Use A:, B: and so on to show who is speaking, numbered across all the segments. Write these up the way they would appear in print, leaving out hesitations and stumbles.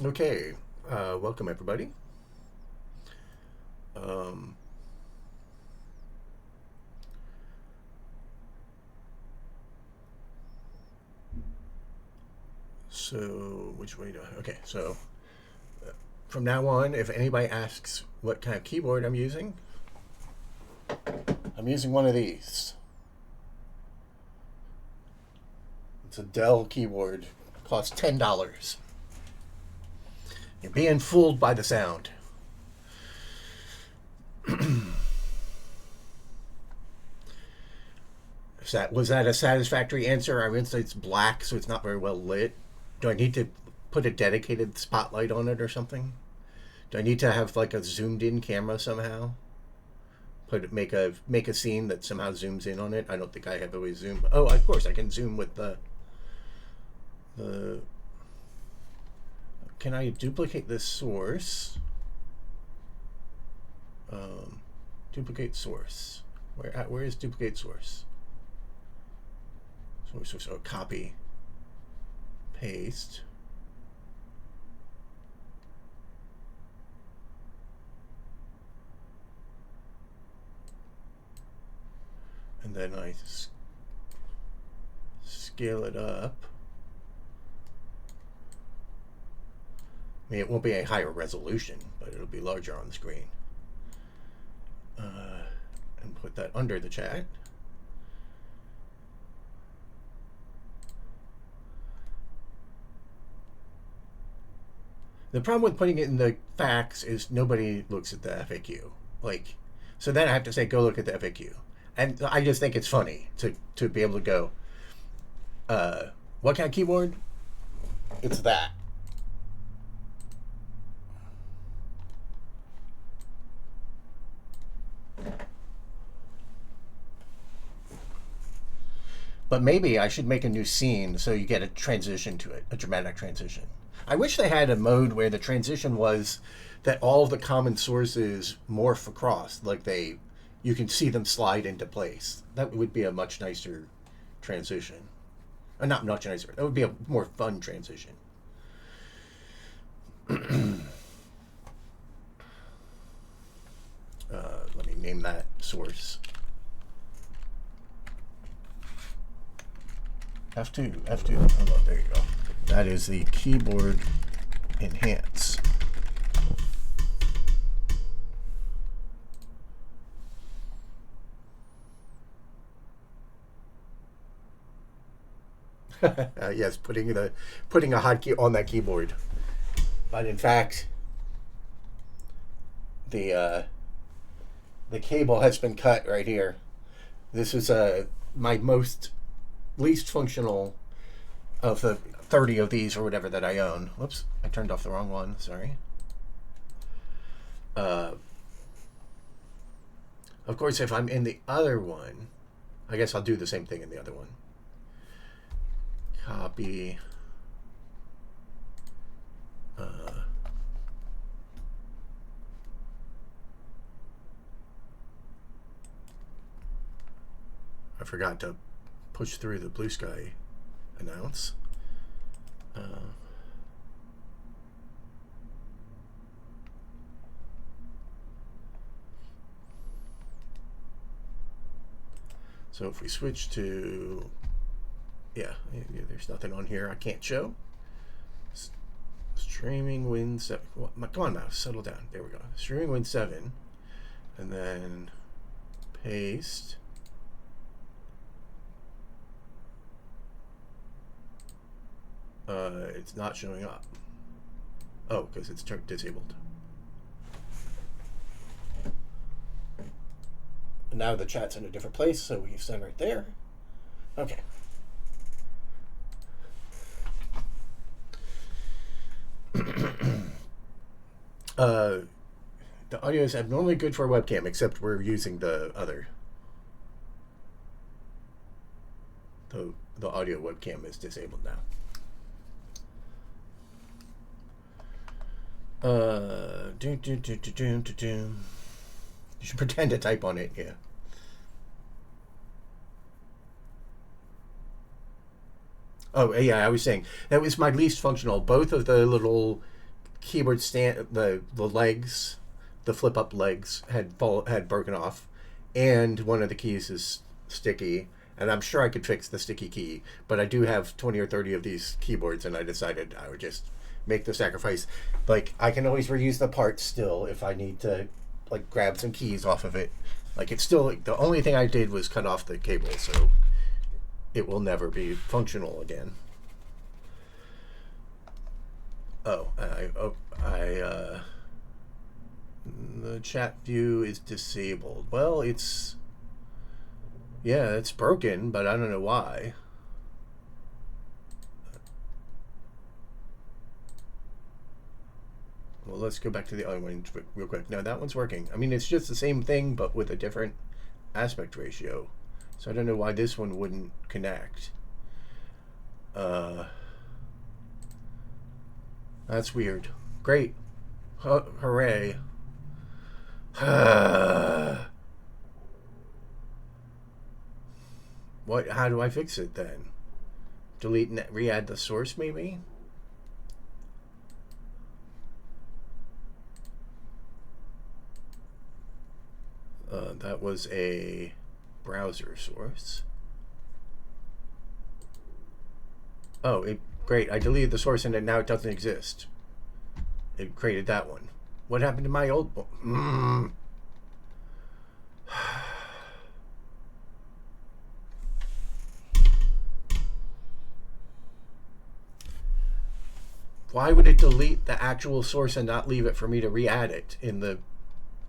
A: Okay, welcome everybody. Um, so, which way do I? Okay, so from now on, if anybody asks what kind of keyboard I'm using one of these. It's a Dell keyboard. Costs $10. You're being fooled by the sound. Was that a satisfactory answer? I mean, it's black, so it's not very well lit. Do I need to put a dedicated spotlight on it or something? Do I need to have like a zoomed in camera somehow? Make a scene that somehow zooms in on it. I don't think I have a way to zoom. Oh, of course I can zoom with the. Can I duplicate this source? Um, Duplicate source. Where is duplicate source? Source. Oh, copy. Paste. And then I scale it up. I mean, it won't be a higher resolution, but it'll be larger on the screen. And put that under the chat. The problem with putting it in the facts is nobody looks at the FAQ. Like, so then I have to say, go look at the FAQ. And I just think it's funny to be able to go, what kind of keyboard? It's that. But maybe I should make a new scene so you get a transition to it, a dramatic transition. I wish they had a mode where the transition was that all of the common sources morph across, like you can see them slide into place. That would be a much nicer transition. Not much nicer. That would be a more fun transition. Let me name that source. F2. Oh, there you go. That is the keyboard enhance. Yes, putting a hotkey on that keyboard. But in fact, the cable has been cut right here. This is my least functional of the 30 of these or whatever that I own. Whoops, I turned off the wrong one. Sorry. Of course, if I'm in the other one, I guess I'll do the same thing in the other one. Copy. I forgot to push through the blue sky announce. So if we switch to, yeah, there's nothing on here I can't show. Streaming Win 7. Come on, mouse, settle down. There we go. Streaming Win 7. And then paste. It's not showing up. Oh, because it's disabled. Now the chat's in a different place, so we send right there. Okay. The audio is abnormally good for a webcam, except we're using the other. The audio webcam is disabled now. You should pretend to type on it, yeah. Oh, yeah, I was saying, that was my least functional. Both of the little keyboard stand, the legs, the flip up legs had broken off, and one of the keys is sticky. And I'm sure I could fix the sticky key, but I do have 20 or 30 of these keyboards, and I decided I would just make the sacrifice. Like, I can always reuse the parts still if I need to, like, grab some keys off of it. Like, it's still, like, the only thing I did was cut off the cable, so it will never be functional again. The chat view is disabled. Well, it's broken, but I don't know why. Well, let's go back to the other one real quick. No, that one's working. I mean, it's just the same thing, but with a different aspect ratio. So I don't know why this one wouldn't connect. That's weird. Great. Hooray. What? How do I fix it then? Delete and re-add the source, maybe? That was a browser source. Oh, great. I deleted the source and now it doesn't exist. It created that one. What happened to my old one? Why would it delete the actual source and not leave it for me to re-add it in the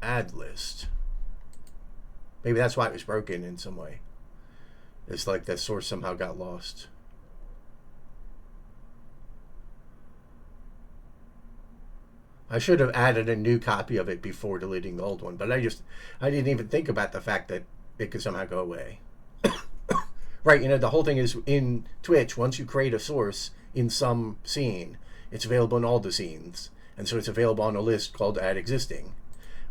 A: add list? Maybe that's why it was broken in some way. It's like that source somehow got lost. I should have added a new copy of it before deleting the old one, but I didn't even think about the fact that it could somehow go away. Right, the whole thing is in Twitch, once you create a source in some scene, it's available in all the scenes. And so it's available on a list called Add Existing.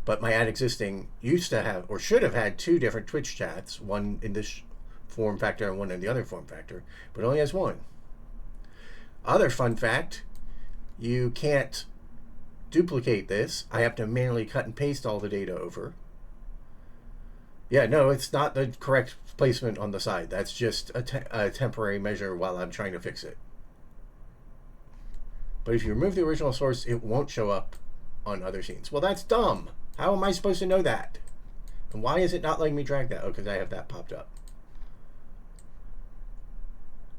A: But my Add Existing used to have, or should have had, 2 different Twitch chats, one in this form factor and one in the other form factor, but it only has one. Other fun fact, you can't duplicate this. I have to manually cut and paste all the data over. Yeah, no, it's not the correct placement on the side. That's just a temporary measure while I'm trying to fix it. But if you remove the original source, it won't show up on other scenes. Well, that's dumb. How am I supposed to know that? And why is it not letting me drag that? Oh, because I have that popped up.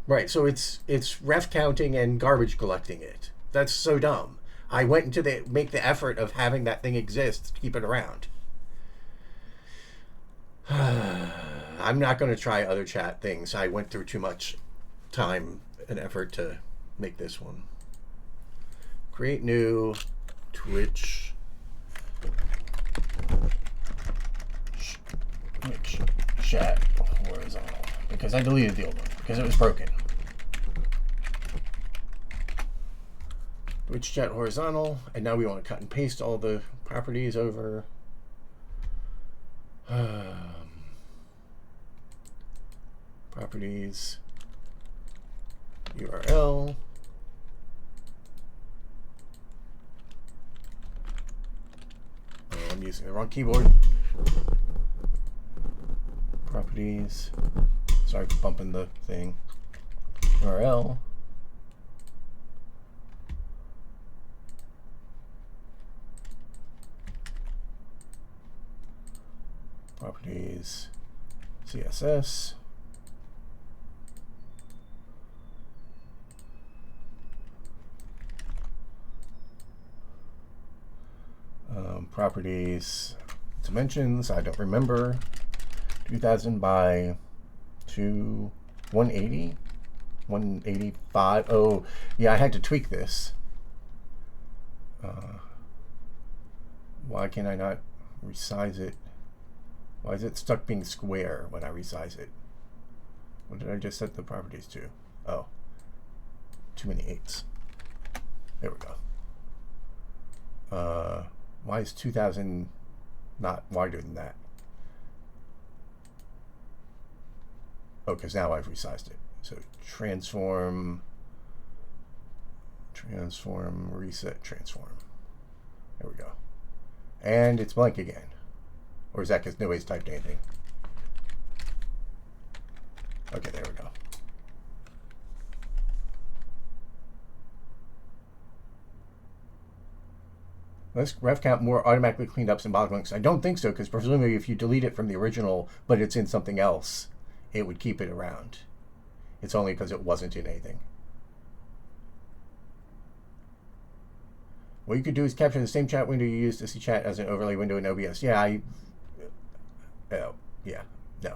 A: Right, so it's ref counting and garbage collecting it. That's so dumb. I went into make the effort of having that thing exist to keep it around. I'm not going to try other chat things. I went through too much time and effort to make this one. Create new Twitch chat horizontal, because I deleted the old one because it was broken. Twitch chat horizontal, and now we want to cut and paste all the properties over. Properties URL. Oh, I'm using the wrong keyboard. Properties. Sorry for bumping the thing. URL. Properties. CSS. Properties, dimensions, I don't remember. 2000 by 180, 185. Oh, yeah, I had to tweak this. Why can I not resize it? Why is it stuck being square when I resize it? What did I just set the properties to? Oh, too many 8s. There we go. Why is 2000 not wider than that? Oh, because now I've resized it. So transform Transform, reset, transform. There we go. And it's blank again. Or is that because nobody's typed anything? Okay, there we go. Let's ref count more automatically cleaned up symbolic links. I don't think so, because presumably if you delete it from the original, but it's in something else, it would keep it around. It's only because it wasn't in anything. What you could do is capture the same chat window you used to see chat as an overlay window in OBS. Yeah, yeah, no.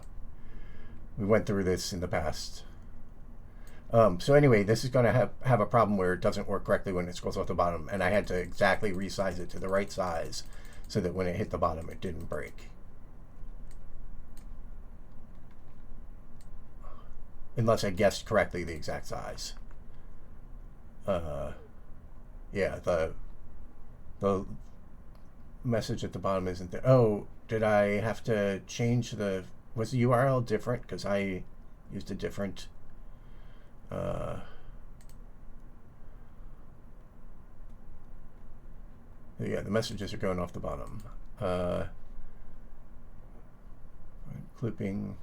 A: We went through this in the past. So anyway, this is going to have a problem where it doesn't work correctly when it scrolls off the bottom, and I had to exactly resize it to the right size so that when it hit the bottom, it didn't break. Unless I guessed correctly the exact size. Yeah, the message at the bottom isn't there. Oh, did I have to change the... Was the URL different? Because I used a different... yeah, the messages are going off the bottom. Clipping.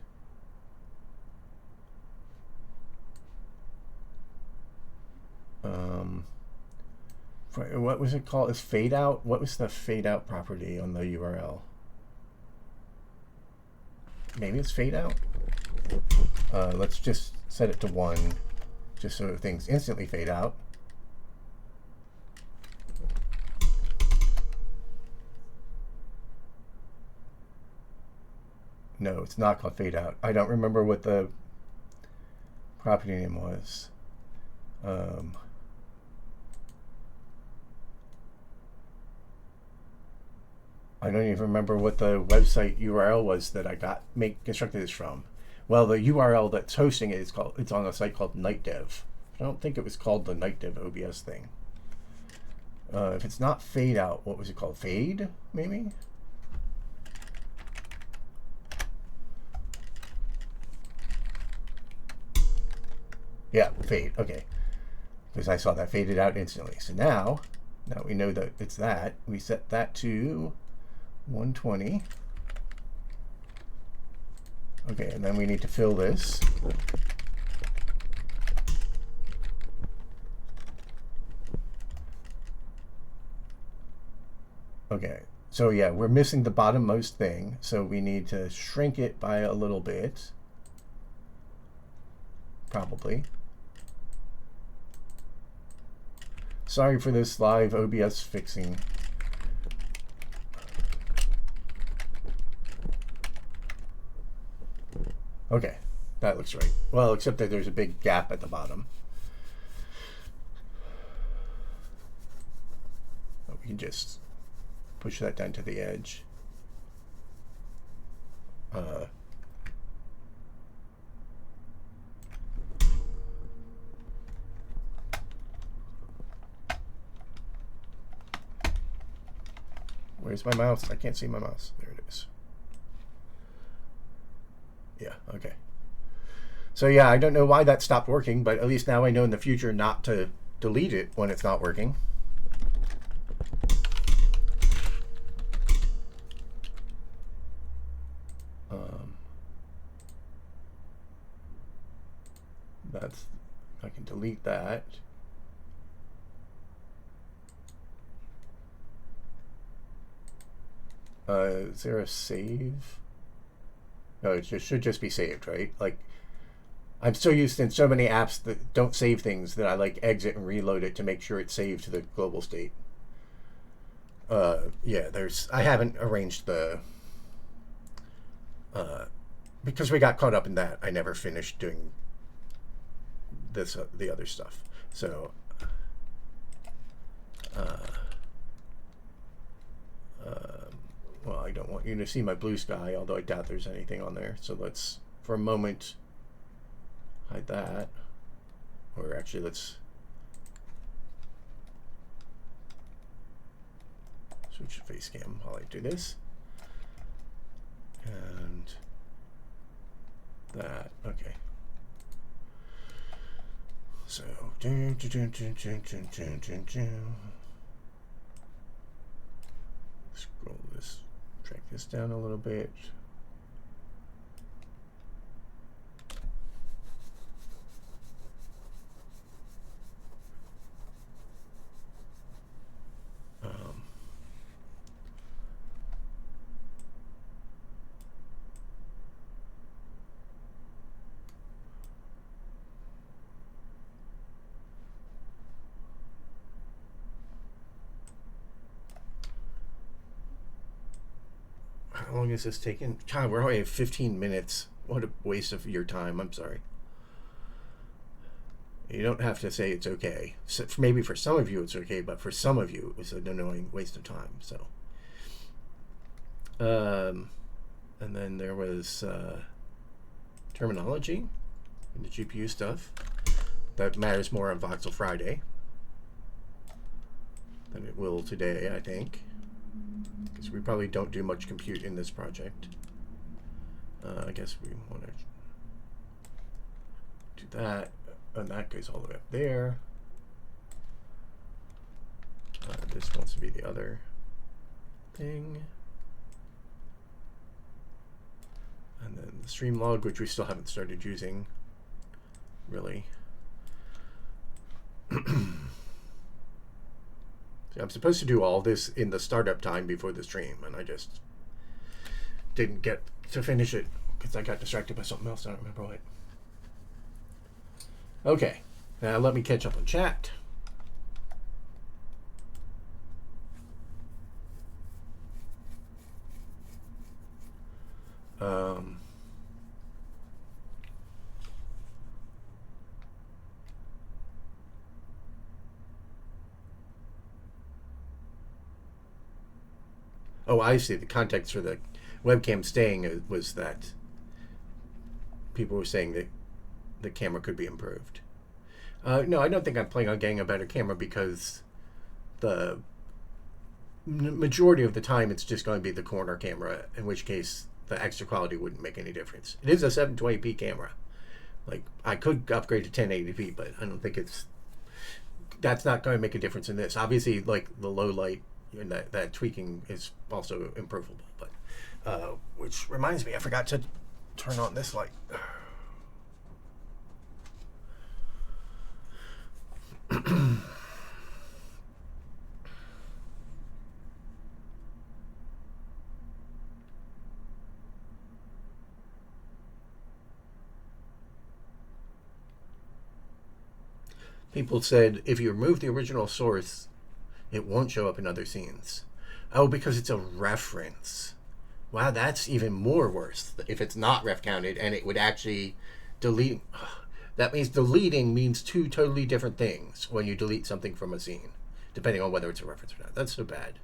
A: What was it called? Is fade out? What was the fade out property on the URL? Maybe it's fade out. Let's just set it to 1, just so things instantly fade out. No, it's not called fade out. I don't remember what the property name was. I don't even remember what the website URL was that I constructed this from. Well, the URL that's hosting it is it's on a site called NightDev. I don't think it was called the NightDev OBS thing. If it's not fade out, what was it called? Fade, maybe? Yeah, fade. Okay. Because I saw that faded out instantly. So now we know that it's that. We set that to 120. Okay, and then we need to fill this. Okay, so yeah, we're missing the bottommost thing, so we need to shrink it by a little bit. Probably. Sorry for this live OBS fixing. Okay, that looks right. Well, except that there's a big gap at the bottom. We can just push that down to the edge. Where's my mouse? I can't see my mouse. There it is. Yeah, okay. So yeah, I don't know why that stopped working, but at least now I know in the future not to delete it when it's not working. I can delete that. Is there a save? No, it should just be saved, right? Like, I'm so used in so many apps that don't save things that I like exit and reload it to make sure it's saved to the global state. Yeah, I haven't arranged the, because we got caught up in that, I never finished doing this, the other stuff. So, well, I don't want you to see my blue sky, although I doubt there's anything on there. So let's, for a moment, hide that. Or actually, let's switch to face cam while I do this. And that, okay. So, scroll this, track this down a little bit. How long is this taking? God, we're only at 15 minutes. What a waste of your time. I'm sorry. You don't have to say it's okay. So maybe for some of you it's okay, but for some of you it was an annoying waste of time. So, and then there was terminology and the GPU stuff. That matters more on Voxel Friday than it will today, I think. Because we probably don't do much compute in this project. I guess we want to do that, and that goes all the way up there. This wants to be the other thing. And then the stream log, which we still haven't started using, really. I'm supposed to do all this in the startup time before the stream, and I just didn't get to finish it because I got distracted by something else. I don't remember what. Okay, now let me catch up on chat. Oh, I see. The context for the webcam staying was that people were saying that the camera could be improved. No, I don't think I'm planning on getting a better camera because the majority of the time it's just going to be the corner camera, in which case the extra quality wouldn't make any difference. It is a 720p camera. Like, I could upgrade to 1080p, but I don't think that's not going to make a difference in this. Obviously, like, the low light and that tweaking is also improvable. But which reminds me, I forgot to turn on this light. People said if you remove the original source, it won't show up in other scenes. Oh, because it's a reference. Wow, that's even more worse. If it's not ref counted and it would actually delete. That means deleting means two totally different things when you delete something from a scene, depending on whether it's a reference or not. That's so bad.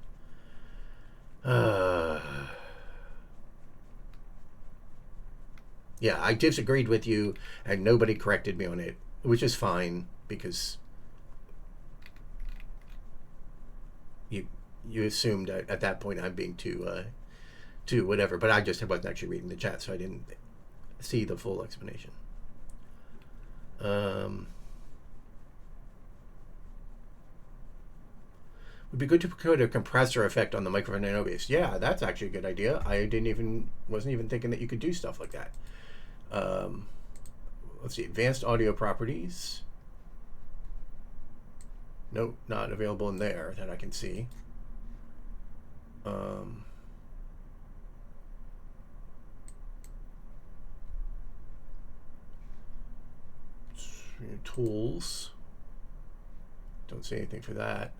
A: Yeah, I disagreed with you and nobody corrected me on it, which is fine because you assumed at that point I'm being too whatever, but I just wasn't actually reading the chat, so I didn't see the full explanation. Would be good to put a compressor effect on the microphone in OBS. Yeah, that's actually a good idea. I wasn't even thinking that you could do stuff like that. Let's see, advanced audio properties. Nope, not available in there that I can see. Tools. Don't see anything for that.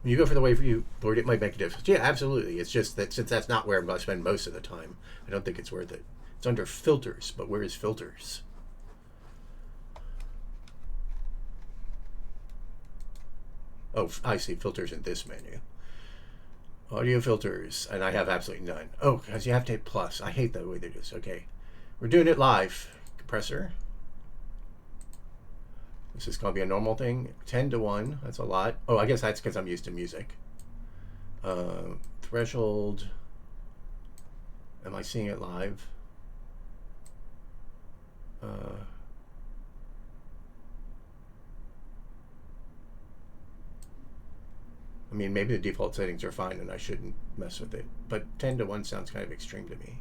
A: When you go for the wave viewboard, it might make a difference. Yeah, absolutely. It's just that since that's not where I'm going to spend most of the time, I don't think it's worth it. It's under filters, but where is filters? Oh, I see filters in this menu. Audio filters, and I have absolutely none. Oh, because you have to hit plus. I hate the way they do this. Okay, we're doing it live. Compressor. This is going to be a normal thing. 10 to 1. That's a lot. Oh, I guess that's because I'm used to music. Threshold. Am I seeing it live? I mean, maybe the default settings are fine and I shouldn't mess with it. But 10 to 1 sounds kind of extreme to me.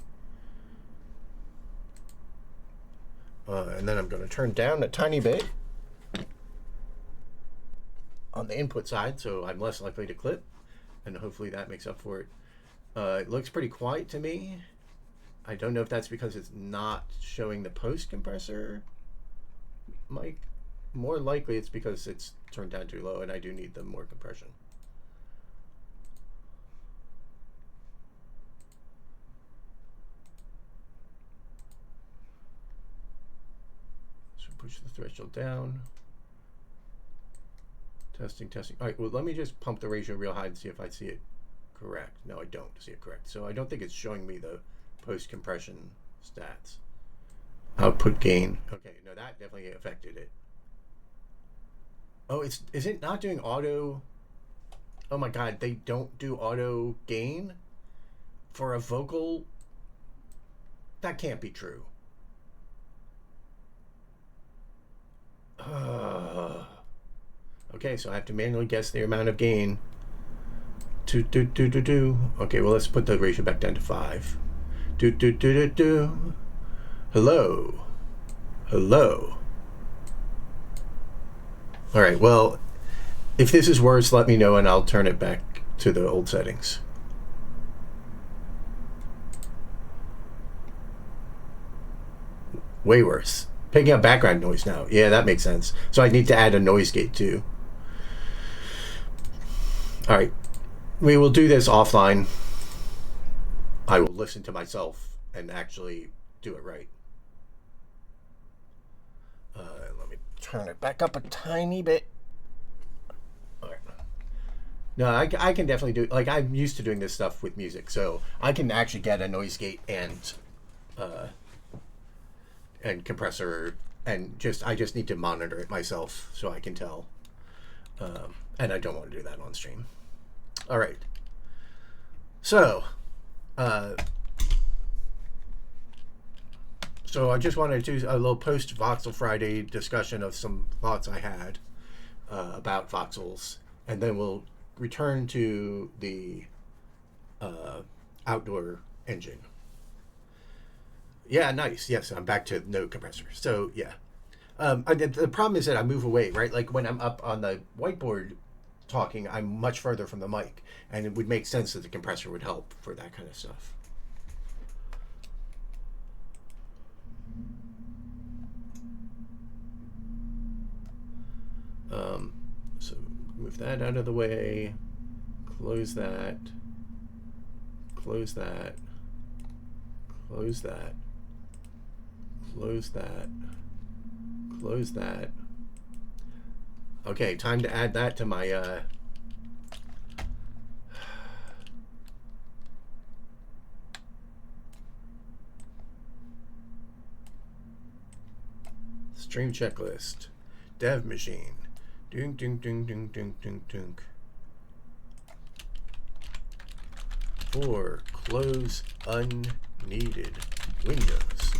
A: And then I'm going to turn down a tiny bit on the input side, so I'm less likely to clip, and hopefully that makes up for it. It looks pretty quiet to me. I don't know if that's because it's not showing the post compressor mic. More likely it's because it's turned down too low and I do need the more compression. So push the threshold down. Testing, testing. All right, well, let me just pump the ratio real high and see if I see it correct. No, I don't see it correct. So I don't think it's showing me the post-compression stats. Output gain. Okay, no, that definitely affected it. Oh, is it not doing auto? Oh my God, they don't do auto gain for a vocal? That can't be true. Okay, so I have to manually guess the amount of gain. Okay, well, let's put the ratio back down to 5. Hello. Hello. All right, well, if this is worse, let me know and I'll turn it back to the old settings. Way worse. Picking up background noise now. Yeah, that makes sense. So I need to add a noise gate too. All right, we will do this offline. I will listen to myself and actually do it right. Let me turn it back up a tiny bit. All right. No, I can definitely do it. Like, I'm used to doing this stuff with music, so I can actually get a noise gate and compressor, and I just need to monitor it myself so I can tell. And I don't want to do that on stream. All right. So I just wanted to do a little post Voxel Friday discussion of some thoughts I had about voxels, and then we'll return to the outdoor engine. Yeah, nice. Yes, I'm back to no compressor. So yeah, the problem is that I move away, right? Like when I'm up on the whiteboard talking, I'm much further from the mic, and it would make sense that the compressor would help for that kind of stuff. So move that out of the way, close that, close that, close that, close that, close that. Okay, time to add that to my stream checklist. Dev machine. Ding ding ding ding ding ding ding. For close unneeded windows.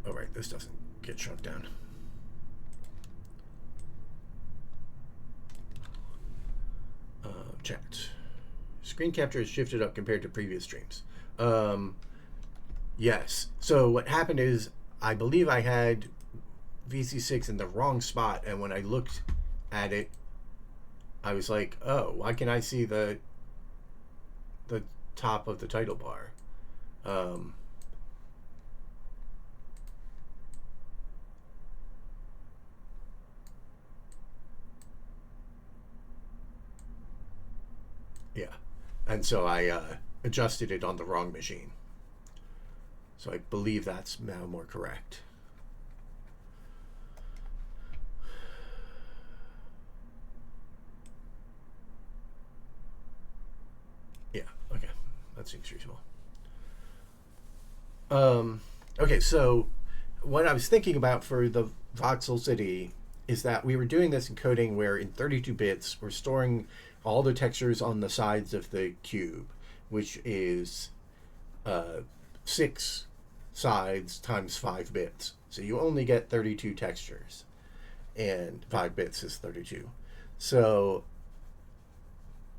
A: All right, this doesn't get shrunk down. Checked. Screen capture is shifted up compared to previous streams. Yes. So what happened is, I believe I had VC6 in the wrong spot, and when I looked at it, I was like, oh, why can I see the top of the title bar? Yeah. And so I adjusted it on the wrong machine. So I believe that's now more correct. Yeah, okay. That seems reasonable. Okay, so what I was thinking about for the voxel city is that we were doing this encoding where in 32 bits we're storing all the textures on the sides of the cube, which is 6 sides times 5 bits. So you only get 32 textures, and 5 bits is 32. So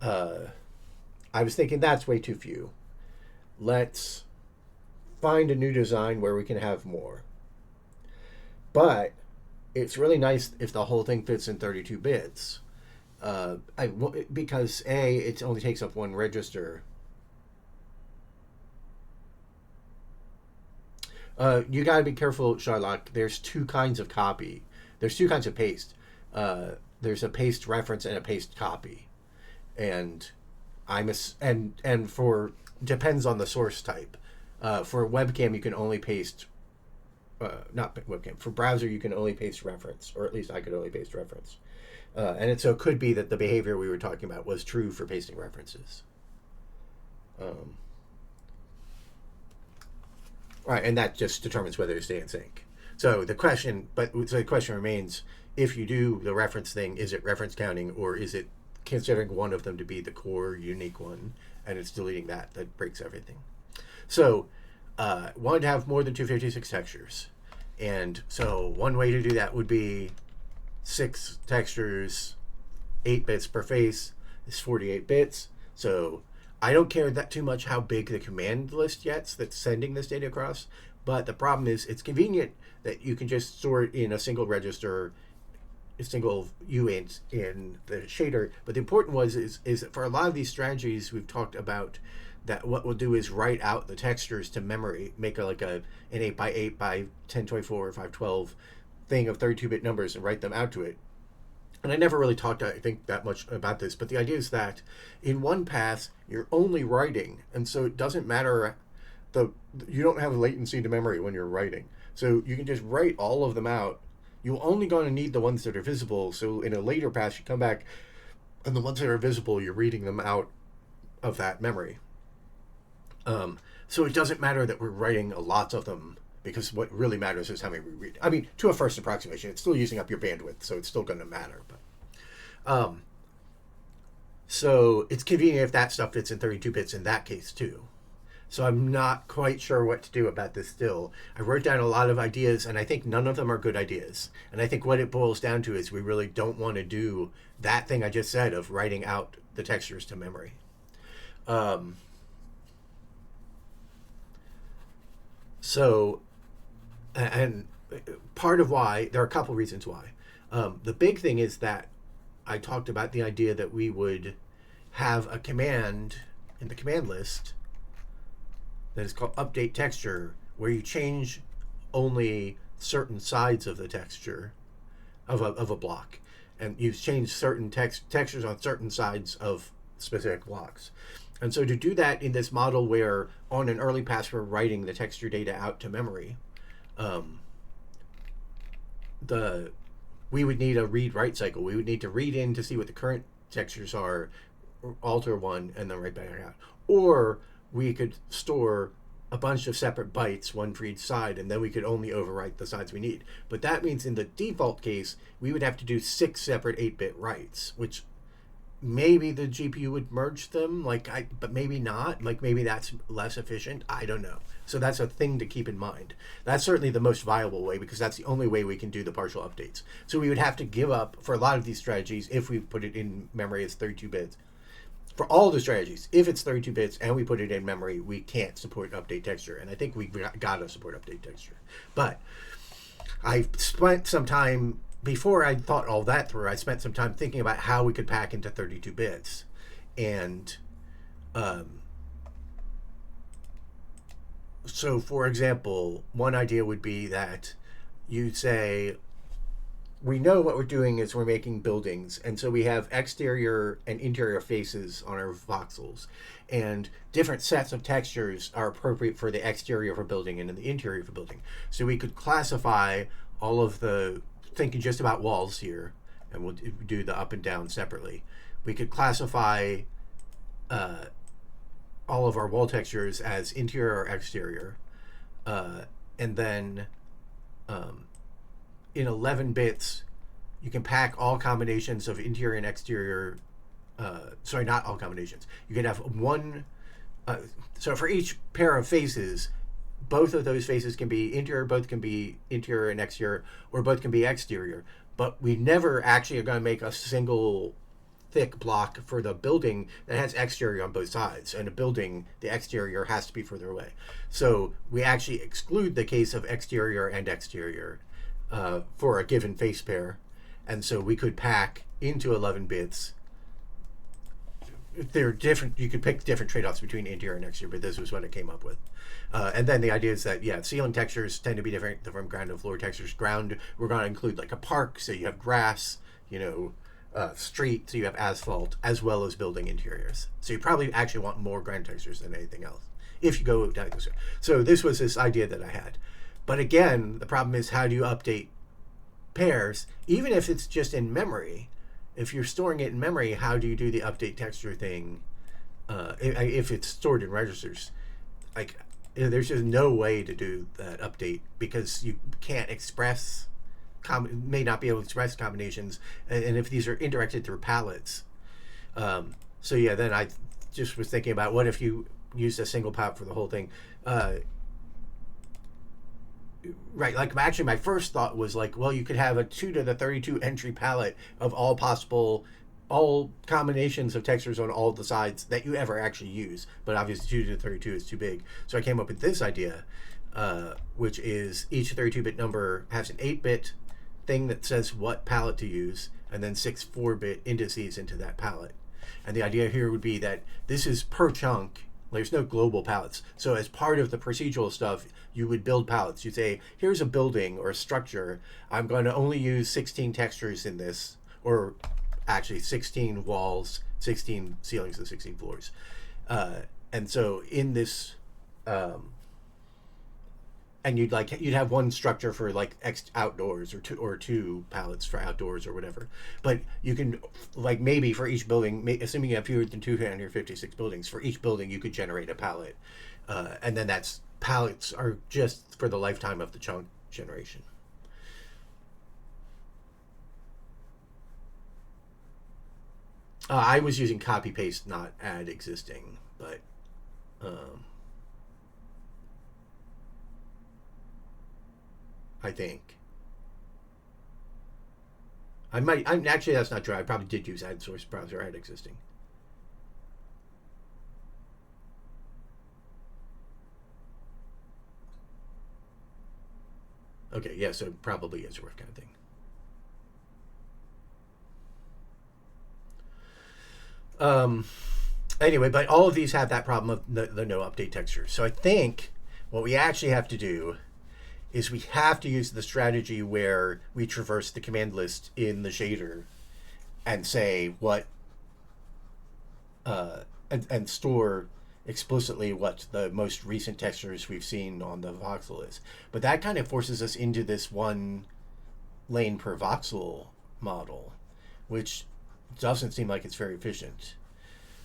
A: I was thinking that's way too few. Let's find a new design where we can have more. But it's really nice if the whole thing fits in 32 bits. Because A, it only takes up one register. You gotta be careful, Shylock. There's two kinds of copy. There's two kinds of paste. There's a paste reference and a paste copy, and and for depends on the source type. For webcam, you can only paste. Not webcam. For browser, you can only paste reference, or at least I could only paste reference. So it could be that the behavior we were talking about was true for pasting references. Right, and that just determines whether you stay in sync. So the question remains: if you do the reference thing, is it reference counting, or is it considering one of them to be the core unique one, and it's deleting that breaks everything? So, wanted to have more than 256 textures, and so one way to do that would be 6 textures, 8 bits per face is 48 bits. So I don't care that too much how big the command list gets that's sending this data across, but the problem is it's convenient that you can just store it in a single register, a single uint in the shader. But the important is that for a lot of these strategies we've talked about, that what we'll do is write out the textures to memory, make an 8x8 by 1024 or 512 thing of 32-bit numbers and write them out to it. And I never really talked, I think, that much about this, but the idea is that in one pass, you're only writing, and so it doesn't matter, you don't have latency to memory when you're writing. So you can just write all of them out. You're only going to need the ones that are visible, so in a later pass, you come back, and the ones that are visible, you're reading them out of that memory. So it doesn't matter that we're writing lots of them, because what really matters is how many we read. I mean, to a first approximation, it's still using up your bandwidth, so it's still going to matter. But so it's convenient if that stuff fits in 32 bits in that case too. So I'm not quite sure what to do about this still. I wrote down a lot of ideas, and I think none of them are good ideas. And I think what it boils down to is we really don't want to do that thing I just said of writing out the textures to memory. So, and part of why, there are a couple reasons why. The big thing is that I talked about the idea that we would have a command in the command list that is called update texture, where you change only certain sides of the texture of a block, and you change certain textures on certain sides of specific blocks. And so to do that in this model where on an early pass we're writing the texture data out to memory, we would need a read-write cycle. We would need to read in to see what the current textures are, alter one, and then write back out. Or we could store a bunch of separate bytes, one for each side, and then we could only overwrite the sides we need. But that means in the default case, we would have to do 6 separate 8-bit writes, which maybe the GPU would merge them, but maybe not. Maybe that's less efficient. I don't know. So that's a thing to keep in mind. That's certainly the most viable way, because that's the only way we can do the partial updates. So we would have to give up, for a lot of these strategies, if we put it in memory as 32 bits. For all the strategies, if it's 32 bits and we put it in memory, we can't support update texture. And I think we've got to support update texture. But I spent some time, before I thought all that through, I spent some time thinking about how we could pack into 32 bits. And so, for example, one idea would be that you say, we know what we're doing is we're making buildings, and so we have exterior and interior faces on our voxels, and different sets of textures are appropriate for the exterior of a building and in the interior of a building. So we could classify all of the, thinking just about walls here, and we'll do the up and down separately. We could classify all of our wall textures as interior or exterior, and then in 11 bits, you can pack all combinations of interior and exterior. Sorry, not all combinations. You can have one. So for each pair of faces, both of those faces can be interior, both can be interior and exterior, or both can be exterior. But we never actually are going to make a single thick block for the building that has exterior on both sides. And a building, the exterior has to be further away. So we actually exclude the case of exterior and exterior for a given face pair. And so we could pack into 11 bits. They're different. You could pick different trade-offs between interior and exterior, but this was what I came up with. And then the idea is that, yeah, ceiling textures tend to be different from ground and floor textures. Ground, we're going to include like a park, so you have grass, street, so you have asphalt, as well as building interiors. So you probably actually want more ground textures than anything else if you go down this way. So this was this idea that I had. But again, the problem is, how do you update pairs, even if it's just in memory? If you're storing it in memory, how do you do the update texture thing if it's stored in registers? Like, there's just no way to do that update because you can't express, may not be able to express combinations, and if these are indirected through palettes. So yeah, then I just was thinking about, what if you used a single palette for the whole thing? Right, like actually my first thought was like, well, you could have a 2 to the 32 entry palette of all combinations of textures on all the sides that you ever actually use. But obviously 2 to the 32 is too big. So I came up with this idea, which is each 32-bit number has an 8-bit thing that says what palette to use, and then 6 4-bit indices into that palette. And the idea here would be that this is per chunk. There's no global palettes. So as part of the procedural stuff, you would build palettes. You say, here's a building or a structure. I'm going to only use 16 textures in this, or actually 16 walls, 16 ceilings, and 16 floors. And so in this, and you'd have one structure for like outdoors, or two palettes for outdoors or whatever. But you can, like, maybe for each building, assuming you have fewer than 256 buildings, for each building you could generate a palette, and then palettes are just for the lifetime of the chunk generation. I was using copy paste, not add existing, but I think actually, that's not true. I probably did use add source browser, add existing. Okay, yeah, so probably is worth kind of thing. Anyway, but all of these have that problem of the no update texture. So I think what we actually have to do is we have to use the strategy where we traverse the command list in the shader and say what, and store explicitly what the most recent textures we've seen on the voxel is. But that kind of forces us into this one lane per voxel model, which doesn't seem like it's very efficient.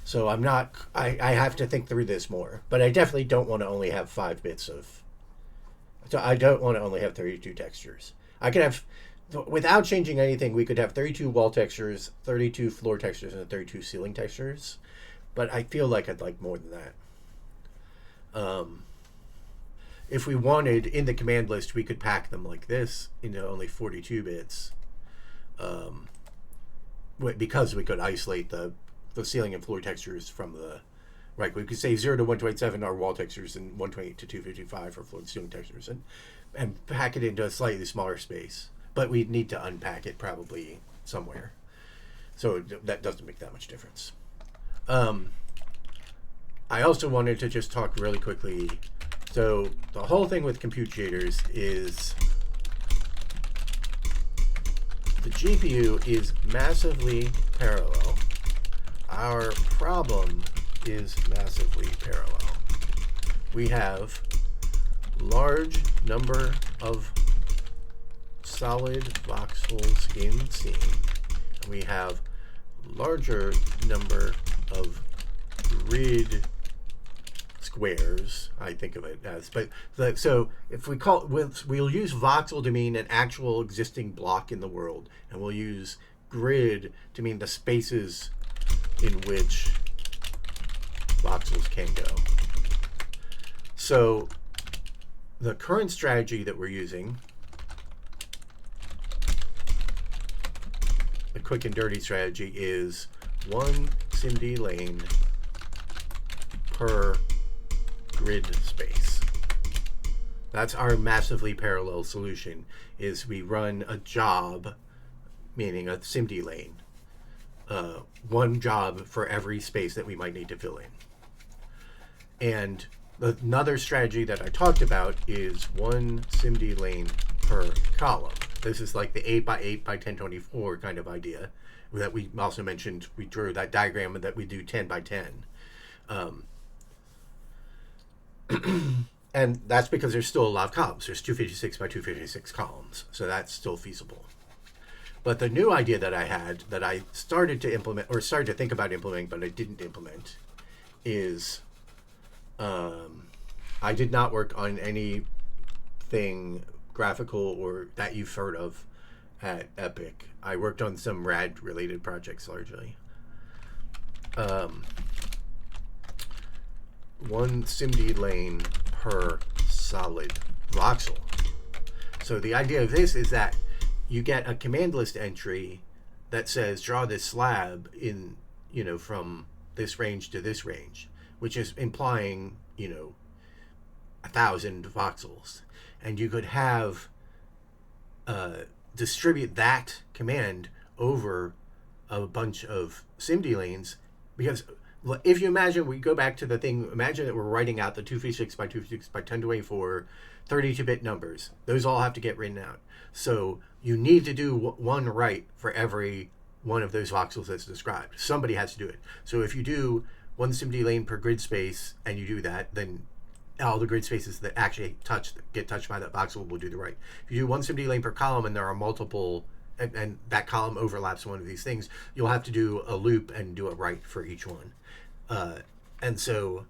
A: So I have to think through this more, but I definitely don't want to only have 5 bits of, so I don't want to only have 32 textures. I could have, without changing anything, we could have 32 wall textures, 32 floor textures, and 32 ceiling textures. But I feel like I'd like more than that. If we wanted, in the command list, we could pack them like this into only 42 bits. Because we could isolate the ceiling and floor textures from the, right, we could say 0 to 127 are wall textures, and 128 to 255 are floor and ceiling textures, and pack it into a slightly smaller space. But we'd need to unpack it probably somewhere. So that doesn't make that much difference. I also wanted to just talk really quickly. So the whole thing with compute shaders is the GPU is massively parallel. Our problem is massively parallel. We have large number of solid voxels in scene. We have larger number of grid squares, I think of it as. But so if we call, we'll use voxel to mean an actual existing block in the world, and we'll use grid to mean the spaces in which voxels can go. So the current strategy that we're using, the quick and dirty strategy, is one SIMD lane per grid space. That's our massively parallel solution, is we run a job, meaning a SIMD lane, one job for every space that we might need to fill in. And another strategy that I talked about is one SIMD lane per column. This is like the 8x8 by 1024 kind of idea that we also mentioned. We drew that diagram that we do 10 by 10. And that's because there's still a lot of columns. There's 256 by 256 columns, so that's still feasible. But the new idea that I had, that I started to implement, or started to think about implementing, but I didn't implement, is I did not work on anything graphical or that you've heard of at Epic. I worked on some RAD related projects largely. One SIMD lane per solid voxel. So the idea of this is that you get a command list entry that says draw this slab in, from this range to this range, which is implying, 1,000 voxels. And you could have distribute that command over a bunch of SIMD lanes, because if you imagine, we go back to the thing, imagine that we're writing out the 256 by 256 by 1024 32-bit numbers. Those all have to get written out. So you need to do one write for every one of those voxels that's described. Somebody has to do it. So if you do one SIMD lane per grid space and you do that, then all the grid spaces that actually get touched by that voxel will do the write. If you do one SIMD lane per column and there are multiple, and that column overlaps one of these things, you'll have to do a loop and do a write for each one. And so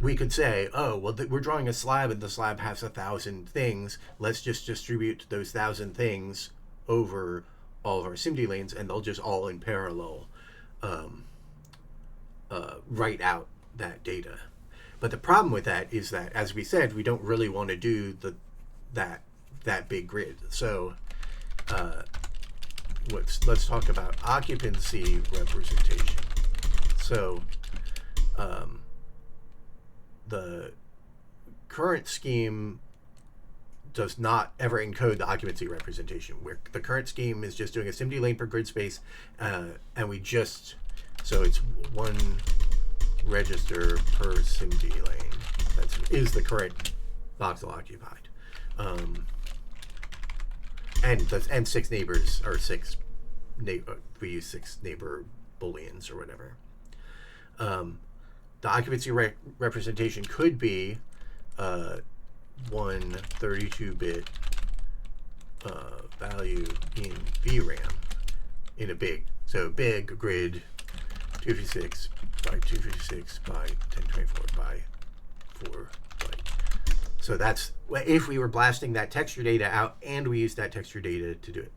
A: we could say, oh, well, we're drawing a slab and the slab has 1,000 things. Let's just distribute those 1,000 things over all of our SIMD lanes, and they'll just all in parallel write out that data. But the problem with that is that, as we said, we don't really want to do that big grid. So let's talk about occupancy representation. So the current scheme does not ever encode the occupancy representation. Where the current scheme is just doing a SIMD lane per grid space, and so it's one register per SIMD lane. That is the current voxel occupied, and 6 neighbors, or we use 6 neighbor booleans or whatever. The occupancy representation could be one 32-bit value in VRAM in a big grid, 256 by 256 by 1024 by 4 byte. So that's if we were blasting that texture data out and we used that texture data to do it.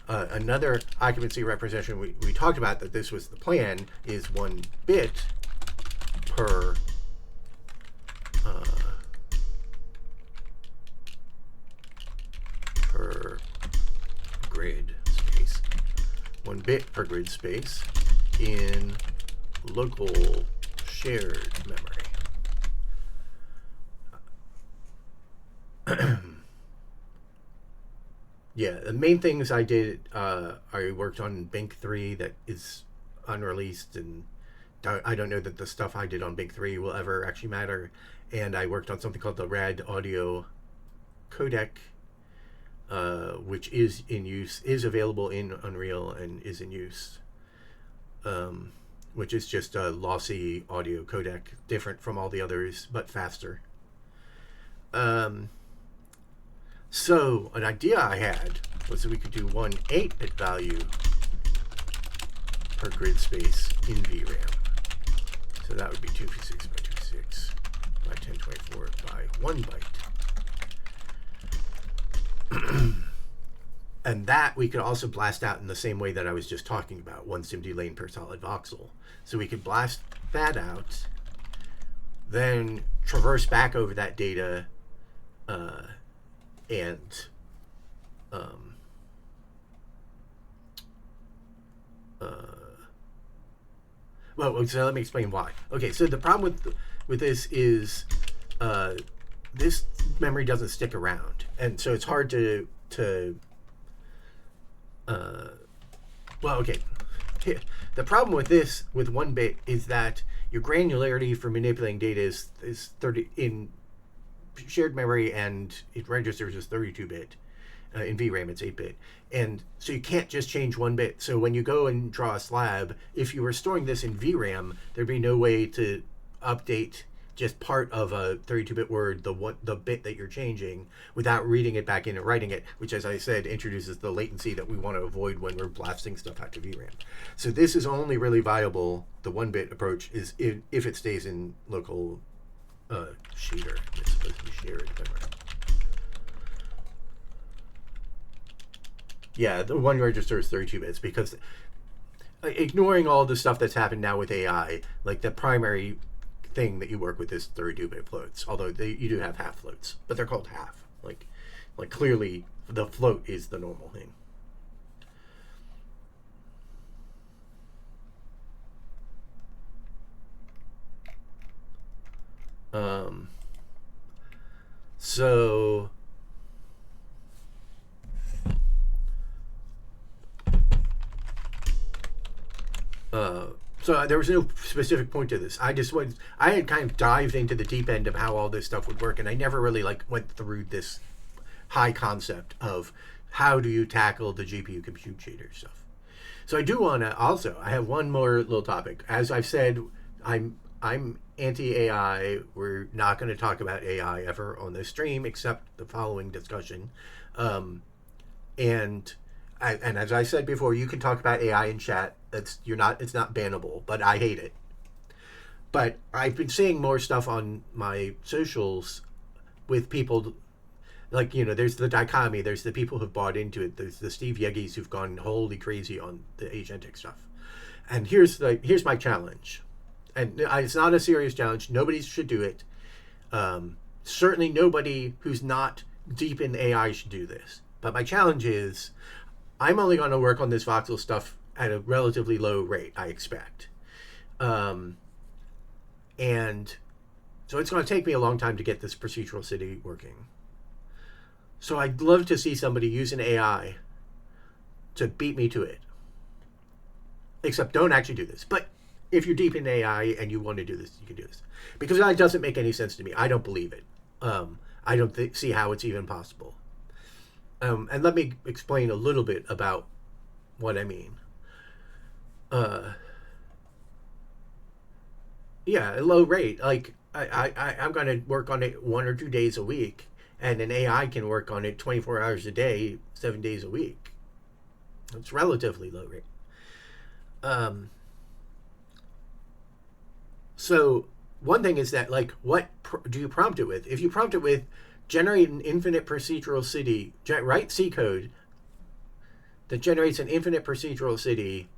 A: Another occupancy representation we talked about, that this was the plan, is 1 bit per grid space. 1 bit per grid space in local shared memory. Yeah, the main things I did, I worked on Bink 3 that is unreleased, and I don't know that the stuff I did on Bink 3 will ever actually matter. And I worked on something called the RAD audio codec, which is in use, is available in Unreal and is in use, which is just a lossy audio codec, different from all the others, but faster. So an idea I had was that we could do 1 8-bit value per grid space in VRAM. So that would be 256 by 256 1024 by 1024 by 1 byte. And that we could also blast out in the same way that I was just talking about, 1 SIMD lane per solid voxel. So we could blast that out, then traverse back over that data, and well, so let me explain why. Okay, so the problem with this is this memory doesn't stick around, and so it's hard to well, okay. The problem with this, with 1 bit, is that your granularity for manipulating data is 30 in shared memory, and it registers as 32-bit. In VRAM, it's 8-bit. And so you can't just change 1 bit. So when you go and draw a slab, if you were storing this in VRAM, there'd be no way to update just part of a 32-bit word, the bit that you're changing, without reading it back in and writing it, which, as I said, introduces the latency that we want to avoid when we're blasting stuff out to VRAM. So this is only really viable, the 1-bit approach, is if it stays in local shader. It's supposed to be shared. Yeah, the 1 register is 32 bits, because ignoring all the stuff that's happened now with AI, like the primary thing that you work with is 32-bit floats, although you do have half floats, but they're called half. Like clearly the float is the normal thing. So so there was no specific point to this. I had kind of dived into the deep end of how all this stuff would work, and I never really went through this high concept of how do you tackle the GPU compute shader stuff. So I do want to also, I have one more little topic. As I've said, I'm anti-AI. We're not going to talk about AI ever on this stream except the following discussion. And as I said before, you can talk about AI in chat. It's not bannable, but I hate it. But I've been seeing more stuff on my socials with people like, there's the dichotomy. There's the people who've bought into it. There's the Steve Yeggis who've gone wholly crazy on the agentic stuff. And here's my challenge. And it's not a serious challenge. Nobody should do it. Certainly nobody who's not deep in AI should do this. But my challenge is, I'm only going to work on this voxel stuff at a relatively low rate, I expect. And so it's going to take me a long time to get this procedural city working. So I'd love to see somebody use an AI to beat me to it. Except don't actually do this. But if you're deep in AI and you want to do this, you can do this. Because that doesn't make any sense to me. I don't believe it. I don't see how it's even possible. And let me explain a little bit about what I mean. Yeah, a low rate. Like I'm going to work on it 1 or 2 days a week, and an AI can work on it 24 hours a day, 7 days a week. It's relatively low rate. So one thing is that, like, what do you prompt it with? If you prompt it with generate an infinite procedural city, write C code that generates an infinite procedural city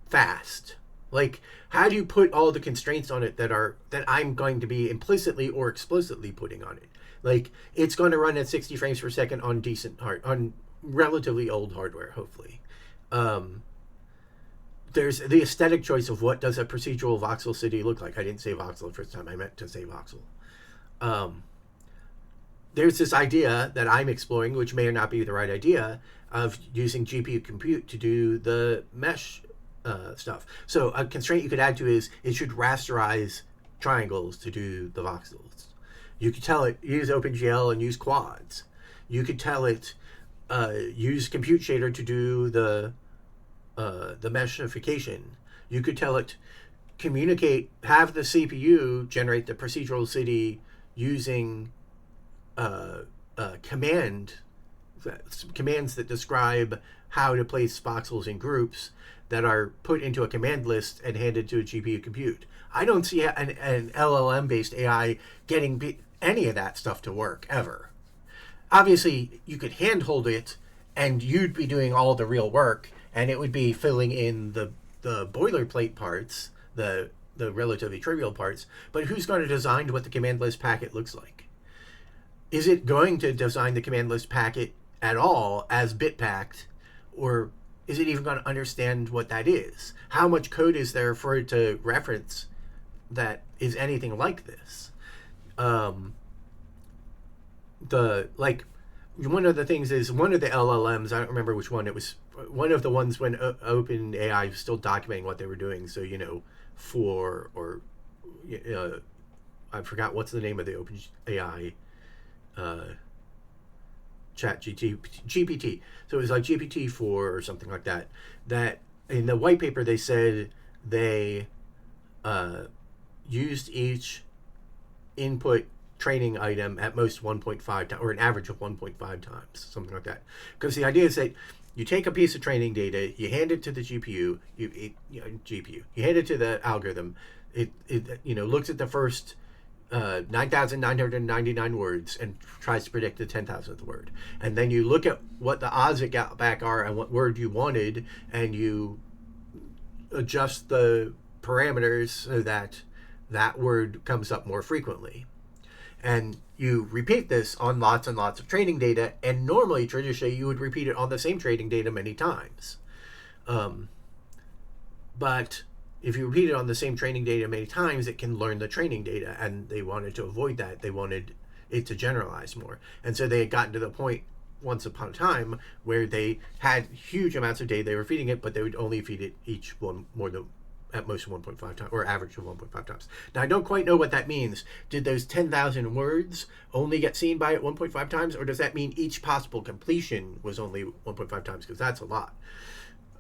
A: fast. Like, how do you put all the constraints on it that I'm going to be implicitly or explicitly putting on it? Like, it's going to run at 60 frames per second on on relatively old hardware, hopefully. There's the aesthetic choice of what does a procedural voxel city look like. I didn't say voxel the first time. I meant to say voxel. There's this idea that I'm exploring, which may or not be the right idea, of using GPU compute to do the mesh stuff. So a constraint you could add to is it should rasterize triangles to do the voxels. You could tell it use OpenGL and use quads. You could tell it use compute shader to do the meshification. You could tell it have the CPU generate the procedural city using command commands that describe how to place voxels in groups that are put into a command list and handed to a GPU compute. I don't see an LLM-based AI getting any of that stuff to work ever. Obviously, you could handhold it, and you'd be doing all the real work, and it would be filling in the boilerplate parts, the relatively trivial parts. But who's going to design what the command list packet looks like? Is it going to design the command list packet at all as bitpacked, or is it even going to understand what that is? How much code is there for it to reference that is anything like this? One of the things is, one of the LLMs, I don't remember which one, it was one of the ones when OpenAI was still documenting what they were doing. So, I forgot what's the name of the OpenAI chat GPT. So it was like GPT-4 or something like that. That in the white paper they said they used each input training item at most 1.5 times, or an average of 1.5 times, something like that. Because the idea is that you take a piece of training data, you hand it to the GPU, you hand it to the algorithm. It looks at the first 9,999 words and tries to predict the 10,000th word. And then you look at what the odds it got back are and what word you wanted, and you adjust the parameters so that that word comes up more frequently. And you repeat this on lots and lots of training data, and normally, traditionally, you would repeat it on the same training data many times. But if you repeat it on the same training data many times, it can learn the training data, and they wanted to avoid that. They wanted it to generalize more. And so they had gotten to the point once upon a time where they had huge amounts of data they were feeding it, but they would only feed it each one more than at most 1.5 times, or average of 1.5 times. Now, I don't quite know what that means. Did those 10,000 words only get seen by it 1.5 times, or does that mean each possible completion was only 1.5 times? Because that's a lot.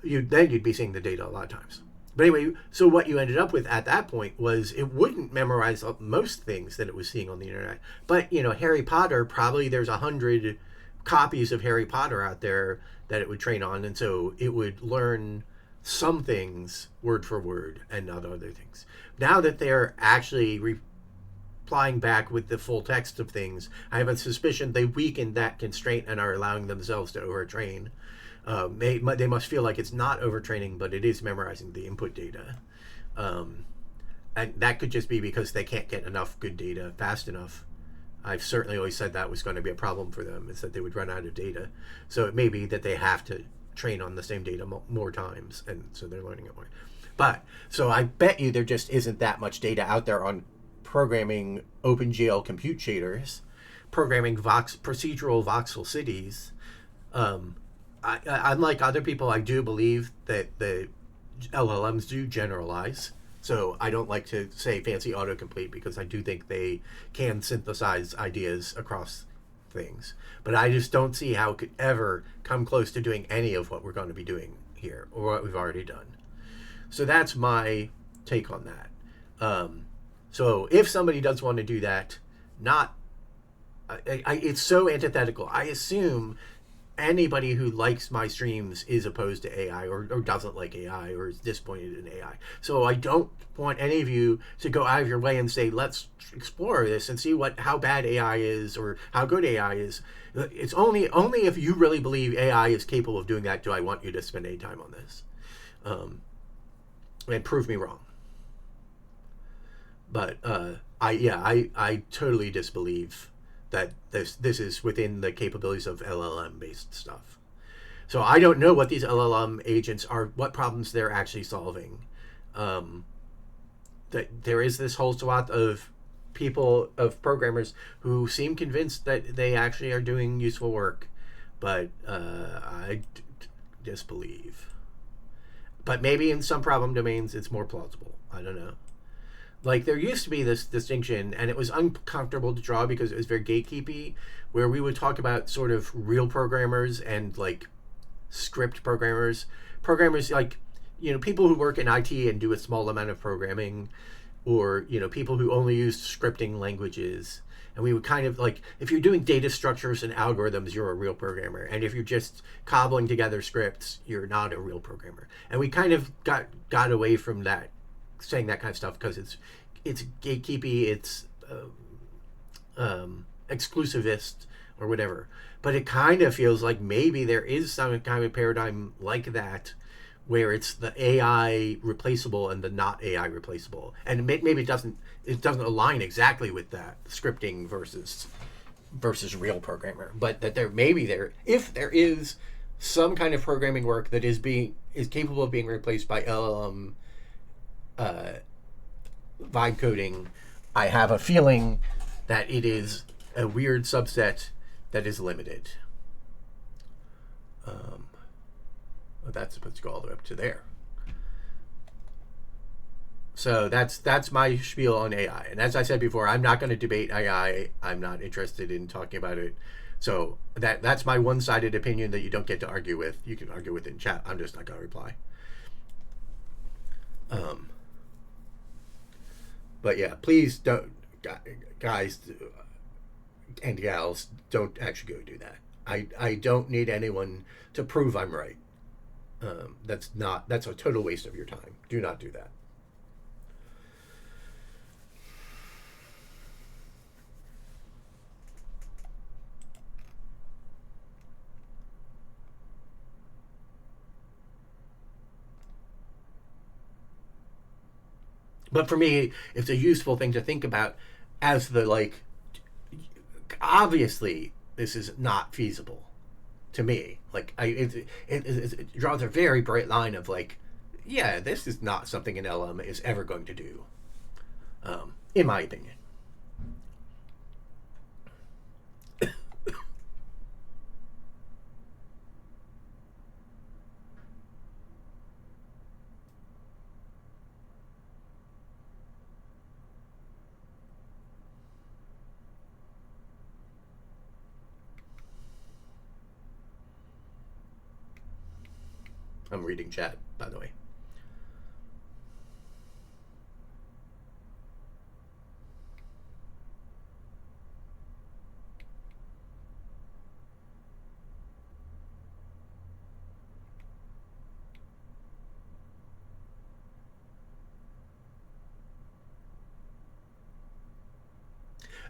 A: Then you'd be seeing the data a lot of times. But anyway, so what you ended up with at that point was it wouldn't memorize most things that it was seeing on the internet. But, Harry Potter, probably there's 100 copies of Harry Potter out there that it would train on, and so it would learn some things word for word and not other things. Now that they're actually replying back with the full text of things, I have a suspicion they weakened that constraint and are allowing themselves to overtrain. They must feel like it's not overtraining, but it is memorizing the input data. And that could just be because they can't get enough good data fast enough. I've certainly always said that was going to be a problem for them, is that they would run out of data. So it may be that they have to train on the same data more times, and so they're learning it more. But so I bet you there just isn't that much data out there on programming OpenGL compute shaders, programming procedural voxel cities. Unlike other people, I do believe that the LLMs do generalize. So I don't like to say fancy autocomplete, because I do think they can synthesize ideas across things. But I just don't see how it could ever come close to doing any of what we're going to be doing here, or what we've already done. So that's my take on that. So if somebody does want to do that, it's so antithetical. I assume anybody who likes my streams is opposed to AI, or doesn't like AI, or is disappointed in AI. So I don't want any of you to go out of your way and say, let's explore this and see how bad AI is or how good AI is. It's only if you really believe AI is capable of doing that do I want you to spend any time on this. And prove me wrong. But I totally disbelieve that this is within the capabilities of LLM-based stuff. So I don't know what these LLM agents are, what problems they're actually solving. That there is this whole swath of programmers who seem convinced that they actually are doing useful work, but I disbelieve. But maybe in some problem domains it's more plausible. I don't know. Like, there used to be this distinction, and it was uncomfortable to draw because it was very gatekeepy, where we would talk about sort of real programmers and, like, script programmers. Programmers, like, people who work in IT and do a small amount of programming, or, people who only use scripting languages. And we would kind of like, if you're doing data structures and algorithms, you're a real programmer. And if you're just cobbling together scripts, you're not a real programmer. And we kind of got away from that, saying that kind of stuff, because it's gatekeepy, it's exclusivist or whatever. But it kind of feels like maybe there is some kind of paradigm like that, where it's the AI replaceable and the not AI replaceable, and maybe it doesn't align exactly with that scripting versus real programmer, but that if there is some kind of programming work that is capable of being replaced by LLM vibe coding, I have a feeling that it is a weird subset that is limited. That's supposed to go all the way up to there. So that's my spiel on AI. And as I said before, I'm not going to debate AI. I'm not interested in talking about it. So that's my one-sided opinion that you don't get to argue with. You can argue with it in chat. I'm just not going to reply. But yeah, please don't, guys and gals, don't actually go do that. I don't need anyone to prove I'm right. That's a total waste of your time. Do not do that. But for me, it's a useful thing to think about as obviously this is not feasible to me. Like, it draws a very bright line of yeah, this is not something an LM is ever going to do, in my opinion. I'm reading chat, by the way.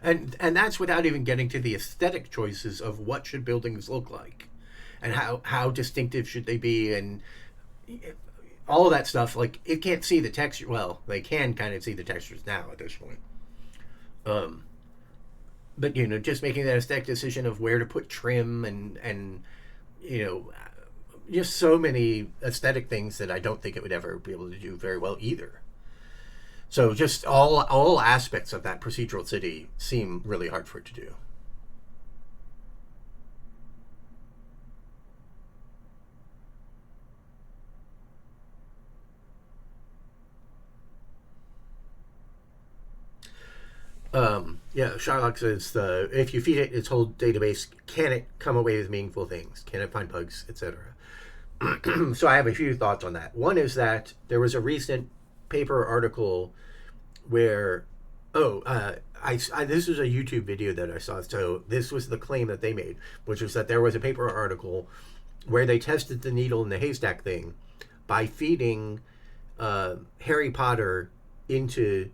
A: And that's without even getting to the aesthetic choices of what should buildings look like, and how distinctive should they be, and all of that stuff. Like, it can't see the texture. Well, they can kind of see the textures now at this point. But just making that aesthetic decision of where to put trim and just so many aesthetic things that I don't think it would ever be able to do very well either. So just all aspects of that procedural city seem really hard for it to do. Yeah, Shylock says, if you feed it its whole database, can it come away with meaningful things? Can it find bugs, etc.? So I have a few thoughts on that. One is that there was a recent paper article where, this was a YouTube video that I saw. So this was the claim that they made, which was that there was a paper article where they tested the needle in the haystack thing by feeding Harry Potter into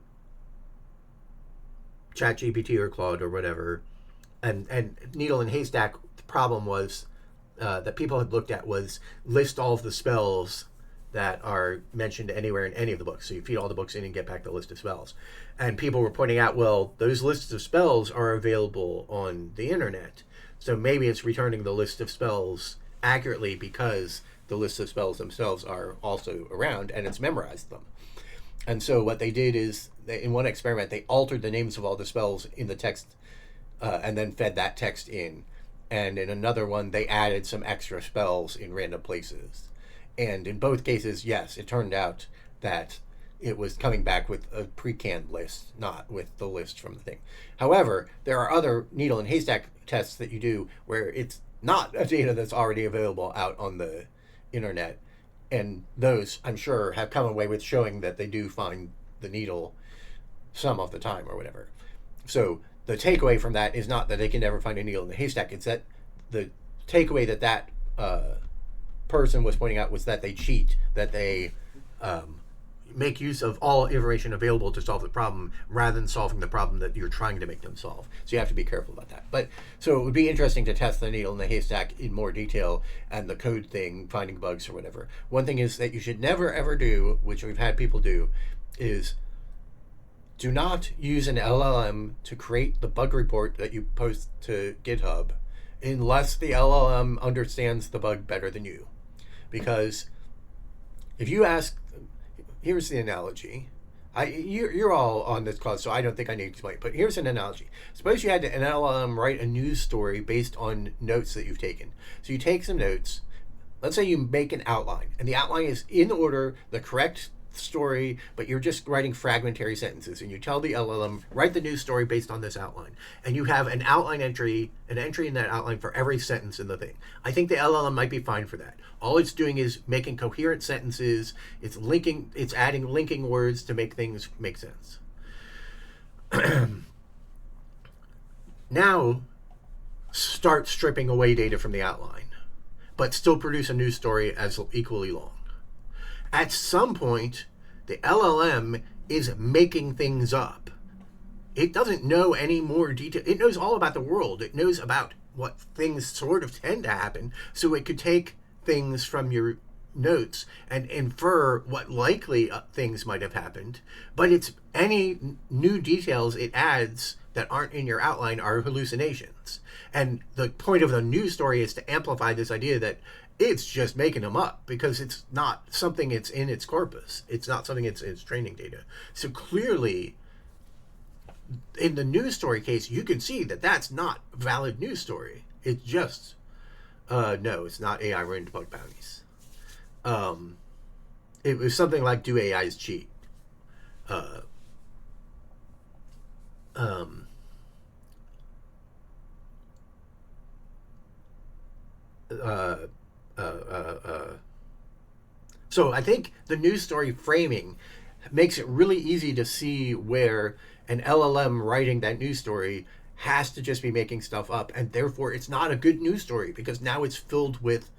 A: ChatGPT or Claude or whatever, and needle and haystack. The problem was that people had looked at was list all of the spells that are mentioned anywhere in any of the books. So you feed all the books in and get back the list of spells. And people were pointing out, well, those lists of spells are available on the internet. So maybe it's returning the list of spells accurately because the list of spells themselves are also around and it's memorized them. And so what they did is, in one experiment, they altered the names of all the spells in the text and then fed that text in. And in another one, they added some extra spells in random places. And in both cases, yes, it turned out that it was coming back with a pre-canned list, not with the list from the thing. However, there are other needle and haystack tests that you do where it's not a data that's already available out on the internet. And those, I'm sure, have come away with showing that they do find the needle some of the time or whatever. So the takeaway from that is not that they can never find a needle in the haystack. It's that the takeaway that person was pointing out was that they cheat, that they make use of all information available to solve the problem rather than solving the problem that you're trying to make them solve. So you have to be careful about that. But so it would be interesting to test the needle in the haystack in more detail and the code thing, finding bugs or whatever. One thing is that you should never ever do, which we've had people do, is do not use an LLM to create the bug report that you post to GitHub unless the LLM understands the bug better than you. Because if you ask, here's the analogy. You're all on this class, so I don't think I need to explain it, but here's an analogy. Suppose you had an LLM write a news story based on notes that you've taken. So you take some notes, let's say you make an outline, and the outline is in order, the correct story, but you're just writing fragmentary sentences, and you tell the LLM, write the news story based on this outline, and you have an outline entry, an entry in that outline for every sentence in the thing. I think the LLM might be fine for that. All it's doing is making coherent sentences. It's adding linking words to make things make sense. Now, start stripping away data from the outline, but still produce a news story as equally long. At some point, the LLM is making things up. It doesn't know any more detail. It knows all about the world. It knows about what things sort of tend to happen, so it could take things from your notes and infer what likely things might have happened, but it's any new details it adds that aren't in your outline are hallucinations. And the point of the news story is to amplify this idea that it's just making them up, because it's not something it's in its corpus. It's not something it's in its training data. So clearly, in the news story case, you can see that that's not a valid news story. It's just, no, it's not AI running bug bounties. It was something like, do AIs cheat? So I think the news story framing makes it really easy to see where an LLM writing that news story has to just be making stuff up, and therefore it's not a good news story because now it's filled with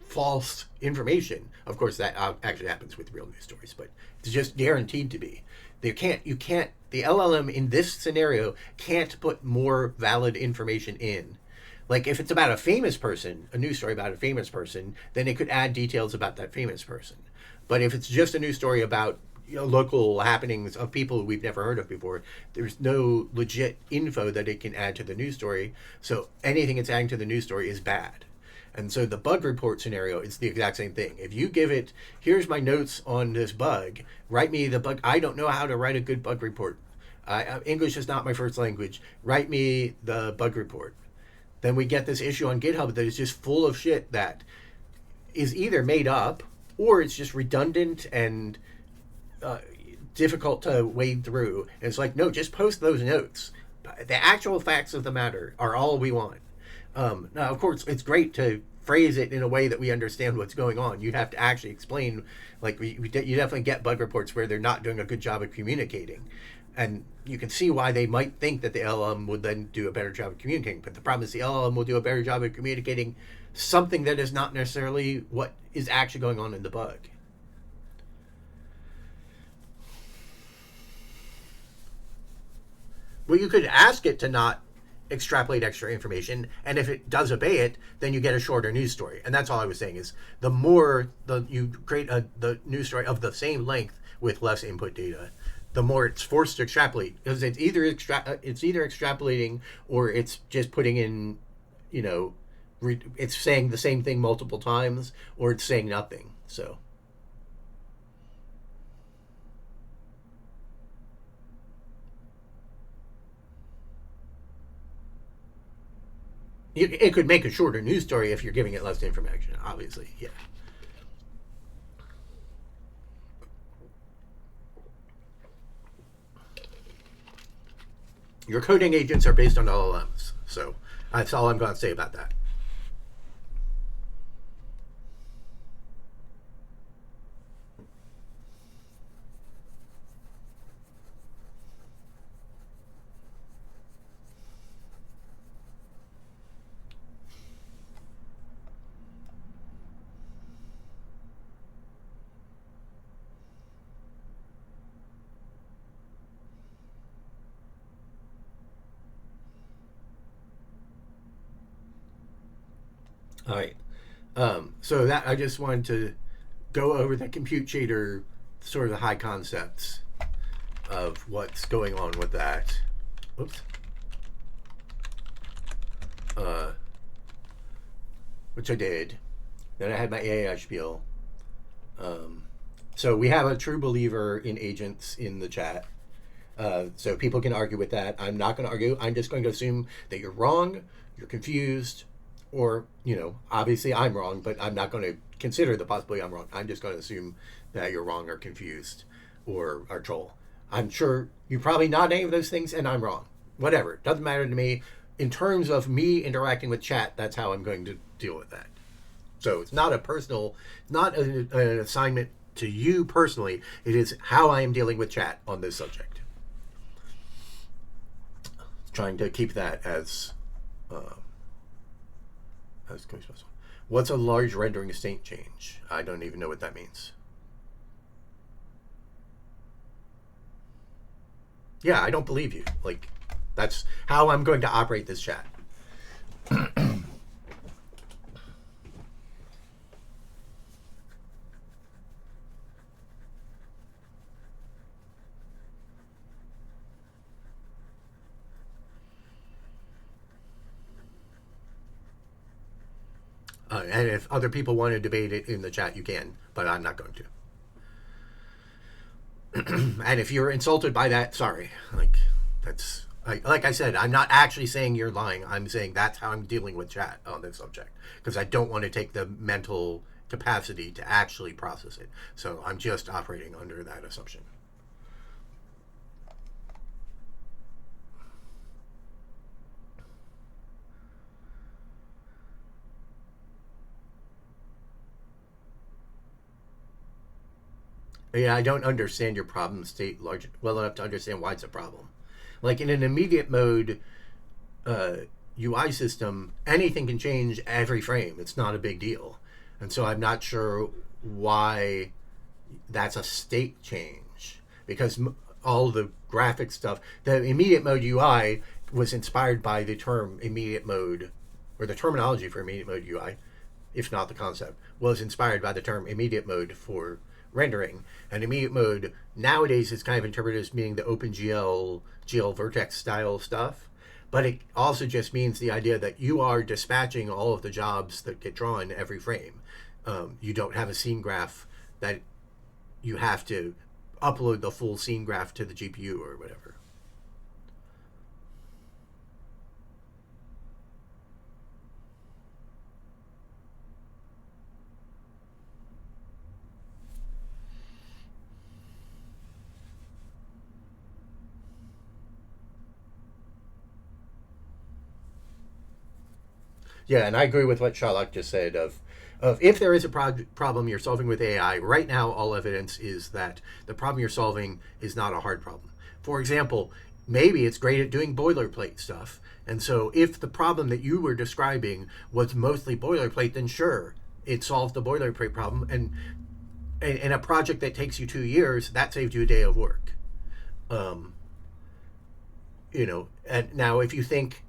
A: false information. Of course, that actually happens with real news stories, but it's just guaranteed to be. The LLM in this scenario can't put more valid information in. Like if it's about a famous person, a news story about a famous person, then it could add details about that famous person. But if it's just a news story about local happenings of people we've never heard of before, there's no legit info that it can add to the news story. So anything it's adding to the news story is bad. And so the bug report scenario is the exact same thing. If you give it, here's my notes on this bug, write me the bug. I don't know how to write a good bug report. English is not my first language. Write me the bug report. Then we get this issue on GitHub that is just full of shit that is either made up or it's just redundant and difficult to wade through. And it's like, no, just post those notes. The actual facts of the matter are all we want. Now, of course, it's great to phrase it in a way that we understand what's going on. You have to actually explain, like you definitely get bug reports where they're not doing a good job of communicating. And you can see why they might think that the LLM would then do a better job of communicating. But the problem is the LLM will do a better job of communicating something that is not necessarily what is actually going on in the bug. Well, you could ask it to not extrapolate extra information, and if it does obey it, then you get a shorter news story. And that's all I was saying is the more you create the news story of the same length with less input data, the more it's forced to extrapolate, because it's either extrapolating or it's just putting in, it's saying the same thing multiple times, or it's saying nothing. So it could make a shorter news story if you're giving it less information, obviously, yeah. Your coding agents are based on LLMs, so that's all I'm going to say about that. All right. So that I just wanted to go over the compute shader, sort of the high concepts of what's going on with that. Oops. Which I did. Then I had my AI spiel. So we have a true believer in agents in the chat. So people can argue with that. I'm not going to argue. I'm just going to assume that you're wrong, you're confused, or, obviously I'm wrong, but I'm not going to consider the possibility I'm wrong. I'm just going to assume that you're wrong or confused or are troll. I'm sure you're probably not any of those things, and I'm wrong. Whatever. Doesn't matter to me. In terms of me interacting with chat, that's how I'm going to deal with that. So it's not a personal, not an assignment to you personally. It is how I am dealing with chat on this subject. Trying to keep that as what's a large rendering state change? I don't even know what that means. Yeah, I don't believe you. Like, that's how I'm going to operate this chat. And if other people want to debate it in the chat, you can, but I'm not going to. And if you're insulted by that, sorry. Like I said, I'm not actually saying you're lying. I'm saying that's how I'm dealing with chat on this subject, because I don't want to take the mental capacity to actually process it. So I'm just operating under that assumption. Yeah, I don't understand your problem state large well enough to understand why it's a problem. Like in an immediate mode UI system, anything can change every frame. It's not a big deal. And so I'm not sure why that's a state change, because all the graphic stuff, the immediate mode UI was inspired by the term immediate mode, or the terminology for immediate mode UI, if not the concept, was inspired by the term immediate mode for rendering. And immediate mode nowadays is kind of interpreted as meaning the OpenGL, GL Vertex style stuff, but it also just means the idea that you are dispatching all of the jobs that get drawn every frame. You don't have a scene graph that you have to upload the full scene graph to the GPU or whatever. Yeah, and I agree with what Sharlock just said of if there is a problem you're solving with AI, right now all evidence is that the problem you're solving is not a hard problem. For example, maybe it's great at doing boilerplate stuff, and so if the problem that you were describing was mostly boilerplate, then sure, it solved the boilerplate problem, and in a project that takes you 2 years, that saved you a day of work. And now if you think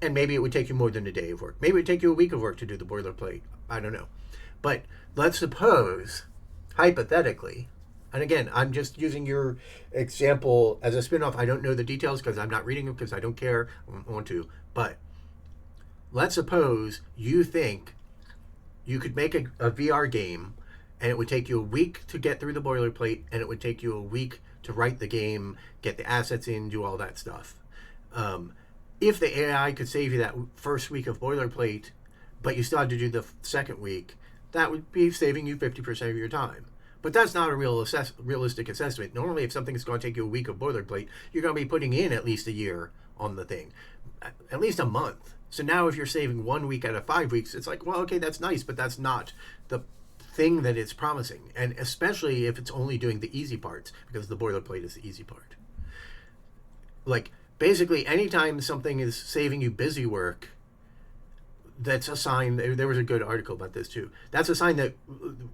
A: and maybe it would take you more than a day of work. Maybe it would take you a week of work to do the boilerplate. I don't know. But let's suppose, hypothetically, and again, I'm just using your example as a spin-off. I don't know the details because I'm not reading them because I don't care. I don't want to. But let's suppose you think you could make a VR game and it would take you a week to get through the boilerplate, and it would take you a week to write the game, get the assets in, do all that stuff. If the AI could save you that first week of boilerplate, but you still had to do the second week, that would be saving you 50% of your time. But that's not a realistic assessment. Normally, if something is going to take you a week of boilerplate, you're going to be putting in at least a year on the thing, at least a month. So now if you're saving 1 week out of 5 weeks, it's like, well, okay, that's nice, but that's not the thing that it's promising. And especially if it's only doing the easy parts, because the boilerplate is the easy part. Like, basically, anytime something is saving you busy work, that's a sign. There was a good article about this too. That's a sign that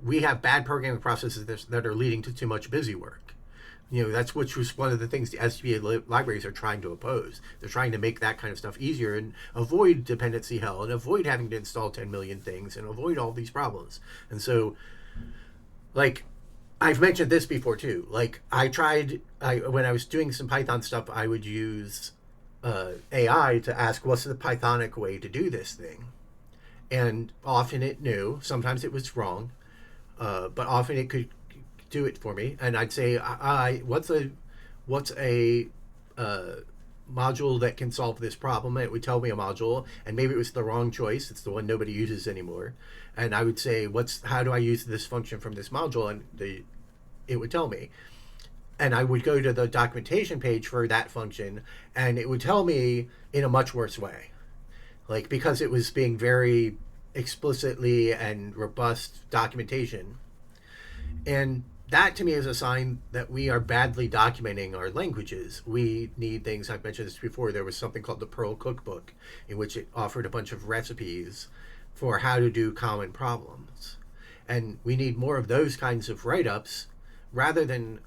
A: we have bad programming processes that are leading to too much busy work. That's which was one of the things the SVA libraries are trying to oppose. They're trying to make that kind of stuff easier and avoid dependency hell and avoid having to install 10 million things and avoid all these problems. And so, like, I've mentioned this before too. Like, when I was doing some Python stuff, I would use AI to ask, what's the Pythonic way to do this thing? And often it knew. Sometimes it was wrong, but often it could do it for me. And I'd say, what's a module that can solve this problem? And it would tell me a module, and maybe it was the wrong choice. It's the one nobody uses anymore. And I would say, how do I use this function from this module? And it would tell me. And I would go to the documentation page for that function, and it would tell me in a much worse way. Like, because it was being very explicitly and robust documentation. And that to me is a sign that we are badly documenting our languages. We need things, I've mentioned this before, there was something called the Perl Cookbook, in which it offered a bunch of recipes for how to do common problems. And we need more of those kinds of write-ups rather than,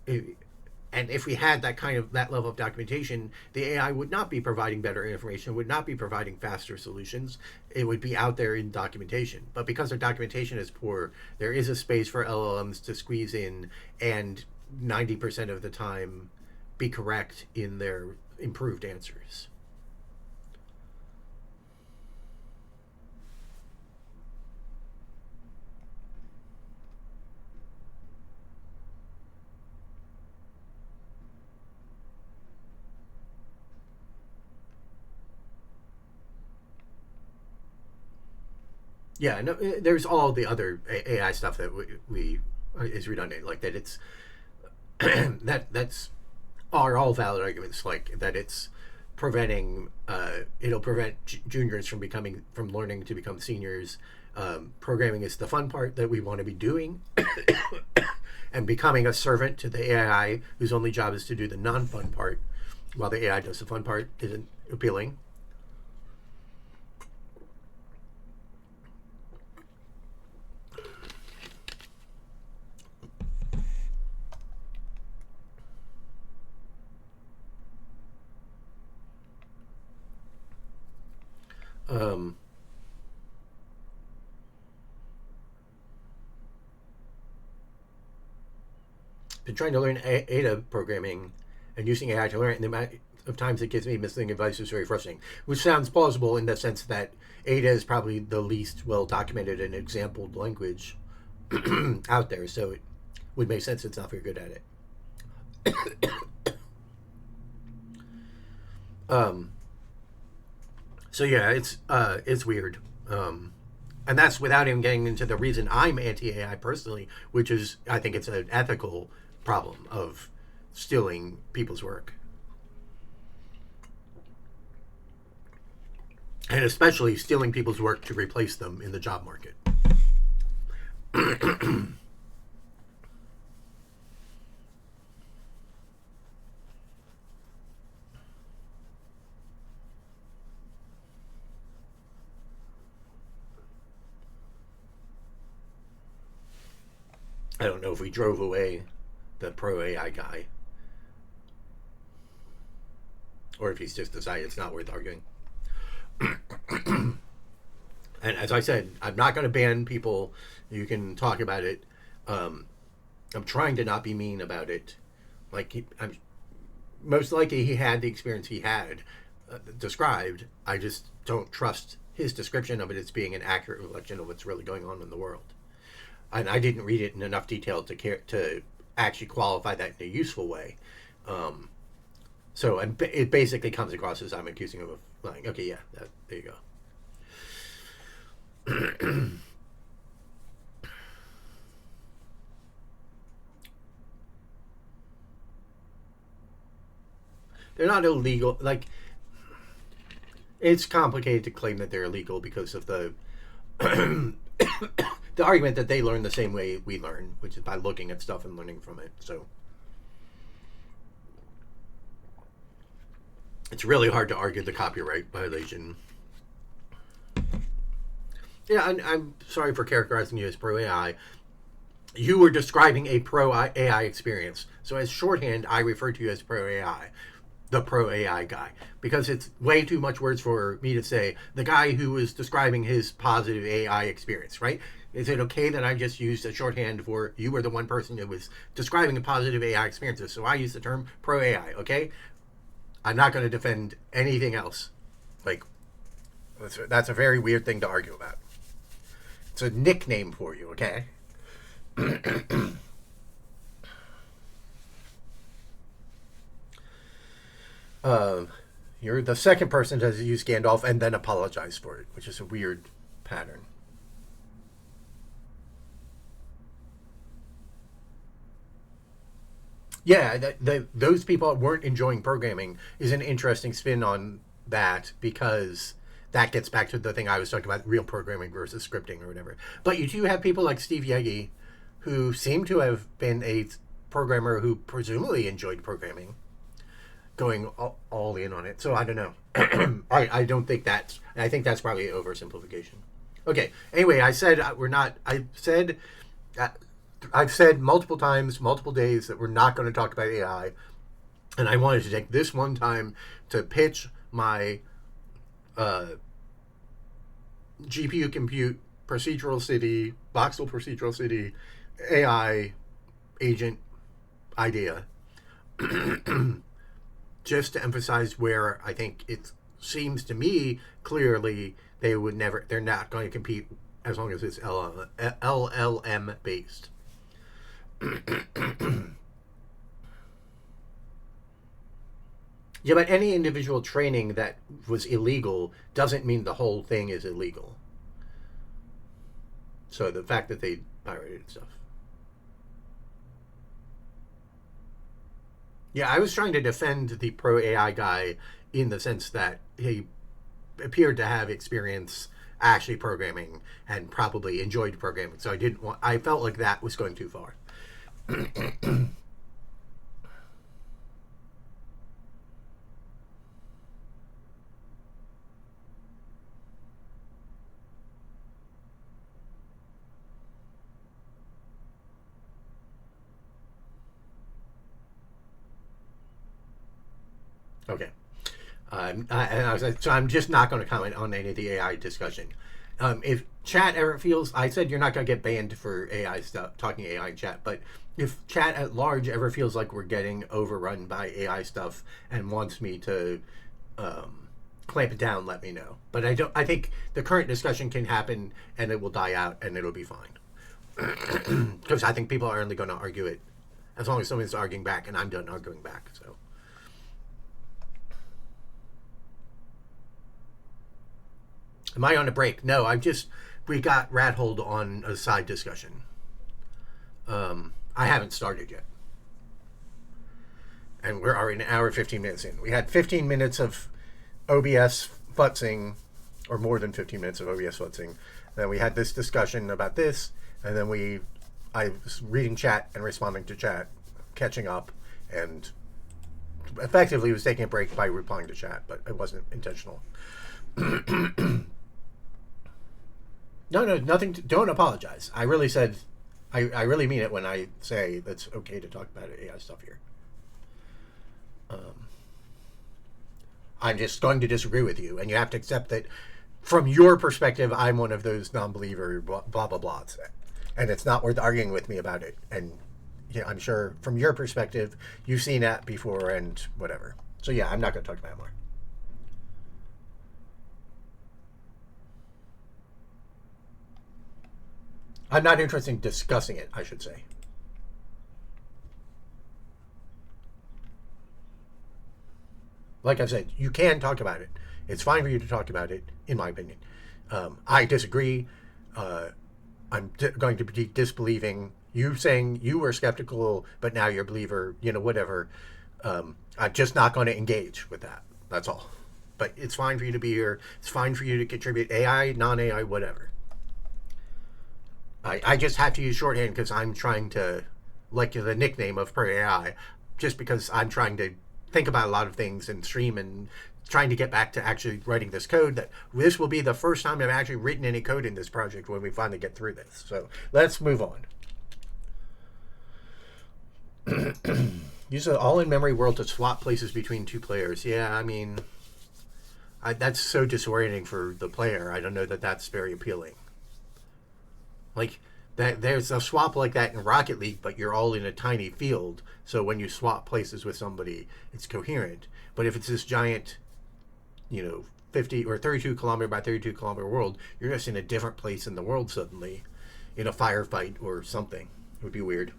A: and if we had that level of documentation, the AI would not be providing better information, would not be providing faster solutions. It would be out there in documentation. But because our documentation is poor, there is a space for LLMs to squeeze in and 90% of the time be correct in their improved answers. Yeah, no, there's all the other AI stuff that we is redundant, like that. It's that's are all valid arguments, like that it's preventing. It'll prevent juniors from learning to become seniors. Programming is the fun part that we want to be doing, and becoming a servant to the AI whose only job is to do the non-fun part, while the AI does the fun part, isn't appealing. Been trying to learn Ada programming and using AI to learn it, and the amount of times it gives me misleading advice is very frustrating, which sounds plausible in the sense that Ada is probably the least well documented and exampled language out there, so it would make sense it's not very good at it. So yeah, it's weird. And that's without even getting into the reason I'm anti-AI personally, which is I think it's an ethical problem of stealing people's work. And especially stealing people's work to replace them in the job market. I don't know if we drove away the pro AI guy, or if he's just decided it's not worth arguing. And as I said, I'm not going to ban people. You can talk about it. I'm trying to not be mean about it. I'm most likely he had the experience he had described. I just don't trust his description of it as being an accurate reflection of what's really going on in the world. And I didn't read it in enough detail to actually qualify that in a useful way. So it basically comes across as I'm accusing him of lying. Okay, yeah, there you go. They're not illegal. Like, it's complicated to claim that they're illegal because of the the argument that they learn the same way we learn, which is by looking at stuff and learning from it. So it's really hard to argue the copyright violation. Yeah, I'm sorry for characterizing you as pro AI. you were describing a pro AI experience. So as shorthand, I refer to you as pro AI, the pro AI guy, because it's way too much words for me to say the guy who was describing his positive AI experience, right? Is it okay that I just used a shorthand for you were the one person who was describing a positive AI experiences? So I use the term pro AI, okay? I'm not going to defend anything else. Like, that's a very weird thing to argue about. It's a nickname for you, okay? You're the second person to use Gandalf and then apologize for it, which is a weird pattern. Yeah, those people weren't enjoying programming is an interesting spin on that, because that gets back to the thing I was talking about, real programming versus scripting or whatever. But you do have people like Steve Yegi, who seem to have been a programmer who presumably enjoyed programming, going all in on it. So I don't know. I don't think that's. I think that's probably an oversimplification. Okay. Anyway, I said we're not. Uh, I've said multiple times, multiple days, that we're not going to talk about AI, and I wanted to take this one time to pitch my GPU compute procedural city, Voxel procedural city AI agent idea. Just to emphasize where I think it seems to me clearly they're not going to compete as long as it's LLM based. Yeah, but any individual training that was illegal doesn't mean the whole thing is illegal. So the fact that they pirated stuff. Yeah, I was trying to defend the pro AI guy in the sense that he appeared to have experience actually programming and probably enjoyed programming. So I felt like that was going too far. Okay. So I'm just not going to comment on any of the AI discussion. If chat ever feels, I said you're not going to get banned for AI stuff, talking AI in chat, but if chat at large ever feels like we're getting overrun by AI stuff and wants me to clamp it down, let me know. But I don't. I think the current discussion can happen and it will die out and it'll be fine. Because I think people are only going to argue it as long as someone's arguing back, and I'm done arguing back. So. Am I on a break? No, we got rat holed on a side discussion. I haven't started yet. And we're already an hour, 15 minutes in. We had 15 minutes of OBS futzing, or more than 15 minutes of OBS futzing. Then we had this discussion about this, and then I was reading chat and responding to chat, catching up, and effectively was taking a break by replying to chat, but it wasn't intentional. No, nothing. Don't apologize. I really said, I really mean it when I say that's okay to talk about AI stuff here. I'm just going to disagree with you, and you have to accept that from your perspective, I'm one of those non-believer blah blah blahs, and it's not worth arguing with me about it. And yeah, I'm sure from your perspective, you've seen that before and whatever. So yeah, I'm not going to talk about it more. I'm not interested in discussing it, I should say. Like I said, you can talk about it. It's fine for you to talk about it, in my opinion. I disagree. I'm going to be disbelieving you saying you were skeptical, but now you're a believer, whatever. I'm just not going to engage with that. That's all. But it's fine for you to be here. It's fine for you to contribute AI, non-AI, whatever. I just have to use shorthand because I'm trying to, like the nickname of per AI, just because I'm trying to think about a lot of things and stream and trying to get back to actually writing this code. That this will be the first time I've actually written any code in this project when we finally get through this. So let's move on. Use an all-in-memory world to swap places between two players. Yeah, I mean, that's so disorienting for the player. I don't know that that's very appealing. Like, there's a swap like that in Rocket League, but you're all in a tiny field. So when you swap places with somebody, it's coherent. But if it's this giant, 50 or 32 kilometer by 32 kilometer world, you're just in a different place in the world suddenly, in a firefight or something. It would be weird.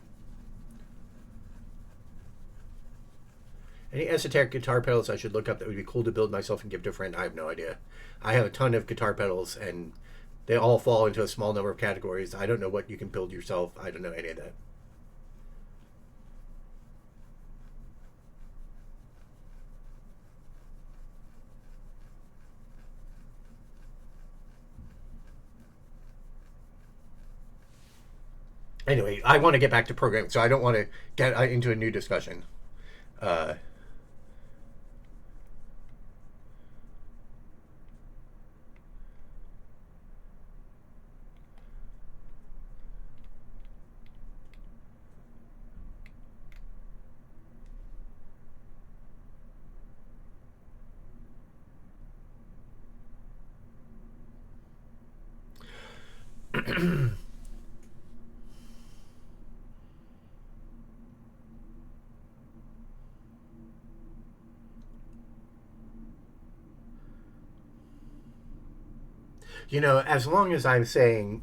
A: Any esoteric guitar pedals I should look up that would be cool to build myself and give to a friend? I have no idea. I have a ton of guitar pedals, and they all fall into a small number of categories. I don't know what you can build yourself. I don't know any of that. Anyway, I want to get back to programming, so I don't want to get into a new discussion. Uh, as long as I'm saying,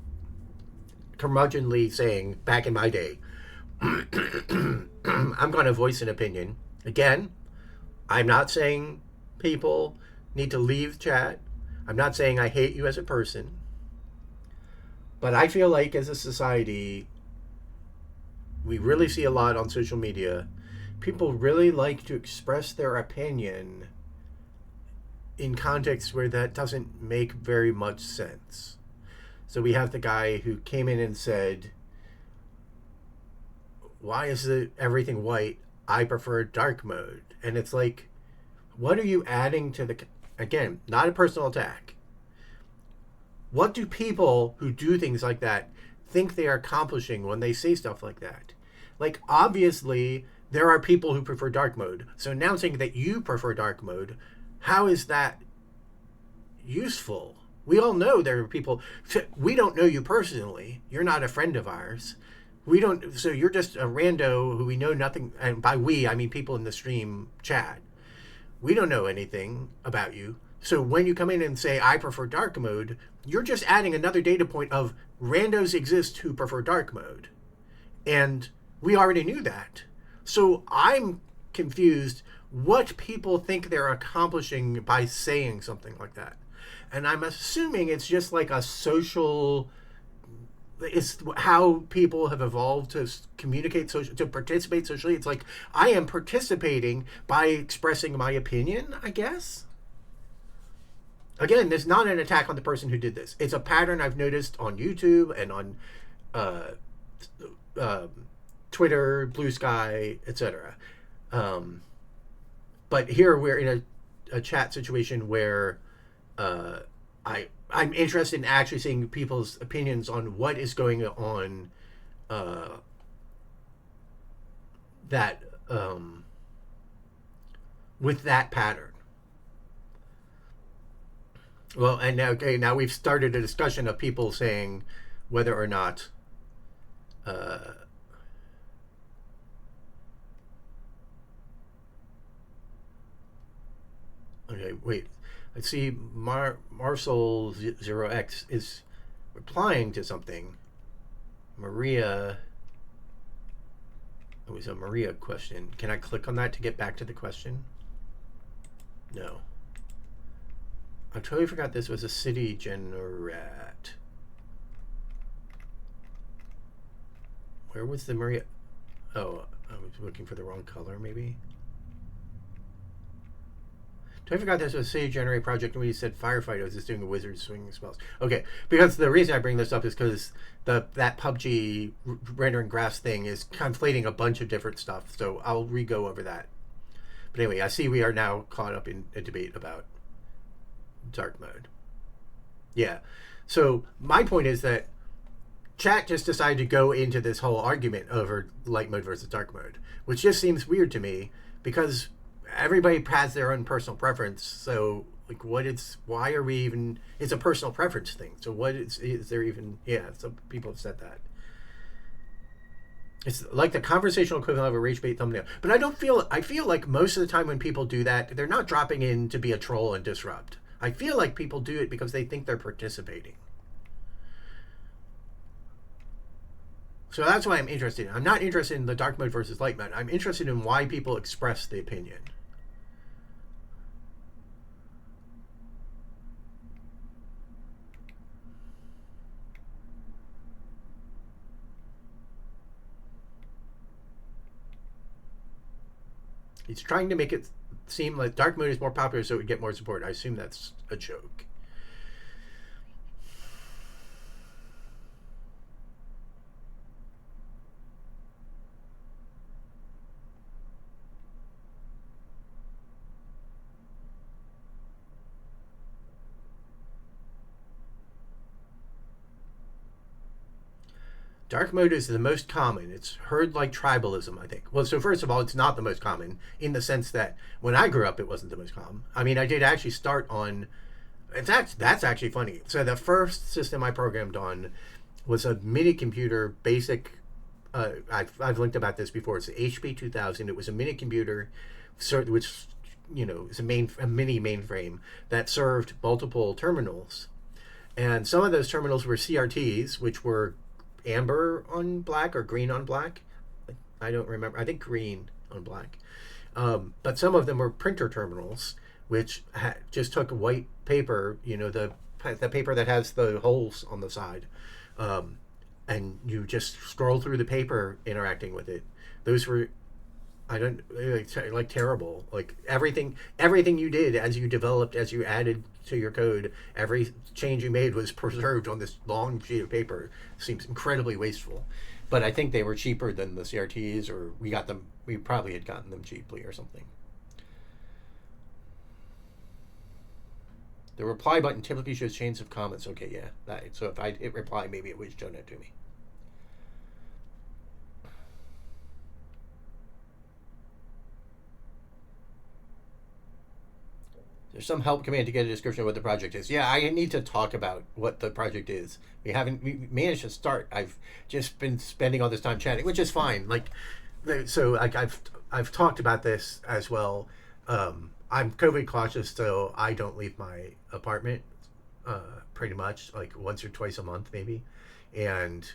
A: curmudgeonly saying, back in my day, I'm going to voice an opinion. Again, I'm not saying people need to leave chat. I'm not saying I hate you as a person. But I feel like as a society, we really see a lot on social media. People really like to express their opinion in contexts where that doesn't make very much sense. So we have the guy who came in and said, why is everything white? I prefer dark mode. And it's like, what are you adding to the... Again, not a personal attack. What do people who do things like that think they are accomplishing when they say stuff like that? Like, obviously, there are people who prefer dark mode. So announcing that you prefer dark mode, how is that useful? We all know there are people... We don't know you personally. You're not a friend of ours. We don't... So you're just a rando who we know nothing... And by we, I mean people in the stream chat. We don't know anything about you. So when you come in and say, I prefer dark mode, you're just adding another data point of randos exist who prefer dark mode. And we already knew that. So I'm confused what people think they're accomplishing by saying something like that. And I'm assuming it's just like a social... It's how people have evolved to communicate, to participate socially. It's like, I am participating by expressing my opinion, I guess. Again, there's not an attack on the person who did this. It's a pattern I've noticed on YouTube and on Twitter, Blue Sky, etc. But here we're in a chat situation where I'm interested in actually seeing people's opinions on what is going on that with that pattern. Well, and now we've started a discussion of people saying whether or not okay, wait. I see Marcel 0x is replying to something. Maria. It was a Maria question. Can I click on that to get back to the question? No. I totally forgot this was a city generat. Where was the Maria? Oh, I was looking for the wrong color, maybe. I forgot this was a city generate project when you said firefight. I was just doing a wizard swinging spells. Okay, because the reason I bring this up is because that PUBG rendering graphs thing is conflating a bunch of different stuff. So I'll re-go over that. But anyway, I see we are now caught up in a debate about dark mode. Yeah. So my point is that chat just decided to go into this whole argument over light mode versus dark mode, which just seems weird to me because everybody has their own personal preference. So like, why are we even? It's a personal preference thing. So what is there even? Yeah, some people have said that. It's like the conversational equivalent of a rage bait thumbnail. But I feel like most of the time when people do that, they're not dropping in to be a troll and disrupt. I feel like people do it because they think they're participating. So that's why I'm interested. I'm not interested in the dark mode versus light mode. I'm interested in why people express the opinion. He's trying to make it seem like dark mode is more popular so it would get more support. I assume that's a joke. Dark mode is the most common. It's heard like tribalism, I think. Well, so first of all, it's not the most common in the sense that when I grew up, it wasn't the most common. I mean, I did actually start on. That's actually funny. So the first system I programmed on was a mini computer, basic. I've linked about this before. It's the HP 2000. It was a mini computer, which is a mini mainframe that served multiple terminals, and some of those terminals were CRTs, which were amber on black or green on black. I don't remember. I think green on black. But some of them were printer terminals, which just took white paper, the paper that has the holes on the side, and you just scroll through the paper interacting with it. Those were, like terrible. Like everything you did as you developed, as you added to your code, every change you made was preserved on this long sheet of paper. Seems incredibly wasteful. But I think they were cheaper than the CRTs, or we probably had gotten them cheaply or something. The reply button typically shows chains of comments. Okay, yeah. So if I hit reply, maybe it would show it to me. There's some help command to get a description of what the project is. Yeah, I need to talk about what the project is. We managed to start. I've just been spending all this time chatting, which is fine. I've talked about this as well. I'm COVID cautious, so I don't leave my apartment pretty much, like once or twice a month maybe. And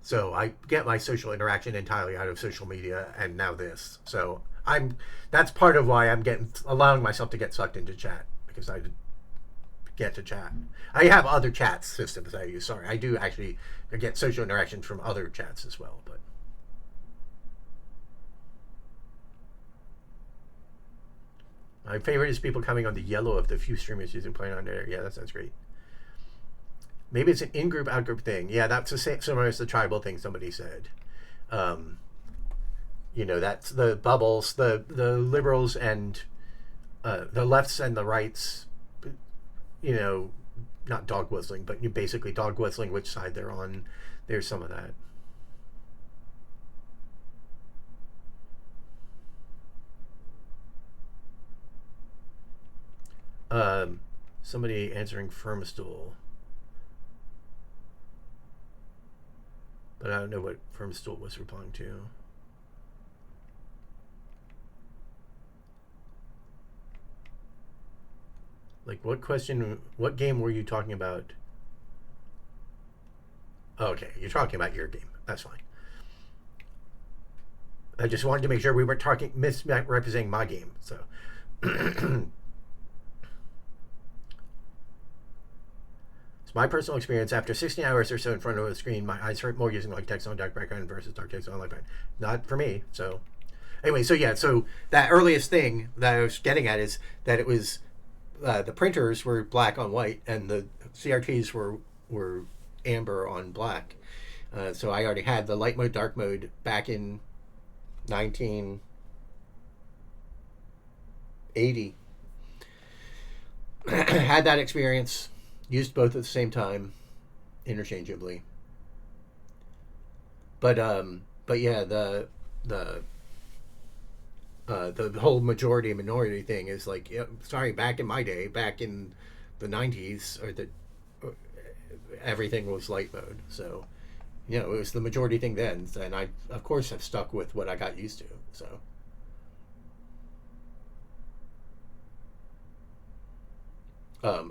A: so I get my social interaction entirely out of social media and now this. So that's part of why I'm allowing myself to get sucked into chat, because I get to chat. I have other chat systems I use. Sorry, I do actually get social interactions from other chats as well. But my favorite is people coming on the yellow of the few streamers using playing on there. Yeah, that sounds great. Maybe it's an in-group, out-group thing. Yeah, that's the same, similar as the tribal thing somebody said. That's the bubbles, the liberals and the lefts and the rights, not dog whistling, but you basically dog whistling which side they're on. There's some of that. Somebody answering Firmstool. But I don't know what Firmstool was replying to. Like, what game were you talking about? Oh, okay, you're talking about your game. That's fine. I just wanted to make sure we weren't misrepresenting my game. So, it's my personal experience. After 16 hours or so in front of a screen, my eyes hurt more using like text on dark background versus dark text on light background. Not for me. So, anyway, so that earliest thing that I was getting at is that it was. The printers were black on white, and the CRTs were amber on black. So I already had the light mode, dark mode back in 1980. Had that experience, used both at the same time, interchangeably. But yeah, the whole majority and minority thing is like, yeah, sorry, back in my day, back in the 90s, everything was light mode. So, you know, it was the majority thing then, and I, of course, have stuck with what I got used to. So, um,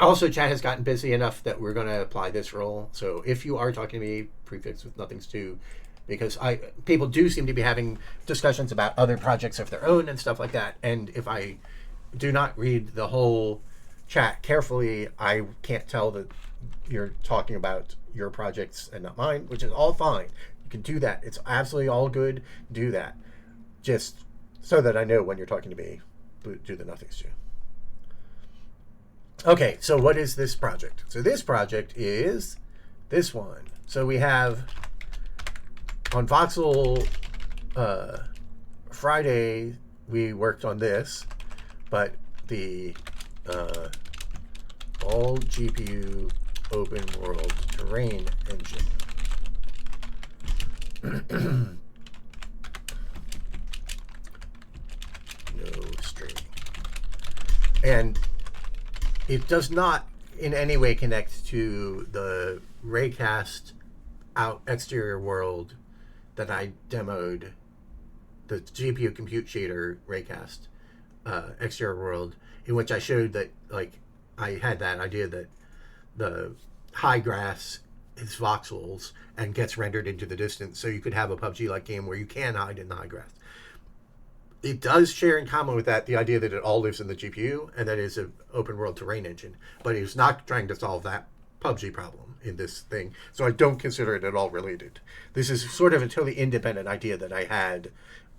A: also, chat has gotten busy enough that we're going to apply this rule. So, if you are talking to me, prefix with nothing's to, because people do seem to be having discussions about other projects of their own and stuff like that. And if I do not read the whole chat carefully, I can't tell that you're talking about your projects and not mine, which is all fine. You can do that. It's absolutely all good. Do that. Just so that I know when you're talking to me, do the nothings to. Okay, so what is this project? So this project is this one. So we have on Voxel Friday, we worked on this, but the all GPU open world terrain engine. No string. And it does not in any way connect to the raycast out exterior world that I demoed, the GPU compute shader raycast exterior world, in which I showed that, like, I had that idea that the high grass is voxels and gets rendered into the distance, so you could have a PUBG-like game where you can hide in the high grass. It does share in common with that the idea that it all lives in the GPU and that it's an open world terrain engine, but it's not trying to solve that PUBG problem in this thing, so I don't consider it at all related. This is sort of a totally independent idea that I had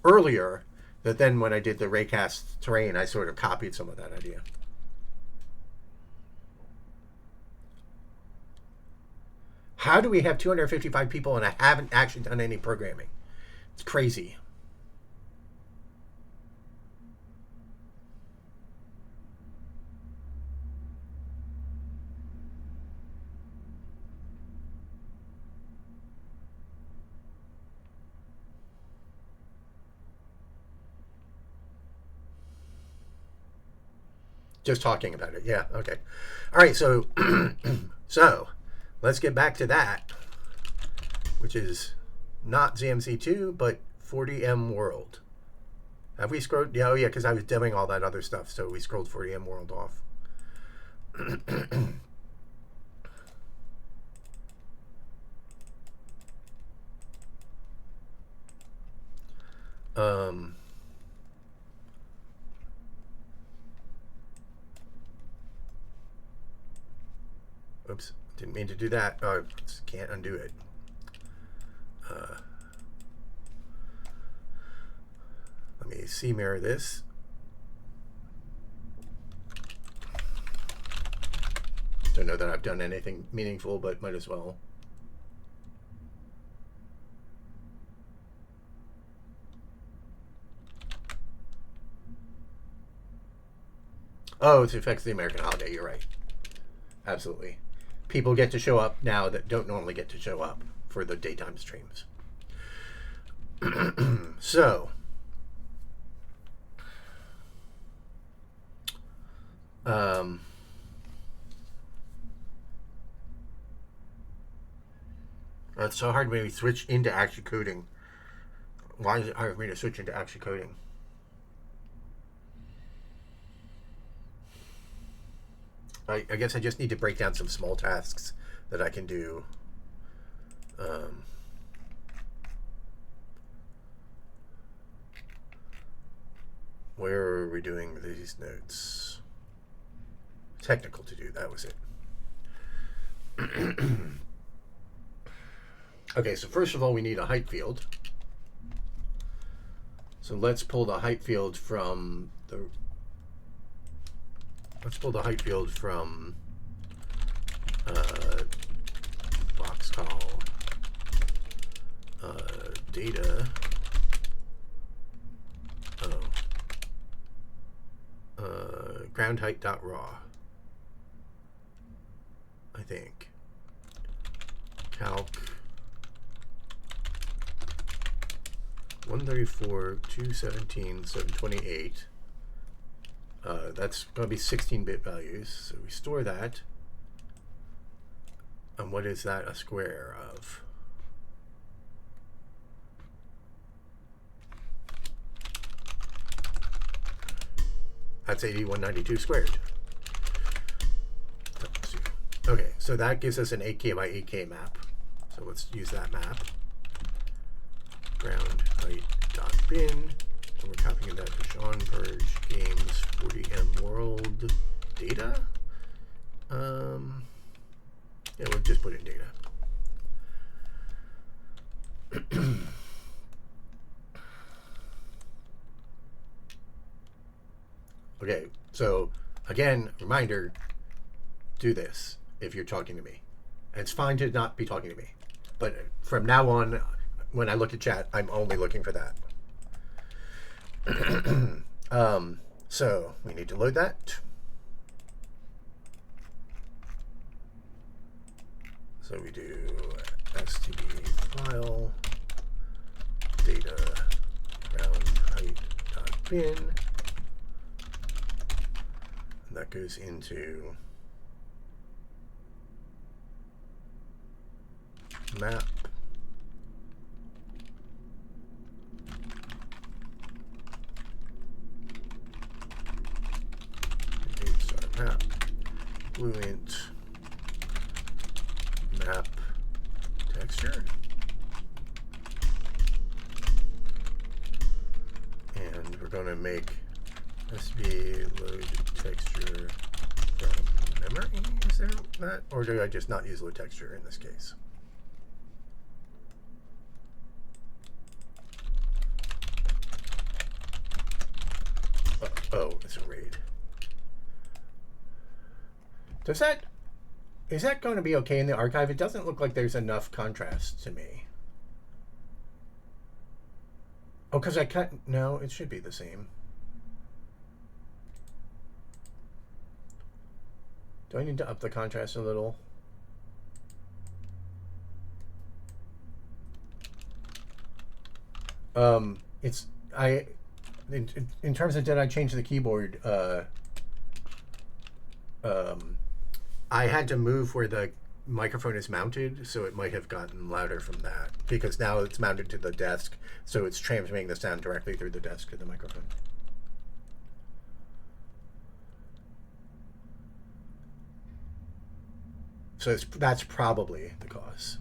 A: earlier, that then when I did the raycast terrain, I sort of copied some of that idea. How do we have 255 people and I haven't actually done any programming? It's crazy. Just talking about it. Yeah, okay. All right, so so let's get back to that, which is not ZMC2, but 40M World. Have we scrolled? Yeah, oh yeah, because I was demoing all that other stuff, so we scrolled 40M World off. Oops, didn't mean to do that. Oh, can't undo it. Let me mirror this. Don't know that I've done anything meaningful, but might as well. Oh, it affects the American holiday. You're right. Absolutely. People get to show up now that don't normally get to show up for the daytime streams. So, it's so hard when we switch into actually coding. Why is it hard for me to switch into actually coding? I guess I just need to break down some small tasks that I can do. Where are we doing these notes? Technical to do, that was it. Okay, so first of all, we need a height field. So let's pull the height field from the Voxel data. Ground height dot raw. I think calc 134, 217, 728. That's going to be 16-bit values. So we store that. And what is that a square of? That's 8192 squared. Okay, so that gives us an 8K by 8K map. So let's use that map. Ground height dot bin. And we're copying that to Sean Purge Games 40M World data. Yeah, we'll just put in data. Okay, so again, reminder, do this if you're talking to me. And it's fine to not be talking to me. But from now on, when I look at chat, I'm only looking for that. So we need to load that. So we do std file data round height dot bin. And that goes into map. Map, fluent, map, texture, and we're going to make SB load texture from memory. Is there that, or do I just not use load texture in this case? Oh, it's a RAID. Is that going to be okay in the archive? It doesn't look like there's enough contrast to me. Oh, because I cut, no, it should be the same. Do I need to up the contrast a little? In terms of did I change the keyboard, I had to move where the microphone is mounted, so it might have gotten louder from that, because now it's mounted to the desk, so it's transmitting the sound directly through the desk to the microphone. So that's probably the cause.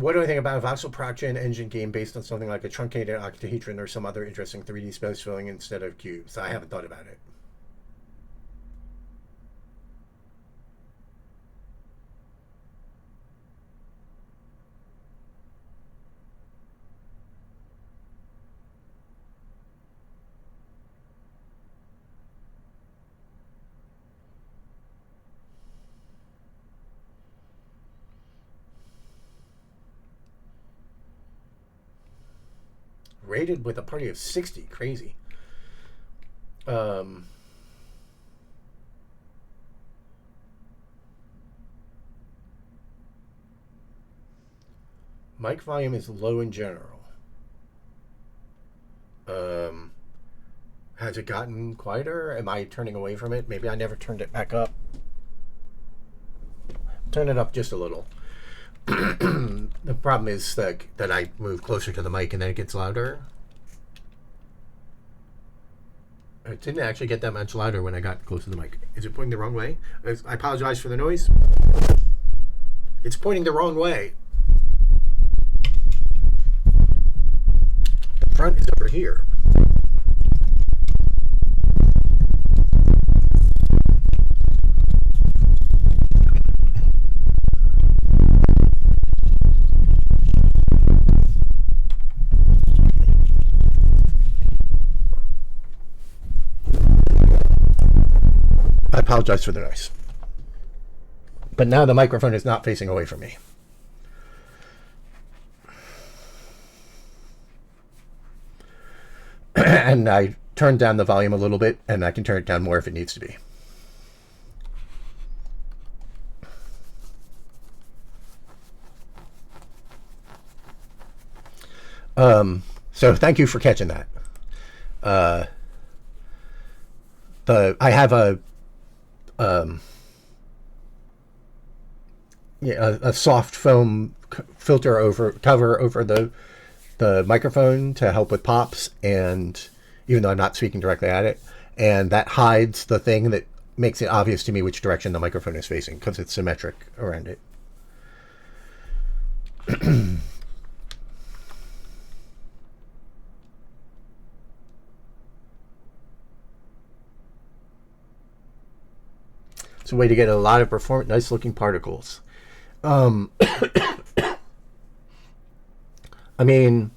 A: What do I think about a Voxel Proc-Gen engine game based on something like a truncated octahedron or some other interesting 3D space filling instead of cubes? I haven't thought about it. Rated with a party of 60. Crazy. Mic volume is low in general. Has it gotten quieter? Am I turning away from it? Maybe I never turned it back up. Turn it up just a little. The problem is that I move closer to the mic and then it gets louder. It didn't actually get that much louder when I got close to the mic. Is it pointing the wrong way? I apologize for the noise. It's pointing the wrong way. The front is over here. I apologize for the noise. But now the microphone is not facing away from me. And I turned down the volume a little bit, and I can turn it down more if it needs to be. So thank you for catching that. I have a soft foam filter cover over the microphone to help with pops, and even though I'm not speaking directly at it, and that hides the thing that makes it obvious to me which direction the microphone is facing because it's symmetric around it. It's a way to get a lot of nice looking particles. I mean,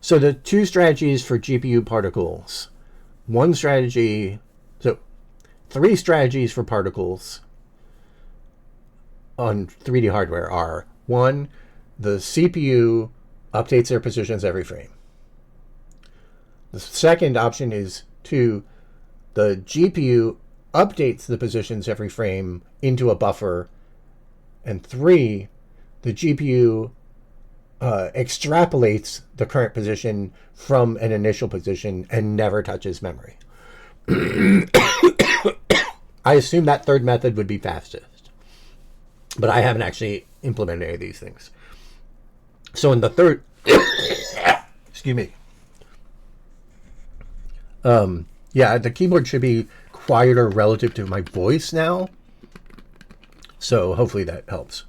A: so the two strategies for GPU particles, three strategies for particles on 3D hardware are: one, the CPU updates their positions every frame. The second option is two, the GPU updates the positions every frame into a buffer. And three, the GPU extrapolates the current position from an initial position and never touches memory. I assume that third method would be fastest, but I haven't actually implemented any of these things. So in the third, excuse me. Yeah, the keyboard should be quieter relative to my voice now. So hopefully that helps.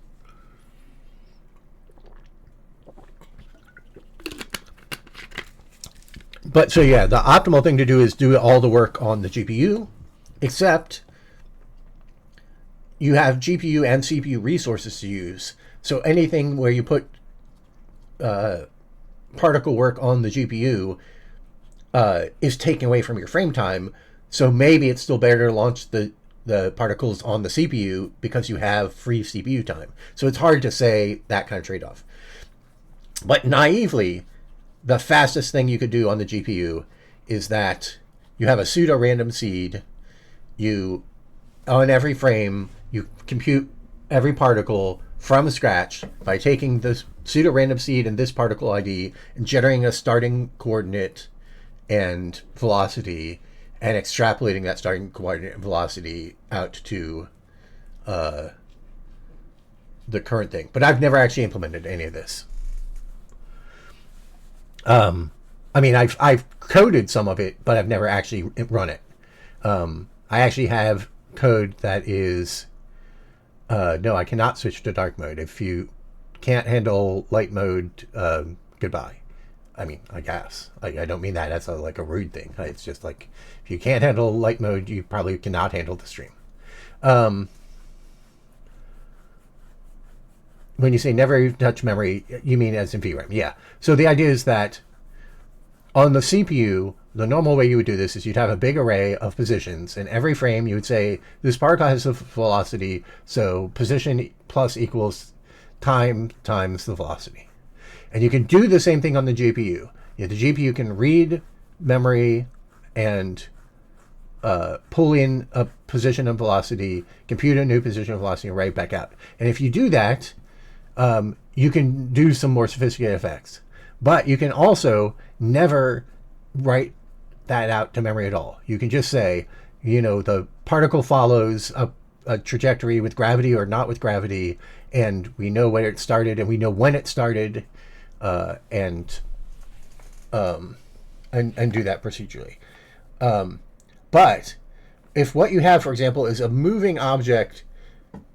A: But so yeah, the optimal thing to do is do all the work on the GPU, except you have GPU and CPU resources to use. So anything where you put particle work on the GPU is taken away from your frame time. So maybe it's still better to launch the particles on the CPU because you have free CPU time. So it's hard to say that kind of trade-off. But naively, the fastest thing you could do on the GPU is that you have a pseudo-random seed. On every frame, you compute every particle from scratch by taking the pseudo-random seed and this particle ID and generating a starting coordinate and velocity, and extrapolating that starting coordinate and velocity out to the current thing. But I've never actually implemented any of this. I mean, I've coded some of it, but I've never actually run it. I actually have code that is no, I cannot switch to dark mode. If you can't handle light mode, goodbye. I mean, I guess. I don't mean that as like a rude thing. It's just like, if you can't handle light mode, you probably cannot handle the stream. When you say never touch memory, you mean as in VRAM. Yeah. So the idea is that on the CPU, the normal way you would do this is you'd have a big array of positions. In every frame, you would say, this particle has a velocity, so position plus equals time times the velocity. And you can do the same thing on the GPU. The GPU can read memory and pull in a position and velocity, compute a new position and velocity, and write it back out. And if you do that, you can do some more sophisticated effects. But you can also never write that out to memory at all. You can just say, the particle follows a trajectory with gravity or not with gravity, and we know where it started and we know when it started. And do that procedurally. But if what you have, for example, is a moving object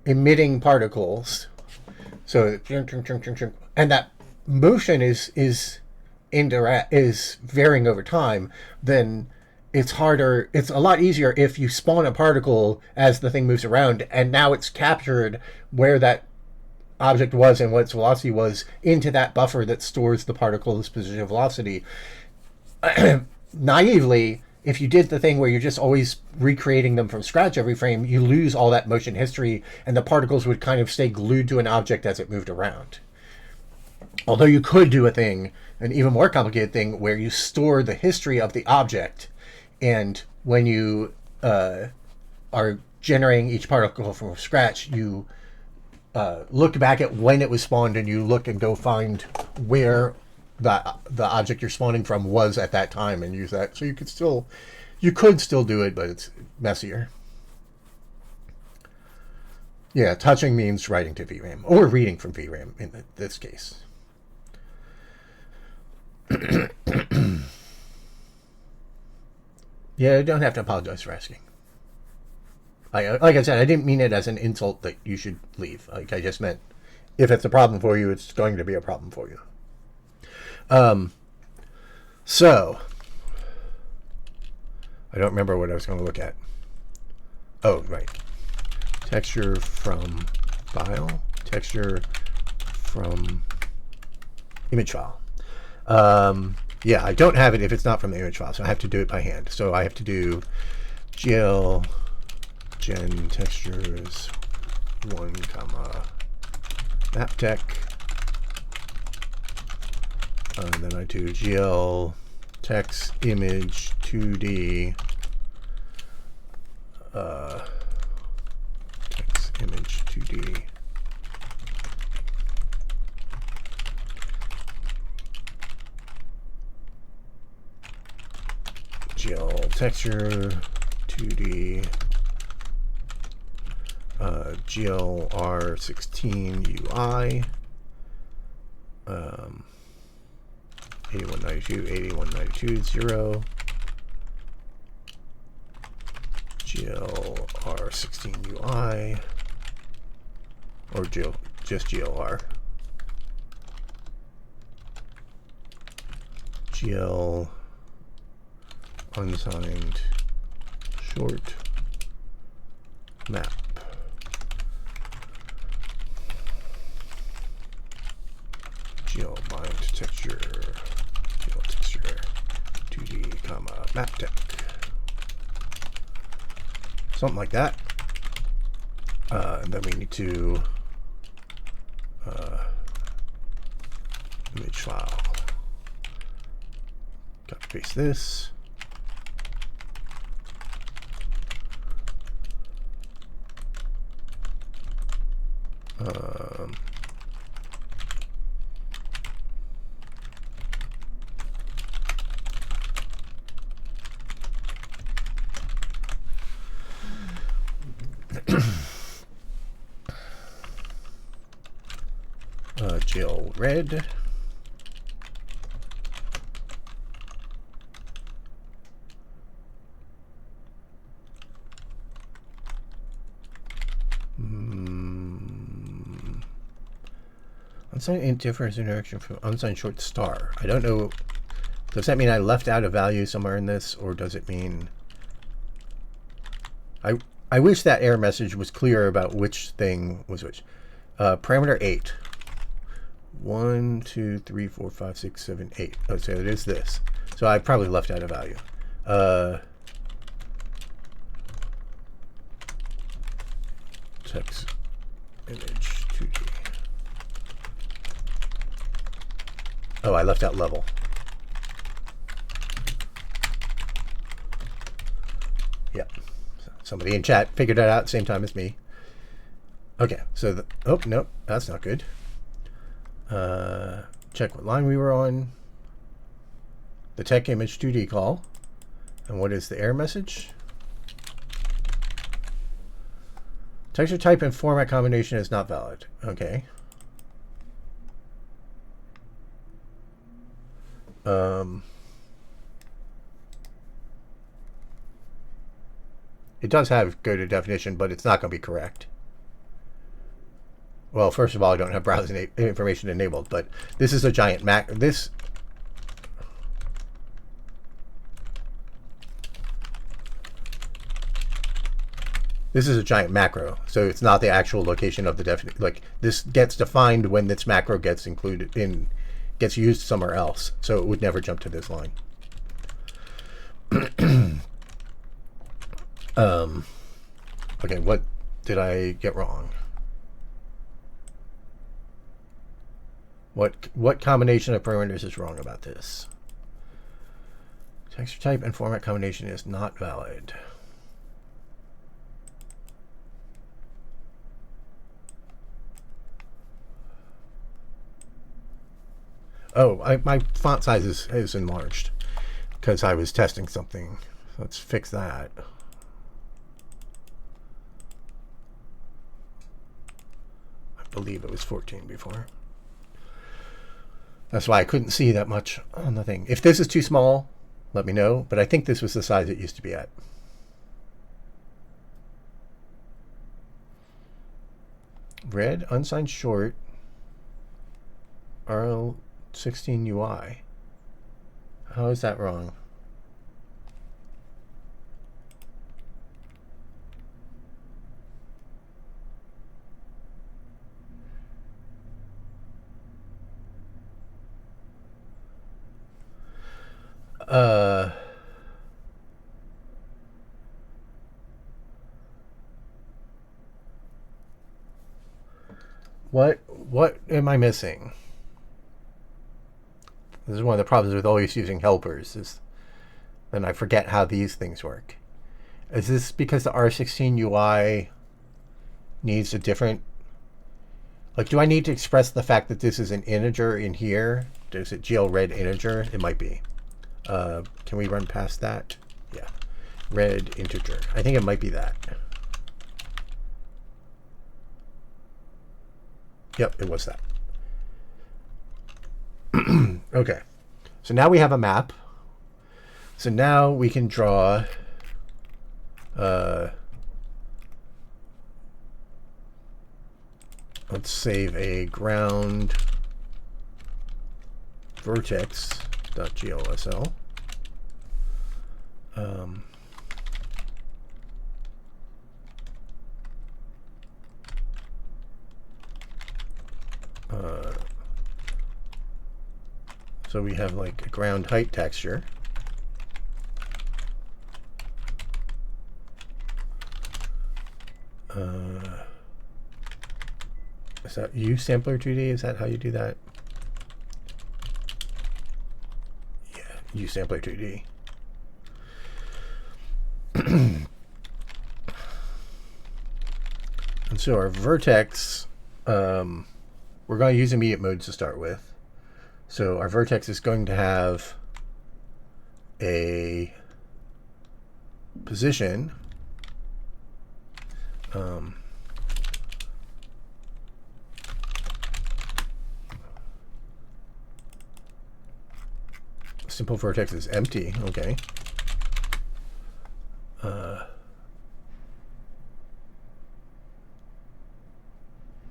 A: emitting particles, so and that motion is varying over time, then it's harder. It's a lot easier if you spawn a particle as the thing moves around, and now it's captured where that object was and what its velocity was into that buffer that stores the particle's position and velocity. Naively, if you did the thing where you're just always recreating them from scratch every frame, you lose all that motion history, and the particles would kind of stay glued to an object as it moved around. Although you could do a thing, an even more complicated thing, where you store the history of the object, and when you are generating each particle from scratch, you look back at when it was spawned, and you look and go find where the object you're spawning from was at that time, and use that. So you could still do it, but it's messier. Yeah, touching means writing to VRAM or reading from VRAM in this case. Yeah, you don't have to apologize for asking. Like I said, I didn't mean it as an insult that you should leave. Like I just meant, if it's a problem for you, it's going to be a problem for you. So I don't remember what I was going to look at. Oh, right. Texture from file. Texture from image file. Yeah, I don't have it if it's not from the image file, so I have to do it by hand. So I have to do GL gen textures 1, maptech. And then I do GL text image 2D text image 2D GL texture 2D GLR16 UI 8192 8192 0 GLR16 UI or just GLR GL unsigned short map. GL bind texture, GL texture 2D, maptech. Something like that. And then we need to image file. Copy paste this. GL red. Unsigned int differs in direction from unsigned short star. I don't know. Does that mean I left out a value somewhere in this, or does it mean I wish that error message was clear about which thing was which. Parameter 8. 1, 2, 3, 4, 5, 6, 7, 8. Oh, so it is this. So I probably left out a value. Text image 2D. Oh, I left out level. Yep. Somebody in chat figured that out at the same time as me. Okay, so oh, nope, that's not good. Check what line we were on. The tech image 2D call. And what is the error message? Texture type and format combination is not valid. Okay. It does have go to definition, but it's not going to be correct. Well, first of all, I don't have browsing information enabled, but this is a giant this is a giant macro, so it's not the actual location of the definition. Like, this gets defined when this macro gets included in, gets used somewhere else, so it would never jump to this line. Okay, what did I get wrong? What combination of parameters is wrong about this? Texture type and format combination is not valid. Oh, my font size is enlarged because I was testing something. Let's fix that. I believe it was 14 before. That's why I couldn't see that much on the thing. If this is too small, let me know, but I think this was the size it used to be at. Red, unsigned short, RL16 UI. How is that wrong? What am I missing? This is one of the problems with always using helpers, is then I forget how these things work. Is this because the R16 UI needs a different... Like, do I need to express the fact that this is an integer in here? Is it GL red integer? It might be. Can we run past that? Yeah. Red integer. I think it might be that. Yep, it was that. Okay. So now we have a map. So now we can draw let's save a ground vertex.glsl. So we have like a ground height texture. Is that uSampler 2D? Is that how you do that? Yeah, uSampler 2D. And so our vertex, we're going to use immediate modes to start with. So our vertex is going to have a position. Simple vertex is empty. Okay.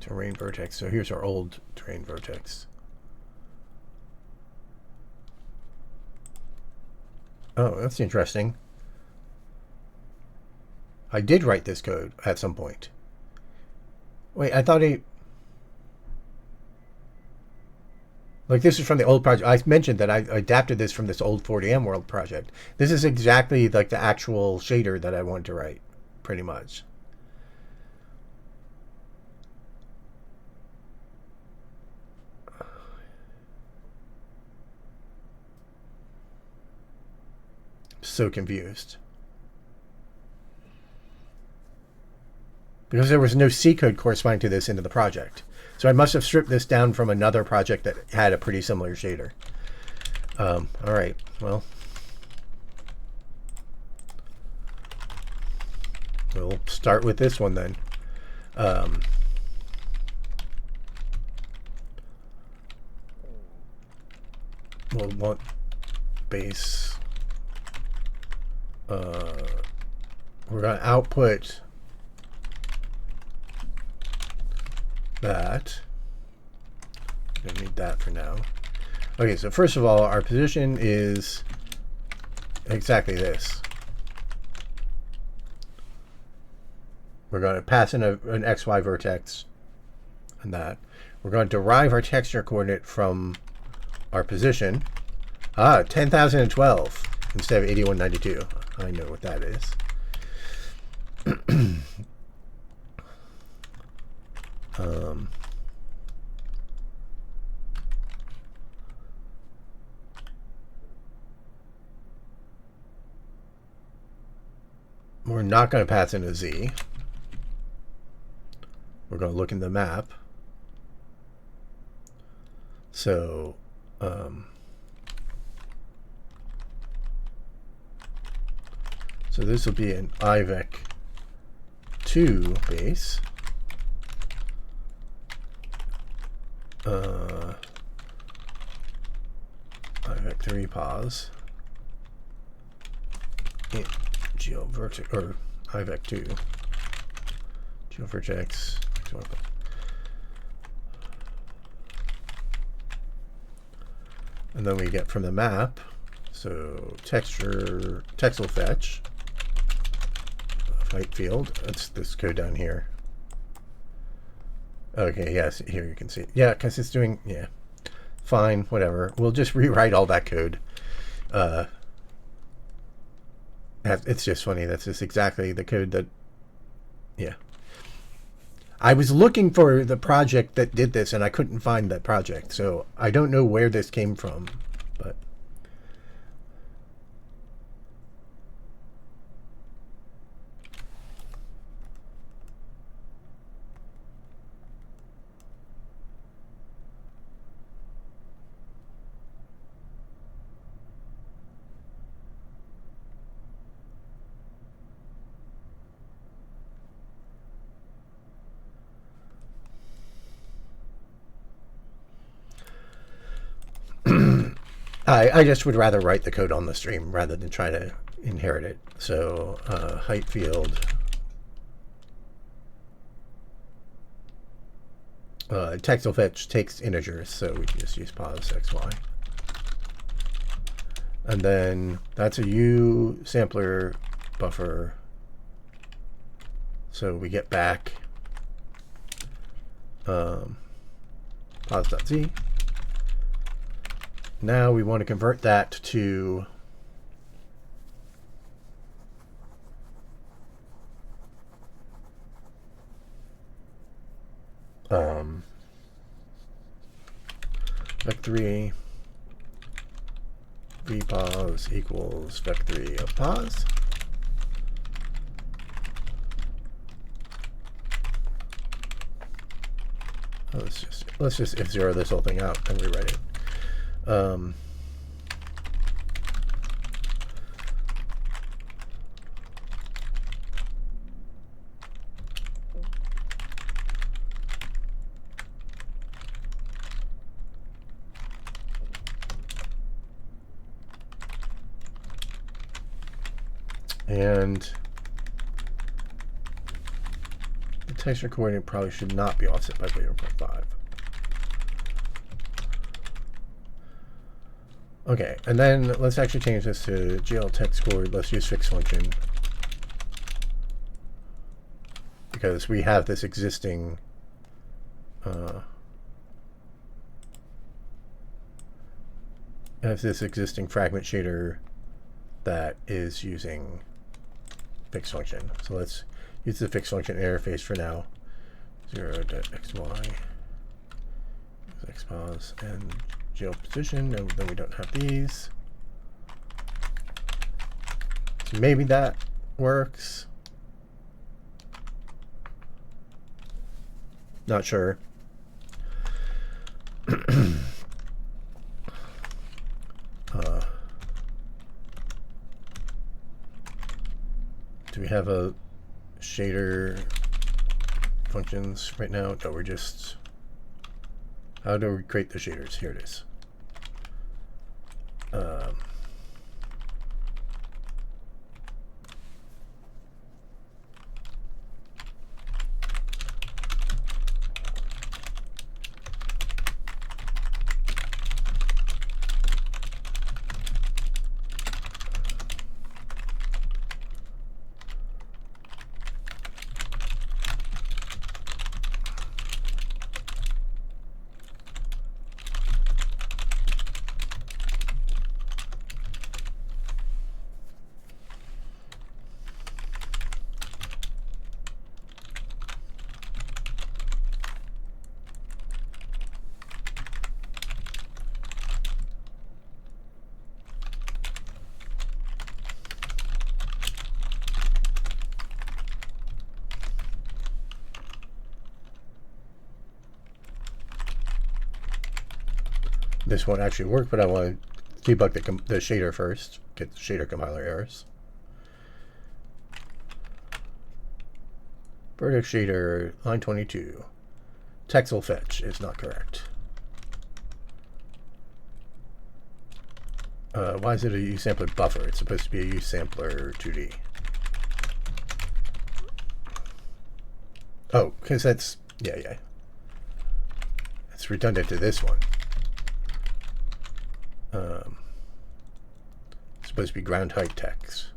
A: Terrain vertex. So here's our old terrain vertex. Oh, that's interesting. I did write this code at some point. Wait, I thought like this is from the old project. I mentioned that I adapted this from this old 40M World project. This is exactly like the actual shader that I wanted to write, pretty much. So confused. Because there was no C code corresponding to this into the project. So I must have stripped this down from another project that had a pretty similar shader. All right, well. We'll start with this one then. We'll want base. We're going to output that. I don't need that for now. Okay, so first of all, our position is exactly this. We're going to pass in an XY vertex and that. We're going to derive our texture coordinate from our position. 10,012 instead of 8192. I know what that is. we're not going to pass in a Z. We're going to look in the map. So, so this will be an IVEC2 base. IVEC3 pause. GeoVertex, or IVEC2. GeoVertex. And then we get from the map, so text will fetch, height field, that's this code down here. Okay, yes, here you can see it. Yeah, because it's doing, yeah, fine, whatever. We'll just rewrite all that code. It's just funny, that's just exactly the code that, yeah. I was looking for the project that did this, and I couldn't find that project, so I don't know where this came from, but... I just would rather write the code on the stream rather than try to inherit it. So height field, text will fetch takes integers, so we can just use pos xy. And then that's a U sampler buffer. So we get back pos.z. Now we want to convert that to vec3 vpos equals vec3 of pos. Let's just f0 this whole thing out and rewrite it. And the texture coordinate probably should not be offset by 0.5. Okay, and then let's actually change this to GL text coord. Let's use fixed function because we have this existing fragment shader that is using fixed function. So let's use the fixed function interface for now. 0.xy xpos and GL position, and then we don't have these. So maybe that works. Not sure. Do we have a shader functions right now? No, we're just... How do we create the shaders? Here it is. this won't actually work, but I want to debug the shader first, get the shader compiler errors. Vertex shader, line 22. Texel fetch is not correct. Why is it a uSampler buffer? It's supposed to be a uSampler 2D. Oh, because that's, yeah. It's redundant to this one. It's supposed to be ground height text.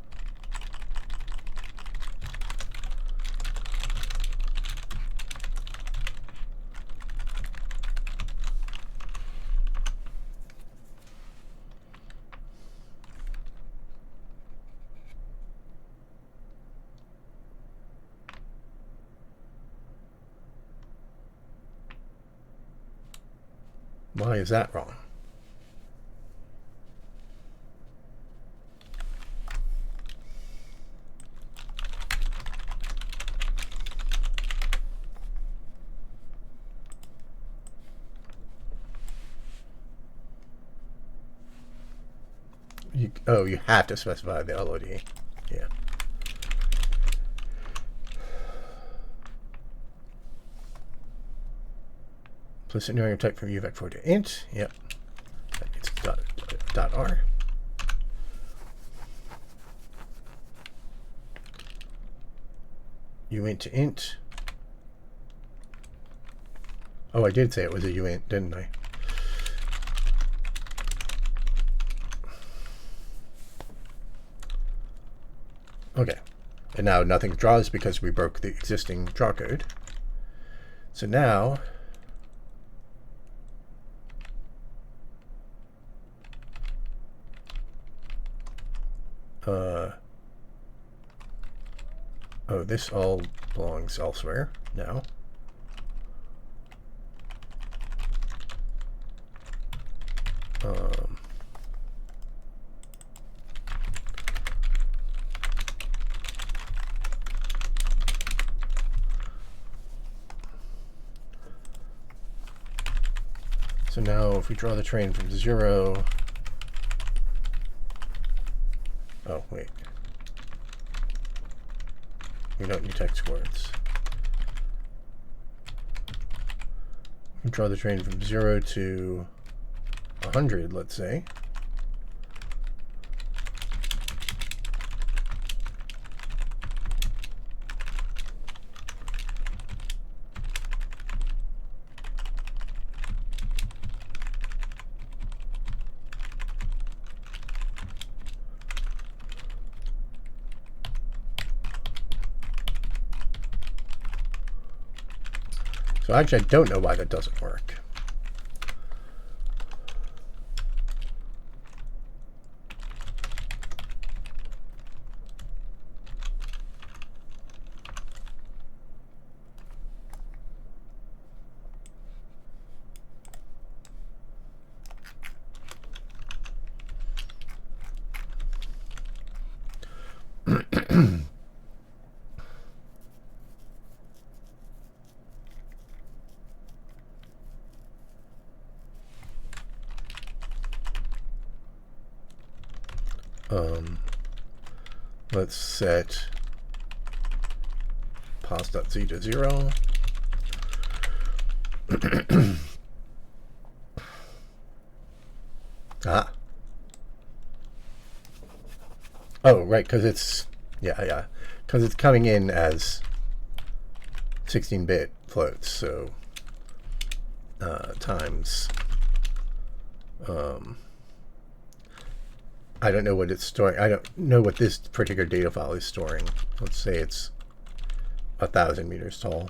A: Why is that wrong? You have to specify the LOD. Yeah. Implicit knowing of type from UVec4 to int. Yep. It's dot R. Uint to int. Oh, I did say it was a uint, didn't I? Okay. And now nothing draws because we broke the existing draw code. So now oh, this all belongs elsewhere now. So now if we draw the train from 0, oh wait, we don't need text words. We draw the train from 0 to 100, let's say. So actually, I don't know why that doesn't work. Let's set pos.z to 0. Ah. Oh, right, because it's, yeah, because it's coming in as 16-bit floats, so times, I don't know what it's storing. I don't know what this particular data file is storing. Let's say it's 1,000 meters tall.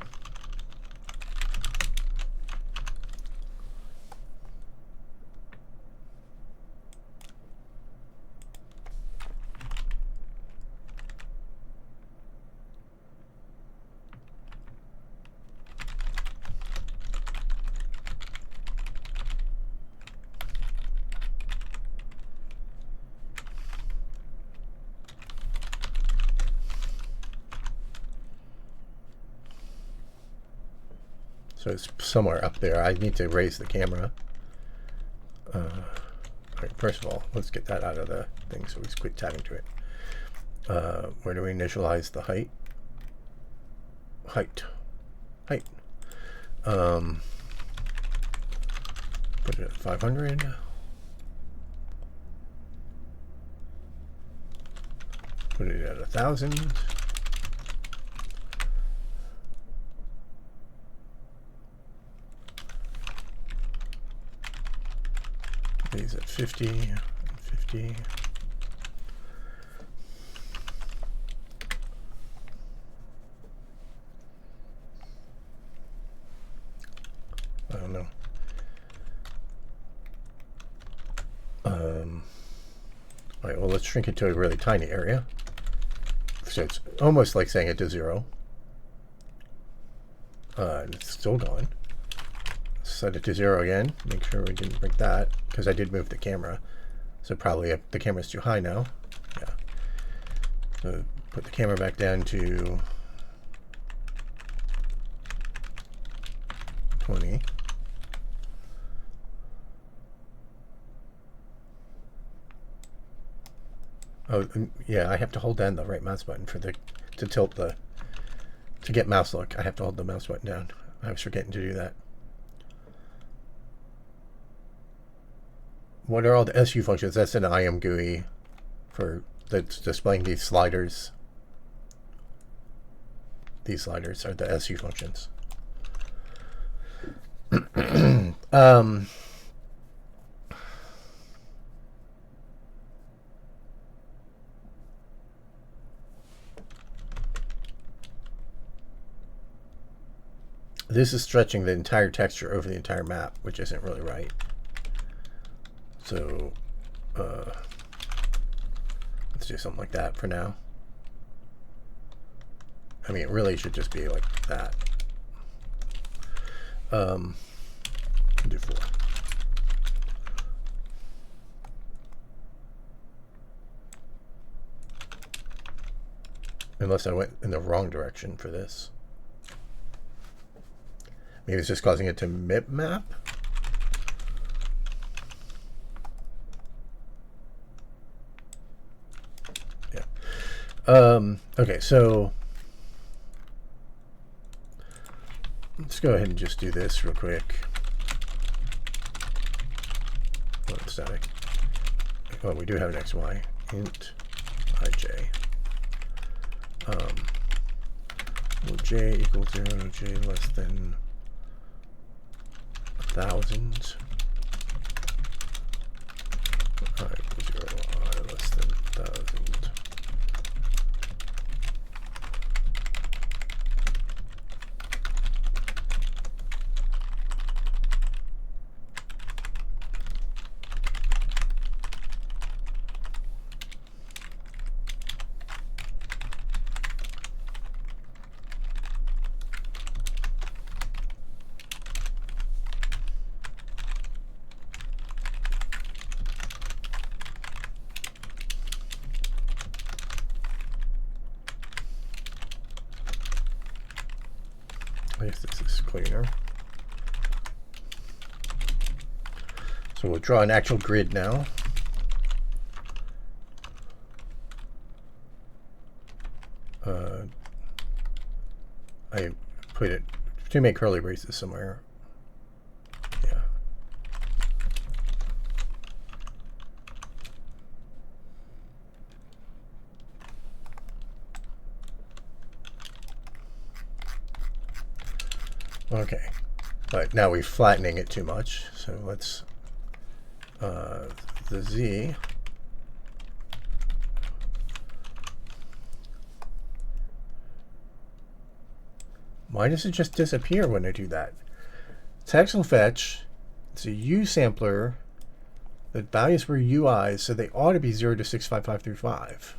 A: So it's somewhere up there. I need to raise the camera. All right, first of all, let's get that out of the thing so we quit tabbing to it. Where do we initialize the height? Height. Put it at 500. Put it at 1,000. These at 50 and 50. I don't know. All right, well, let's shrink it to a really tiny area. So it's almost like saying it to 0. And it's still gone. Set it to 0 again. Make sure we didn't break that, because I did move the camera. So probably the camera's too high now. Yeah. So put the camera back down to 20. Oh, yeah, I have to hold down the right mouse button for to get mouse look. I have to hold the mouse button down. I was forgetting to do that. What are all the SU functions? That's an IM GUI that's displaying these sliders. These sliders are the SU functions. This is stretching the entire texture over the entire map, which isn't really right. So let's do something like that for now. I mean, it really should just be like that. Do 4. Unless I went in the wrong direction for this. Maybe it's just causing it to map. Yeah. Okay, so let's go ahead and just do this real quick. Oh, it's static. Well, we do have an XY. Int ij. Will j equal 0, j less than 1,000. I equals 0, I less than 1,000. I guess this is cleaner. So we'll draw an actual grid now. I put it to make curly braces somewhere. Yeah. Okay, but now we're flattening it too much. So let's the Z. Why does it just disappear when I do that? Text will fetch. It's a U sampler. The values were UIs, so they ought to be 0 to 65535.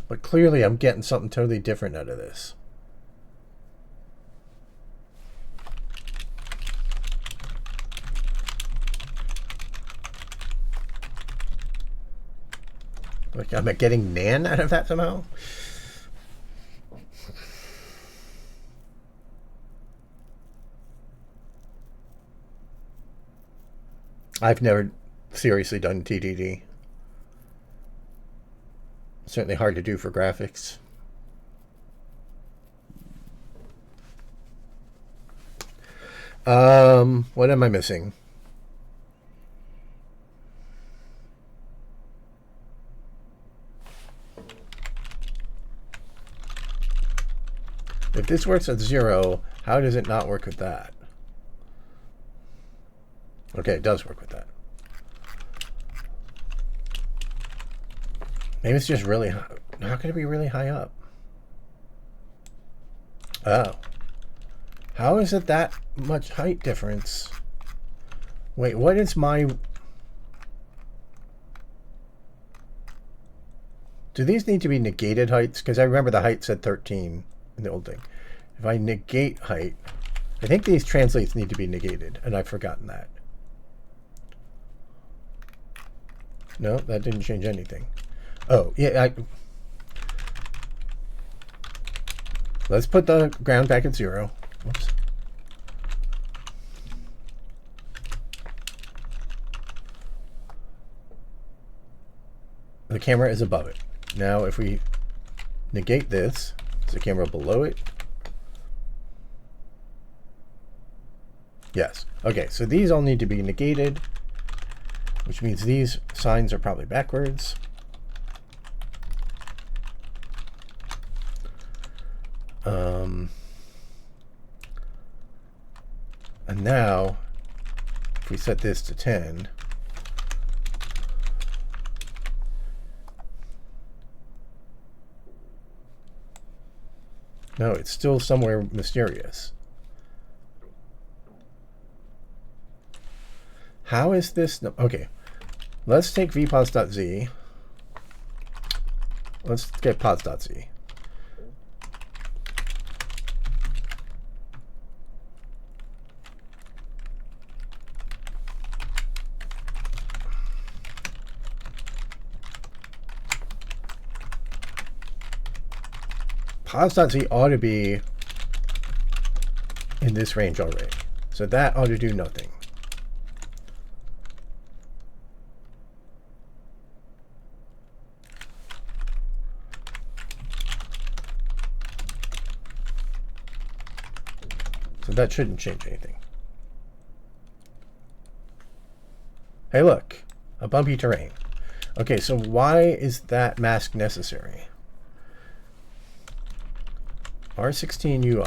A: But clearly I'm getting something totally different out of this. Like, I'm getting NaN out of that somehow? I've never seriously done TDD. Certainly hard to do for graphics. What am I missing? If this works at 0, how does it not work with that? Okay, it does work with that. Maybe it's just really high. How can it be really high up? Oh. How is it that much height difference? Wait, what is my... Do these need to be negated heights? Because I remember the height said 13 in the old thing. If I negate height, I think these translates need to be negated, and I've forgotten that. No, that didn't change anything. Oh, yeah, let's put the ground back at 0. Whoops. The camera is above it. Now, if we negate this, is the camera below it? Yes. Okay, so these all need to be negated, which means these signs are probably backwards. And now, if we set this to 10, no, it's still somewhere mysterious. How is this? No, okay, let's take vpos.z. Let's get pods.z. Pods.z ought to be in this range already. So that ought to do nothing. So that shouldn't change anything. Hey, look, a bumpy terrain. Okay, so why is that mask necessary? R16 UI.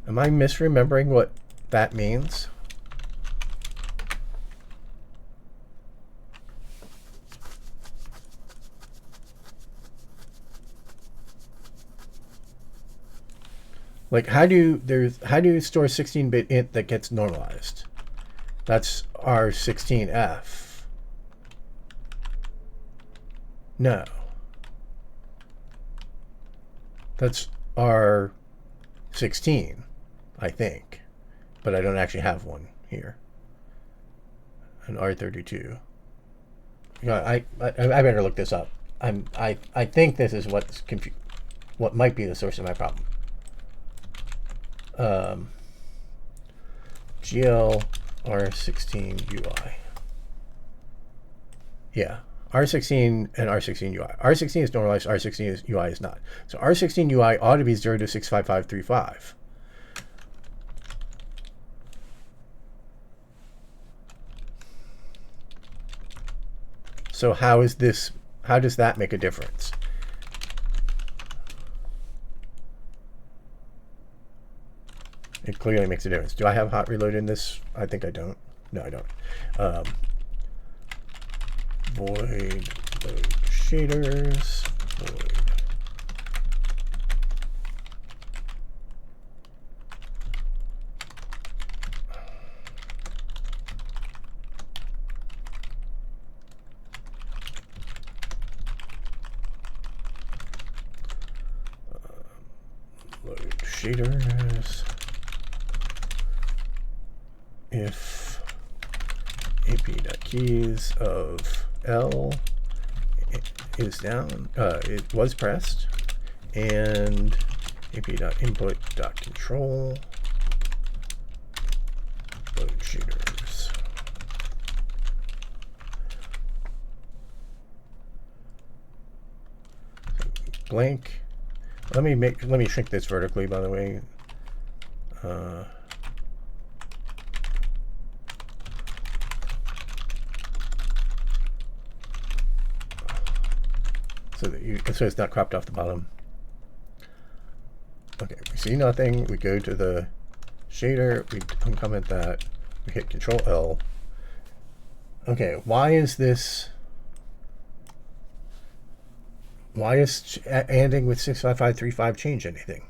A: Am I misremembering what that means? Like, how do you store 16-bit int that gets normalized? That's R16F. No. That's R16, I think. But I don't actually have one here. An R32. You know, I better look this up. I think this is what might be the source of my problem. GL R16 UI. Yeah, R16 and R16 UI. R16 is normalized, R16 UI is not. So R16 UI ought to be 0 to 65535. So how does that make a difference? It clearly makes a difference. Do I have hot reload in this? I think I don't. No, I don't. Void load shaders. Void. Load shaders. If ap.keys of L is down. It was pressed. And ap.input.control load shooters. Blank. Let me shrink this vertically, by the way. So it's not cropped off the bottom. Okay, we see nothing. We go to the shader. We uncomment that. We hit Control L. Okay, why is this? Why is ending with 65535 change anything?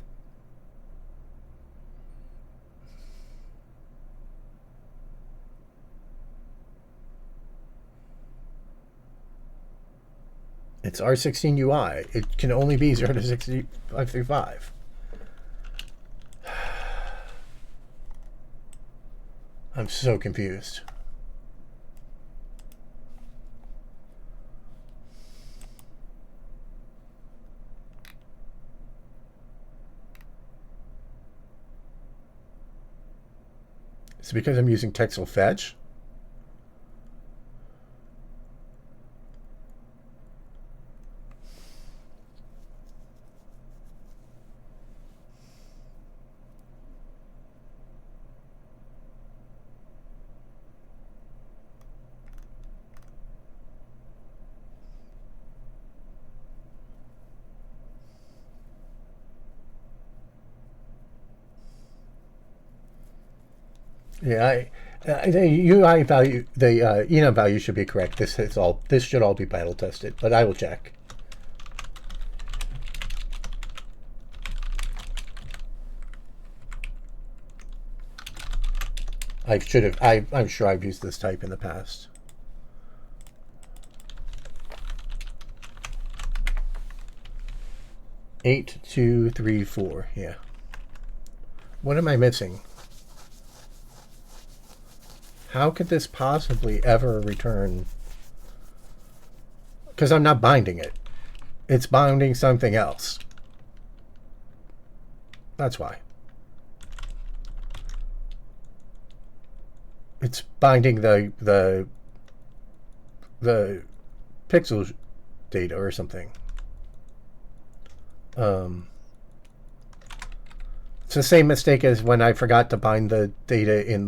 A: It's R16 UI. It can only be 0 to 6535. I'm so confused. Is it because I'm using Texel Fetch? Yeah, the UI value, the enum value should be correct. This should all be battle tested, but I will check. I'm sure I've used this type in the past. Eight, 2, 3, 4. Yeah. What am I missing? How could this possibly ever return? Because I'm not binding it. It's binding something else. That's why. It's binding the pixel data or something. It's the same mistake as when I forgot to bind the data in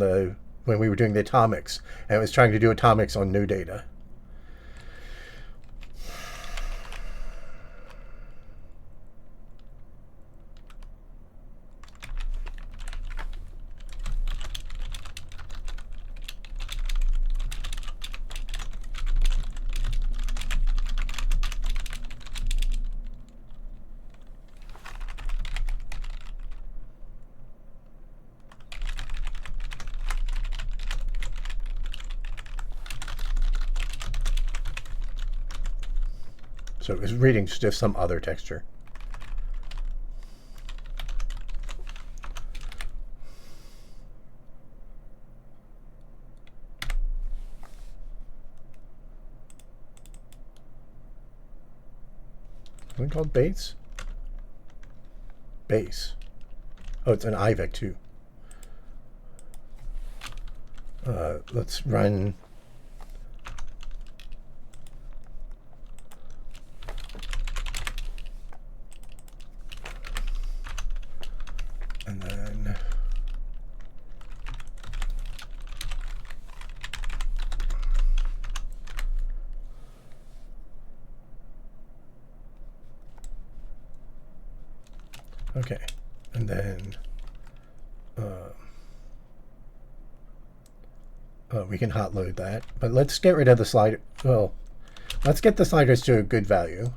A: when we were doing the atomics, and I was trying to do atomics on new data. So it was reading just some other texture. Something called base? Base. Oh, it's an IVEC too. Let's run. And then okay, and then we can hot load that, but let's get rid of the slider. Well, let's get the sliders to a good value.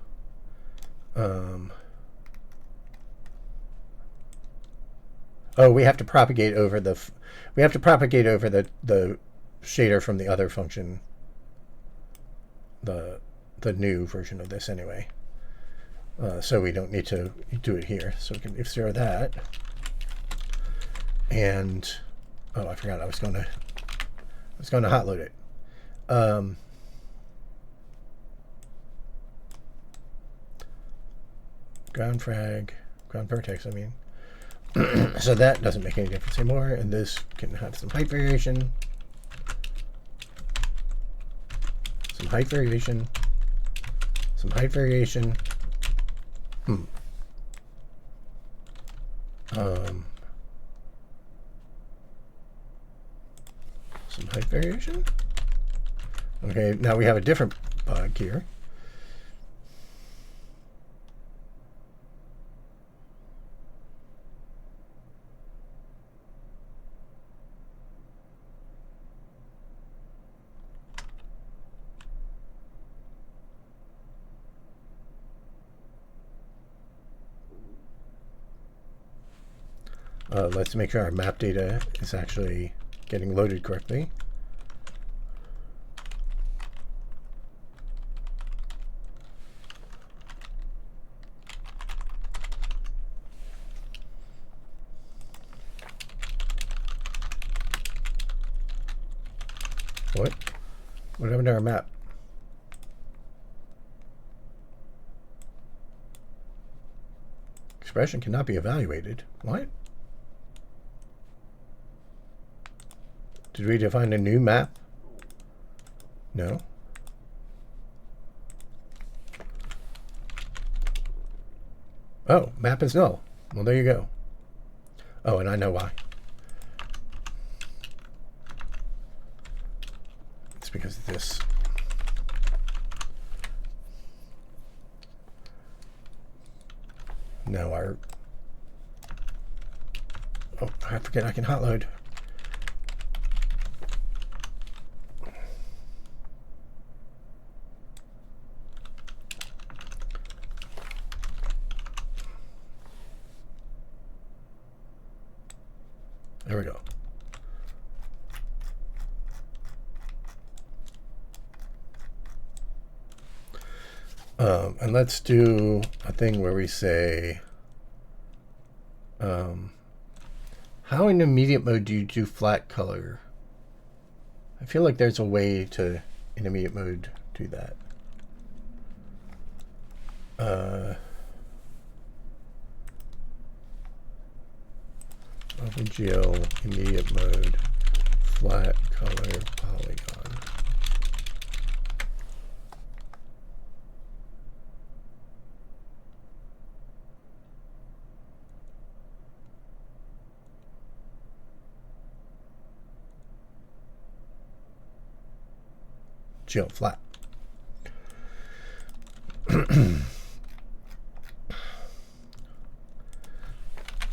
A: Oh, we have to propagate over the shader from the other function, the new version of this anyway. So we don't need to do it here. So we can F0 that. And oh, I forgot I was going to hot load it. ground vertex, I mean. So that doesn't make any difference anymore, and this can have some height variation. Some height variation. Some height variation. Some height variation. Okay, now we have a different bug here. Let's make sure our map data is actually getting loaded correctly. What? What happened to our map? Expression cannot be evaluated. What? Did we define a new map? No. Oh, map is null. Well, there you go. Oh, and I know why. It's because of this. No, our... Oh, I forget I can hot load. There we go. And let's do a thing where we say, how in immediate mode do you do flat color? I feel like there's a way to, in immediate mode, do that. OpenGL immediate mode flat color polygon. GL flat.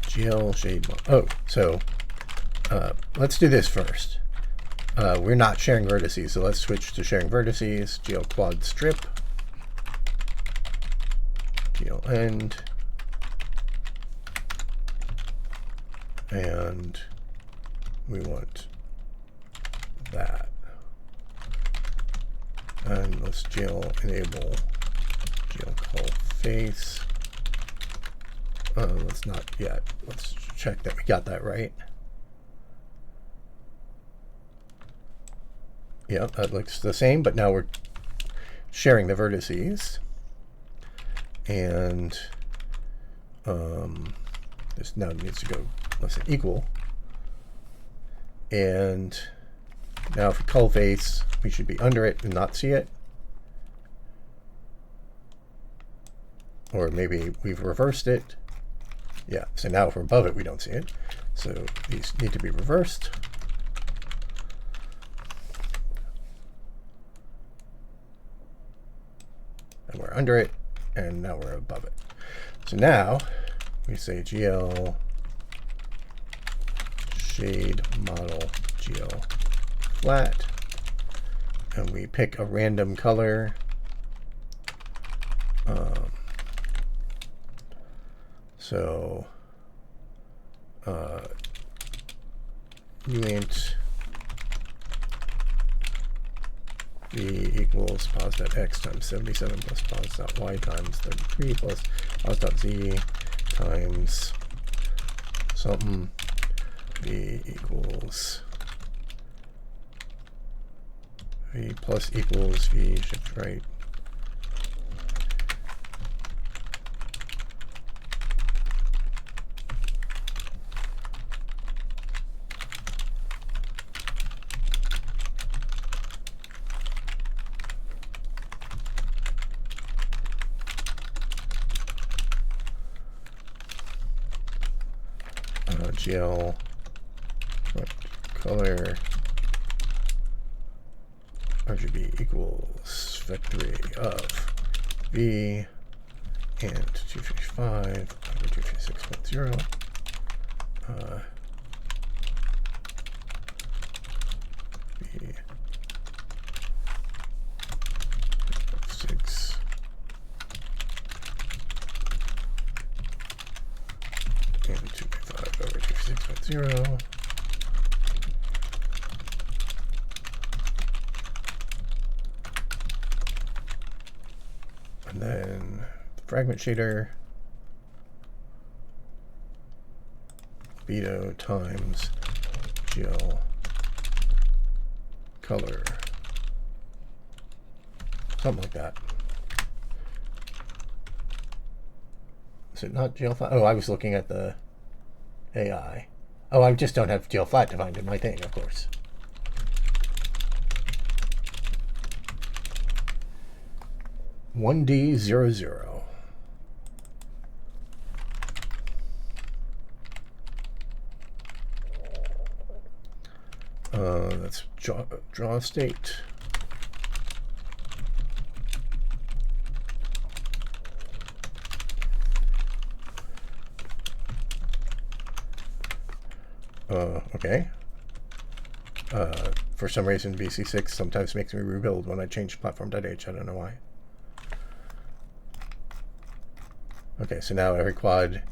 A: GL shade. Oh, so let's do this first. We're not sharing vertices, so let's switch to sharing vertices. GL quad strip. GL end. And we want that. And let's GL enable GL call face. Let's not yet. Let's check that we got that right. Yeah, that looks the same, but now we're sharing the vertices. And this now needs to go less than equal. And now if we cull face, we should be under it and not see it. Or maybe we've reversed it. Yeah, so now if we're above it, we don't see it. So these need to be reversed. And we're under it, and now we're above it. So now we say GL shade model GL flat, and we pick a random color. So uint v equals pos.x times 77 plus pos.y times 33 plus pos.z times something. V equals v plus equals v shift right GL color RGB equals vec3 of V and 255 over 256.0. V 6 and 255 over 256.0. And then fragment shader, Beto times GL color, something like that. Is it not GL flat? Oh, I was looking at the AI. Oh, I just don't have GL flat defined in my thing, of course. $1D00. That's draw state. Okay. For some reason, BC6 sometimes makes me rebuild when I change platform.h. I don't know why. Okay, so now every quad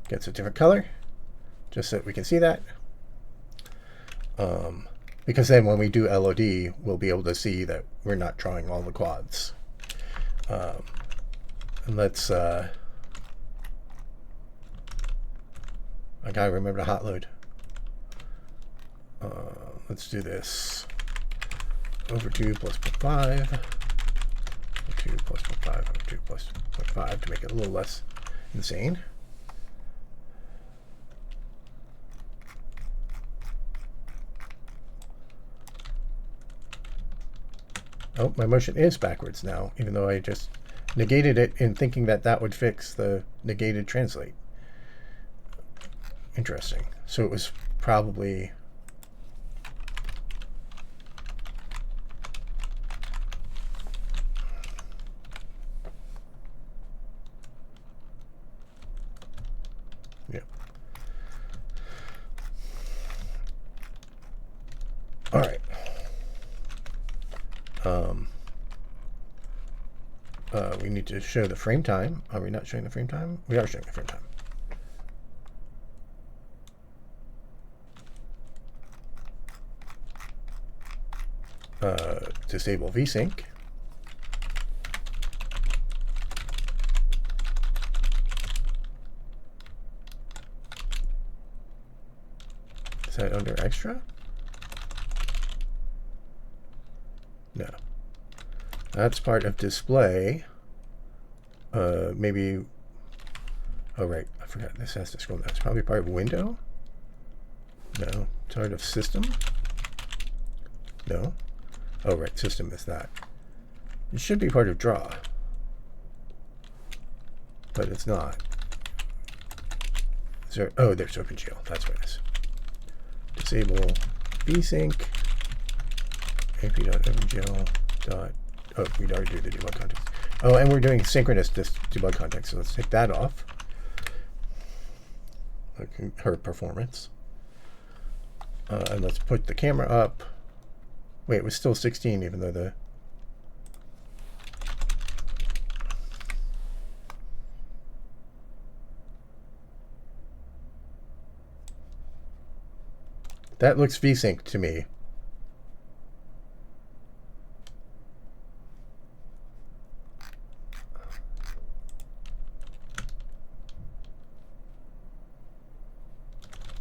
A: gets a different color, just so that we can see that. Because then when we do LOD, we'll be able to see that we're not drawing all the quads. And let's, I gotta remember to hot load. Let's do this. Over 2 plus 0.5. Over 2 plus 0.5 over 2 plus 0.5 to make it a little less insane. Oh, my motion is backwards now, even though I just negated it in thinking that that would fix the negated translate. Interesting. So it was probably... yeah. All right. We need to show the frame time. Are we not showing the frame time? We are showing the frame time. Disable vsync. Is that under extra? No. That's part of display. Maybe, oh right, I forgot, this has to scroll down. It's probably part of window? No. It's part of system? No. Oh right, system is that. It should be part of draw. But it's not. Is there, oh, there's OpenGL, that's what it is. Disable vsync, ap.opengl. Oh, we'd already do the debug context. Oh, and we're doing synchronous debug context, so let's take that off. Her performance. And let's put the camera up. Wait, it was still 16, even though the... That looks vsync to me.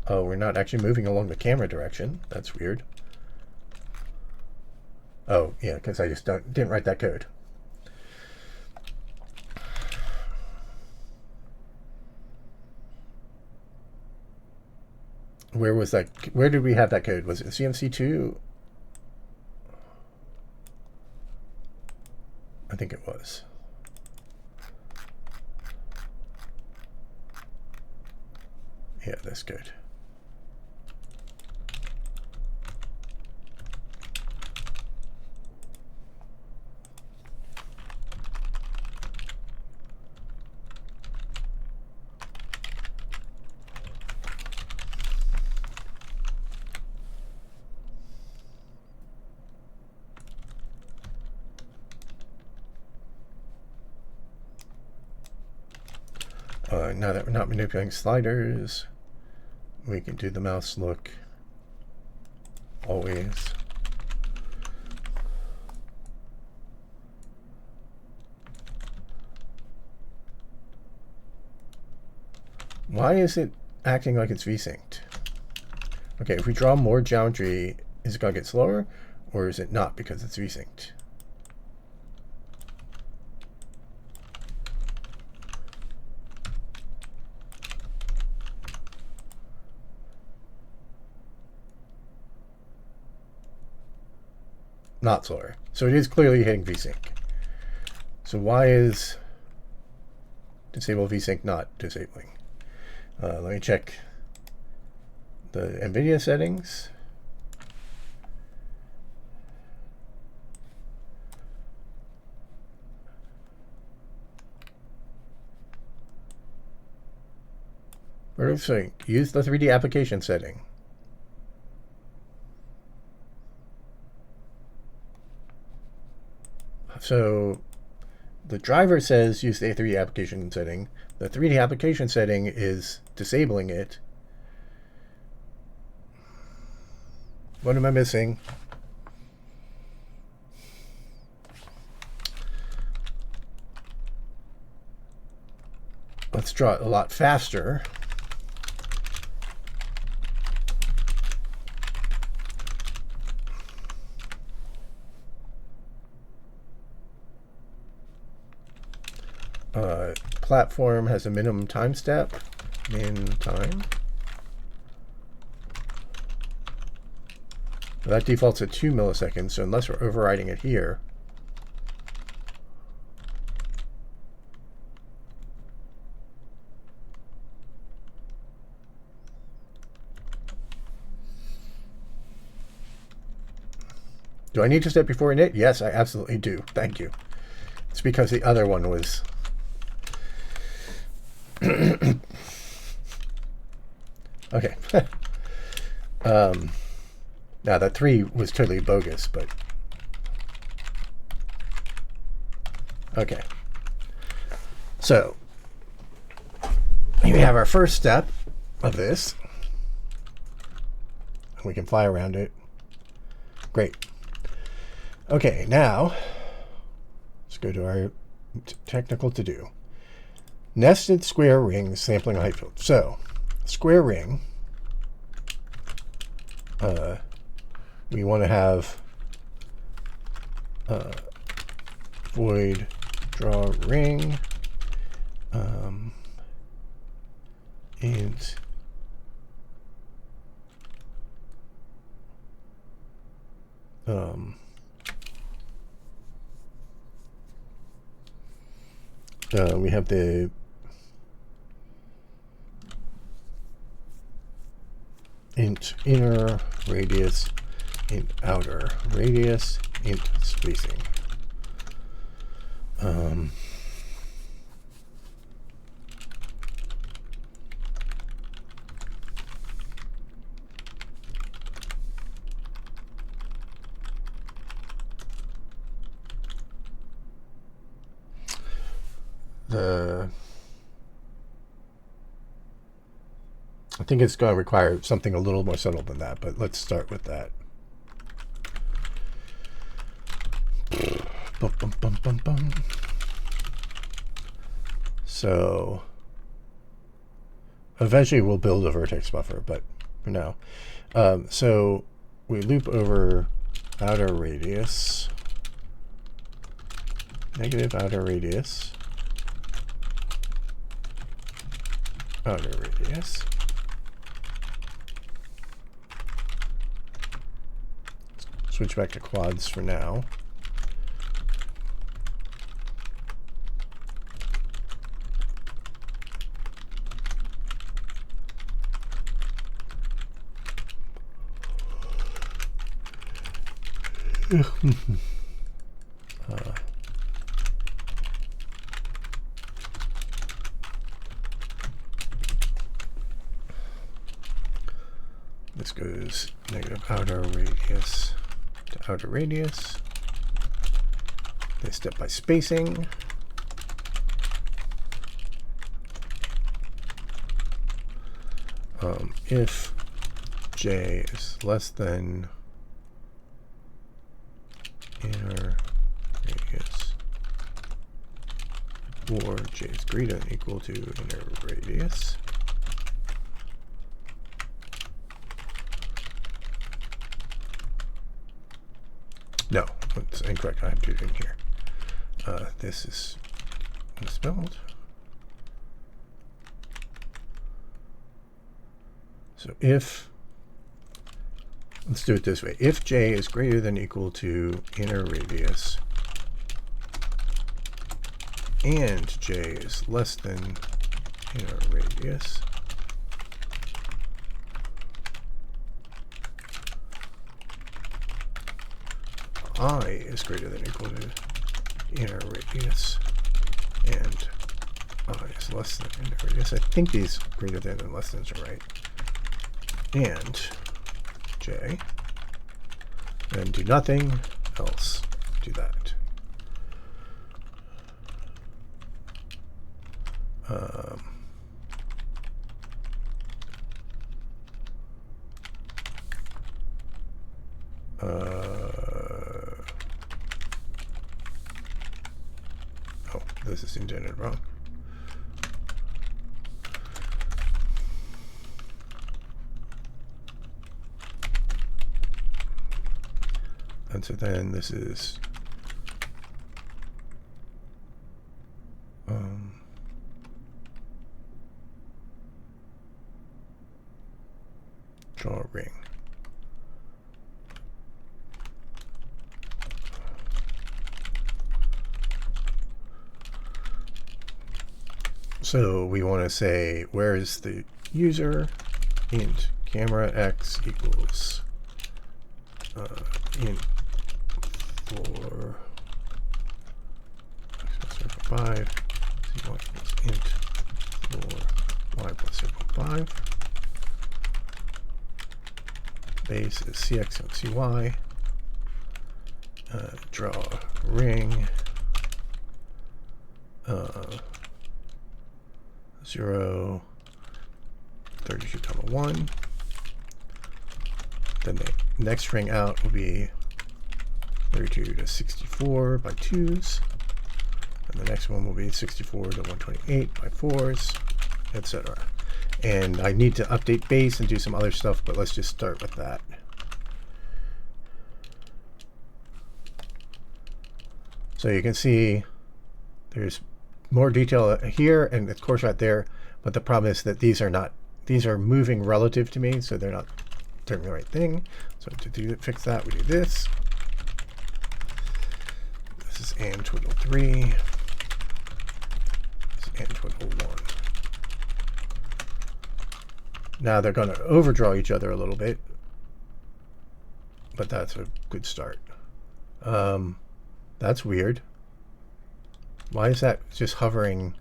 A: Oh, we're not actually moving along the camera direction. That's weird. Oh, yeah, because I just didn't write that code. Where was that? Where did we have that code? Was it CMC2? I think it was. Yeah, that's good. Now that we're not manipulating sliders, we can do the mouse look always. Why is it acting like it's V-synced? Okay, if we draw more geometry, is it going to get slower, or is it not because it's V-synced? Not slower. So it is clearly hitting VSync. So why is disable VSync not disabling? Let me check the NVIDIA settings. Use the 3D application setting. So the driver says use the 3D application setting. The 3D application setting is disabling it. What am I missing? Let's draw it a lot faster. Platform has a minimum time step. Min time. That defaults at 2 milliseconds, so unless we're overriding it here. Do I need to step before init? Yes, I absolutely do. Thank you. It's because the other one was... Okay. Now that 3 was totally bogus, but... Okay. So, here we have our first step of this. We can fly around it. Great. Okay, now, let's go to our technical to-do. Nested square ring sampling height field. So, square ring, we want to have void draw ring int we have the int inner radius, int outer radius, int spacing. I think it's going to require something a little more subtle than that, but let's start with that. So eventually we'll build a vertex buffer, but for now. So we loop over outer radius, negative outer radius, outer radius. Switch back to quads for now. This goes negative outer radius to outer radius. They step by spacing. If j is less than inner radius, or j is greater than or equal to inner radius, no, that's incorrect. I have to do it in here. This is misspelled. So if, let's do it this way. If j is greater than or equal to inner radius and j is less than inner radius, I is greater than or equal to inner radius and I is less than inner radius. I think these greater than and less than are right. And j, then do nothing else. Do that. Oh, this is indented wrong. And so then this is draw a ring. So we want to say, where is the user? Int camera x equals int for x plus circle 5, y equals int for y plus circle 5. Base is cx and cy. Draw a ring. 0, 32, 1. Then the next ring out will be 32 to 64 by 2s. And the next one will be 64 to 128 by 4s, etc. And I need to update base and do some other stuff, but let's just start with that. So you can see there's more detail here and of course right there, but the problem is that these are moving relative to me, so they're not doing the right thing. So to fix that, we do this. This is and twiddle 3. This is and twiddle 1. Now they're going to overdraw each other a little bit, but that's a good start. That's weird. Why is that just hovering?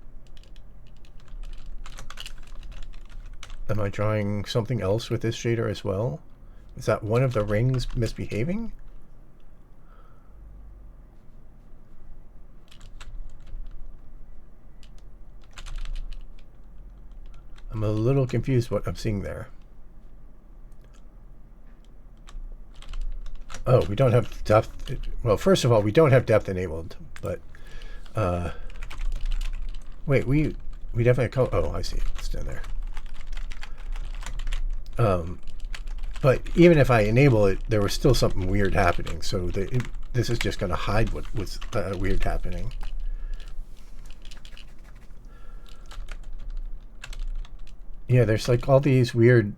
A: Am I drawing something else with this shader as well? Is that one of the rings misbehaving? I'm a little confused what I'm seeing there. Oh, we don't have depth. Well, first of all, we don't have depth enabled, but wait, we definitely call. Oh, I see. It's down there. But even if I enable it, there was still something weird happening. So this is just going to hide what was weird happening. Yeah, there's like all these weird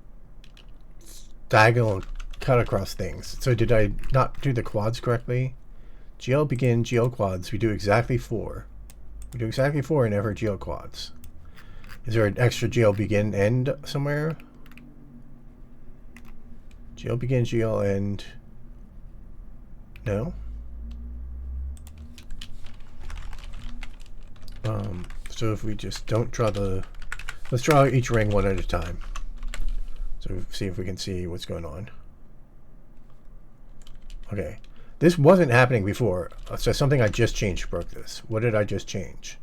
A: diagonal cut across things. So did I not do the quads correctly? GL begin, GL quads. We do exactly 4. We do exactly 4 in every GL quads. Is there an extra GL begin end somewhere? GL begin, GL end. No. So if we just don't draw the... Let's draw each ring one at a time. So see if we can see what's going on. Okay. This wasn't happening before. So something I just changed broke this. What did I just change?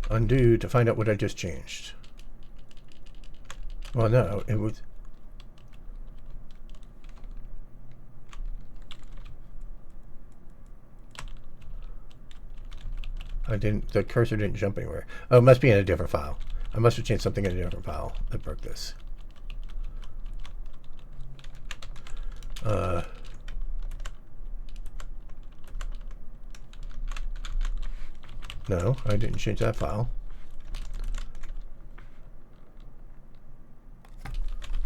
A: Undo to find out what I just changed. Well, no, it was... the cursor didn't jump anywhere. Oh, it must be in a different file. I must have changed something in a different file that broke this. No, I didn't change that file.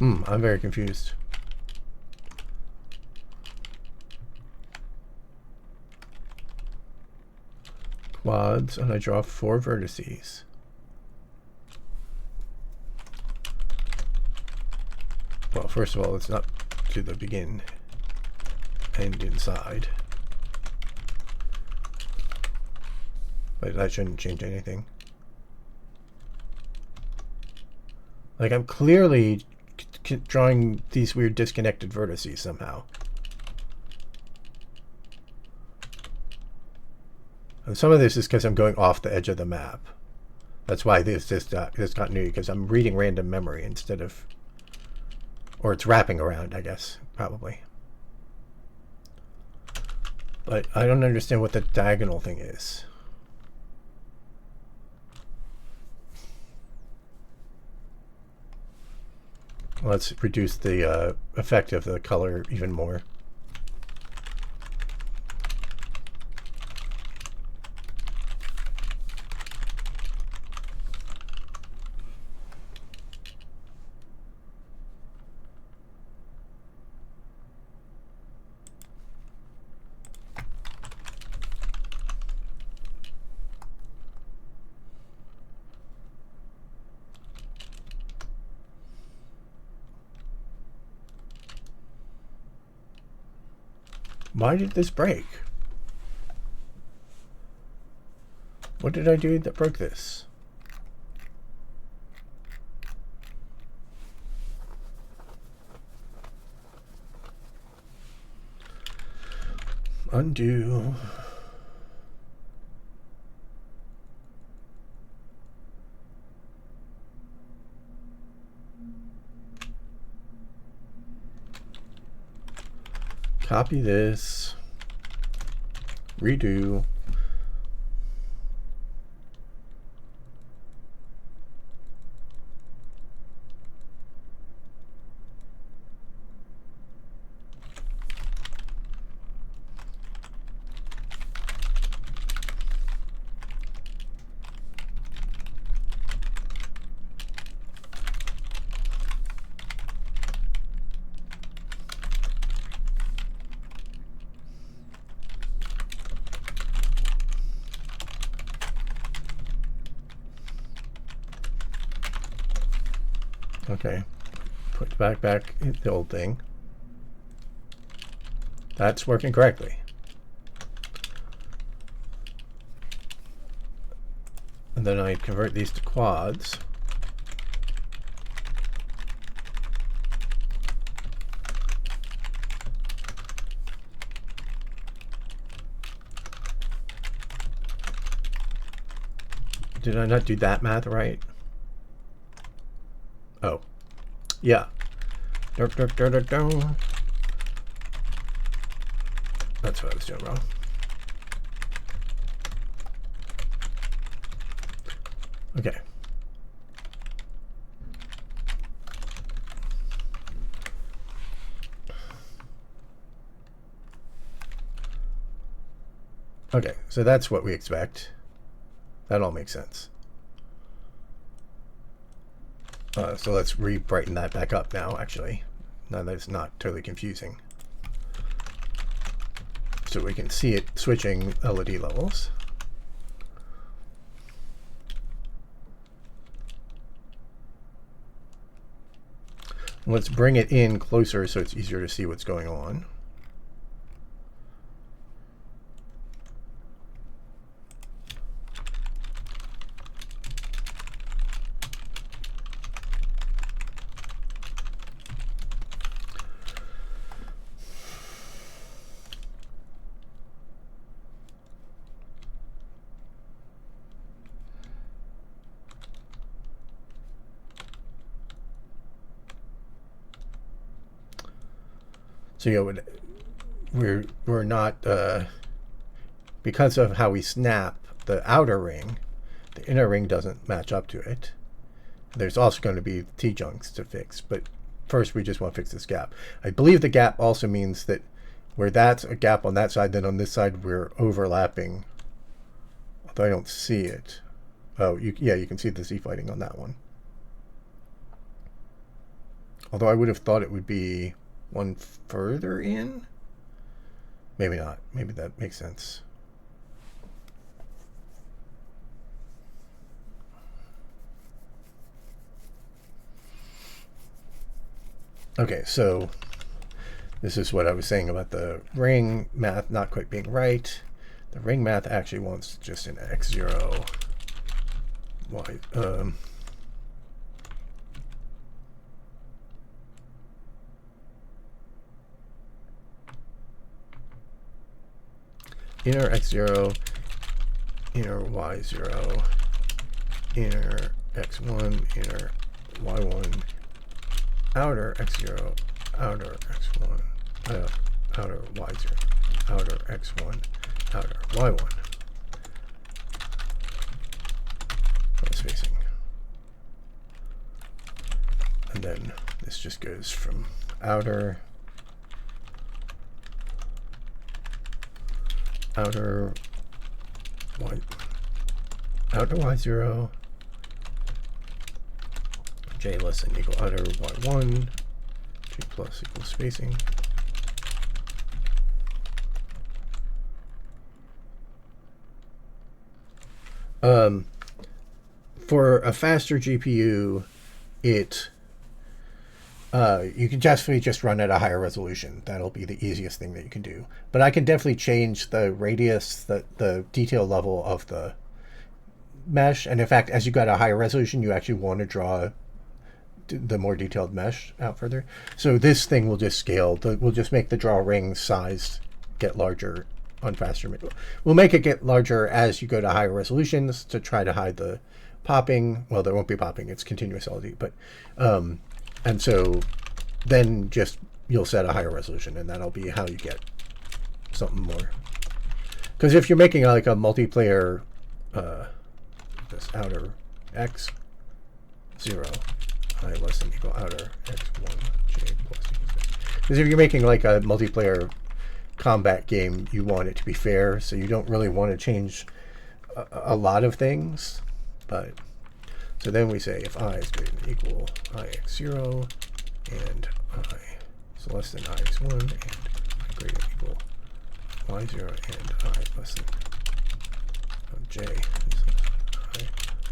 A: I'm very confused. Quads, and I draw 4 vertices. Well, first of all, let's not do the begin and inside. But that shouldn't change anything. Like, I'm clearly drawing these weird disconnected vertices somehow. And some of this is because I'm going off the edge of the map. That's why this continuity, because I'm reading random memory instead of... Or it's wrapping around, I guess, probably. But I don't understand what the diagonal thing is. Let's reduce the effect of the color even more. Why did this break? What did I do that broke this? Undo. Copy this. Redo. Okay, put back the old thing. That's working correctly. And then I convert these to quads. Did I not do that math right? Oh, yeah. That's what I was doing wrong. Okay. Okay, so that's what we expect. That all makes sense. So let's re-brighten that back up now, actually. Now that it's not totally confusing. So we can see it switching LED levels. Let's bring it in closer so it's easier to see what's going on. So we're not because of how we snap the outer ring, the inner ring doesn't match up to it. There's also going to be T-junks to fix, but first we just want to fix this gap. I believe the gap also means that where that's a gap on that side, then on this side we're overlapping. Although I don't see it. Oh, yeah, you can see the Z-fighting on that one. Although I would have thought it would be one further in. Maybe not. Maybe that makes sense. Okay, so this is what I was saying about the ring math not quite being right. The ring math actually wants just an x0 y inner x0, inner y0, inner x1, inner y1, outer x0, outer x1, outer y0, outer x1, outer y1. Spacing. And then this just goes from outer y0, j less than equal outer y1, j plus equals spacing. For a faster GPU, you can definitely just run at a higher resolution. That'll be the easiest thing that you can do. But I can definitely change the radius, the detail level of the mesh. And in fact, as you got a higher resolution, you actually want to draw the more detailed mesh out further. So this thing will just scale. We'll just make the draw ring size get larger on faster. We'll make it get larger as you go to higher resolutions to try to hide the popping. Well, there won't be popping. It's continuous LD. But and so then just you'll set a higher resolution, and that'll be how you get something more. Because if you're making like a multiplayer, this outer x 0 I less than equal outer x1 j plus equals. Because if you're making like a multiplayer combat game, you want it to be fair, so you don't really want to change a lot of things. But so then we say if I is greater than equal ix0 and I is less than ix1 and I greater than equal y0 and I less than j is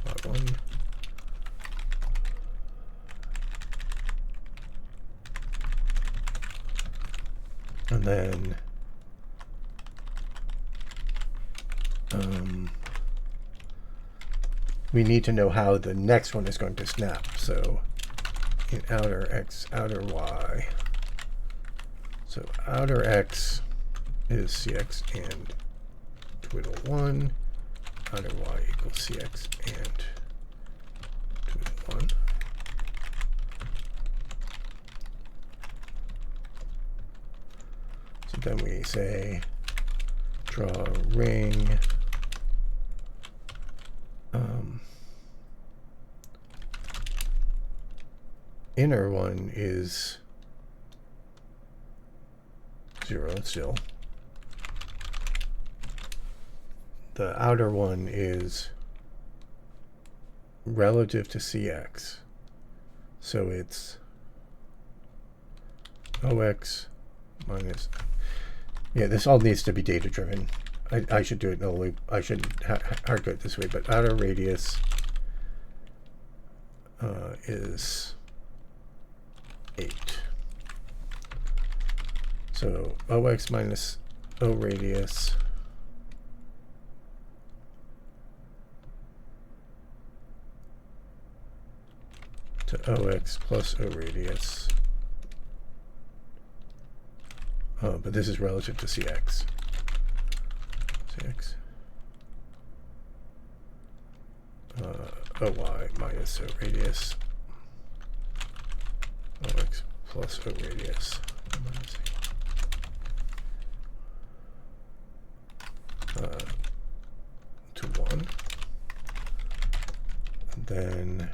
A: less than y1. And then we need to know how the next one is going to snap. So in outer x, outer y. So outer x is cx and twiddle 1. Outer y equals cx and twiddle 1. So then we say draw a ring. Inner one is 0 still. The outer one is relative to CX. So it's OX minus, yeah, this all needs to be data driven. I should do it in a loop. I shouldn't hard code it this way, but outer radius is 8. So OX minus O radius to OX plus O radius. Oh, but this is relative to CX. CX. OY minus O radius. OX plus O radius. To 1. And then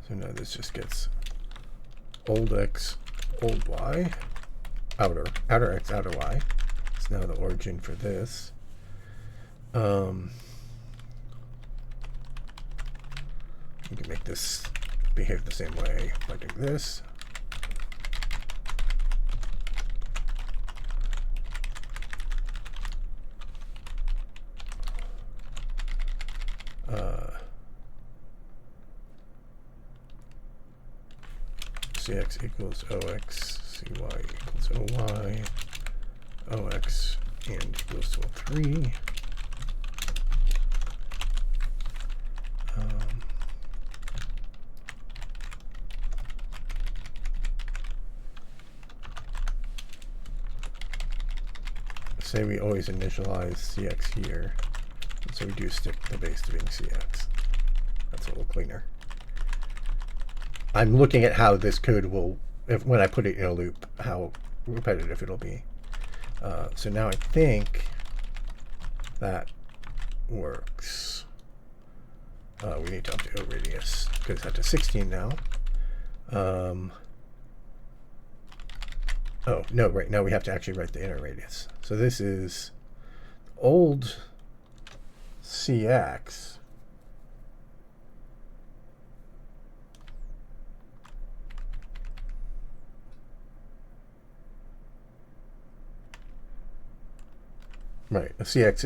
A: so now this just gets old X, old Y, outer X, outer Y. It's now the origin for this. You can make this behave the same way by doing this. CX equals OX, CY equals OY, OX and equals to 3. Say we always initialize CX here, so we do stick the base to being CX. That's a little cleaner. I'm looking at how this code will, when I put it in a loop, how repetitive it'll be. So now I think that works. We need to update O radius because it's up to 16 now. Oh, no, right now we have to actually write the inner radius. So this is old CX. Right, the CX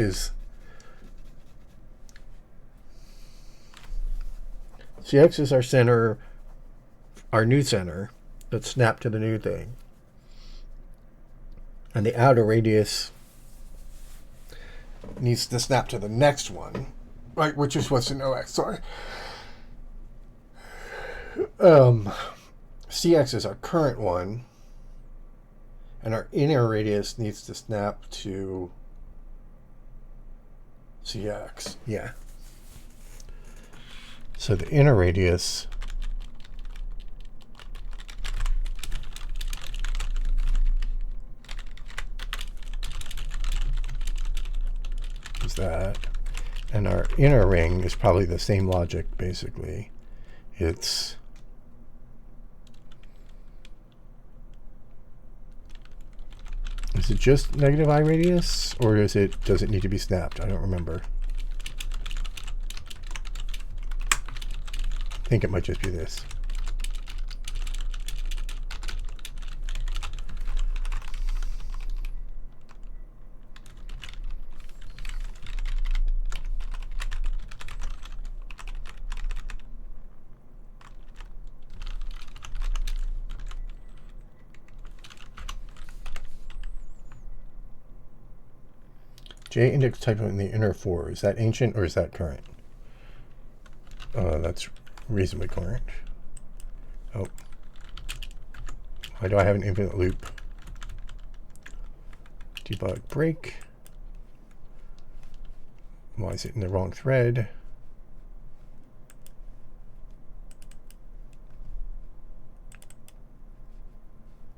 A: is our center, our new center that's snapped to the new thing. And the outer radius needs to snap to the next one, right? Which is what's in OX. Sorry. CX is our current one, and our inner radius needs to snap to CX. Yeah. So the inner radius is that, and our inner ring is probably the same logic basically. It's is it just negative I radius, or does it need to be snapped? I don't remember. I think it might just be this. J index typo in the inner 4. Is that ancient or is that current? That's reasonably current. Oh. Why do I have an infinite loop? Debug break. Why is it in the wrong thread?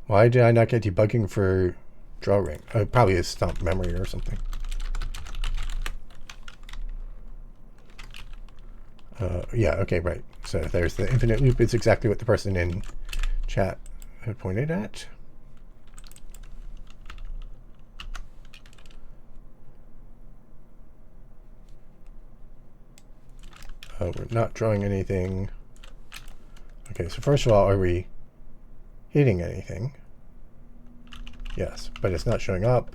A: Why did I not get debugging for drawing? Probably is stomp memory or something. Yeah, okay, right. So there's the infinite loop. It's exactly what the person in chat had pointed at. We're not drawing anything. Okay, so first of all, are we hitting anything? Yes, but it's not showing up.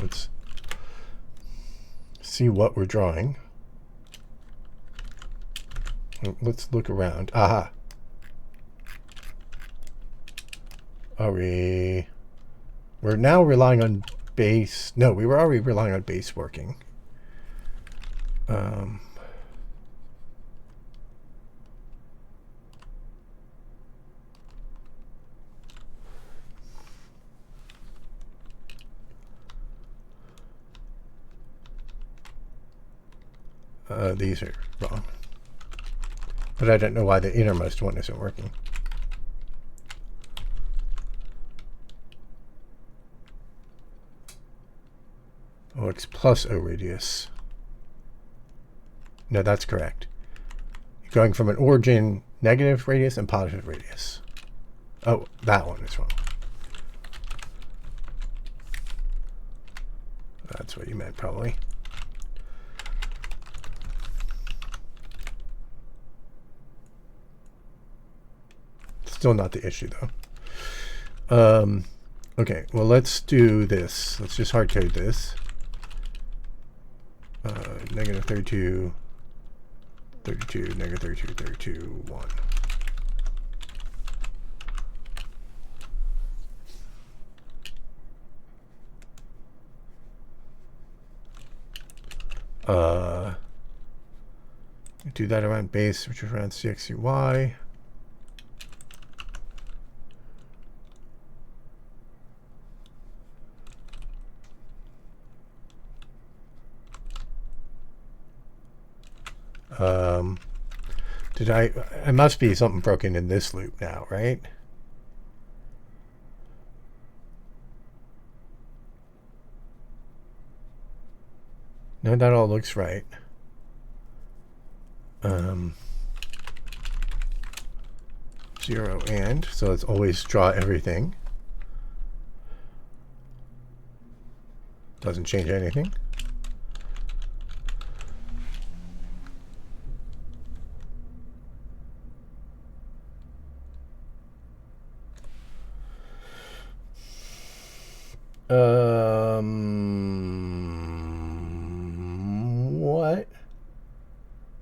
A: let's see what we're drawing. Let's look around. Aha. We're now relying on base. No, we were already relying on base working. These are wrong. But I don't know why the innermost one isn't working. OX plus O radius. No, that's correct. You're going from an origin negative radius and positive radius. Oh, that one is wrong. That's what you meant, probably. Still not the issue, though. Okay, well, let's do this. Let's just hard code this. Negative 32, 32, negative 32, 32, 1. Do that around base, which is around CXCY. It must be something broken in this loop now, right? No, that all looks right. 0 and, so let's always draw everything. Doesn't change anything.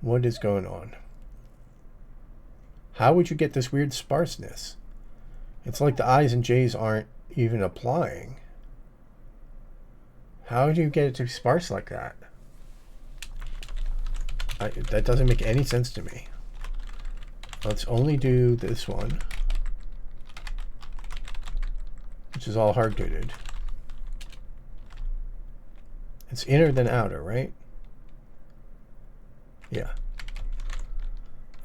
A: What is going on? How would you get this weird sparseness? It's like the I's and J's aren't even applying. How do you get it to be sparse like that? That doesn't make any sense to me. Let's only do this one, which is all hard-coded. It's inner than outer, right? Yeah.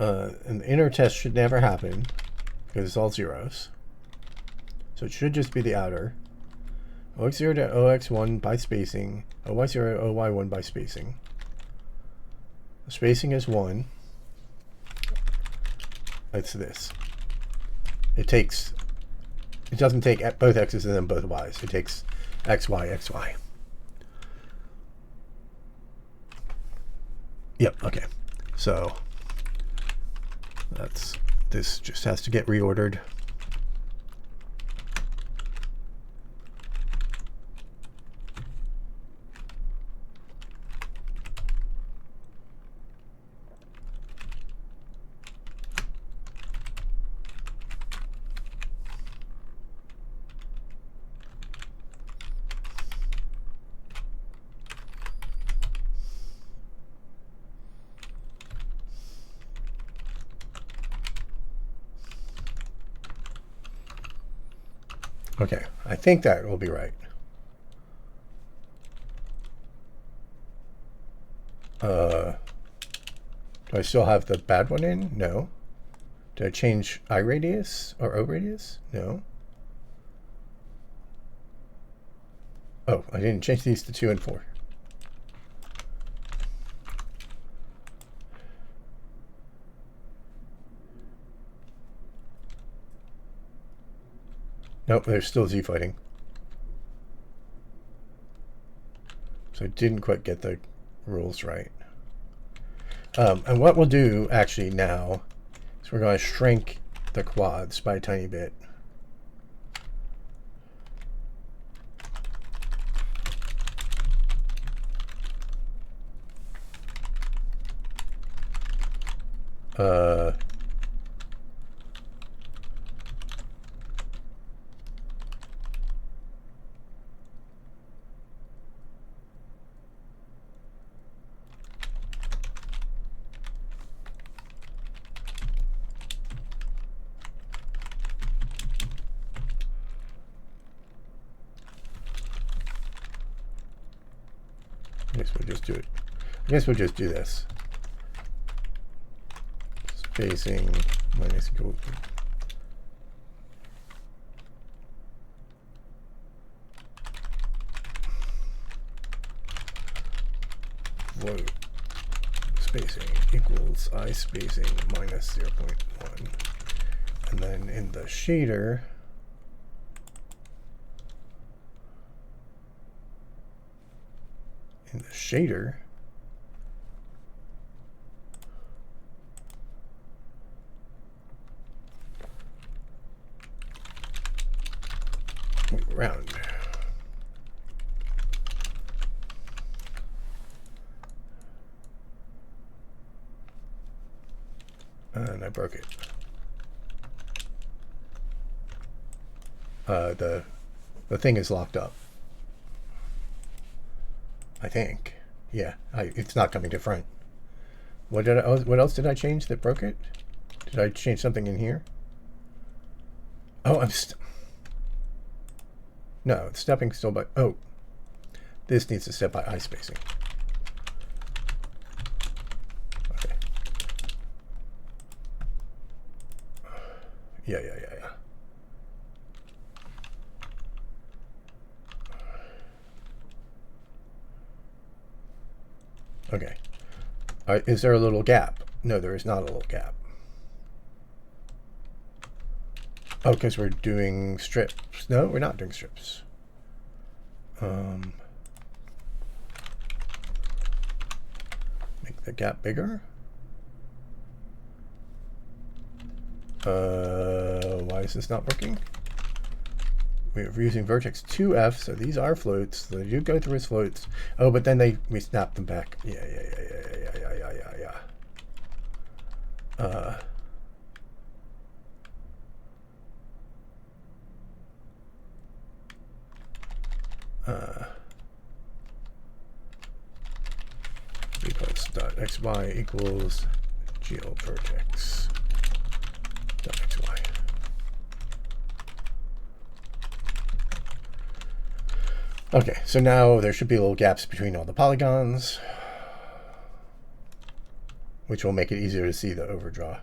A: And the inner test should never happen because it's all zeros. So it should just be the outer. OX0 to OX1 by spacing. OY0 to OY1 by spacing. The spacing is 1. It's this. It doesn't take both x's and then both y's. It takes x, y, x, y. Yep, okay. So this just has to get reordered. Okay, I think that will be right. Do I still have the bad one in? No. Did I change I radius or O radius? No. Oh, I didn't change these to 2 and 4. Nope, there's still Z fighting. So I didn't quite get the rules right. And what we'll do actually now is we're going to shrink the quads by a tiny bit. Uh, I guess we'll just do it. I guess we'll just do this. Spacing minus equal. Float spacing equals I spacing minus 0.1. And then in the shader, move around. And I broke it. The thing is locked up. I think. Yeah, it's not coming to front. What else did I change that broke it? Did I change something in here? Oh, no, it's stepping still by. Oh, this needs to step by eye spacing. Okay. Yeah. Okay. Is there a little gap? No, there is not a little gap. Oh, because we're doing strips. No, we're not doing strips. Make the gap bigger. Why is this not working? We're using vertex 2F, so these are floats. So they do go through as floats. Oh, but then we snap them back. Yeah. Because dot xy equals geo vertex dot xy. Okay, so now there should be little gaps between all the polygons, which will make it easier to see the overdraw.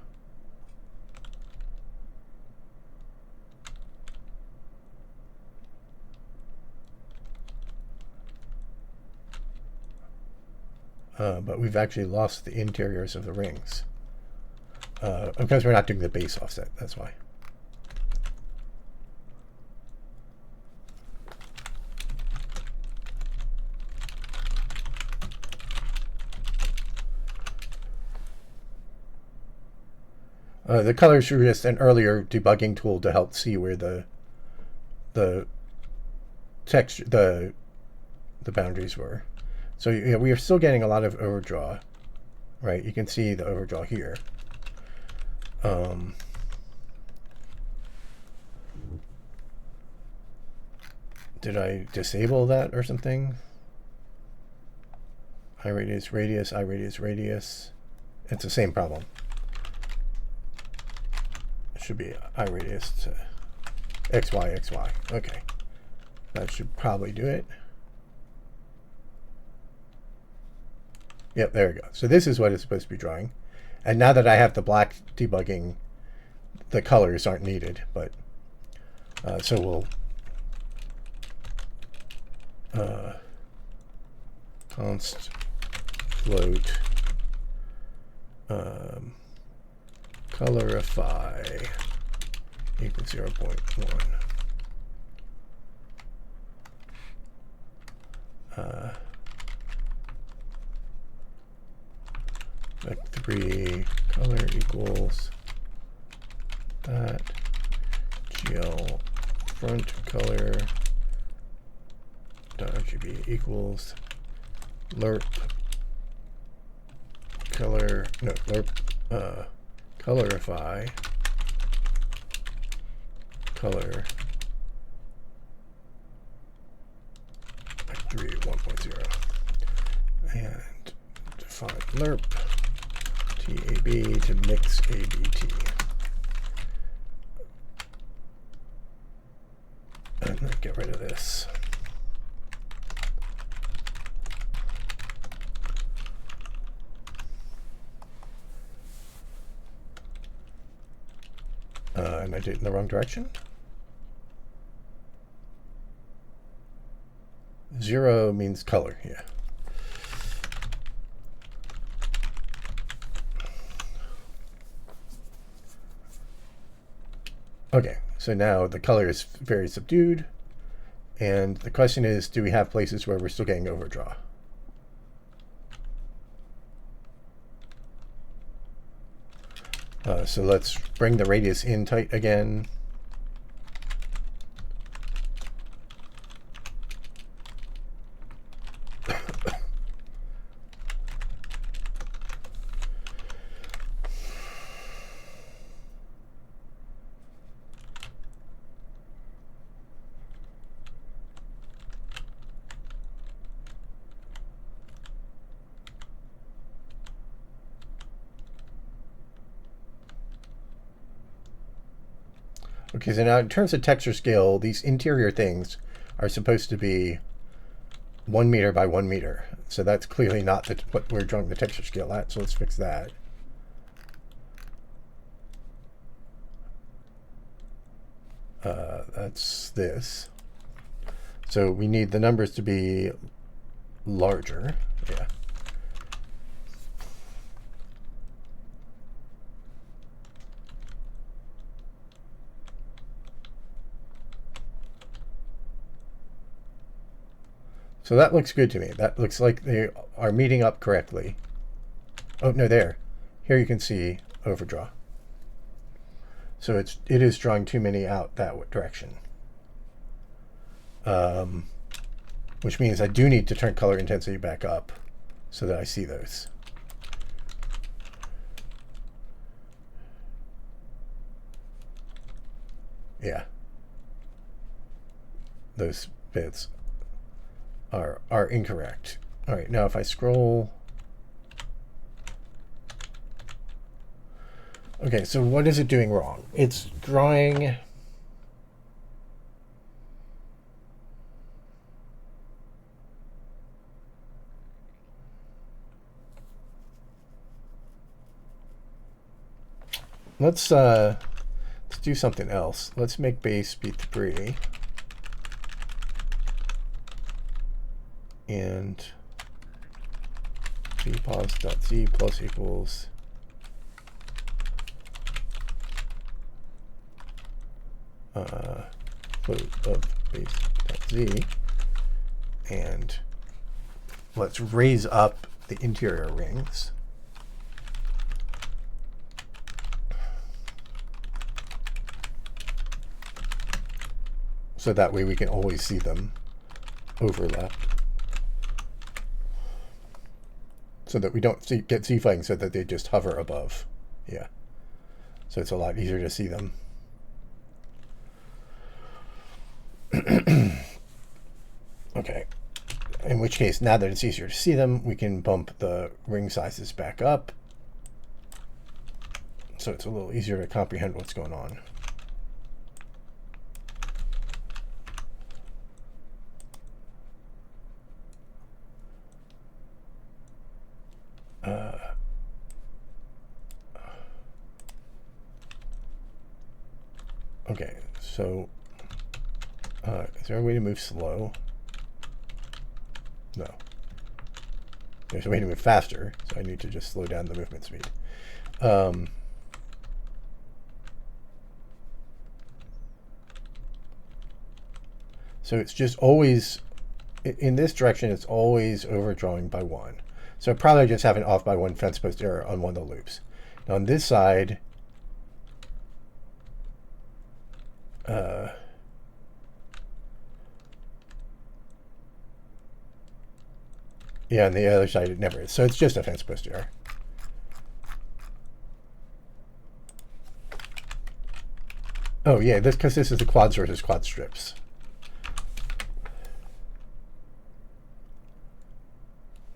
A: But we've actually lost the interiors of the rings. Because we're not doing the base offset, that's why. The colors were just an earlier debugging tool to help see where the texture, the boundaries were. So yeah, we are still getting a lot of overdraw, right? You can see the overdraw here. Did I disable that or something? I radius, radius, I radius, radius. It's the same problem. It should be I radius to XY, XY. Okay. That should probably do it. Yep, there we go. So this is what it's supposed to be drawing. And now that I have the black debugging, the colors aren't needed. But so we'll const float colorify equals 0.1. Vec3 color equals that GL front color dot RGB equals lerp color, no, lerp colorify color vectory 1.0 and define lerp tab to mix abt. I'm going to get rid of this. And I did it in the wrong direction. 0 means color, yeah. Okay, so now the color is very subdued. And the question is, do we have places where we're still getting overdraw? So let's bring the radius in tight again. Okay, so now in terms of texture scale, these interior things are supposed to be 1 meter by 1 meter. So that's clearly not what we're drawing the texture scale at, so let's fix that. That's this. So we need the numbers to be larger. Yeah. So that looks good to me. That looks like they are meeting up correctly. Oh, no, there. Here you can see overdraw. So it is drawing too many out that direction. Which means I do need to turn color intensity back up so that I see those. Yeah. Those bits are incorrect. All right, now if I scroll. Okay, so what is it doing wrong? It's drawing. Let's do something else. Let's make base be 3. And bpos.z plus equals float of base.z, and let's raise up the interior rings. So that way we can always see them overlap. So that we don't get Z-flagging, so that they just hover above. Yeah. So it's a lot easier to see them. Okay. In which case, now that it's easier to see them, we can bump the ring sizes back up. So it's a little easier to comprehend what's going on. Okay, so is there a way to move slow? No. There's a way to move faster, so I need to just slow down the movement speed. So it's just always, in this direction, it's always overdrawing by 1. So probably just have an off by 1 fence post error on one of the loops. Now on this side, yeah, on the other side it never is. So it's just a fence post error. Oh yeah, this because this is the quads versus quad strips.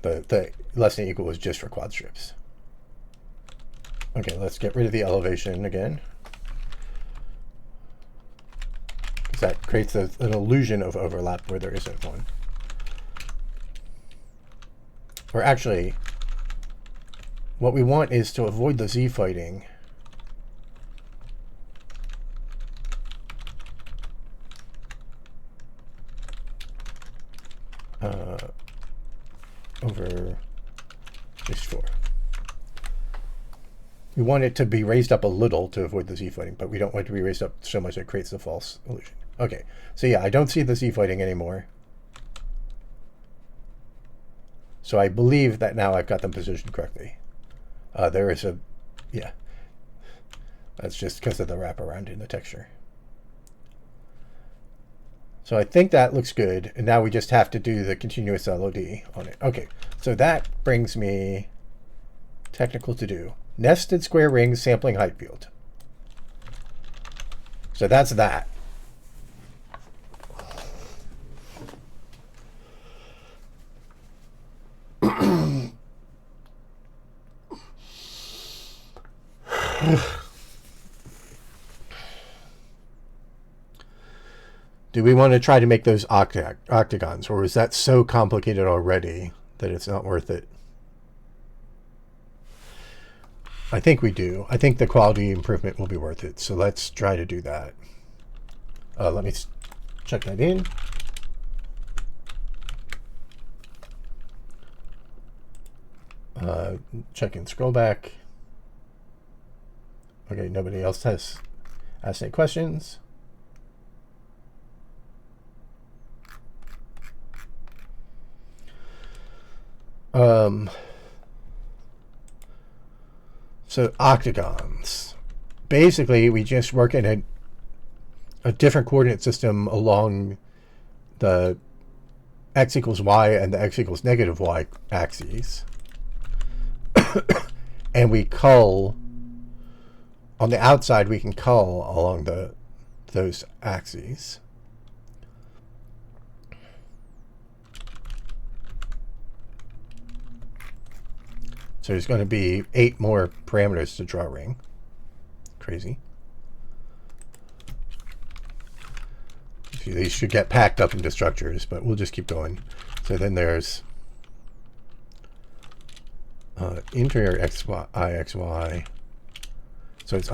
A: The less than equal is just for quad strips. Okay, let's get rid of the elevation again. Because that creates an illusion of overlap where there isn't one. Or actually, what we want is to avoid the Z fighting. Over this 4. We want it to be raised up a little to avoid the Z fighting, but we don't want it to be raised up so much that it creates the false illusion. Okay, so yeah, I don't see the Z fighting anymore. So I believe that now I've got them positioned correctly. There is a, yeah, that's just because of the wraparound in the texture. So I think that looks good, and now we just have to do the continuous LOD on it. Okay, so that brings me technical to do. Nested square rings sampling height field. So that's that. Do we want to try to make those octagons, or is that so complicated already that it's not worth it? I think we do. I think the quality improvement will be worth it. So let's try to do that. Let me check that in. Check and scroll back. Okay, nobody else has asked any questions. So octagons. Basically, we just work in a different coordinate system along the x equals y and the x equals negative y axes. And we cull, on the outside, we can cull along those axes. So there's going to be 8 more parameters to draw a ring. Crazy. These should get packed up into structures, but we'll just keep going. So then there's interior xy, ixy. So it's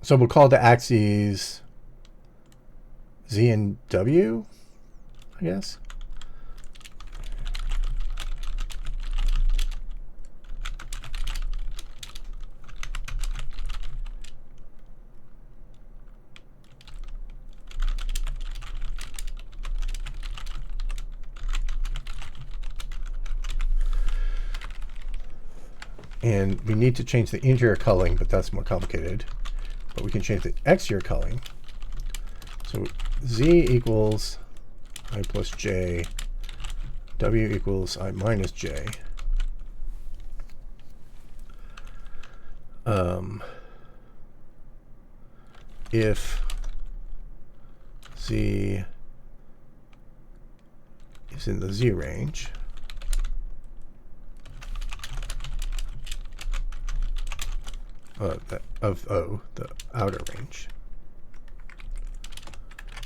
A: so we'll call the axes Z and W, I guess. And we need to change the interior culling, but that's more complicated. But we can change the exterior culling. So Z equals I plus J, W equals I minus J. If Z is in the Z range, of O, the outer range,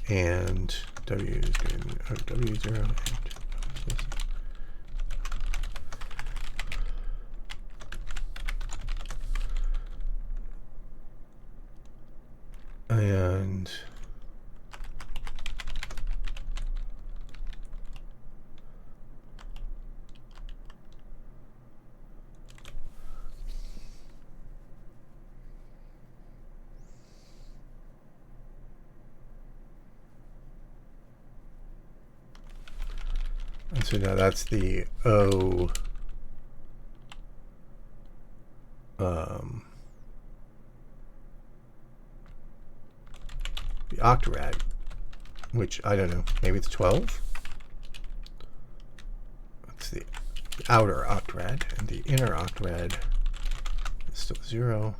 A: and W is greater than W0 and so now that's the O the octarad, which I don't know, maybe it's 12. That's the outer octarad, and the inner octarad Still 0.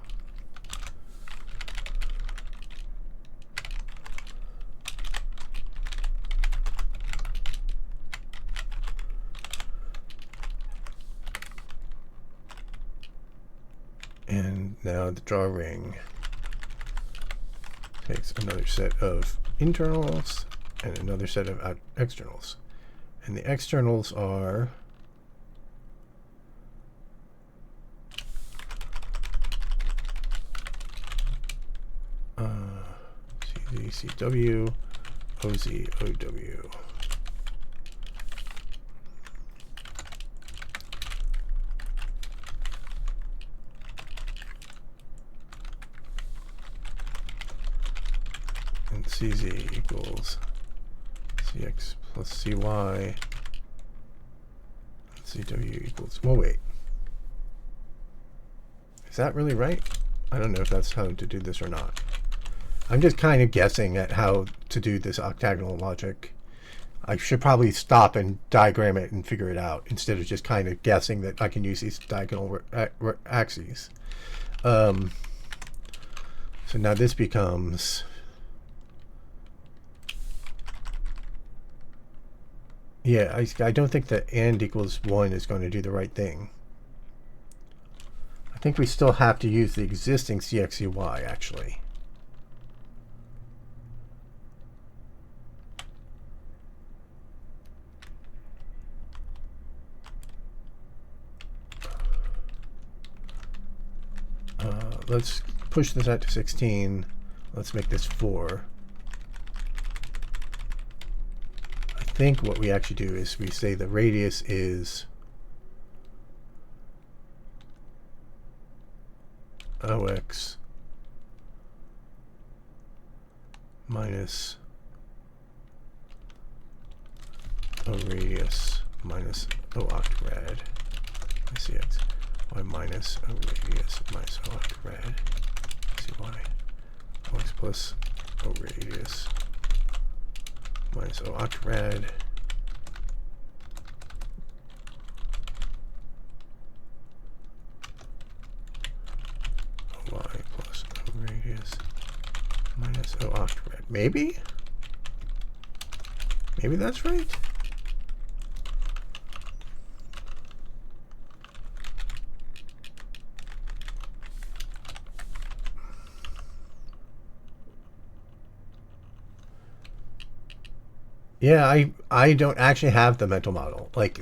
A: And now the draw ring takes another set of internals and another set of externals. And the externals are CZ, CW, OZ, OW. And CZ equals CX plus CY. CW equals, well, wait. Is that really right? I don't know if that's how to do this or not. I'm just kind of guessing at how to do this octagonal logic. I should probably stop and diagram it and figure it out instead of just kind of guessing that I can use these diagonal axes. So now this becomes, yeah, I don't think that and equals 1 is going to do the right thing. I think we still have to use the existing CXCY, actually. Let's push this out to 16. Let's make this 4. I think what we actually do is we say the radius is OX minus O radius minus O octarad CX. Y minus O radius minus O octarad CY. OX plus O radius minus O octarad Y plus O radius minus O octarad. Maybe? Maybe that's right? Yeah, I don't actually have the mental model. Like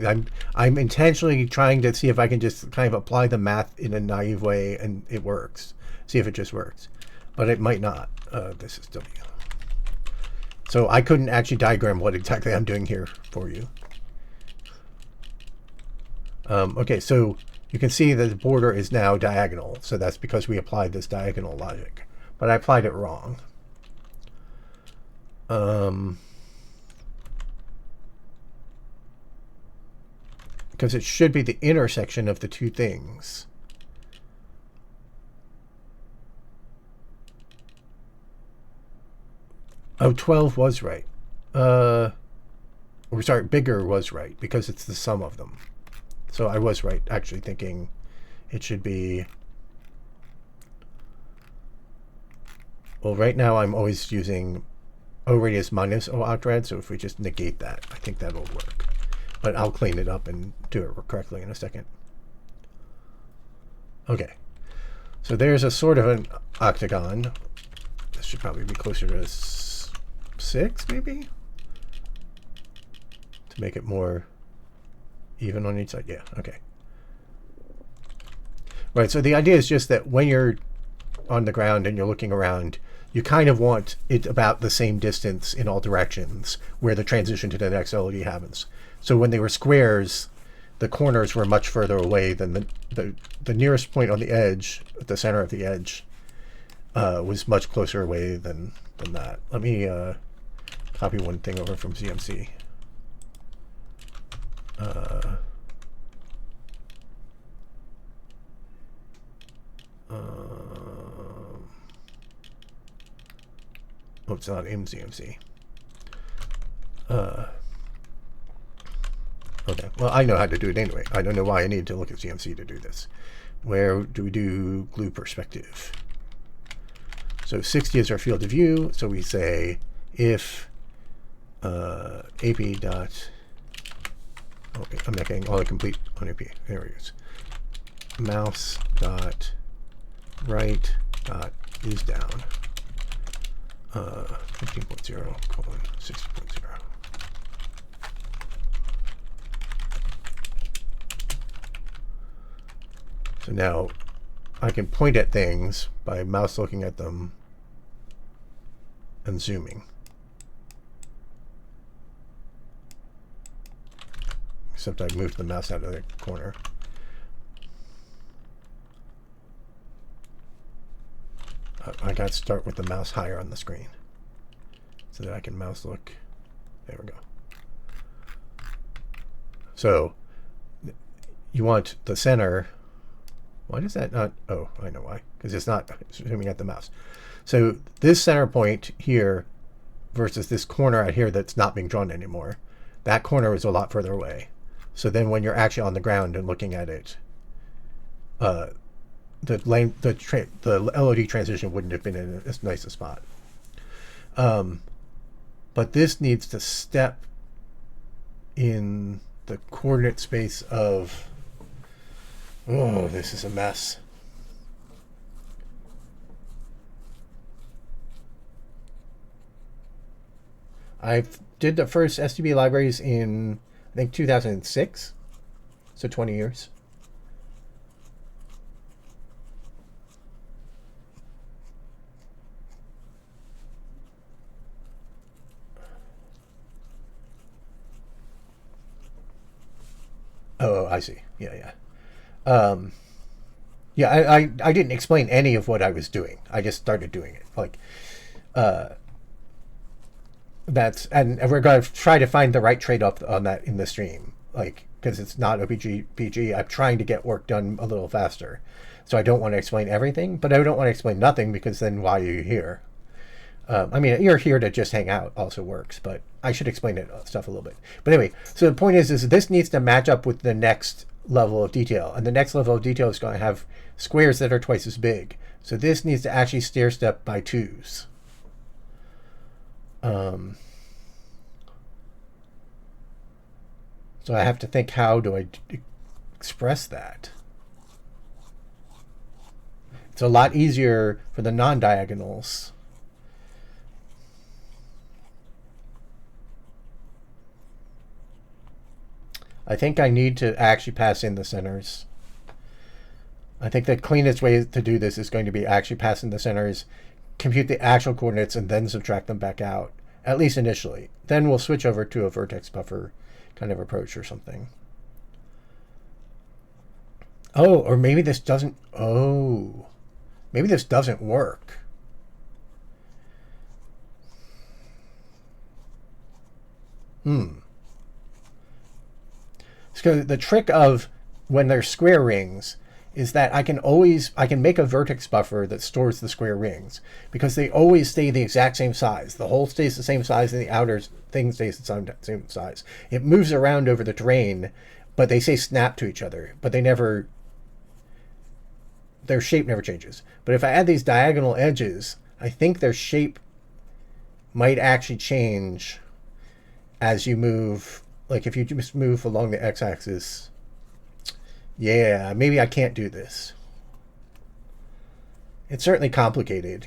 A: I'm intentionally trying to see if I can just kind of apply the math in a naive way and it works. See if it just works. But it might not. This is W. So I couldn't actually diagram what exactly I'm doing here for you. Okay, so you can see that the border is now diagonal. So that's because we applied this diagonal logic. But I applied it wrong. Because it should be the intersection of the two things. Oh, 12 was right. Or sorry, bigger was right because it's the sum of them. So I was right actually thinking it should be, well, right now I'm always using O radius minus O octarad, so if we just negate that, I think that'll work. But I'll clean it up and do it correctly in a second. Okay, so there's a sort of an octagon. This should probably be closer to 6, maybe? To make it more even on each side. Yeah, okay. Right, so the idea is just that when you're on the ground and you're looking around, you kind of want it about the same distance in all directions where the transition to the next LOD happens. So when they were squares, the corners were much further away than the nearest point on the edge, at the center of the edge, was much closer away than that. Let me copy one thing over from ZMC. Oh, it's not in ZMC. Okay, well, I know how to do it anyway. I don't know why I need to look at ZMC to do this. where do we do glue perspective? So 60 is our field of view. So we say if ap dot, okay, I'm not getting autocomplete on AP. There it is. Mouse dot right dot is down 15.0 colon 60.0. So now I can point at things by mouse looking at them and zooming. Except I moved the mouse out of the corner. I got to start with the mouse higher on the screen so that I can mouse look. There we go. So you want the center. Why does that not? Oh, I know why. Because it's not zooming at the mouse. So this center point here versus this corner out here that's not being drawn anymore, that corner is a lot further away. So then when you're actually on the ground and looking at it, the LOD transition wouldn't have been in as nice a spot. But this needs to step in the coordinate space of, oh, this is a mess. I did the first STB libraries in, I think, 2006, so 20 years. Oh, I see. Yeah. Yeah, I didn't explain any of what I was doing. I just started doing it. Like, and we're going to try to find the right trade-off on that in the stream. Like, because it's not OPG PG, I'm trying to get work done a little faster. So I don't want to explain everything, but I don't want to explain nothing because then why are you here? I mean, you're here to just hang out also works, but I should explain it stuff a little bit. But anyway, so the point is this needs to match up with the next level of detail. And the next level of detail is going to have squares that are twice as big. So this needs to actually stair step by 2s. So I have to think, how do I express that? It's a lot easier for the non-diagonals. I think I need to actually pass in the centers. I think the cleanest way to do this is going to be actually pass in the centers, compute the actual coordinates, and then subtract them back out, at least initially. Then we'll switch over to a vertex buffer kind of approach or something. Oh, or maybe this doesn't. Oh, maybe this doesn't work. So the trick of when there's square rings is that I can make a vertex buffer that stores the square rings because they always stay the exact same size. The hole stays the same size and the outer thing stays the same size. It moves around over the terrain, but they say snap to each other, but their shape never changes. But if I add these diagonal edges, I think their shape might actually change as you move. Like if you just move along the x-axis, yeah, maybe I can't do this. It's certainly complicated.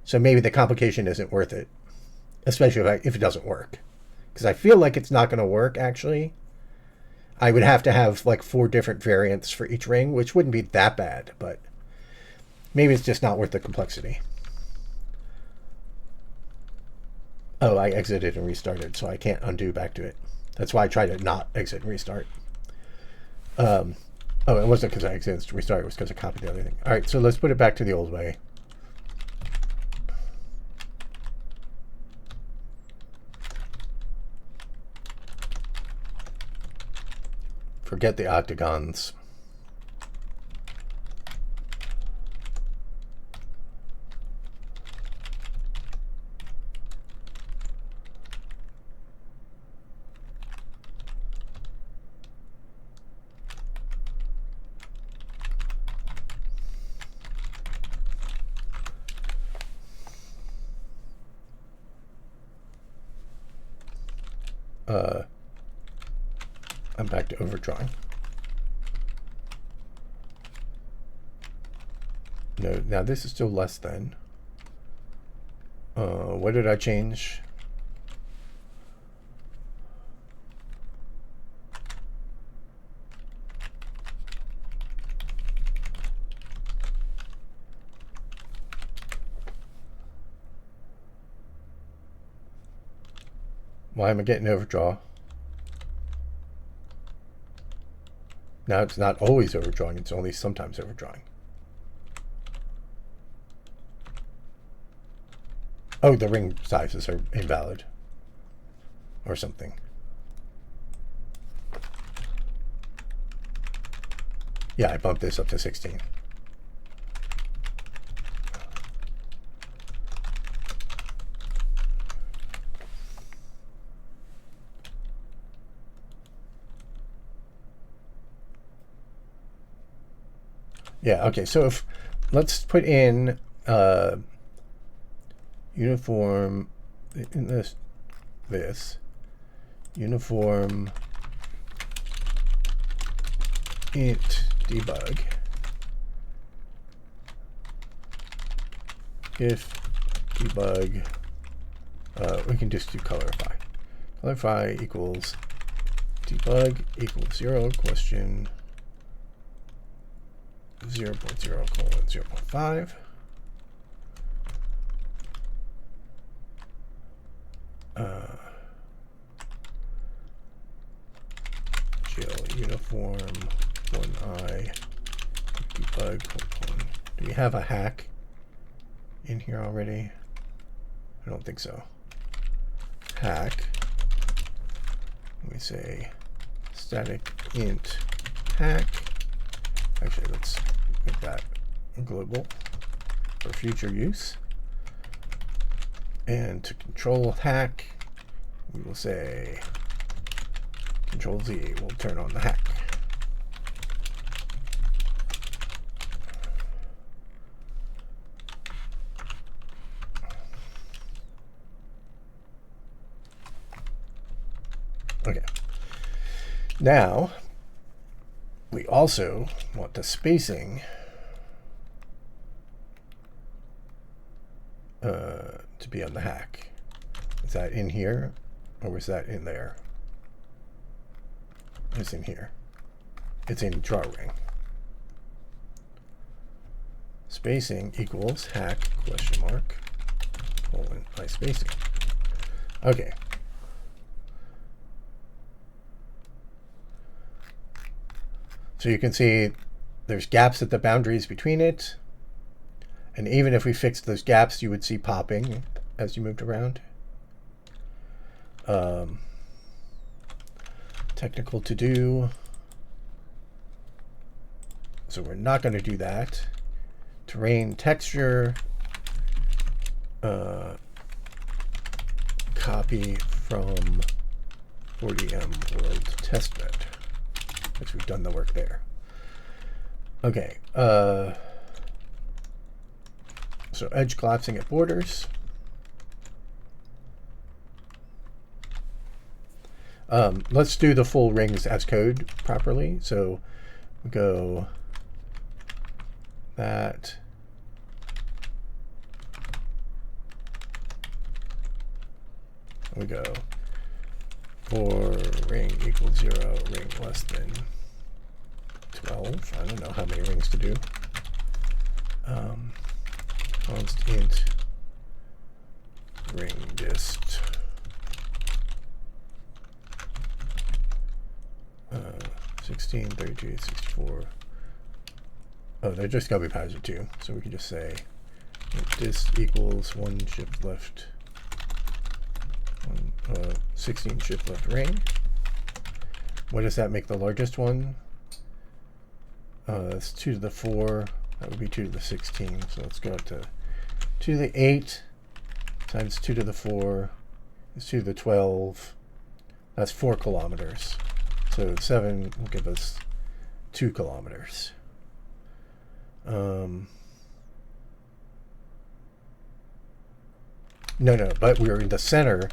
A: So maybe the complication isn't worth it, especially if it doesn't work. Because I feel like it's not going to work, actually. I would have to have like 4 different variants for each ring, which wouldn't be that bad, but maybe it's just not worth the complexity. Oh, I exited and restarted, so I can't undo back to it. That's why I try to not exit and restart. Oh, it wasn't because I exited and restarted. It was because I copied the other thing. All right, so let's put it back to the old way. Forget the octagons. I'm back to overdrawing. No, now this is still less than. What did I change? Why am I getting overdraw? Now it's not always overdrawing, it's only sometimes overdrawing. Oh, the ring sizes are invalid. Or something. Yeah, I bumped this up to 16. Yeah, okay, so if let's put in uniform in this uniform int debug if debug we can just do colorify equals debug equals 0 question 0.0 colon 0.5 GL uniform 1i debug colon. Do we have a hack in here already? I don't think so. Hack. We say static int hack. Actually, let's make that global for future use. And to control hack, we will say Control Z will turn on the hack. Okay. Now, we also want the spacing to be on the hack. Is that in here or was that in there? It's in here. It's in draw ring. Spacing equals hack question mark colon I spacing. Okay. So you can see there's gaps at the boundaries between it. And even if we fixed those gaps, you would see popping as you moved around. Technical to do. So we're not going to do that. Terrain texture. Copy from 40M world testbed. Because we've done the work there. Okay. So edge collapsing at borders. Let's do the full rings as code properly. So we go that. We go for ring equals 0, ring less than 12. I don't know how many rings to do. Const int ring dist 16, 32, 64. Oh, they're just gotta be positive too. So we can just say dist equals 1 shift left, 16 shift left ring. What does that make the largest one? That's 2 to the 4. That would be 2 to the 16. So let's go up to 2 to the 8 times 2 to the 4 is 2 to the 12. That's 4 kilometers. So 7 will give us 2 kilometers. No, but we're in the center.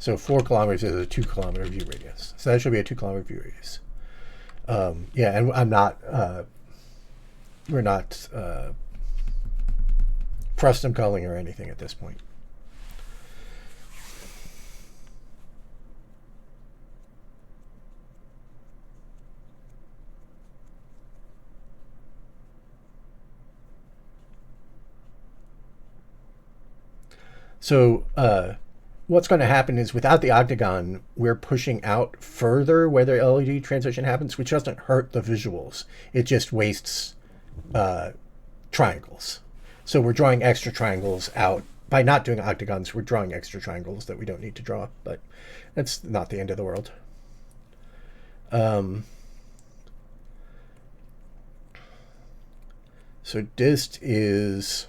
A: So 4 kilometers is a 2 kilometer view radius. So that should be a 2 kilometer view radius. Yeah, and I'm not, we're not custom culling or anything at this point. So what's going to happen is without the octagon, we're pushing out further where the LED transition happens, which doesn't hurt the visuals. It just wastes triangles. So we're drawing extra triangles out. By not doing octagons, we're drawing extra triangles that we don't need to draw, but that's not the end of the world. So dist is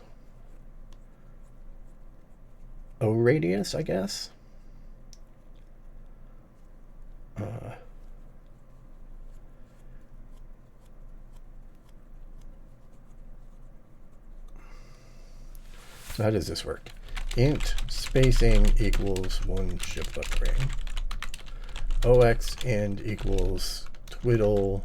A: O radius, I guess. So how does this work? Int spacing equals 1 shift left ring. OX and equals twiddle.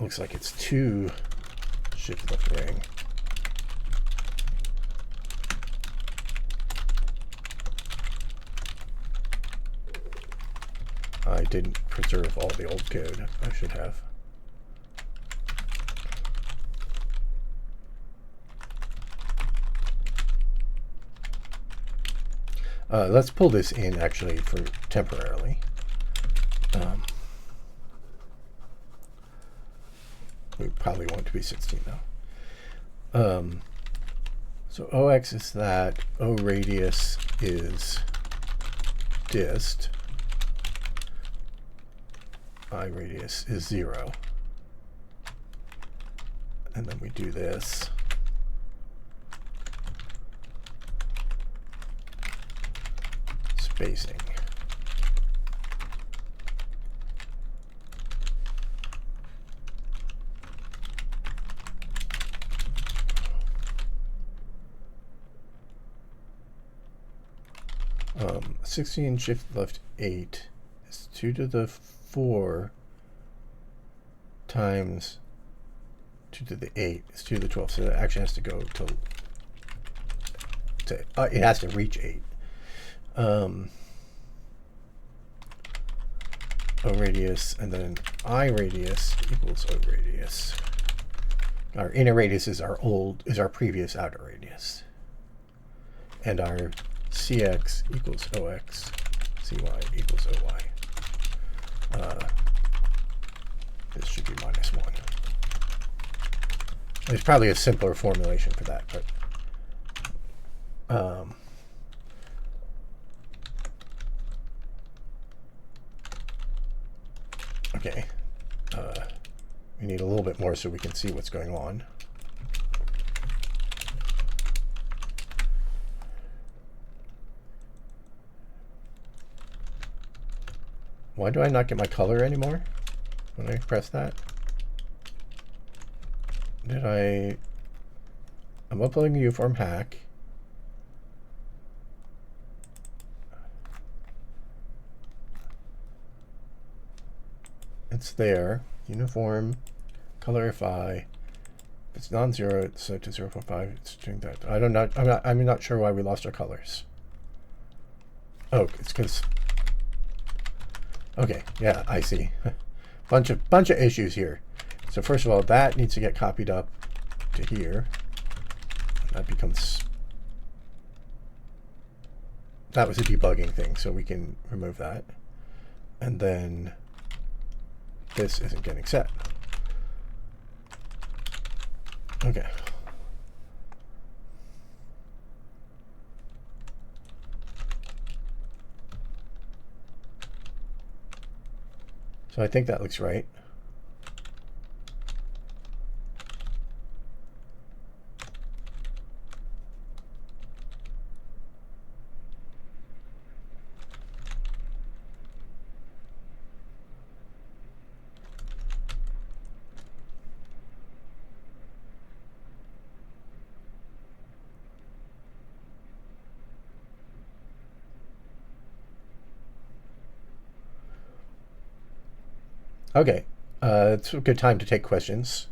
A: Looks like it's 2 shift left ring. I didn't preserve all the old code. I should have. Let's pull this in actually for temporarily. We probably want it to be 16 though. So OX is that, O radius is dist, I radius is 0. And then we do this. Spacing. Um, 16 shift left 8 is 2 to the 4 times 2 to the 8 is 2 to the 12. So that actually has to go to it has to reach 8. O radius and then I radius equals O radius. Our inner radius is our previous outer radius. And our CX equals OX, CY equals OY. This should be -1. There's probably a simpler formulation for that, but okay. We need a little bit more so we can see what's going on. Why do I not get my color anymore when I press that? I'm uploading a uniform hack. It's there. Uniform, color FI. If it's non-zero, it's set to 0.5. It's doing that. I'm not sure why we lost our colors. Oh, it's because. Okay, yeah, I see. bunch of issues here. So first of all, that needs to get copied up to here. That becomes. That was a debugging thing, so we can remove that. And then this isn't getting set. Okay. So I think that looks right. Okay, it's a good time to take questions.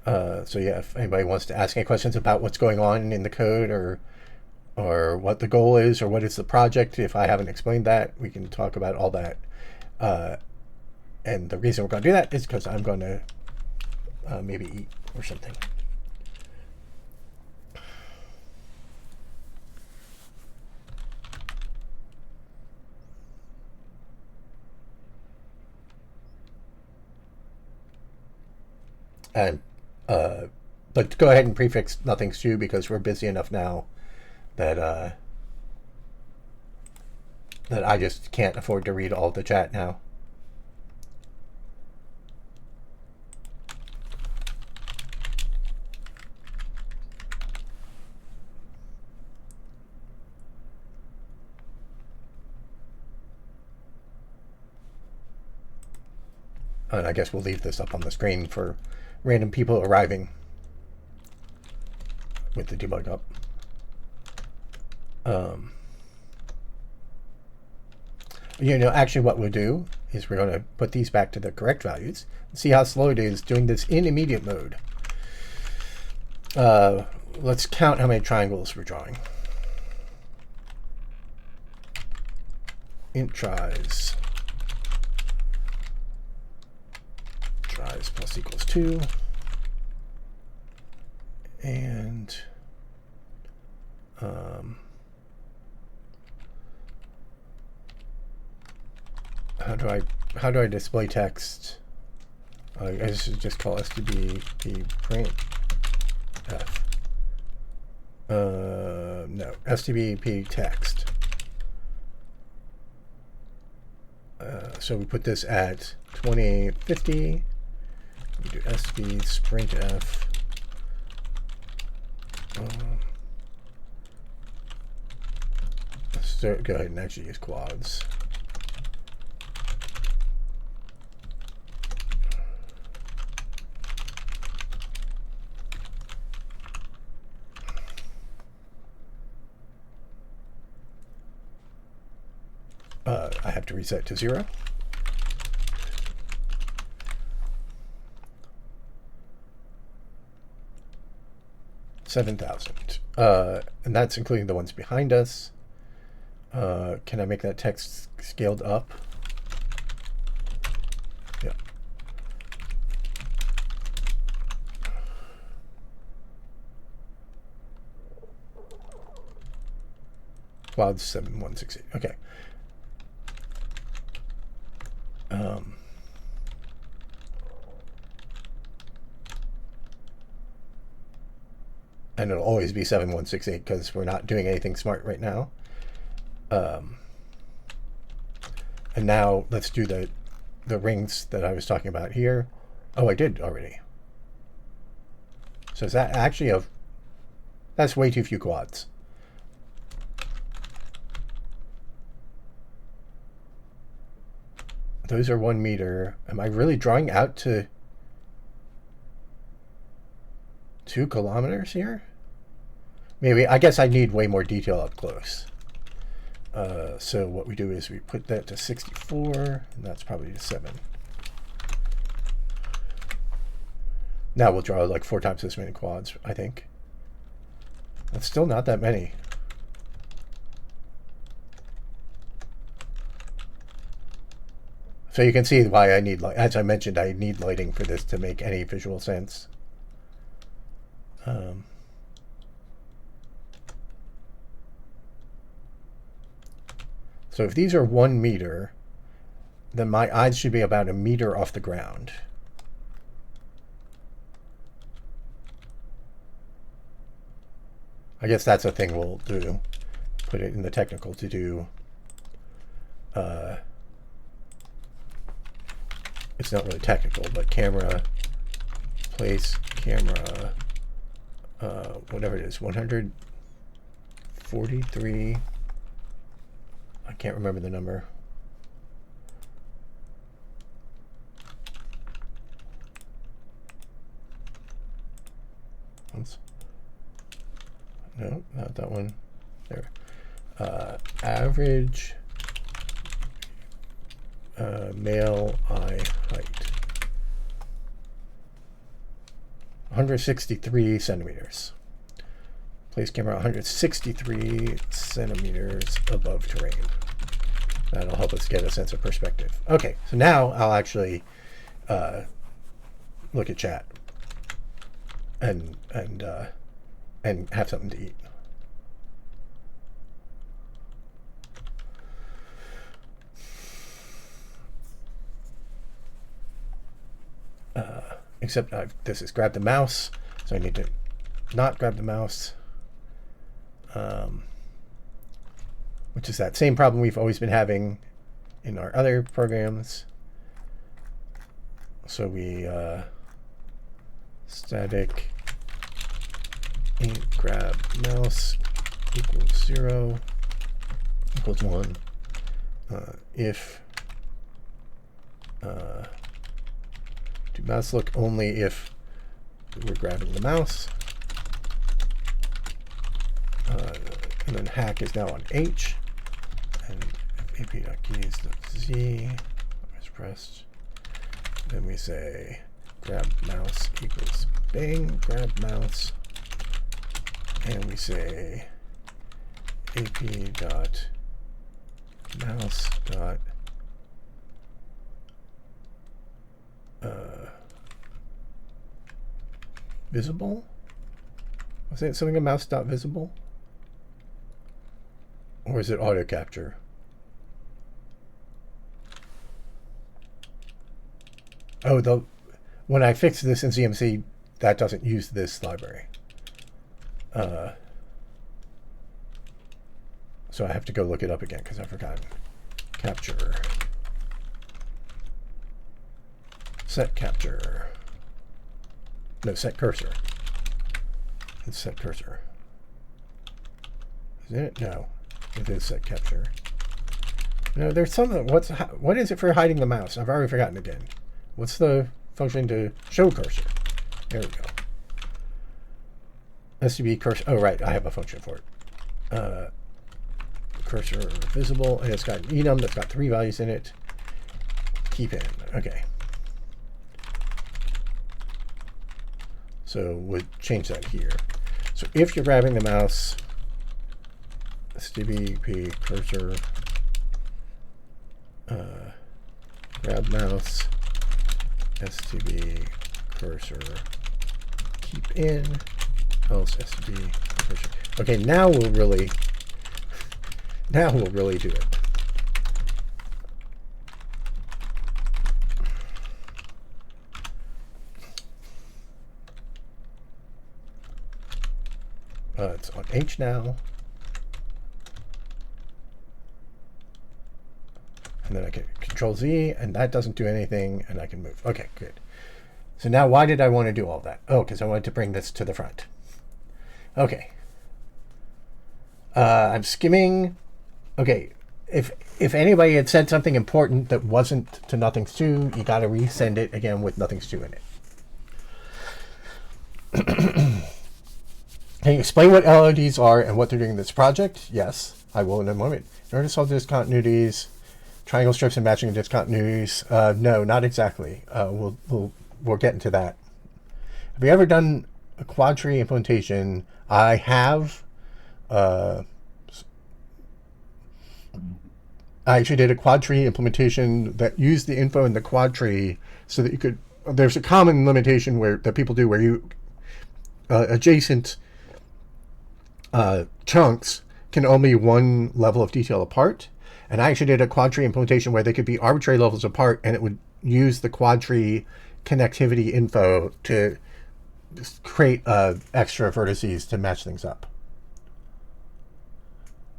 A: So yeah, if anybody wants to ask any questions about what's going on in the code, or what the goal is, or what is the project, if I haven't explained that, we can talk about all that. And the reason we're going to do that is because I'm going to maybe eat or something. And but go ahead and prefix nothings too, because we're busy enough now that that I just can't afford to read all the chat now. And I guess we'll leave this up on the screen for random people arriving with the debug up. Actually what we'll do is we're going to put these back to the correct values and see how slow it is doing this in immediate mode. Let's count how many triangles we're drawing. Int tries plus equals 2, and how do I display text? I should just call std print f. No, std text. So we put this at 2850. We do std sprint f. Let's go ahead and actually use quads. I have to reset to 0. $7,000. And that's including the ones behind us. Can I make that text scaled up? Yeah. Quad 7168. Okay. And it'll always be 7168 because we're not doing anything smart right now. And now let's do the rings that I was talking about here. Oh, I did already. So is that actually that's way too few quads. Those are 1 meter. Am I really drawing out to 2 kilometers here? Maybe. I guess I need way more detail up close. So what we do is we put that to 64, and that's probably to 7. Now we'll draw like 4 times as many quads, I think. That's still not that many. So you can see why I need, as I mentioned, I need lighting for this to make any visual sense. So if these are 1 meter, then my eyes should be about 1 meter off the ground. I guess that's a thing we'll do. Put it in the technical to do. It's not really technical, but camera, place, camera, whatever it is, 143. I can't remember the number. No, not that one. There. Average male eye height. 163 centimeters. Place camera 163 centimeters above terrain. That'll help us get a sense of perspective. Okay, so now I'll actually look at chat and have something to eat. Except this is grab the mouse, so I need to not grab the mouse, which is that same problem we've always been having in our other programs. So we static int grab mouse equals 0 equals 1 if do mouse look only if we're grabbing the mouse, and then hack is now on H, and ap.keys.z is pressed. Then we say grab mouse equals bang, grab mouse, and we say ap.mouse dot visible? Was it something a mouse dot visible? Or is it auto capture? Oh, when I fix this in CMC, that doesn't use this library. So I have to go look it up again because I've forgotten. Capture. Set capture. No, set cursor. It's set cursor. Is it? No. It is set capture. No, there's something. What is it for hiding the mouse? I've already forgotten again. What's the function to show cursor? There we go. STB cursor. Oh, right. I have a function for it. Cursor visible. And it's got an enum that's got 3 values in it. Keep in. Okay. So we'll change that here. So if you're grabbing the mouse, STB cursor, grab mouse, STB cursor, keep in, else STB cursor. Okay, now we'll really do it. It's on H now. And then I can Control Z, and that doesn't do anything, and I can move. Okay, good. So now why did I want to do all that? Oh, because I wanted to bring this to the front. Okay. I'm skimming. Okay, if anybody had said something important that wasn't to nothing's two, you got to resend it again with nothing's two in it. Can you explain what LODs are and what they're doing in this project? Yes, I will in a moment. In order to solve discontinuities, triangle strips and matching discontinuities. No, not exactly. We'll get into that. Have you ever done a quad tree implementation? I have. I actually did a quad tree implementation that used the info in the quad tree so that you could. There's a common limitation that people do where you adjacent chunks can only be one level of detail apart. And I actually did a quad tree implementation where they could be arbitrary levels apart, and it would use the quad tree connectivity info to create extra vertices to match things up.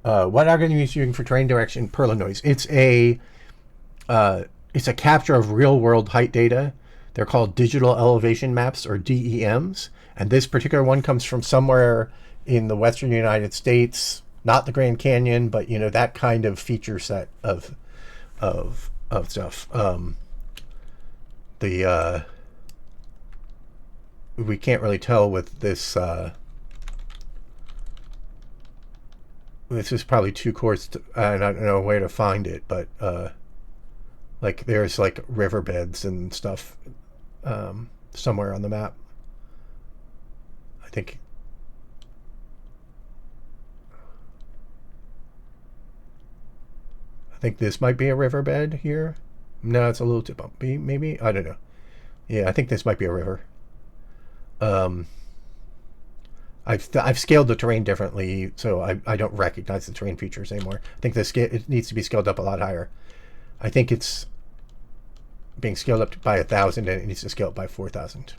A: What algorithm are you using for terrain direction? Perla noise. It's a capture of real world height data. They're called digital elevation maps, or DEMs. And this particular one comes from somewhere in the western United States, not the Grand Canyon, but that kind of feature set of stuff. We can't really tell with this. This is probably too coarse, and I don't know where to find it, but Like there's like riverbeds and stuff somewhere on the map. I think. I think this might be a riverbed here. No, it's a little too bumpy. Maybe, I don't know. Yeah, I think this might be a river. I've scaled the terrain differently, so I don't recognize the terrain features anymore. I think it needs to be scaled up a lot higher. I think it's being scaled up by 1,000, and it needs to scale up by 4,000.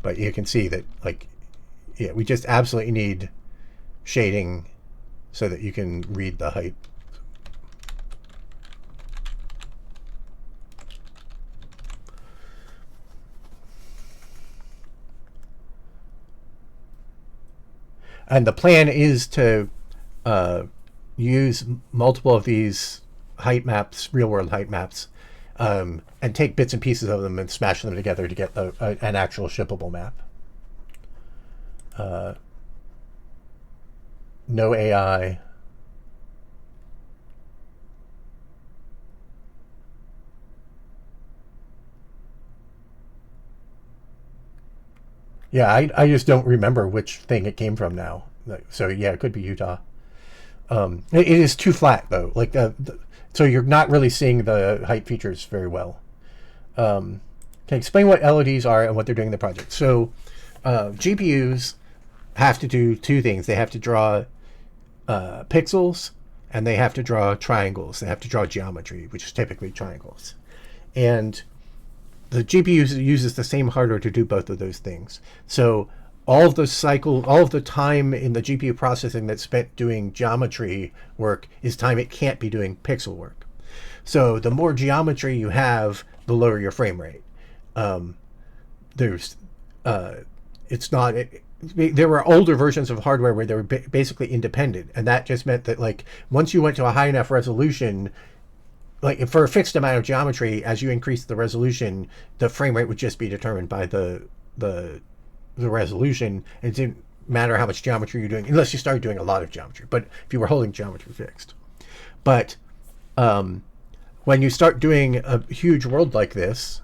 A: But you can see that, like, yeah, we just absolutely need shading so that you can read the height. And the plan is to use multiple of these height maps, real-world height maps, and take bits and pieces of them and smash them together to get an actual shippable map. No AI. Yeah, I just don't remember which thing it came from now. So yeah, it could be Utah. It is too flat though. Like so you're not really seeing the height features very well. Okay, explain what LODs are and what they're doing in the project. So GPUs have to do two things. They have to draw pixels, and they have to draw triangles. They have to draw geometry, which is typically triangles. And the GPU uses the same hardware to do both of those things. So all of the time in the GPU processing that's spent doing geometry work is time it can't be doing pixel work. So the more geometry you have, the lower your frame rate. There were older versions of hardware where they were basically independent, and that just meant that, like, once you went to a high enough resolution, like for a fixed amount of geometry, as you increase the resolution, the frame rate would just be determined by the resolution. And it didn't matter how much geometry you're doing, unless you started doing a lot of geometry. But if you were holding geometry fixed. But when you start doing a huge world like this,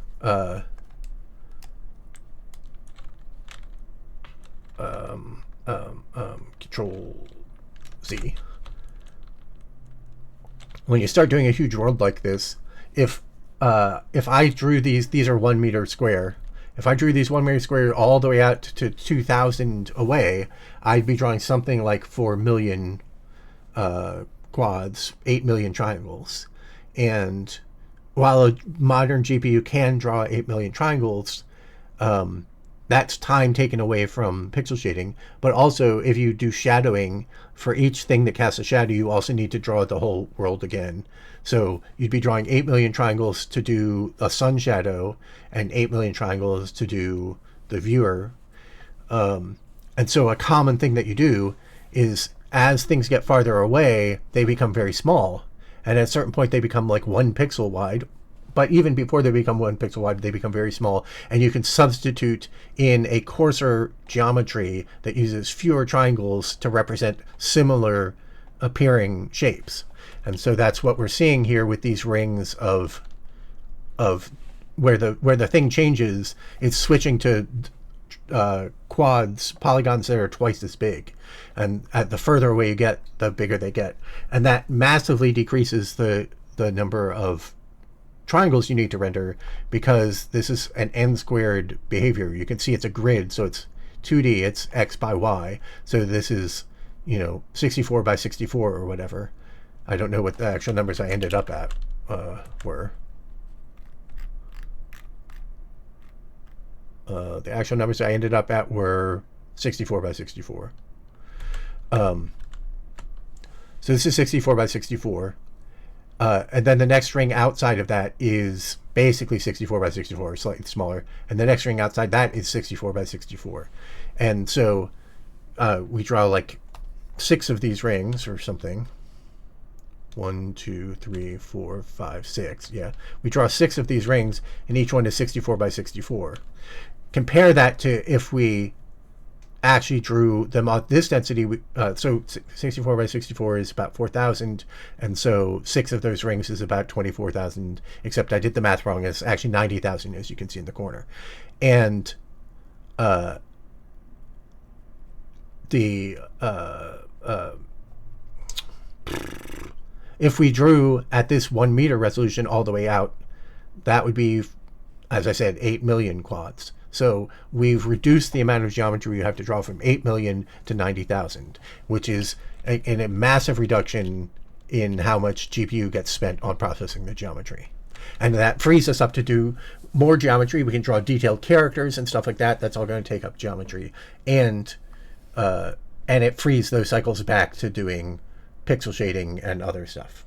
A: Control Z. When you start doing a huge world like this, if I drew these are 1 meter square. If I drew these 1 meter square all the way out to 2,000 away, I'd be drawing something like 4 million quads, 8 million triangles. And while a modern GPU can draw 8 million triangles, that's time taken away from pixel shading. But also, if you do shadowing, for each thing that casts a shadow, you also need to draw the whole world again. So you'd be drawing 8 million triangles to do a sun shadow, and 8 million triangles to do the viewer. And so a common thing that you do is, as things get farther away, they become very small. And at a certain point, they become like 1 pixel wide. But even before they become 1 pixel wide, they become very small. And you can substitute in a coarser geometry that uses fewer triangles to represent similar appearing shapes. And so that's what we're seeing here with these rings of where the thing changes. It's switching to quads, polygons that are twice as big. And at the further away you get, the bigger they get. And that massively decreases the number of triangles you need to render, because this is an n squared behavior. You can see it's a grid, so it's 2D, it's x by y. So this is, 64 by 64 or whatever. I don't know what the actual numbers I ended up at were. The actual numbers I ended up at were 64 by 64. So this is 64 by 64. And then the next ring outside of that is basically 64 by 64, slightly smaller. And the next ring outside that is 64 by 64. And so we draw like 6 of these rings or something. 1, 2, 3, 4, 5, 6. Yeah, we draw 6 of these rings, and each one is 64 by 64. Compare that to if we actually drew them on this density. So 64 by 64 is about 4,000, and so 6 of those rings is about 24,000. Except I did the math wrong. It's actually 90,000, as you can see in the corner. And the if we drew at this 1 meter resolution all the way out, that would be, as I said, 8 million quads. So we've reduced the amount of geometry you have to draw from 8 million to 90,000, which is a massive reduction in how much GPU gets spent on processing the geometry. And that frees us up to do more geometry. We can draw detailed characters and stuff like that. That's all going to take up geometry. And it frees those cycles back to doing pixel shading and other stuff.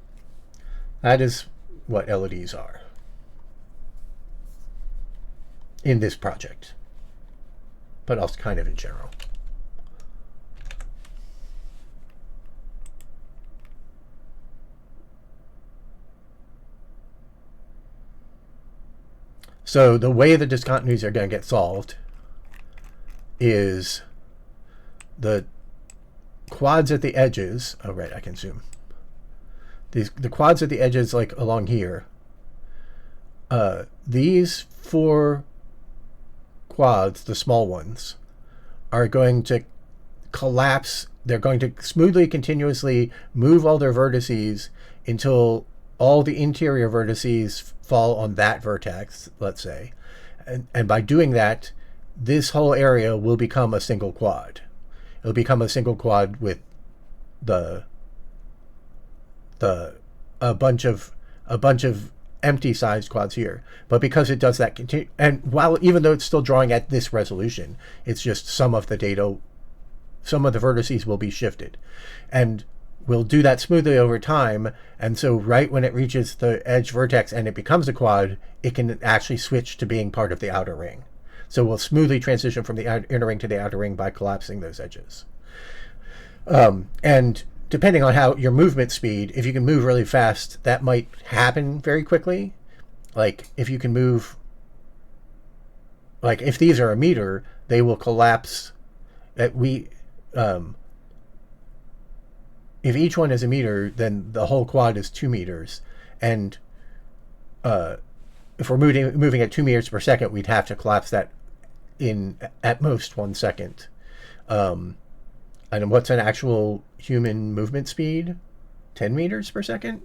A: That is what LEDs are in this project, but also kind of in general. So the way the discontinuities are going to get solved is the quads at the edges. Oh, right, I can zoom. The quads at the edges, like along here, these 4 quads, the small ones, are going to collapse. They're going to smoothly, continuously move all their vertices until all the interior vertices fall on that vertex, let's say. And by doing that, this whole area will become a single quad. It'll become a single quad with a bunch of empty sized quads here. But because it does that and while even though it's still drawing at this resolution, it's just some of the vertices will be shifted. And we'll do that smoothly over time, and so right when it reaches the edge vertex and it becomes a quad, it can actually switch to being part of the outer ring. So we'll smoothly transition from the inner ring to the outer ring by collapsing those edges. And depending on how your movement speed, if you can move really fast, that might happen very quickly. Like if you can move, like if these are a meter, they will collapse. If each one is a meter, then the whole quad is 2 meters. And if we're moving at 2 meters per second, we'd have to collapse that in at most 1 second. And what's an actual human movement speed? 10 meters per second?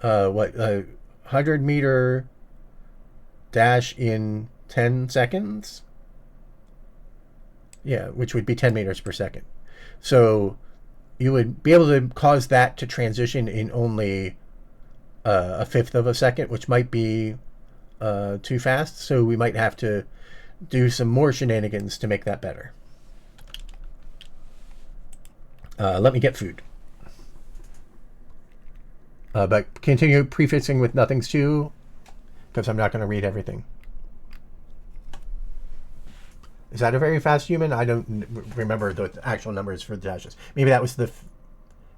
A: 100 meter dash in 10 seconds? Yeah, which would be 10 meters per second. So you would be able to cause that to transition in only a fifth of a second, which might be too fast. So we might have to do some more shenanigans to make that better. Let me get food. But continue prefixing with nothings to, because I'm not going to read everything. Is that a very fast human? I don't remember the actual numbers for the dashes. Maybe that was the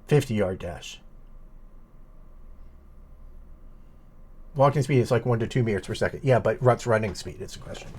A: 50-yard dash. Walking speed is like 1 to 2 meters per second. Yeah, but what's running speed is the question.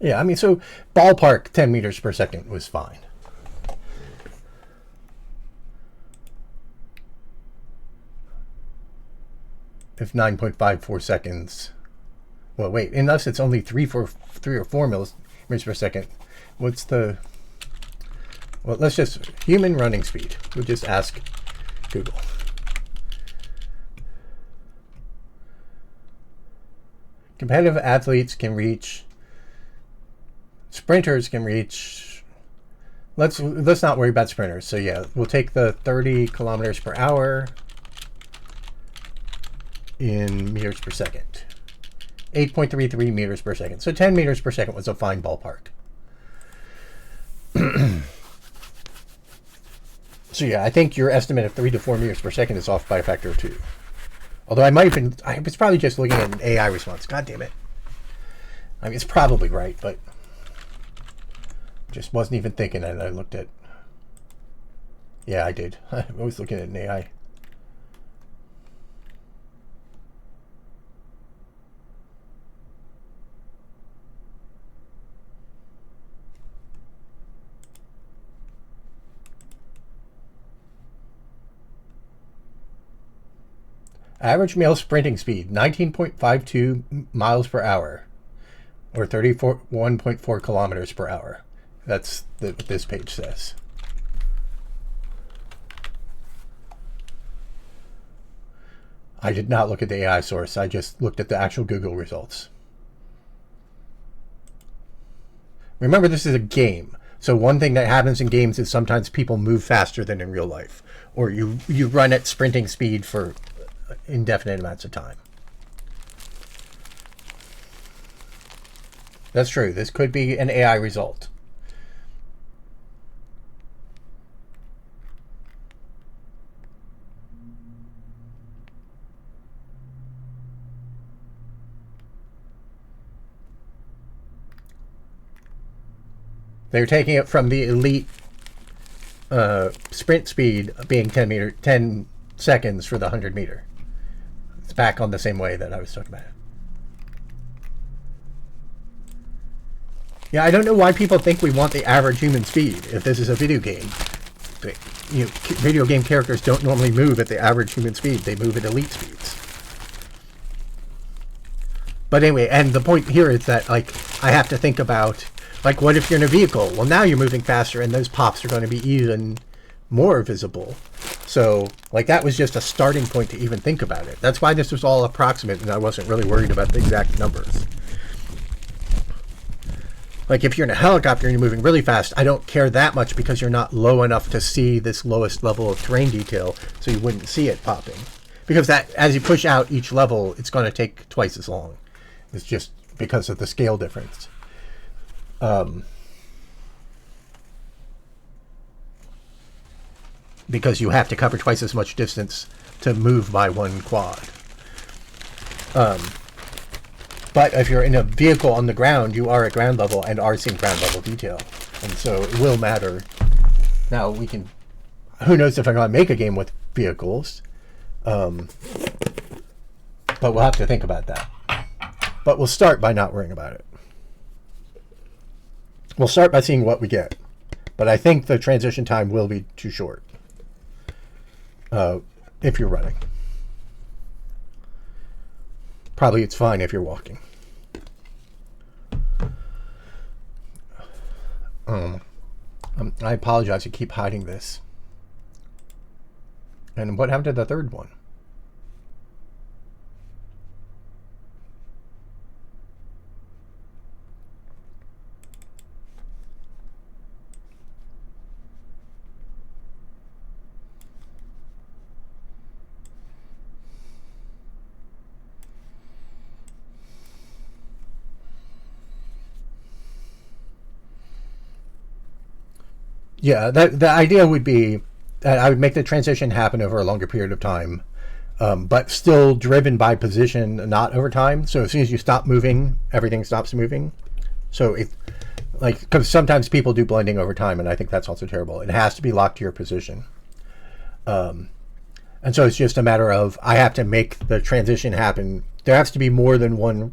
A: Yeah, I mean, so ballpark 10 meters per second was fine. If 9.54 seconds. Well, wait, unless it's only 3 or 4 millimeters per second. What's the... Well, let's just... Human running speed. We'll just ask Google. Competitive athletes can reach... Sprinters can reach... Let's not worry about sprinters. So yeah, we'll take the 30 kilometers per hour in meters per second. 8.33 meters per second. So 10 meters per second was a fine ballpark. So yeah, I think your estimate of 3 to 4 meters per second is off by a factor of 2. Although I was probably just looking at an AI response. God damn it. I mean, it's probably right, but just wasn't even thinking, and I looked at... Yeah, I did. I was looking at an AI. Average male sprinting speed, 19.52 miles per hour, or 31.4 kilometers per hour. That's what this page says. I did not look at the AI source. I just looked at the actual Google results. Remember, this is a game. So one thing that happens in games is sometimes people move faster than in real life. Or you run at sprinting speed for indefinite amounts of time. That's true. This could be an AI result. They're taking it from the elite sprint speed being 10 seconds for the 100 meter. It's back on the same way that I was talking about. Yeah, I don't know why people think we want the average human speed if this is a video game. Video game characters don't normally move at the average human speed. They move at elite speeds. But anyway, and the point here is that, like, I have to think about, like, what if you're in a vehicle? Well, now you're moving faster, and those pops are going to be even more visible. So, like, that was just a starting point to even think about it. That's why this was all approximate, and I wasn't really worried about the exact numbers. Like, if you're in a helicopter and you're moving really fast, I don't care that much because you're not low enough to see this lowest level of terrain detail, so you wouldn't see it popping. Because that, as you push out each level, it's going to take twice as long. It's just because of the scale difference. Because you have to cover twice as much distance to move by one quad. But if you're in a vehicle on the ground, you are at ground level and are seeing ground level detail. And so it will matter. Now we can... Who knows if I'm going to make a game with vehicles. But we'll have to think about that. But we'll start by not worrying about it. We'll start by seeing what we get. But I think the transition time will be too short. If you're running. Probably it's fine if you're walking. I apologize to keep hiding this. And what happened to the third one? Yeah, the idea would be that I would make the transition happen over a longer period of time, but still driven by position, not over time. So as soon as you stop moving, everything stops moving. So if, like, because sometimes people do blending over time, and I think that's also terrible. It has to be locked to your position. And so it's just a matter of, I have to make the transition happen. There has to be more than one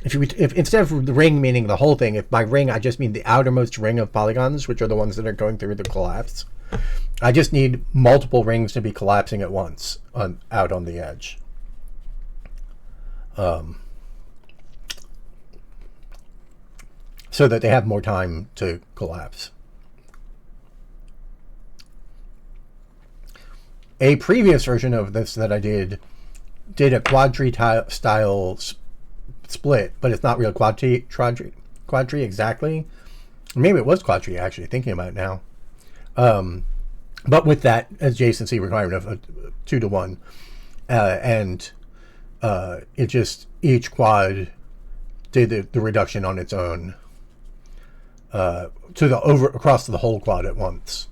A: if instead of the ring meaning the whole thing, if by ring I just mean the outermost ring of polygons, which are the ones that are going through the collapse, I just need multiple rings to be collapsing at once out on the edge. So that they have more time to collapse. A previous version of this that I did a quad tree style split, but it's not real quad tree exactly. Maybe it was quad tree, actually, thinking about it now. But with that adjacency requirement of 2 to 1. And it just, each quad did the reduction on its own across the whole quad at once.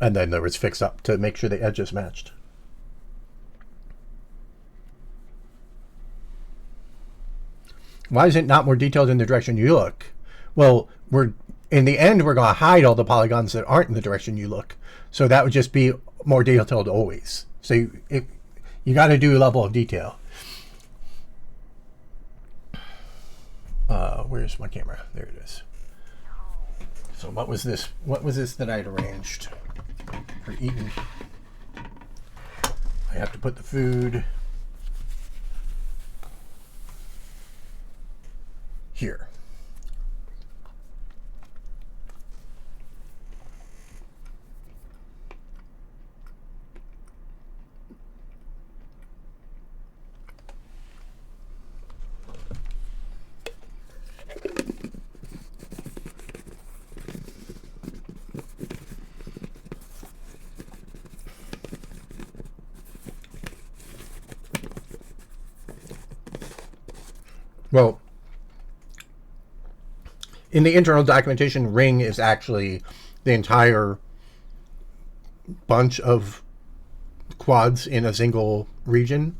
A: And then there was fix up to make sure the edges matched. Why is it not more detailed in the direction you look? Well, in the end, we're going to hide all the polygons that aren't in the direction you look. So that would just be more detailed always. So you got to do a level of detail. Where's my camera? There it is. So what was this? What was this that I had arranged for eating? I have to put the food here. Well, in the internal documentation, ring is actually the entire bunch of quads in a single region,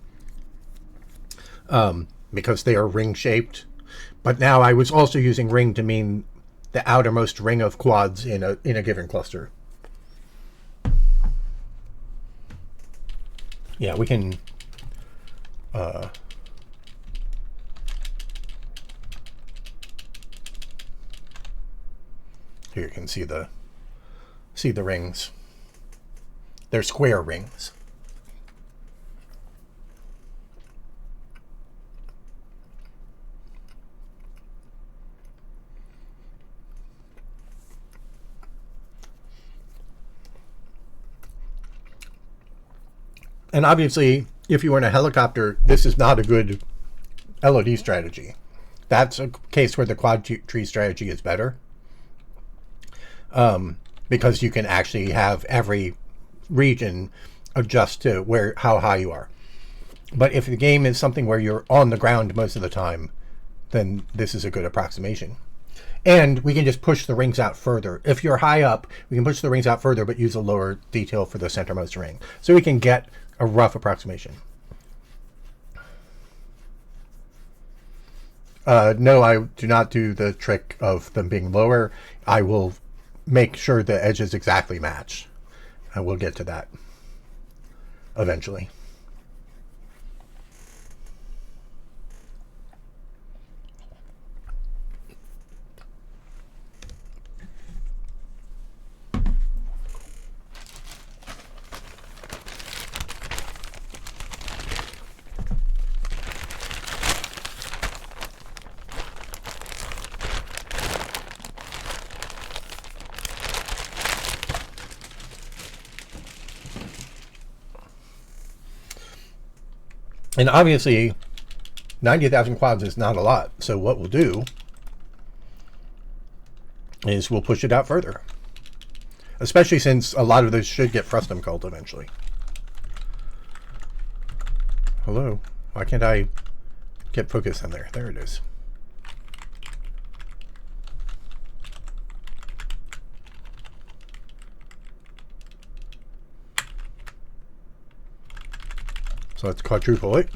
A: because they are ring shaped. But now I was also using ring to mean the outermost ring of quads in a given cluster. Yeah, we can here you can see the rings. They're square rings. And obviously, if you were in a helicopter, this is not a good LOD strategy. That's a case where the quad tree strategy is better. Because you can actually have every region adjust to how high you are. But if the game is something where you're on the ground most of the time, then this is a good approximation. And we can just push the rings out further. If you're high up, we can push the rings out further, but use a lower detail for the centermost ring. So we can get a rough approximation. No, I do not do the trick of them being lower. I will make sure the edges exactly match. And we'll get to that eventually. And obviously, 90,000 quads is not a lot. So what we'll do is we'll push it out further. Especially since a lot of those should get frustum culled eventually. Hello? Why can't I get focus on there? There it is. So let's quadruple it.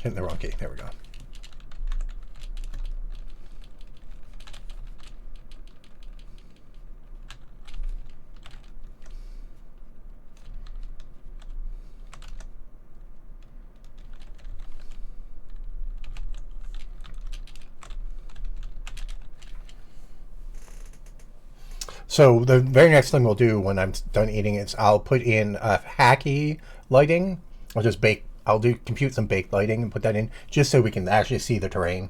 A: Hitting the wrong key. There we go. So the very next thing we'll do when I'm done eating is I'll put in a hacky lighting. I'll compute some baked lighting and put that in just so we can actually see the terrain.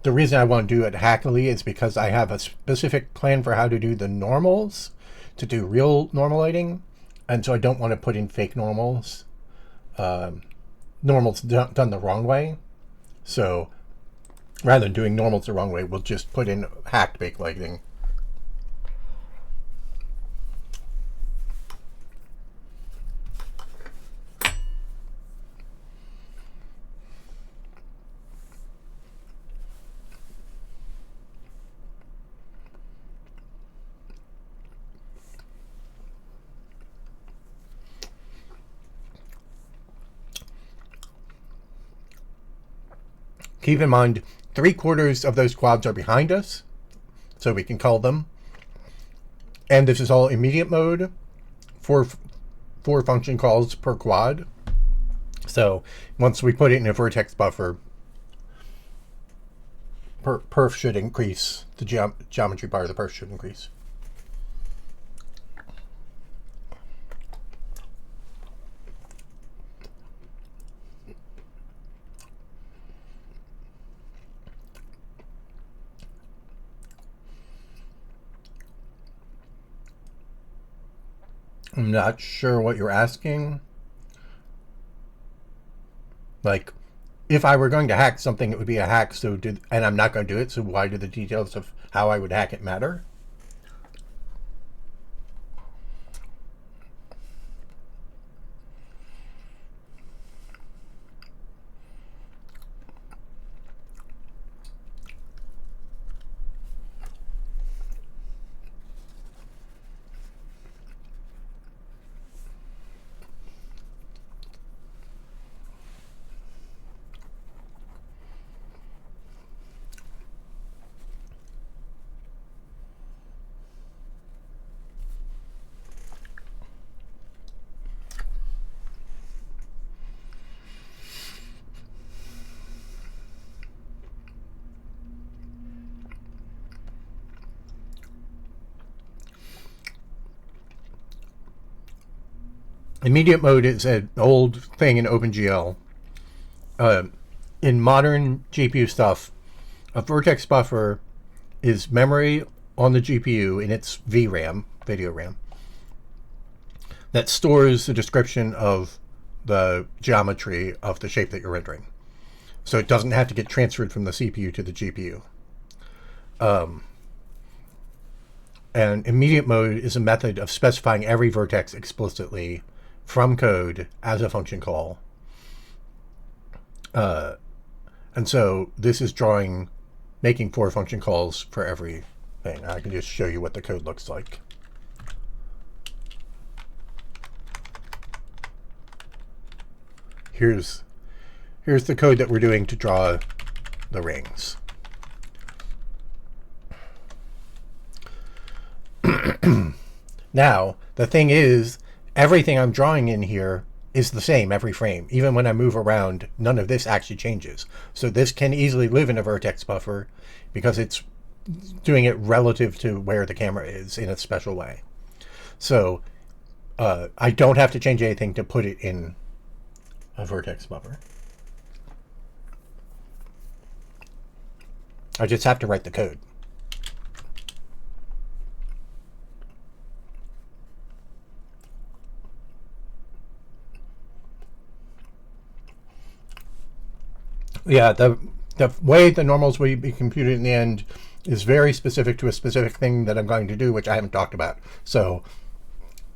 A: The reason I want to do it hackily is because I have a specific plan for how to do the normals, to do real normal lighting, and so I don't want to put in fake normals. Normals done the wrong way. So rather than doing normals the wrong way, we'll just put in hacked baked lighting. Keep in mind, 3/4 of those quads are behind us, so we can call them. And this is all immediate mode, four function calls per quad. So once we put it in a vertex buffer, perf should increase. The geometry part of the perf should increase. I'm not sure what you're asking. Like, if I were going to hack something, it would be a hack. And I'm not going to do it. So why do the details of how I would hack it matter? Immediate mode is an old thing in OpenGL. In modern GPU stuff, a vertex buffer is memory on the GPU in its VRAM, video RAM, that stores the description of the geometry of the shape that you're rendering. So it doesn't have to get transferred from the CPU to the GPU. And immediate mode is a method of specifying every vertex explicitly from code as a function call. And so this is making 4 function calls for every thing. I can just show you what the code looks like. Here's the code that we're doing to draw the rings. Now, the thing is, everything I'm drawing in here is the same every frame. Even when I move around, none of this actually changes. So this can easily live in a vertex buffer because it's doing it relative to where the camera is in a special way. So I don't have to change anything to put it in a vertex buffer. I just have to write the code. Yeah, the way the normals will be computed in the end is very specific to a specific thing that I'm going to do, which I haven't talked about. So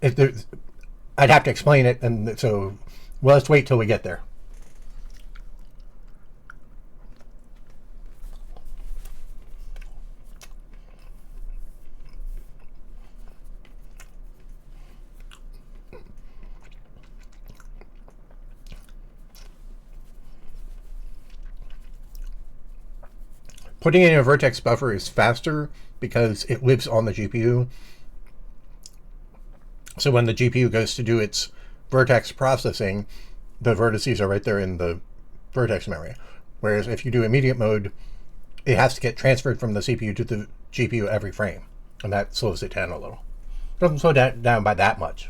A: I'd have to explain it, and so well, let's wait till we get there. Putting in a vertex buffer is faster because it lives on the GPU. So when the GPU goes to do its vertex processing, the vertices are right there in the vertex memory. Whereas if you do immediate mode, it has to get transferred from the CPU to the GPU every frame, and that slows it down a little. Doesn't slow that down by that much.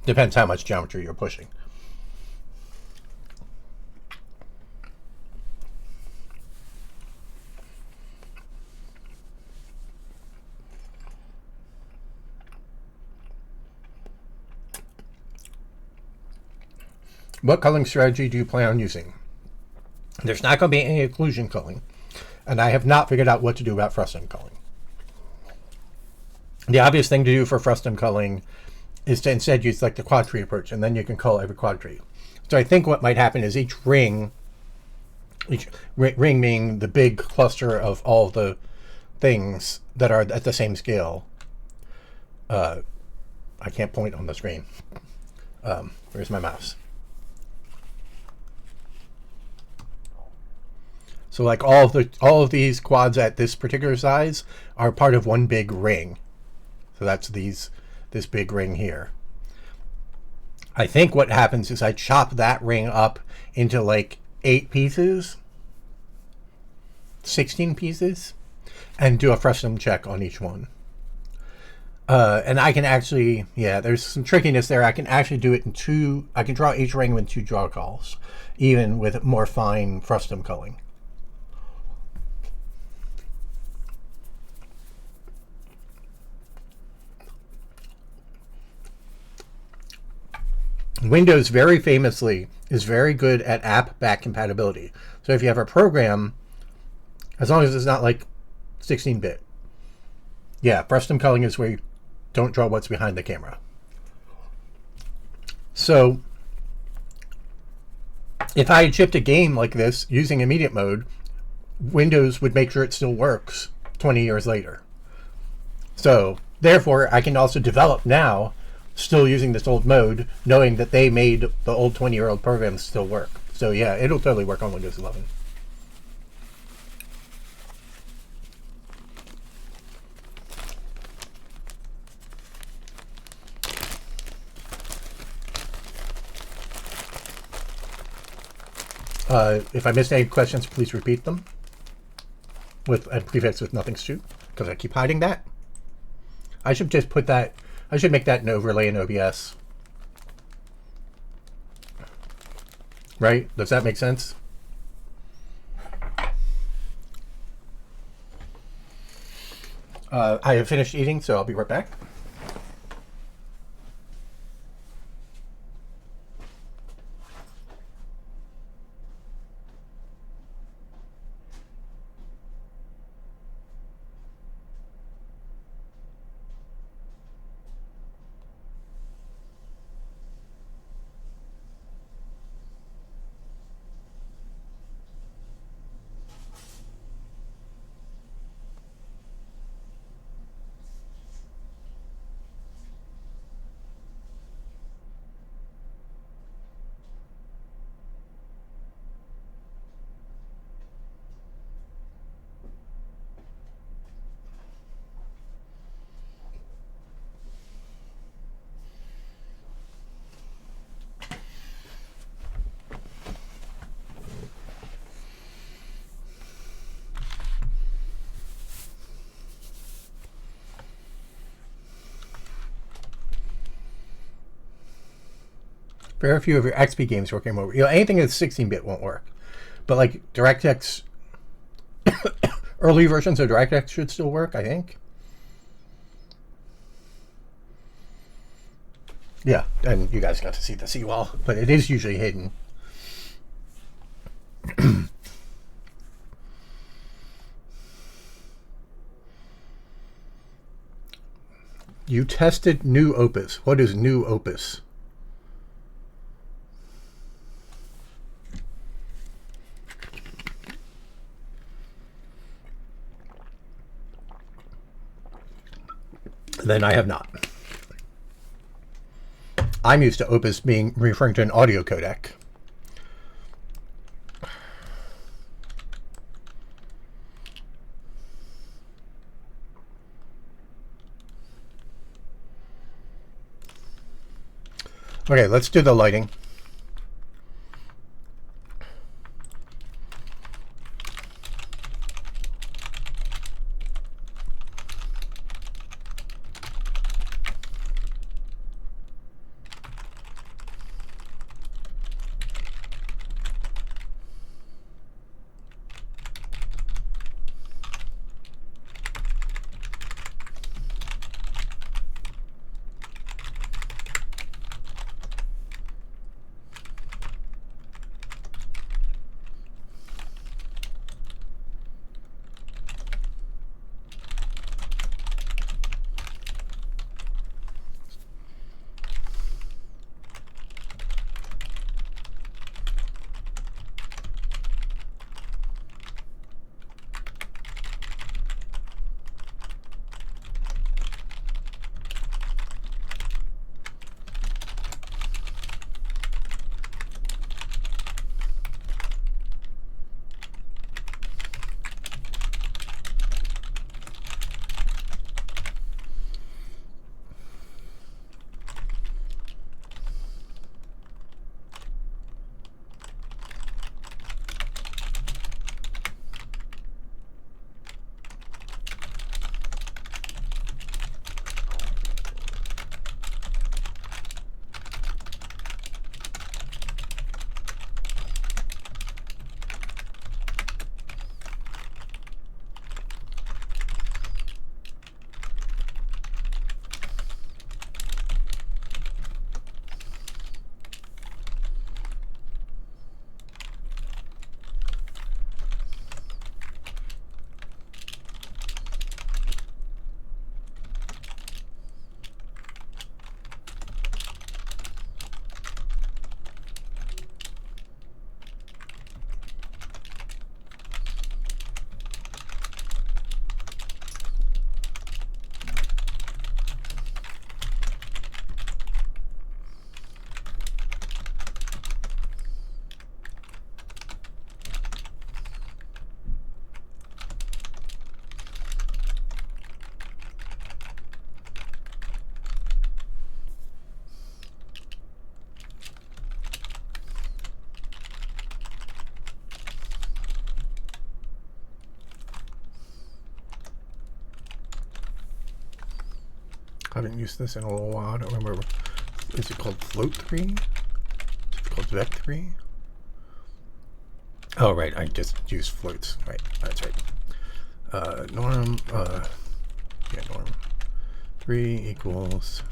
A: Depends how much geometry you're pushing. What culling strategy do you plan on using? There's not going to be any occlusion culling, and I have not figured out what to do about frustum culling. The obvious thing to do for frustum culling is to instead use like the quad tree approach, and then you can cull every quad tree. So I think what might happen is each ring being the big cluster of all the things that are at the same scale. I can't point on the screen. Where's my mouse? So like all of these quads at this particular size are part of one big ring. So that's this big ring here. I think what happens is I chop that ring up into like 8 pieces, 16 pieces, and do a frustum check on each one. And I can actually, yeah, there's some trickiness there. I can actually do it in 2, I can draw each ring with 2 draw calls, even with more fine frustum culling. Windows very famously is very good at app back compatibility. So if you have a program, as long as it's not like 16-bit, yeah, frustum culling is where you don't draw what's behind the camera. So if I had shipped a game like this using immediate mode, Windows would make sure it still works 20 years later. So therefore, I can also develop now still using this old mode, knowing that they made the old 20-year-old programs still work. So yeah, it'll totally work on Windows 11. If I missed any questions, please repeat them with a prefix with nothing's true, because I keep hiding that. I should just put that, I should make that an overlay in OBS. Right? Does that make sense? I have finished eating, so I'll be right back. Very few of your XP games working over. Anything that's 16-bit won't work. But like DirectX, early versions of DirectX should still work, I think. Yeah, and you guys got to see the seawall, but it is usually hidden. You tested new Opus. What is new Opus? Then I have not. I'm used to Opus being referring to an audio codec. Okay, let's do the lighting. I haven't used this in a little while. I don't remember. Is it called Float 3? Is it called Vec 3? Oh, right. I just used floats. Right. That's right. Norm. Yeah, norm. 3 equals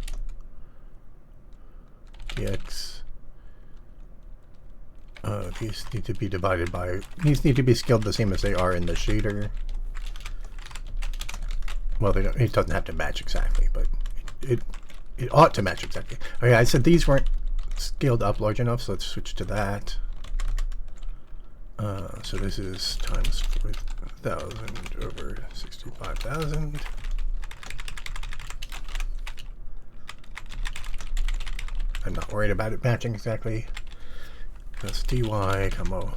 A: dx. These need to be divided by. These need to be scaled the same as they are in the shader. Well, they don't, it doesn't have to match exactly, but it ought to match exactly. Okay, I said these weren't scaled up large enough, so let's switch to that. So this is times 4,000 over 65,000. I'm not worried about it matching exactly. That's dy, comma.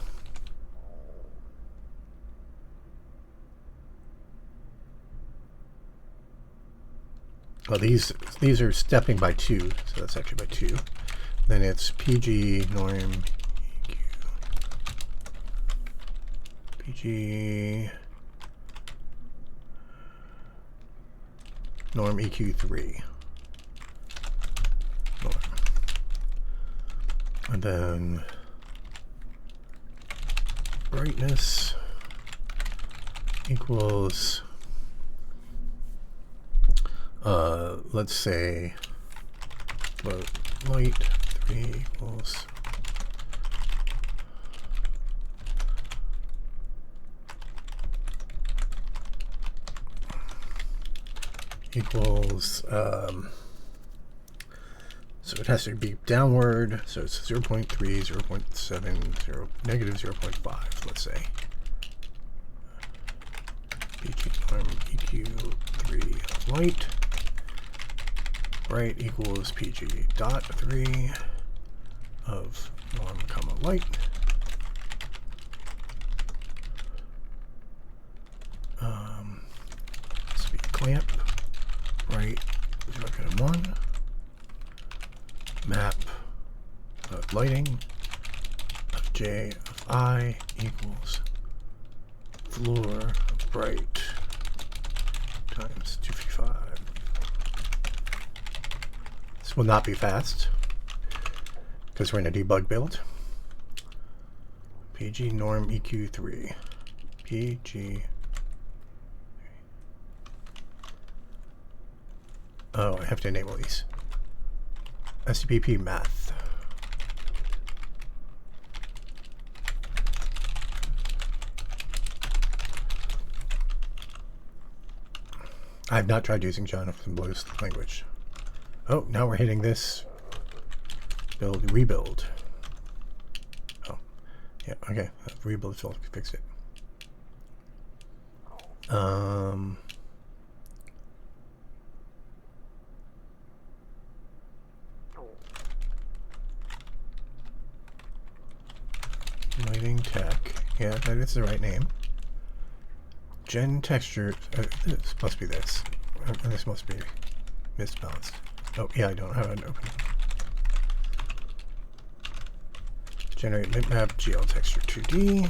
A: Well, these are stepping by 2, so that's actually by 2. Then it's PG norm EQ. PG norm EQ3. Norm. And then brightness equals let's say light 3 equals so it has to be downward, so it's 0.3, 0.7, negative 0.5, let's say. EQ3 light. Right equals PG dot 3 of norm comma light. Speed clamp. Right 0.1. Map
B: of lighting of J of I equals floor bright times 255. This will not be fast because we're in a debug build. PG norm EQ3. PG. Oh, I have to enable these. SCPP math. I have not tried using Jonathan Blue's language. Oh, now we're hitting this. Build, rebuild. Oh, yeah, okay. Rebuild will fix it. Lighting tech. Yeah, that is the right name. Gen texture. This must be this. This must be misbalanced. Oh, yeah, I don't have it open. Generate bitmap GL texture 2D.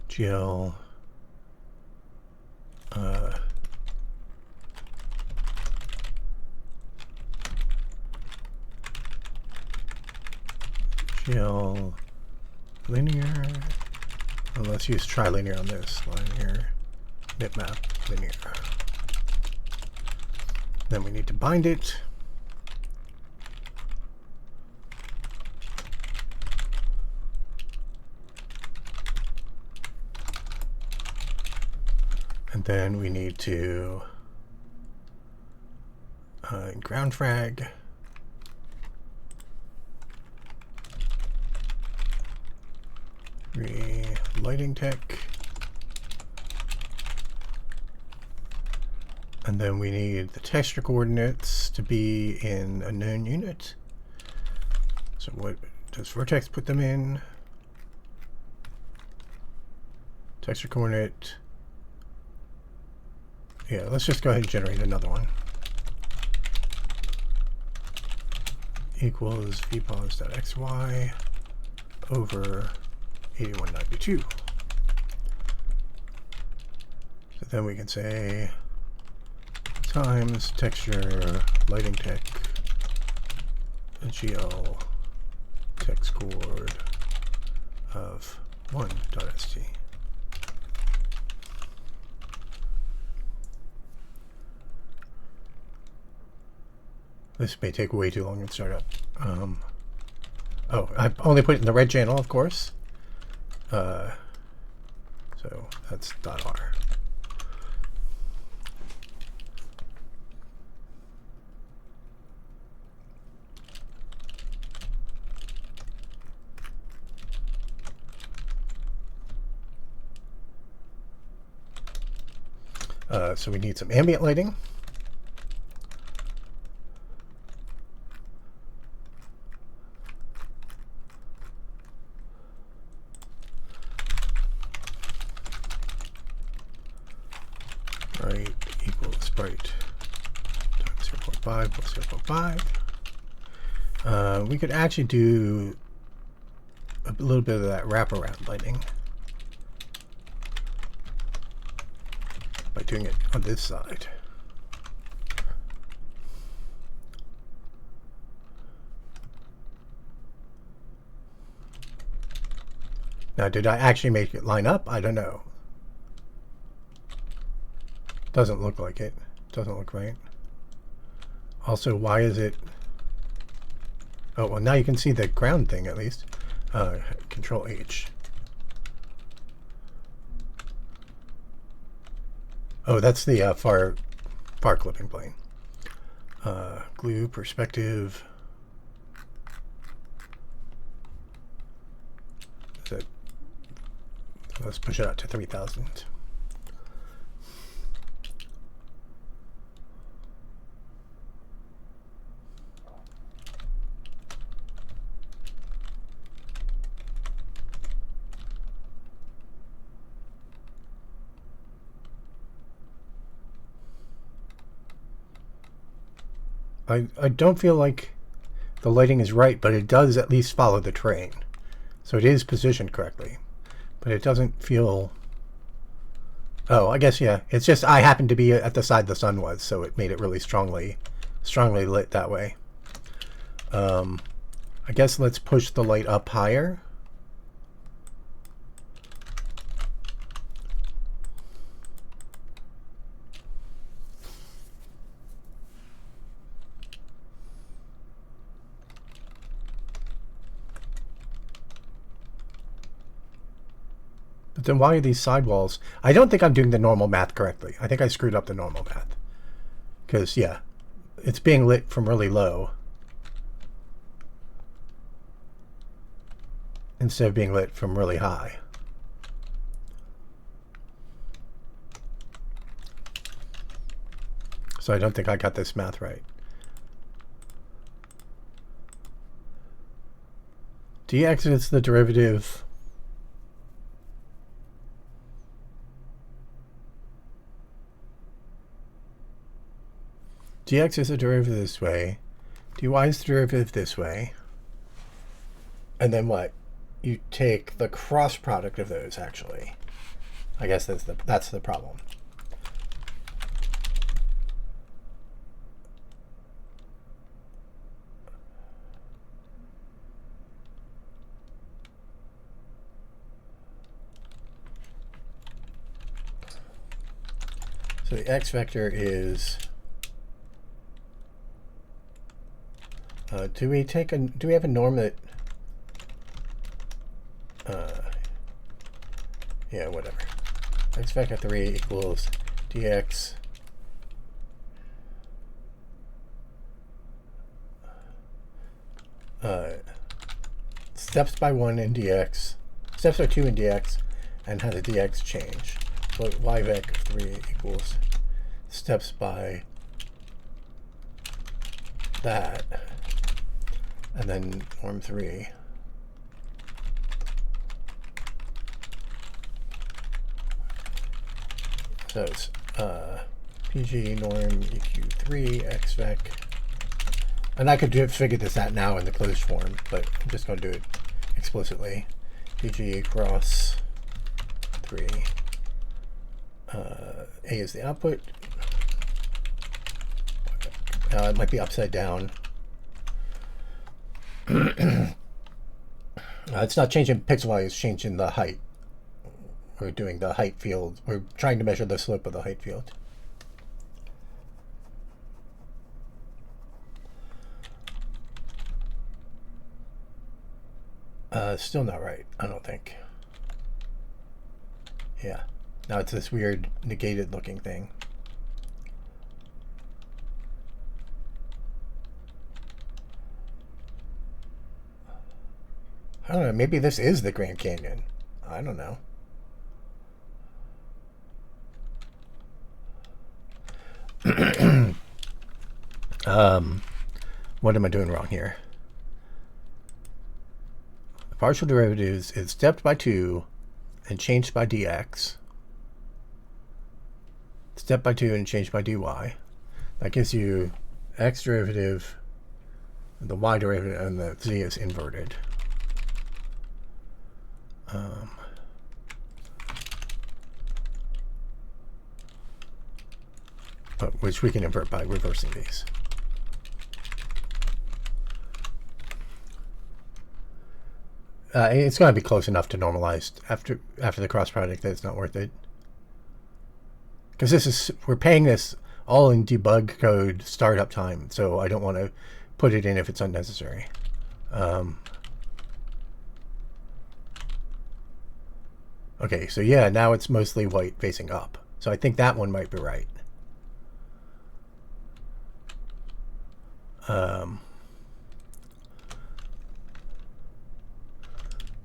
B: GL GL linear. Well, let's use trilinear on this. Linear bitmap linear. Then we need to bind it. And then we need to ground frag. Lighting tech. And then we need the texture coordinates to be in a known unit. So what does Vertex put them in? Texture coordinate. Yeah, let's just go ahead and generate another one. Equals vpos.xy over 8192. So then we can say times texture lighting tech GL text coord of 1.st. This may take way too long to start up. Oh, I've only put it in the red channel, of course. So that's .r. So we need some ambient lighting. Bright equals bright times 0.5 plus 0.5. We could actually do a little bit of that wraparound lighting by doing it on this side. Now, did I actually make it line up? I don't know. Doesn't look like it. Doesn't look right. Also, why is it... Oh, well, now you can see the ground thing, at least. Control H. Oh, that's the far clipping plane. Glue, perspective. Let's push it out to 3000. I don't feel like the lighting is right, but it does at least follow the terrain. So it is positioned correctly. But it doesn't feel... Oh, I guess, yeah. It's just I happened to be at the side the sun was, so it made it really strongly lit that way. I guess let's push the light up higher. But then why are these sidewalls? I don't think I'm doing the normal math correctly. I think I screwed up the normal math. Because, yeah, it's being lit from really low instead of being lit from really high. So I don't think I got this math right. Dx is the derivative... dx is the derivative this way, dy is the derivative this way, and then what? You take the cross product of those, actually. I guess that's the problem. So the x vector is... do we have a norm that... yeah, whatever. X vector 3 equals dx steps by 1 in dx, steps by 2 in dx, and how the dx change. So y vec 3 equals steps by that, and then norm 3. So it's PG norm EQ3 x vec. And I could have figured this out now in the closed form, but I'm just going to do it explicitly. PG cross 3. A is the output. It might be upside down. It's not changing pixel value, it's changing the height. We're doing the height field. We're trying to measure the slope of the height field. Still not right, I don't think. Yeah. Now it's this weird negated looking thing. I don't know, maybe this is the Grand Canyon. I don't know. What am I doing wrong here? The partial derivatives is stepped by 2 and changed by dx. Step by 2 and changed by dy. That gives you x derivative, the y derivative, and the z is inverted. Which we can invert by reversing these. It's going to be close enough to normalized after the cross product that it's not worth it. Because we're paying this all in debug code startup time, so I don't want to put it in if it's unnecessary. Okay, so yeah, now it's mostly white facing up. So I think that one might be right.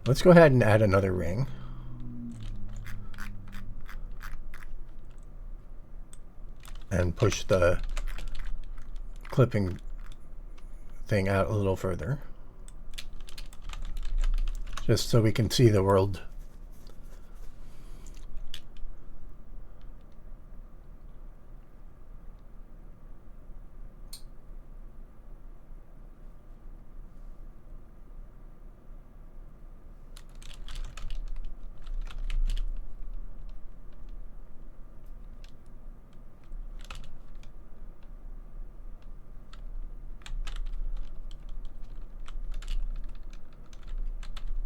B: Let's go ahead and add another ring. And push the clipping thing out a little further. Just so we can see the world.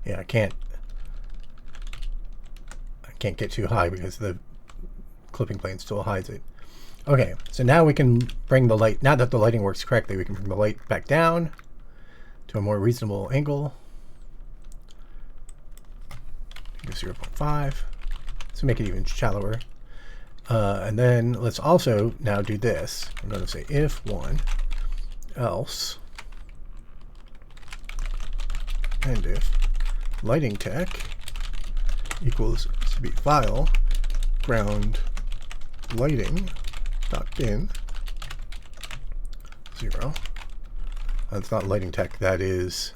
B: Yeah, I can't get too high because the clipping plane still hides it. Okay, so now we can bring the light, now that the lighting works correctly, we can bring the light back down to a more reasonable angle. 0.5, so make it even shallower. And then let's also now do this. I'm going to say if one, else, and if lighting tech equals to be file ground lighting dot bin 0. That's not lighting tech, that is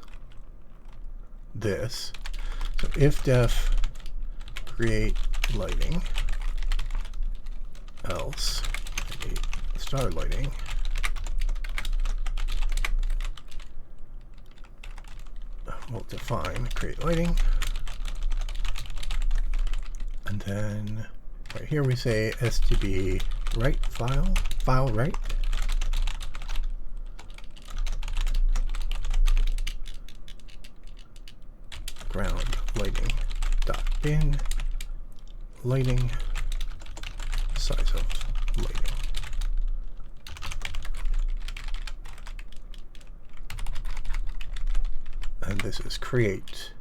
B: this. So if def create lighting else create star lighting we'll define create lighting, and then right here we say std write file write ground lighting dot bin lighting size of lighting. And this is create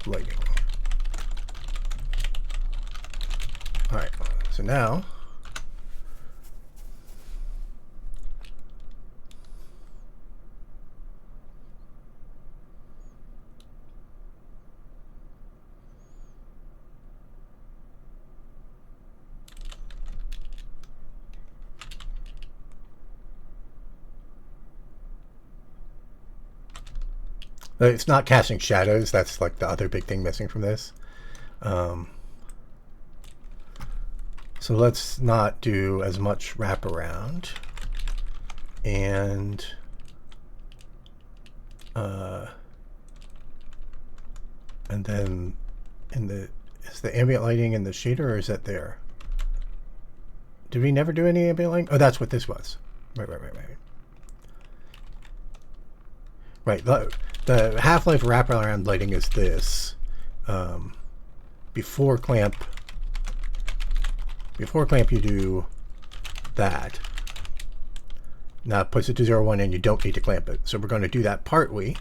B: lighting. All right, so now it's not casting shadows. That's like the other big thing missing from this. So let's not do as much wraparound. And then is the ambient lighting in the shader, or is that there? Did we never do any ambient lighting? Oh, that's what this was. Right. Right, the Half-Life wraparound lighting is this. Before clamp you do that. Now it puts it to 0, 1 and you don't need to clamp it. So we're going to do that partly.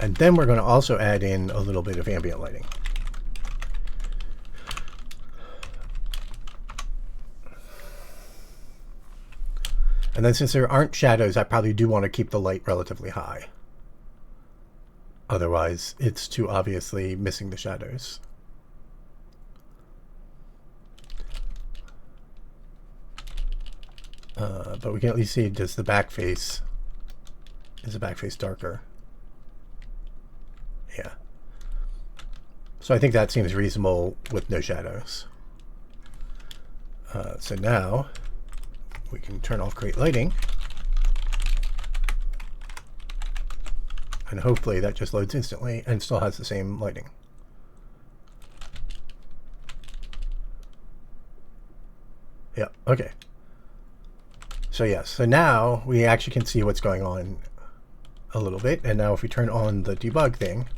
B: And then we're going to also add in a little bit of ambient lighting. And then since there aren't shadows, I probably do want to keep the light relatively high. Otherwise, it's too obviously missing the shadows. But we can at least see, is the back face darker? Yeah. So I think that seems reasonable with no shadows. So now we can turn off create lighting. And hopefully that just loads instantly and still has the same lighting. Yeah, okay. So yes, so now we actually can see what's going on a little bit. And now if we turn on the debug thing,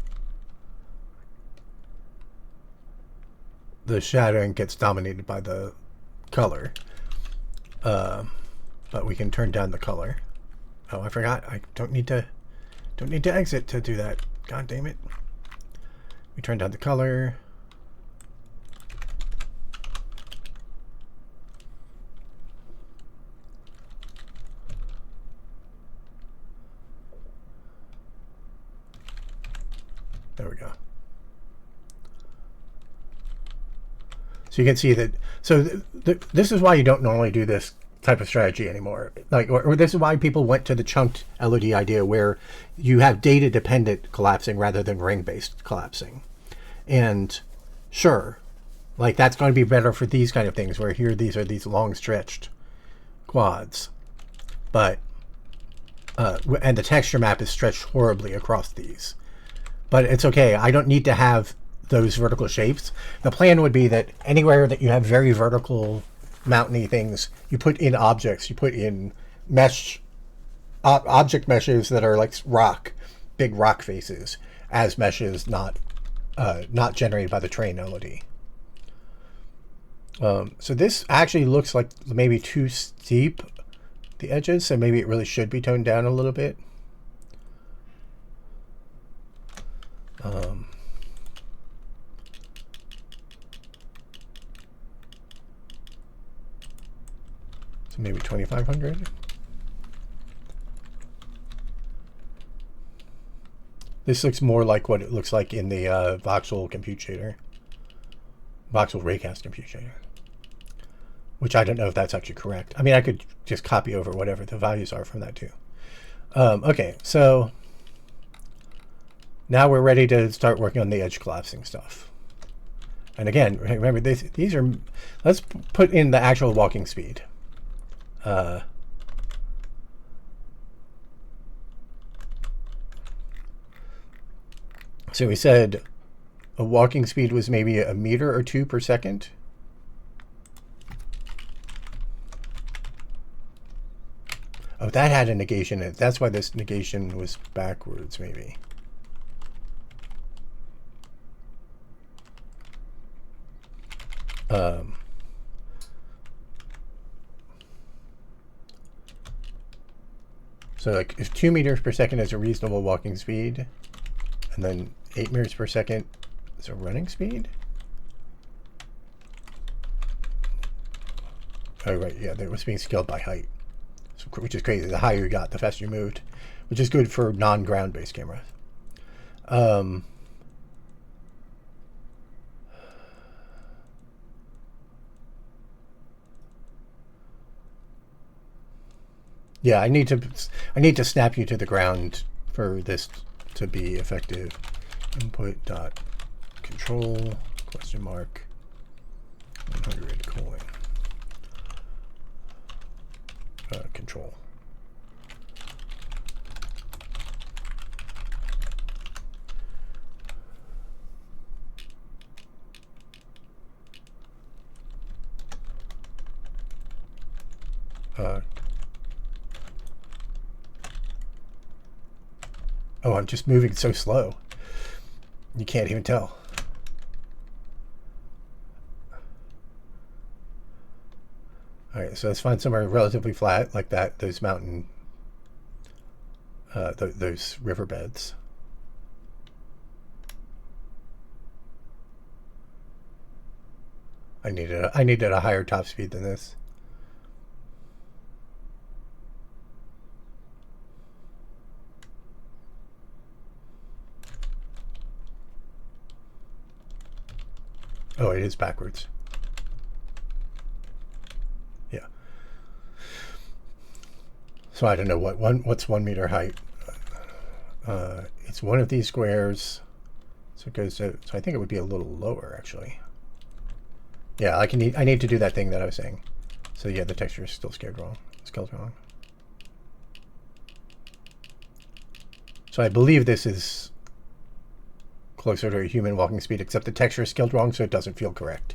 B: the shadowing gets dominated by the color. But we can turn down the color. Oh, I forgot. I don't need to exit to do that. God damn it. We turn down the color. There we go. So you can see that. So this is why you don't normally do this type of strategy anymore. Like, or this is why people went to the chunked LOD idea, where you have data dependent collapsing rather than ring based collapsing. And sure, like that's going to be better for these kind of things, where here these are these long stretched quads, but and the texture map is stretched horribly across these. But it's okay. I don't need to have those vertical shapes. The plan would be that anywhere that you have very vertical mountainy things, you put in objects, you put in mesh object meshes that are like rock, big rock faces as meshes not generated by the train LOD. So this actually looks like maybe too steep, the edges, so maybe it really should be toned down a little bit. So maybe 2500. This looks more like what it looks like in the Voxel compute shader. Voxel Raycast compute shader. Which I don't know if that's actually correct. I mean, I could just copy over whatever the values are from that too. Okay, so now we're ready to start working on the edge collapsing stuff. And again, remember, these are, let's put in the actual walking speed. So we said a walking speed was maybe a meter or 2 per second. Oh, that had a negation in it. That's why this negation was backwards, maybe. So like if 2 meters per second is a reasonable walking speed, and then 8 meters per second is a running speed? Oh, right, yeah, that was being scaled by height. So, which is crazy. The higher you got, the faster you moved, which is good for non-ground-based cameras. Yeah, I need to snap you to the ground for this to be effective. Input dot control question mark 100 colon control. Oh, I'm just moving so slow. You can't even tell. All right, so let's find somewhere relatively flat like that. Those mountain, those riverbeds. I needed a higher top speed than this. Oh, it is backwards. Yeah. So I don't know what's 1 meter height. It's one of these squares. So it goes to, so I think it would be a little lower actually. Yeah, I need to do that thing that I was saying. So yeah, the texture is still scaled wrong. So I believe this is closer to a human walking speed, except the texture is scaled wrong, so it doesn't feel correct.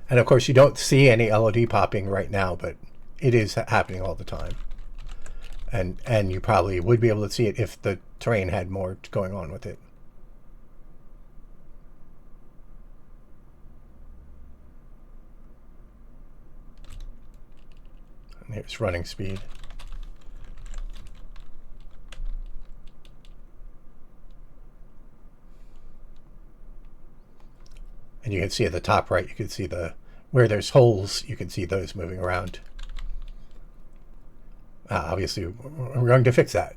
B: And of course, you don't see any LOD popping right now, but it is happening all the time. And you probably would be able to see it if the terrain had more going on with it. And here's running speed. And you can see at the top right, you can see where there's holes, you can see those moving around. Obviously, we're going to fix that.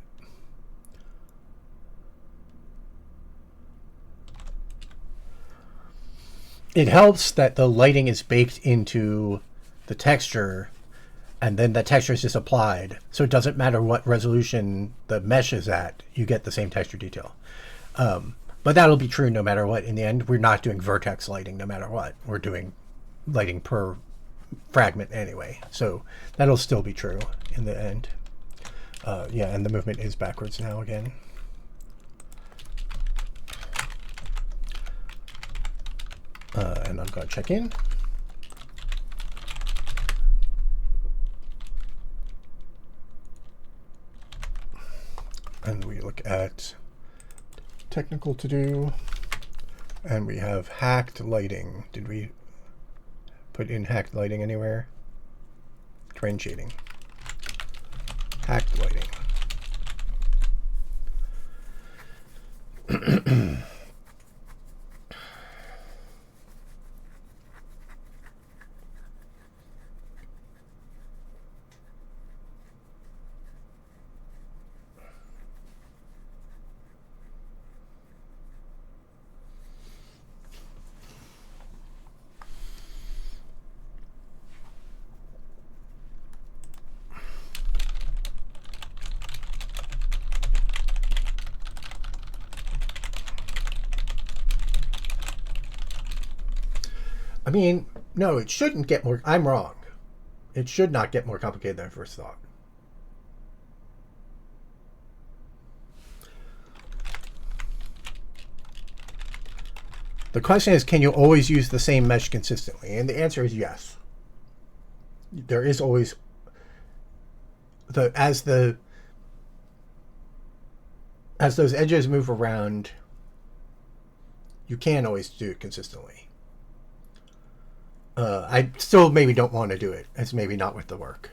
B: It helps that the lighting is baked into the texture, and then the texture is just applied. So it doesn't matter what resolution the mesh is at, you get the same texture detail. But that'll be true no matter what. In the end, we're not doing vertex lighting no matter what. We're doing lighting per fragment anyway. So that'll still be true in the end. Yeah, and the movement is backwards now again. And I'm going to check in. And we look at technical to do, and we have hacked lighting. Did we put in hacked lighting anywhere? Terrain shading. Hacked lighting. I mean, no, it shouldn't get more. I'm wrong. It should not get more complicated than I first thought. The question is, can you always use the same mesh consistently? And the answer is yes. There is always as those edges move around, you can always do it consistently. I still maybe don't want to do it. It's maybe not worth the work.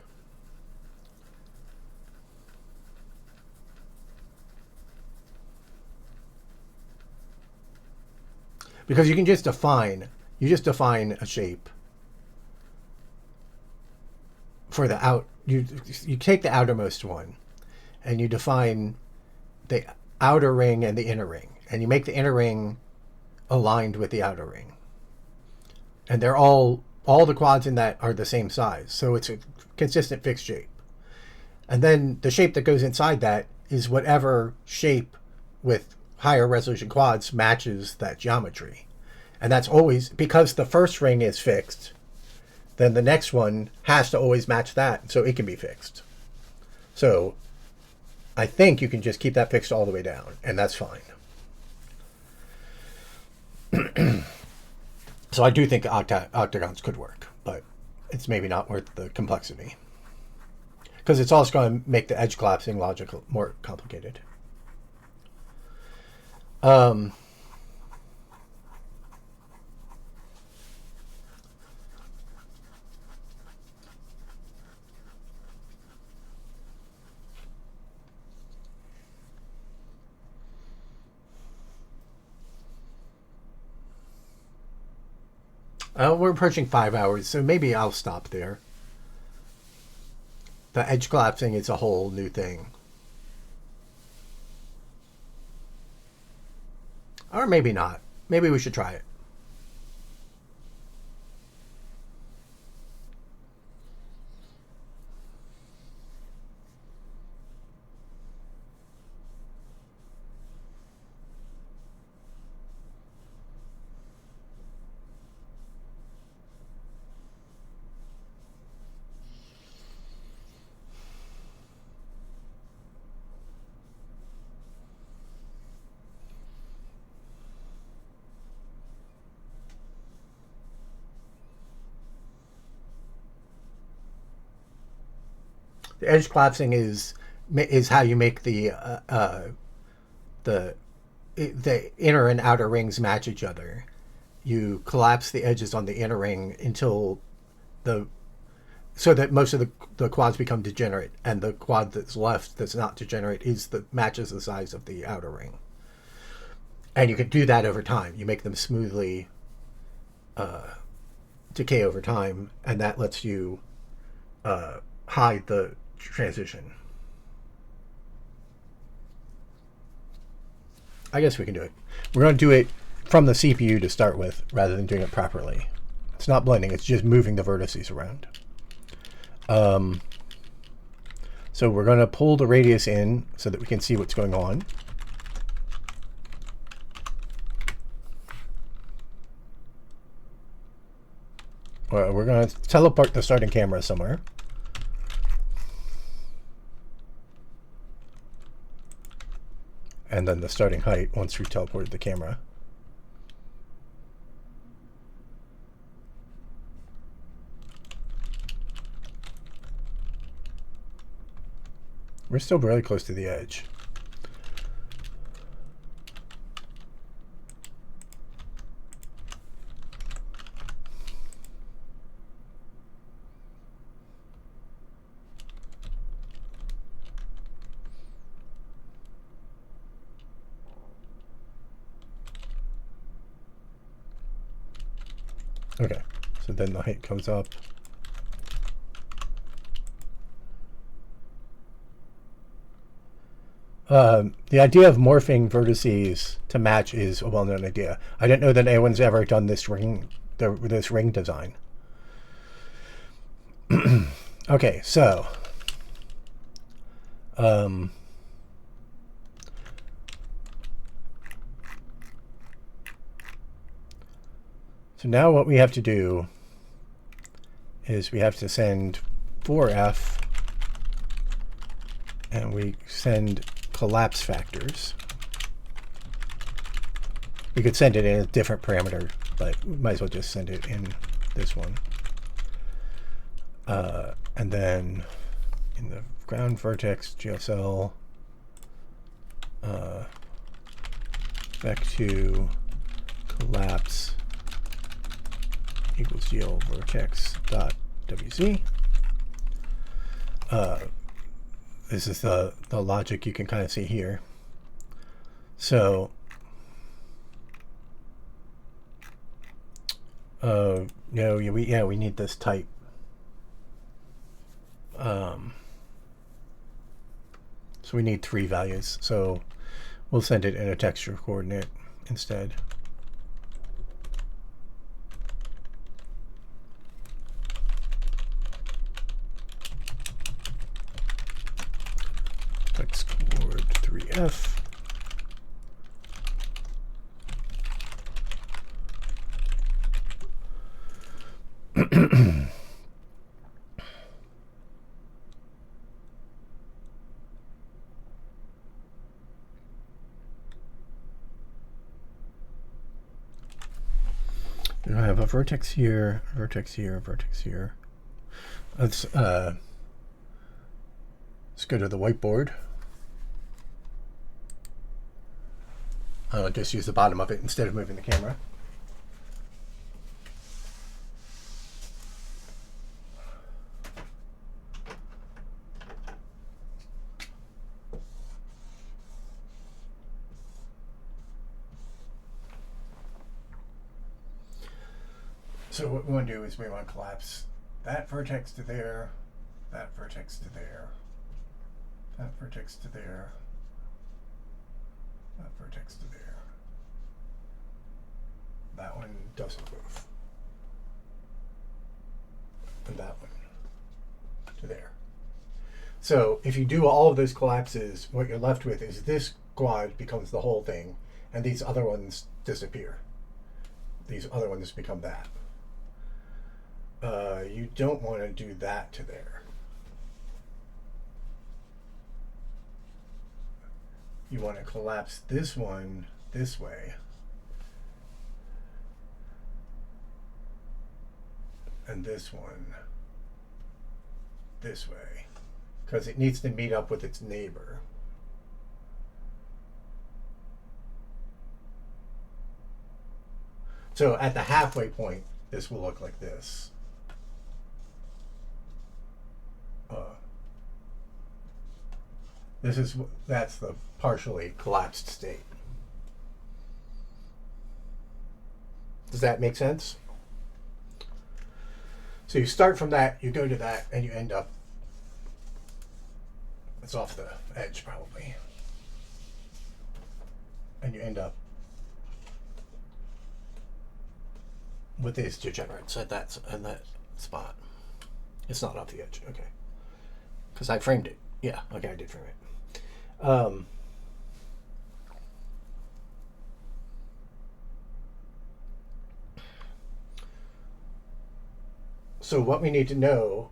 B: Because you can just define a shape for the you take the outermost one and you define the outer ring and the inner ring, and you make the inner ring aligned with the outer ring. And they're all the quads in that are the same size. So it's a consistent fixed shape. And then the shape that goes inside that is whatever shape with higher resolution quads matches that geometry. And that's always, because the first ring is fixed, then the next one has to always match that, so it can be fixed. So I think you can just keep that fixed all the way down, and that's fine. So I do think octagons could work, but it's maybe not worth the complexity. Because it's also going to make the edge collapsing logic more complicated. We're approaching 5 hours, so maybe I'll stop there. The edge collapsing is a whole new thing. Or maybe not. Maybe we should try it. The edge collapsing is how you make the inner and outer rings match each other. You collapse the edges on the inner ring until so that most of the quads become degenerate, and the quad that's left that's not degenerate matches the size of the outer ring. And you can do that over time. You make them smoothly decay over time, and that lets you hide the transition. I guess we can do it. We're going to do it from the CPU to start with, rather than doing it properly. It's not blending, it's just moving the vertices around. So we're going to pull the radius in so that we can see what's going on. We're going to teleport the starting camera somewhere. And then the starting height once we teleported the camera. We're still really close to the edge. Okay, so then the height comes up. The idea of morphing vertices to match is a well-known idea. I didn't know that anyone's ever done this ring design. Okay, so so now what we have to do is we have to send 4F, and we send collapse factors. We could send it in a different parameter, but we might as well just send it in this one. And then in the ground vertex GSL, vec2 collapse equals GL vertex dot WZ. This is the logic you can kind of see here. So no, we need this type. So we need 3 values. So we'll send it in a texture coordinate instead. Text coord 3F. I have a vertex here, vertex here, vertex here. Let's go to the whiteboard. I'll just use the bottom of it instead of moving the camera. So what we want to do is we want to collapse that vertex to there, that vertex to there, that vertex to there, that vertex to there. That one doesn't move. And that one to there. So if you do all of those collapses, what you're left with is this quad becomes the whole thing, and these other ones disappear. These other ones become that. You don't want to do that to there. You want to collapse this one this way. And this one this way. Because it needs to meet up with its neighbor. So at the halfway point, this will look like this. That's the partially collapsed state. Does that make sense? So you start from that, you go to that, and you end up, it's off the edge probably, and you end up with these degenerates at that spot. It's not off the edge, okay. Because I framed it. Yeah, okay, I did frame it. So what we need to know,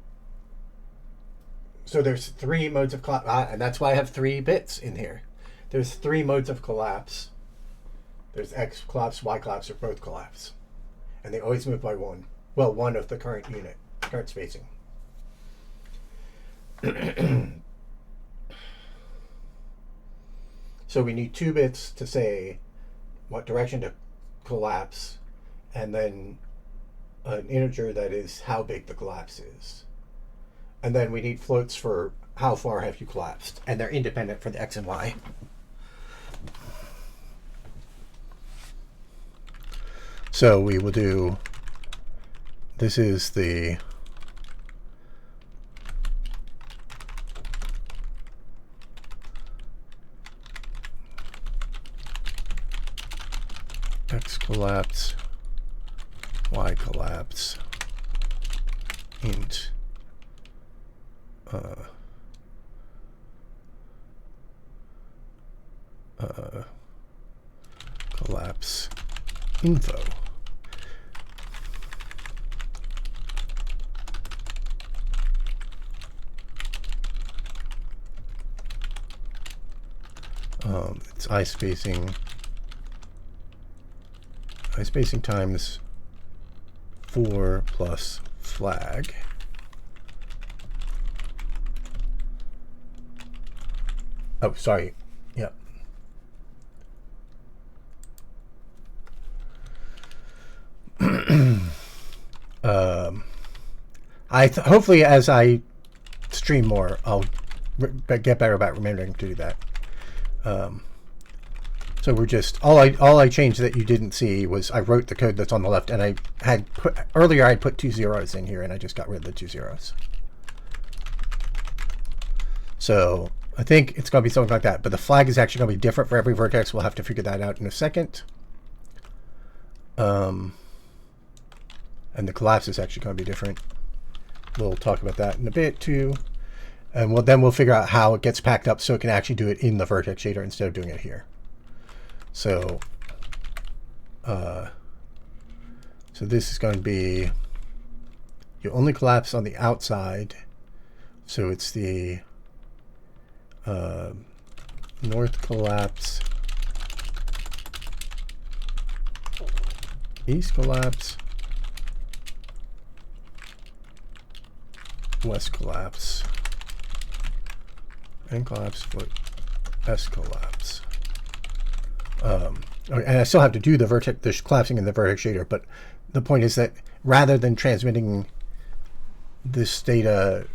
B: so there's 3 modes of collapse, and that's why I have 3 bits in here. There's 3 modes of collapse. There's X collapse, Y collapse, or both collapse. And they always move by 1. Well, 1 of the current unit, current spacing. So we need 2 bits to say what direction to collapse, and then an integer that is how big the collapse is. And then we need floats for how far have you collapsed, and they're independent for the X and Y. So we will do this is the X collapse, Y collapse, int collapse info. It's I spacing times 4 plus flag. Oh, sorry. Yep. Hopefully as I stream more, I'll get better about remembering to do that. So we're just all I changed that you didn't see was I wrote the code that's on the left, and I had put earlier I put 2 zeros in here, and I just got rid of the 2 zeros. So I think it's going to be something like that, but the flag is actually going to be different for every vertex. We'll have to figure that out in a second. And the collapse is actually going to be different. We'll talk about that in a bit too. And then we'll figure out how it gets packed up so it can actually do it in the vertex shader instead of doing it here. So, so this is going to be, you only collapse on the outside. So it's the north collapse, east collapse, west collapse, N collapse, S collapse. And I still have to do the collapsing in the vertex shader, but the point is that rather than transmitting this data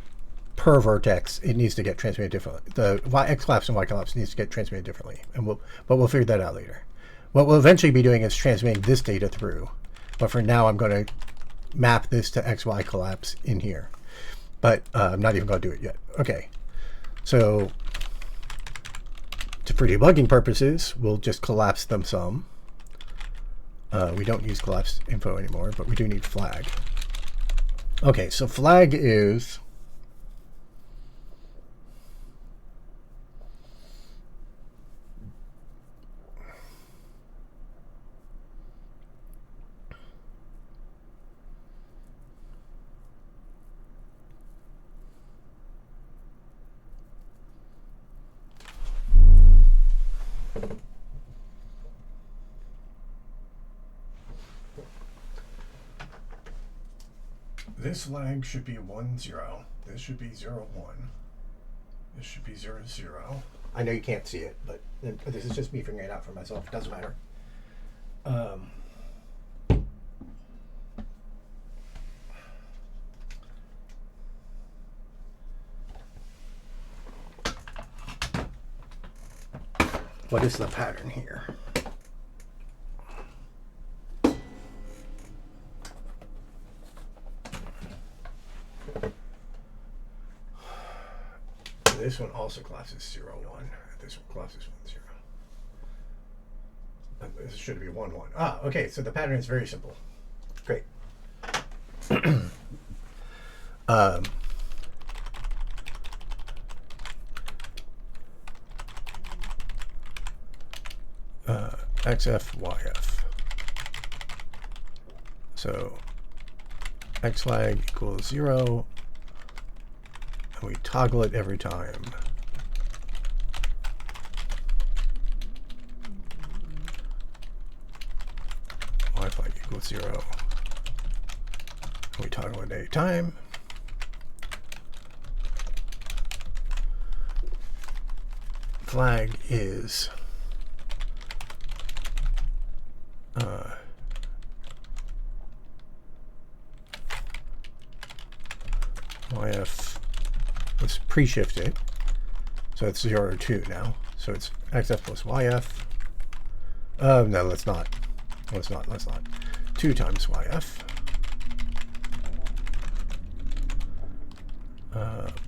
B: per vertex, it needs to get transmitted differently. The X collapse and Y collapse needs to get transmitted differently, and we'll figure that out later. What we'll eventually be doing is transmitting this data through, but for now I'm going to map this to XY collapse in here, but I'm not even going to do it yet. Okay, so for debugging purposes, we'll just collapse them some. We don't use collapse info anymore, but we do need flag. Okay, so flag is this flag should be 1 0. This should be 0 1. This should be 0 0. I know you can't see it, but this is just me figuring it out for myself. It doesn't matter. What is the pattern here? This one also collapses 0 1. This one collapses 1 0. This should be 1 1. Ah, okay. So the pattern is very simple. Great. XF, YF. So X flag equals 0. And we toggle it every time. Y flag equals 0. And we toggle it every time. Flag is YF. Let's pre-shift it. So it's 0 or 2 now. So it's XF plus YF. No, let's not. Let's not. 2 times YF.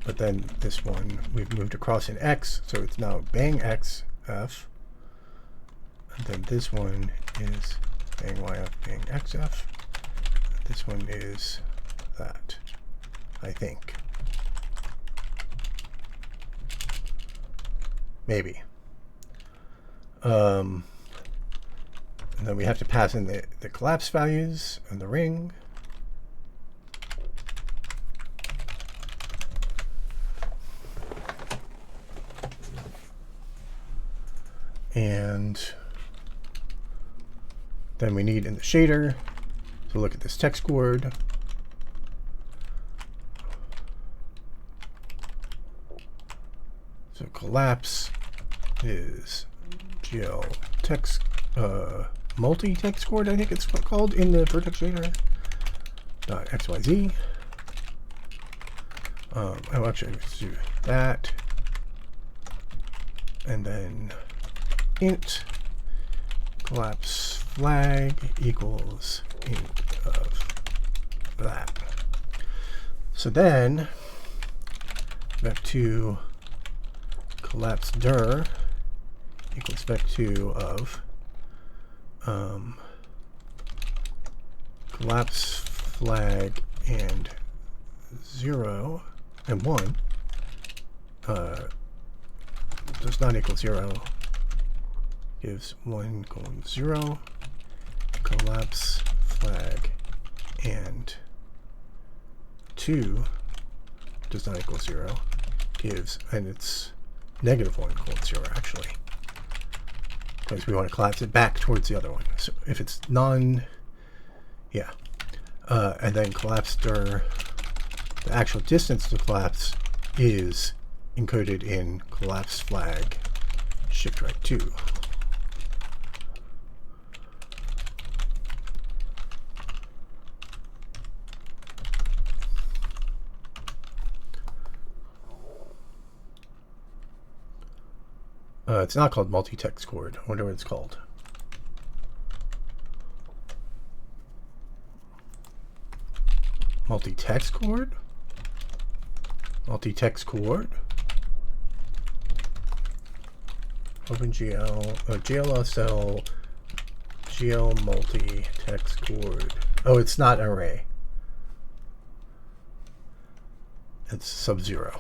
B: But then this one we've moved across in X, so it's now bang X F. And then this one is bang Y F bang X F. This one is that, I think. Maybe. And then we have to pass in the collapse values and the ring. And then we need in the shader to look at this text chord. So collapse is GL text multi-text chord, I think it's called in the vertex shader. .xyz. Oh, actually, let's do that. And then int collapse flag equals int of that. So then vec2 collapse dir equals vec2 of collapse flag and 0 and 1 does not equal 0, gives 1 colon 0, collapse flag and 2 does not equal 0, gives, and it's negative 1 colon 0 actually, because we want to collapse it back towards the other one. So if it's non, yeah, and then collapse dir, the actual distance to collapse is encoded in collapse flag shift right 2. It's not called multi-text chord. I wonder what it's called. Multi-text chord? Multi-text chord? OpenGL, GLSL, GL multi-text chord. Oh, it's not array. It's sub-zero.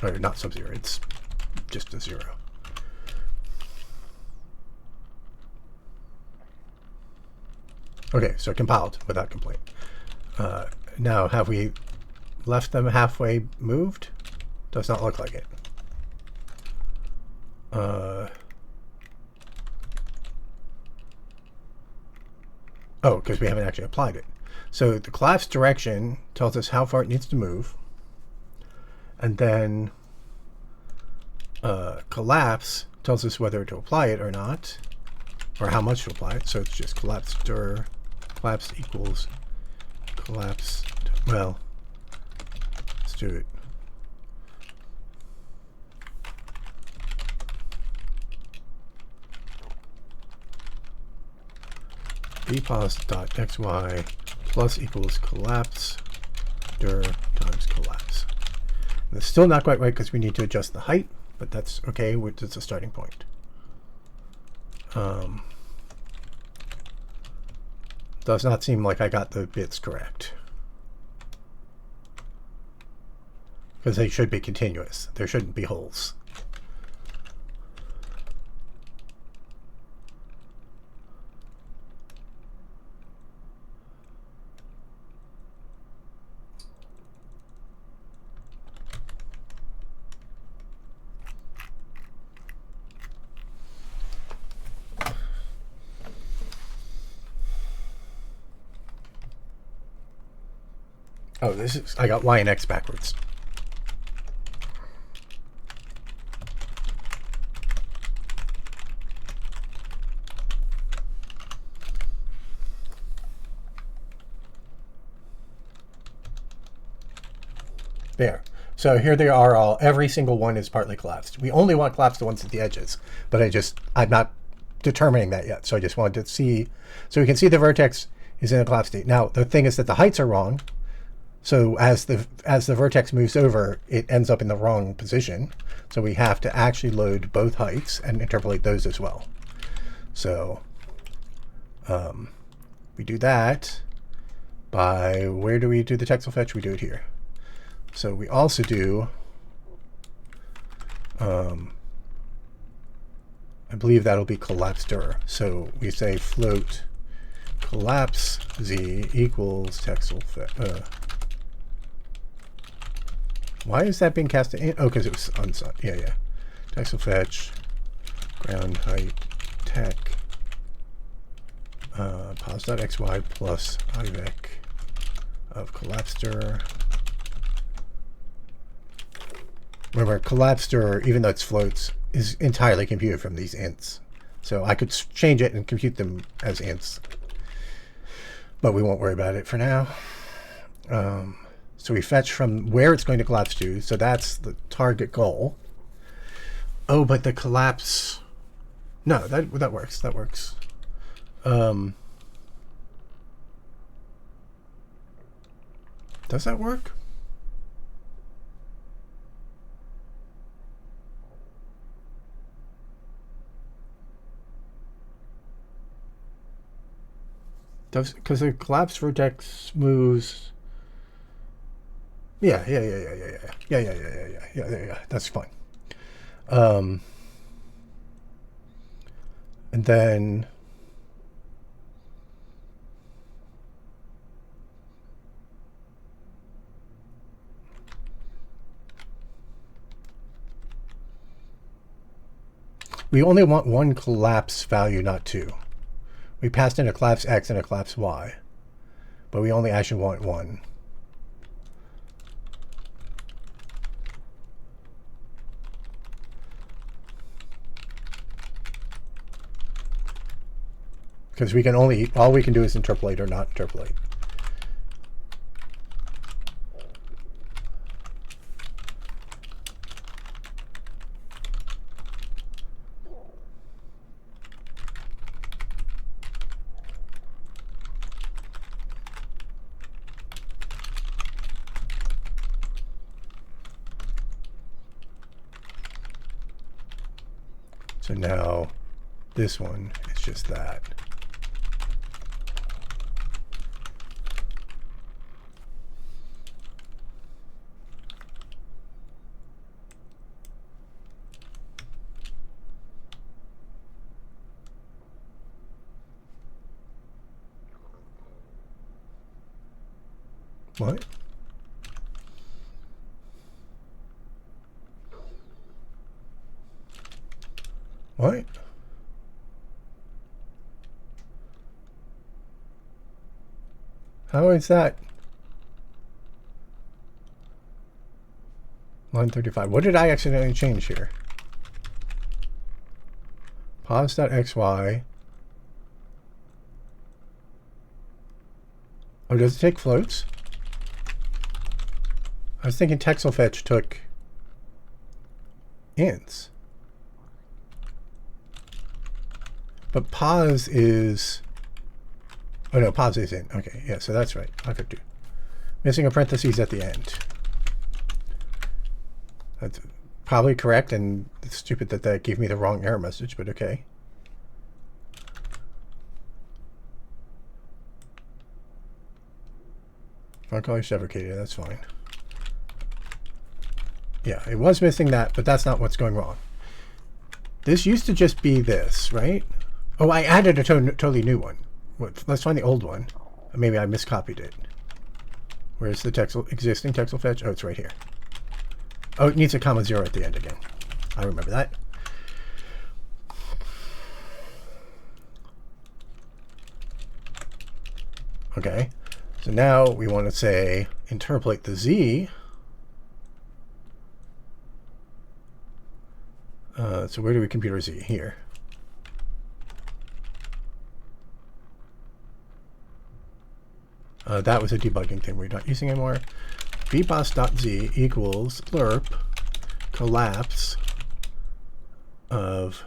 B: Or not sub-zero, it's just a 0. Okay, so compiled without complaint. Now, have we left them halfway moved? Does not look like it. Oh, because we haven't actually applied it. So the collapse direction tells us how far it needs to move. And then collapse tells us whether to apply it or not, or how much to apply it. So it's just collapse dir, collapse equals collapse, well, let's do it. bpos.xy plus equals collapse dir times collapse. And it's still not quite right because we need to adjust the height, but that's okay. It's a starting point. Does not seem like I got the bits correct, because they should be continuous. There shouldn't be holes. Oh, this is, I got Y and X backwards. There. So here they are all, every single one is partly collapsed. We only want collapsed the ones at the edges, but I'm not determining that yet. So I just wanted to see, so we can see the vertex is in a collapsed state. Now, the thing is that the heights are wrong. So as the vertex moves over, it ends up in the wrong position. So we have to actually load both heights and interpolate those as well. So we do that by, where do we do the texel fetch? We do it here. So we also do, I believe that'll be collapsed-er. So we say float collapse z equals texel fetch. Why is that being cast in? Oh, because it was unsigned. Yeah, yeah. Texel fetch, ground height, tech, pos.xy plus ivec of collapsed-er. Remember, collapsed-er, even though it's floats, is entirely computed from these ints. So I could change it and compute them as ints. But we won't worry about it for now. So we fetch from where it's going to collapse to. So that's the target goal. Oh, but the collapse... No, that works. That works. Does that work? Because the collapse vertex moves... Yeah. That's fine. And then we only want one collapse value, not two. We passed in a collapse x and a collapse y, but we only actually want one. Because we can only, all we can do is interpolate or not interpolate. So now this one is just that. What? What? How is that? Line 35. What did I accidentally change here? Pos.xy. Oh, does it take floats? I was thinking texel fetch took ints. But pos is... Oh no, pos is in. Okay, yeah, so that's right. I could do. Missing a parentheses at the end. That's probably correct, and it's stupid that that gave me the wrong error message, but okay. Font color deprecated, that's fine. Yeah, it was missing that, but that's not what's going wrong. This used to just be this, right? Oh, I added a totally new one. Let's find the old one. Maybe I miscopied it. Where's the existing texel fetch? Oh, it's right here. Oh, it needs a comma 0 at the end again. I remember that. Okay, so now we want to say interpolate the z. So where do we compute our z? Here. That was a debugging thing we're not using anymore. vpos.z equals lerp collapse of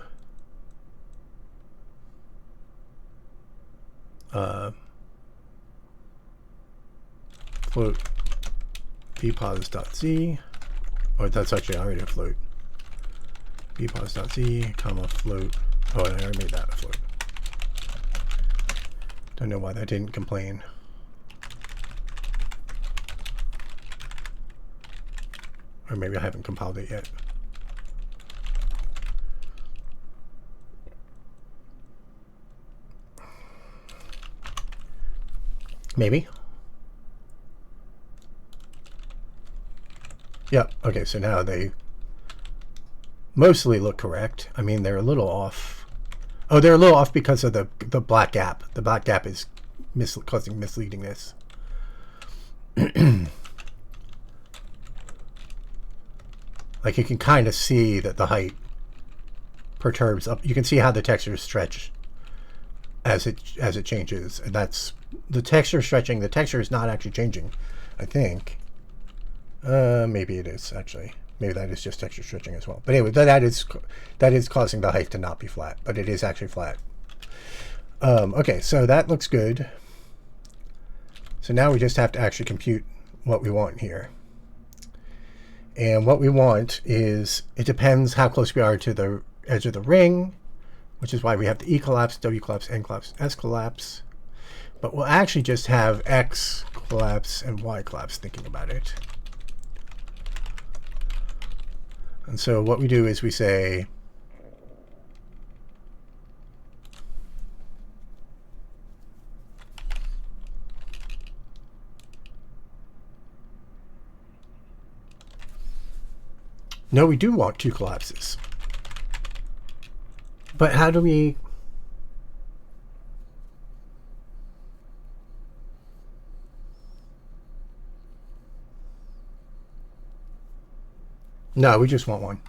B: float bpos.z, or that's actually already a float. bpos.z, comma, float. Oh, I already made that a float. Don't know why that didn't complain. Or maybe I haven't compiled it yet. Maybe. Yep. Okay, so now they mostly look correct. I mean, they're a little off. Oh, they're a little off because of the black gap. The black gap is causing misleadingness. Like you can kind of see that the height perturbs up. You can see how the textures stretch as it changes, and that's the texture stretching. The texture is not actually changing, I think. Maybe it is actually. Maybe that is just texture stretching as well. But anyway, that is causing the height to not be flat, but it is actually flat. Okay, so that looks good. So now we just have to actually compute what we want here. And what we want is, it depends how close we are to the edge of the ring, which is why we have the E collapse, W collapse, N collapse, S collapse. But we'll actually just have X collapse and Y collapse, thinking about it. And so what we do is we say, no, we do want two collapses. But how do we... No, we just want one.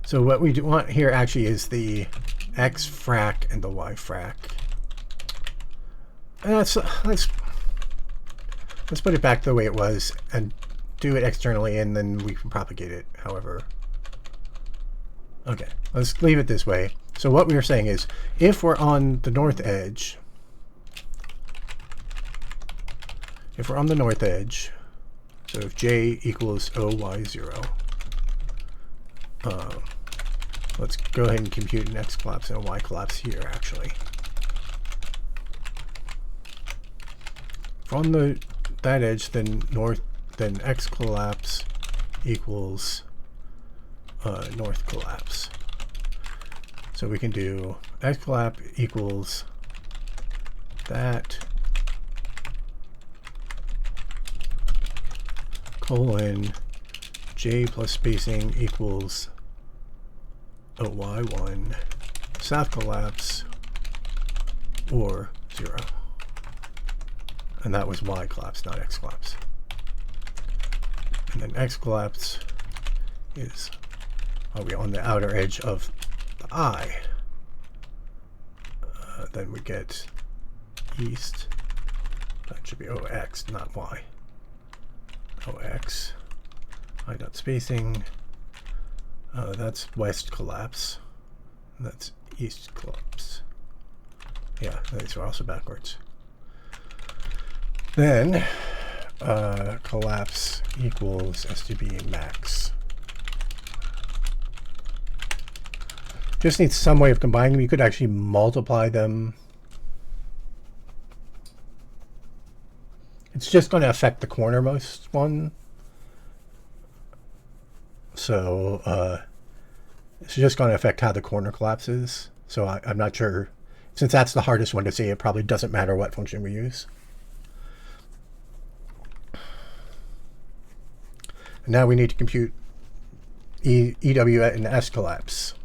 B: So what we want here actually is the X frac and the Y frac. And let's put it back the way it was and do it externally, and then we can propagate it however. Okay, let's leave it this way. So what we were saying is, if we're on the north edge, so if J equals OY0, let's go ahead and compute an X collapse and a Y collapse here, actually. From that edge, then X collapse equals north collapse. So we can do X collapse equals that colon J plus spacing equals OY1 south collapse or 0. And that was Y collapse, not X collapse. And then X collapse is, are we on the outer edge of the I? Then we get east. That should be OX, not Y. OX. I dot spacing. That's west collapse. That's east collapse. Yeah, these are also backwards. Then collapse equals STB max. Just needs some way of combining them. You could actually multiply them. It's just going to affect the cornermost one. So it's just going to affect how the corner collapses. So I'm not sure. Since that's the hardest one to see, it probably doesn't matter what function we use. And now we need to compute EW and S collapse.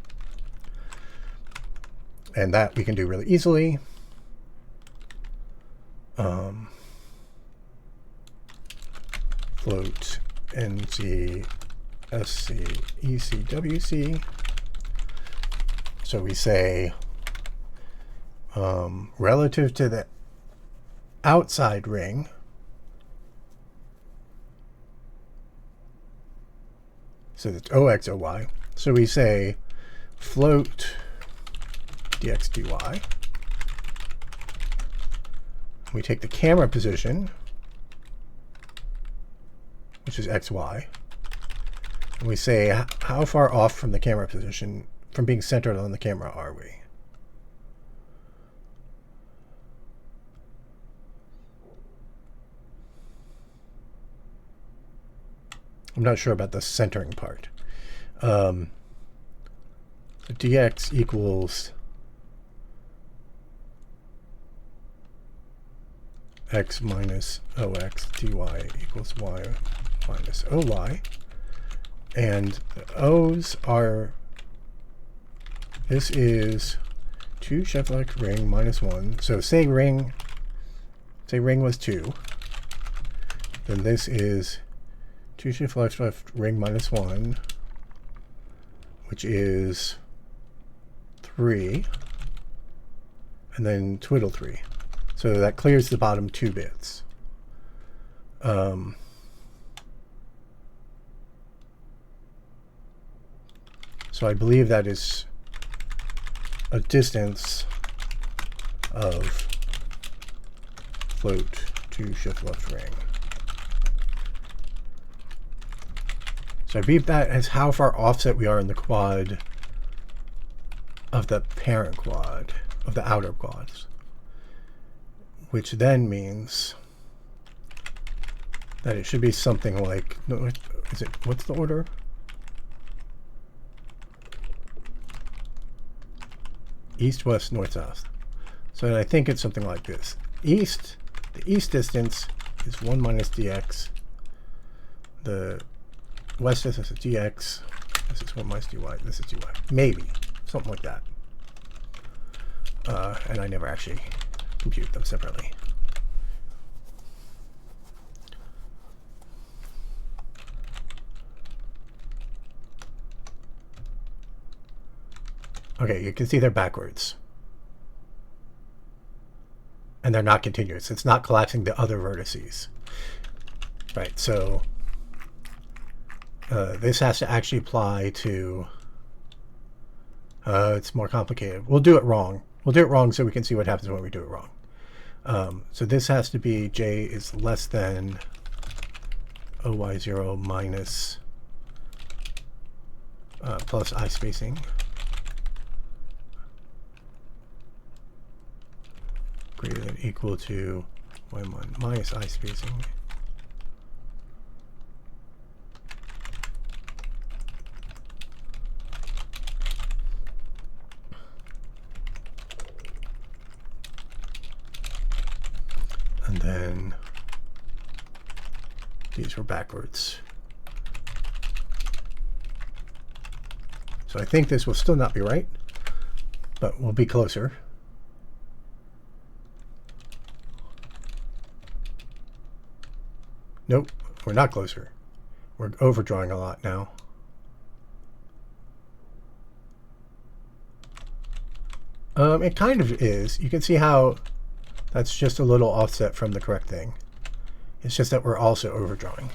B: And that we can do really easily. Float NC SC EC WC. So we say relative to the outside ring, so that's OX OY. So we say float dx dy We take the camera position, which is XY, and we say how far off from the camera position, from being centered on the camera, are we? I'm not sure about the centering part. So dx equals x minus ox, dy equals y minus oy. And the o's are, this is 2 shift left ring minus 1. So say ring was 2. Then this is 2 shift left ring minus 1, which is 3, and then twiddle 3. So that clears the bottom 2 bits. So I believe that is a distance of float 2 shift left ring. So I believe that is how far offset we are in the quad of the parent quad, of the outer quads. Which then means that it should be something like, is it, what's the order? East, west, north, south. So I think it's something like this. The east distance is 1 minus dx. The west distance is dx. This is 1 minus dy. This is dy. Maybe. Something like that. And I never actually compute them separately. Okay, you can see they're backwards. And they're not continuous. It's not collapsing the other vertices. Right, so this has to actually apply to... it's more complicated. We'll do it wrong. We'll do it wrong so we can see what happens when we do it wrong. So this has to be j is less than oy0 minus plus I spacing. Greater than equal to y1 minus I spacing. And then these were backwards. So I think this will still not be right, but we'll be closer. Nope, we're not closer. We're overdrawing a lot now. It kind of is. You can see how that's just a little offset from the correct thing. It's just that we're also overdrawing.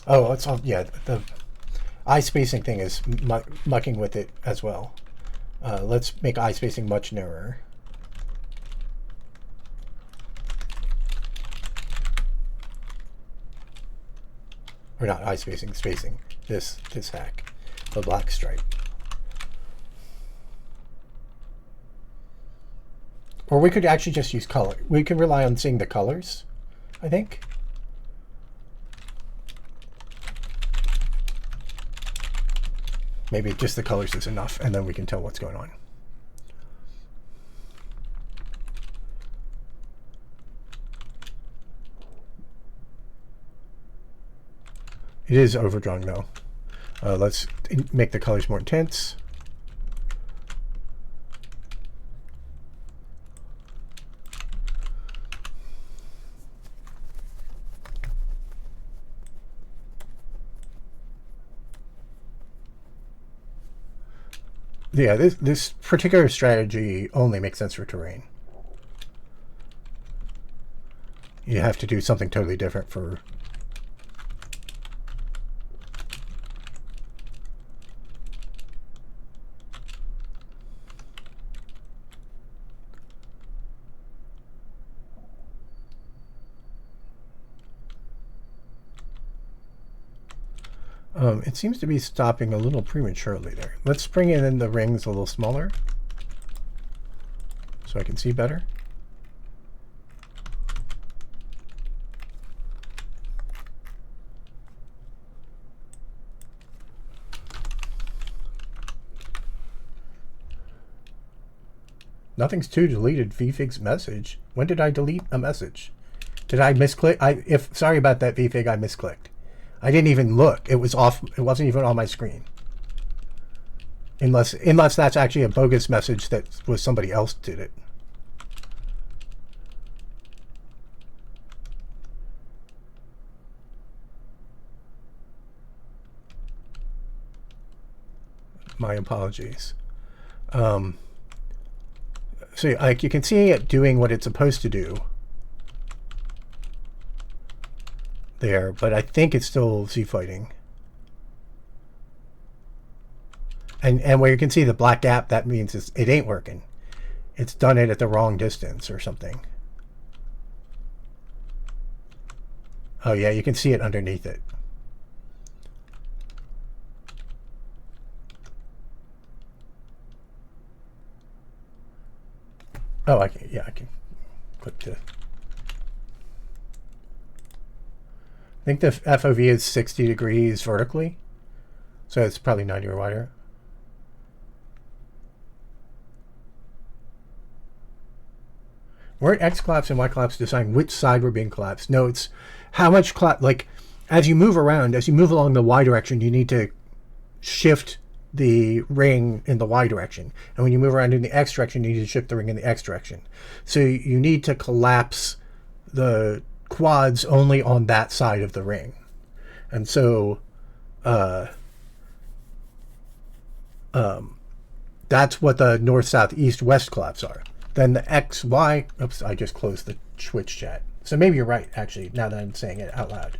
B: Oh, it's all, yeah, the eye spacing thing is mucking with it as well. Let's make eye spacing much narrower. Or not eye spacing, spacing. This hack, the black stripe. Or we could actually just use color. We can rely on seeing the colors, I think. Maybe just the colors is enough, and then we can tell what's going on. It is overdrawn though. Let's make the colors more intense. Yeah, this particular strategy only makes sense for terrain. You have to do something totally different for It seems to be stopping a little prematurely there. Let's bring in the rings a little smaller so I can see better. Nothing's too deleted vfig's message. When did I delete a message? Did I misclick? Sorry about that, vfig. I misclicked. I didn't even look. It was off. It wasn't even on my screen. Unless that's actually a bogus message that was somebody else did it. My apologies. So like you can see it doing what it's supposed to do there, but I think it's still z-fighting. And where you can see the black gap, that means it ain't working. It's done it at the wrong distance or something. Oh yeah, you can see it underneath it. Oh, I can click to. I think the FOV is 60 degrees vertically, so it's probably 90 or wider. Weren't X collapse and Y collapse deciding which side we're being collapsed? No, it's how much collapse. Like as you move around, as you move along the Y direction, you need to shift the ring in the Y direction. And when you move around in the X direction, you need to shift the ring in the X direction. So you need to collapse the quads only on that side of the ring. And so that's what the north, south, east, west collapse are. Then the X, Y, oops, I just closed the Twitch chat. So maybe you're right, actually, now that I'm saying it out loud.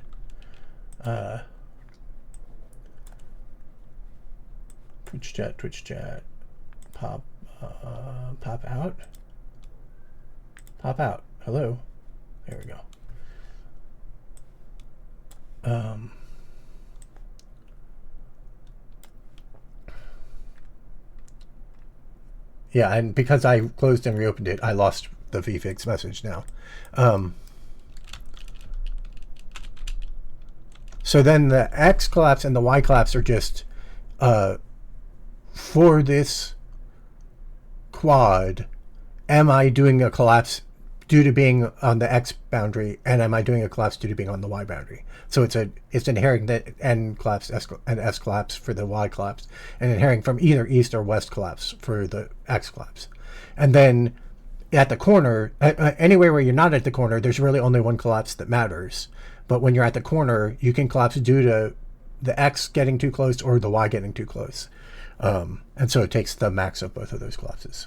B: Twitch chat, pop out. Pop out. Hello. There we go. Yeah, and because I closed and reopened it, I lost the vfig's message now. So then the X collapse and the Y collapse are just for this quad, am I doing a collapse due to being on the X boundary, and am I doing a collapse due to being on the Y boundary? So it's inheriting the N collapse and S collapse for the Y collapse, and inheriting from either east or west collapse for the X collapse. And then at the corner, anywhere where you're not at the corner, there's really only one collapse that matters. But when you're at the corner, you can collapse due to the X getting too close or the Y getting too close. And so it takes the max of both of those collapses.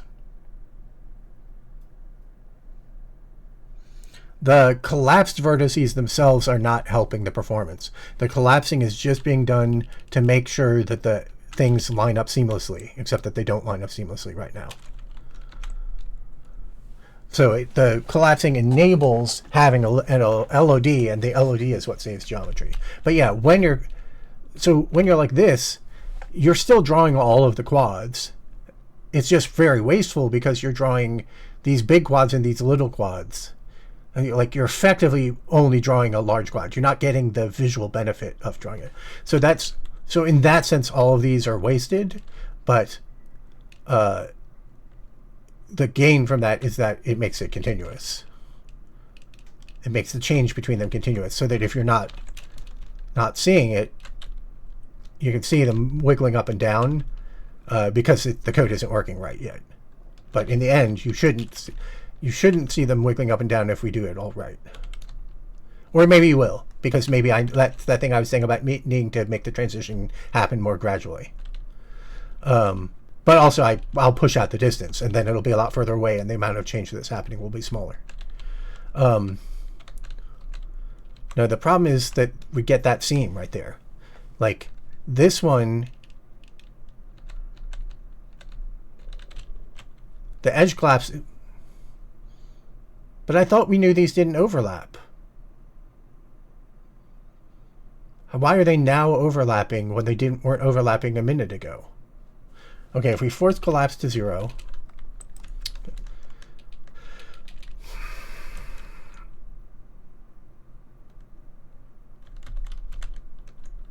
B: The collapsed vertices themselves are not helping the performance. The collapsing is just being done to make sure that the things line up seamlessly, except that they don't line up seamlessly right now. So the collapsing enables having an LOD, and the LOD is what saves geometry. But yeah, when you're like this, you're still drawing all of the quads. It's just very wasteful because you're drawing these big quads and these little quads. And you're effectively only drawing a large quad. You're not getting the visual benefit of drawing it. So in that sense, all of these are wasted, but the gain from that is that it makes it continuous. It makes the change between them continuous, so that if you're not seeing it, you can see them wiggling up and down because the code isn't working right yet. But in the end, you shouldn't see them wiggling up and down if we do it all right. Or maybe you will, because maybe that's that thing I was saying about needing to make the transition happen more gradually. But also I'll push out the distance, and then it'll be a lot further away, and the amount of change that's happening will be smaller. Now the problem is that we get that seam right there. Like this one, the edge collapse, but I thought we knew these didn't overlap. Why are they now overlapping when they weren't overlapping a minute ago? Okay, if we force collapse to 0,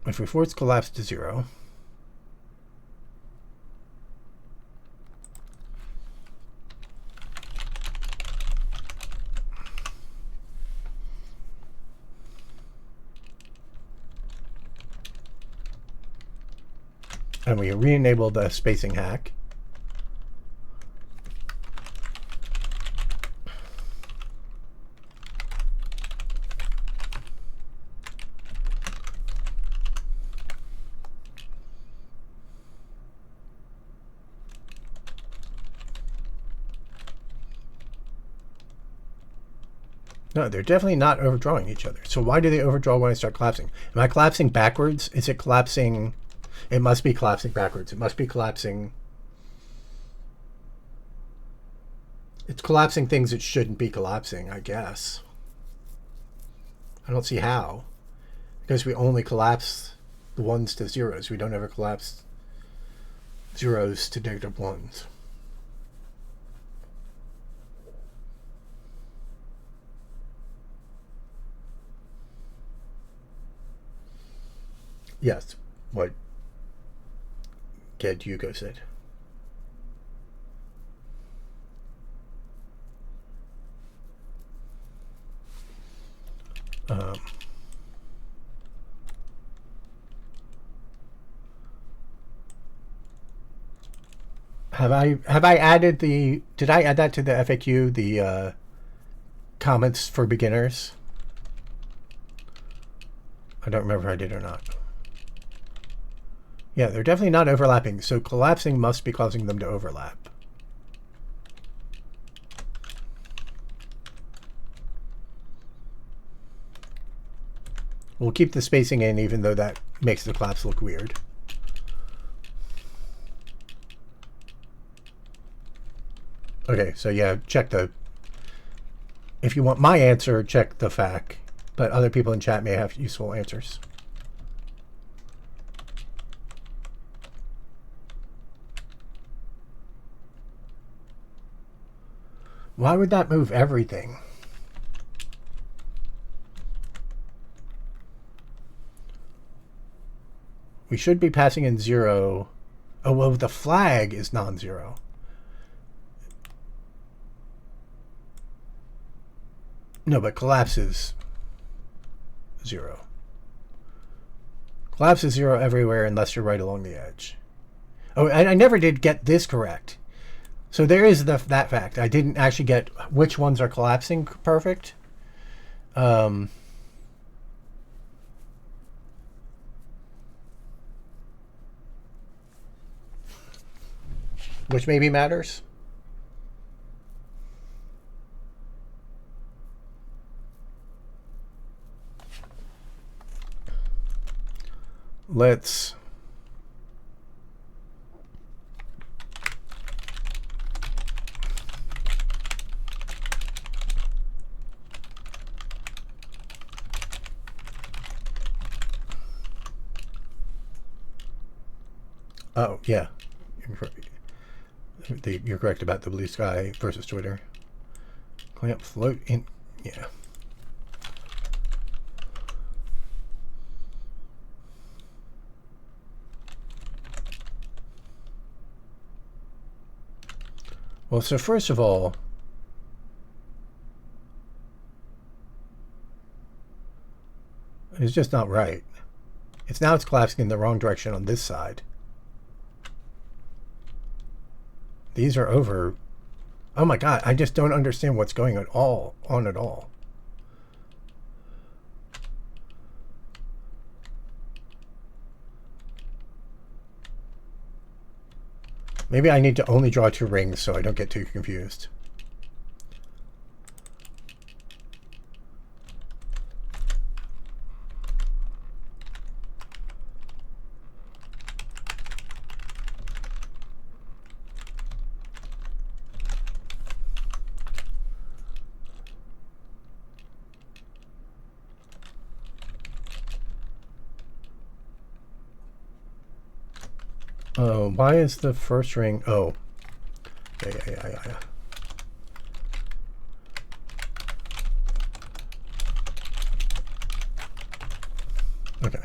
B: if we force collapse to 0, and we re-enable the spacing hack, no, they're definitely not overdrawing each other. So why do they overdraw when I start collapsing? Am I collapsing backwards? Is it collapsing? It must be collapsing backwards. It must be collapsing. It's collapsing things it shouldn't be collapsing, I guess. I don't see how. Because we only collapse the ones to zeros. We don't ever collapse zeros to negative ones. Yes, what Ged Hugo said. Have I added the? Did I add that to the FAQ? The comments for beginners. I don't remember if I did or not. Yeah, they're definitely not overlapping, so collapsing must be causing them to overlap. We'll keep the spacing in, even though that makes the collapse look weird. Okay, so yeah, check the... If you want my answer, check the FAQ, but other people in chat may have useful answers. Why would that move everything? We should be passing in 0. Oh, well, the flag is non-zero. No, but collapse is 0. Collapse is 0 everywhere unless you're right along the edge. Oh, I never did get this correct. So there is that fact. I didn't actually get which ones are collapsing perfect. Which maybe matters. Let's... Oh, yeah. You're correct about the blue sky versus Twitter. Clamp float in... Yeah. Well, so first of all, it's just not right. It's collapsing in the wrong direction on this side. These are over. Oh my God, I just don't understand what's going on at all. Maybe I need to only draw 2 rings so I don't get too confused. Why is the first ring? Oh, yeah. Okay.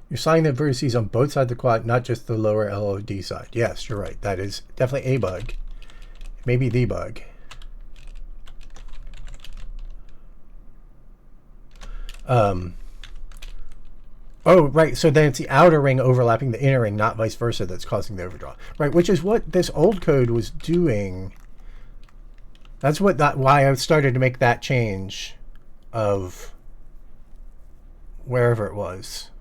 B: You're signing the vertices on both sides of the quad, not just the lower LOD side. Yes, you're right. That is definitely a bug. Maybe the bug. Oh, right. So then it's the outer ring overlapping the inner ring, not vice versa, that's causing the overdraw. Right, which is what this old code was doing. That's why I started to make that change of wherever it was.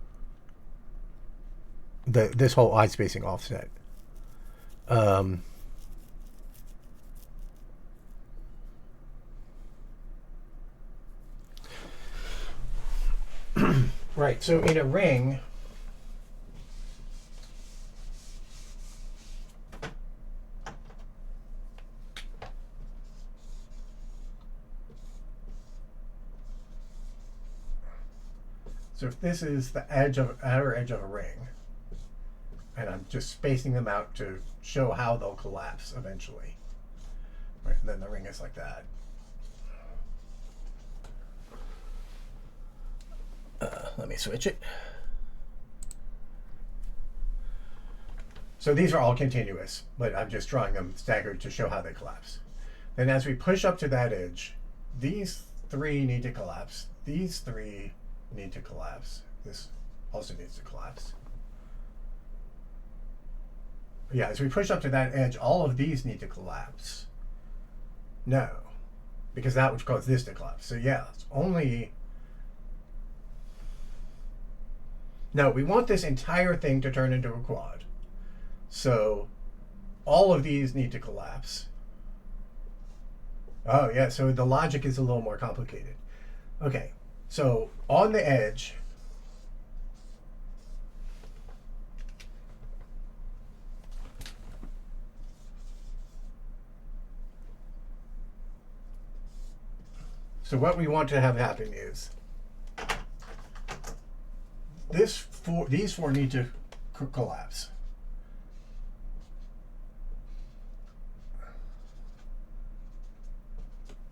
B: This whole eye spacing offset. Right, so in a ring, so if this is the outer edge of a ring, and I'm just spacing them out to show how they'll collapse eventually. Right, and then the ring is like that. Let me switch it. So these are all continuous, but I'm just drawing them staggered to show how they collapse. Then as we push up to that edge, these three need to collapse. These three need to collapse. This also needs to collapse. Yeah, as we push up to that edge, all of these need to collapse. No, because that would cause this to collapse. So yeah, it's only... No, we want this entire thing to turn into a quad. So all of these need to collapse. Oh yeah, so the logic is a little more complicated. Okay, so on the edge, so what we want to have happen is these four need to collapse.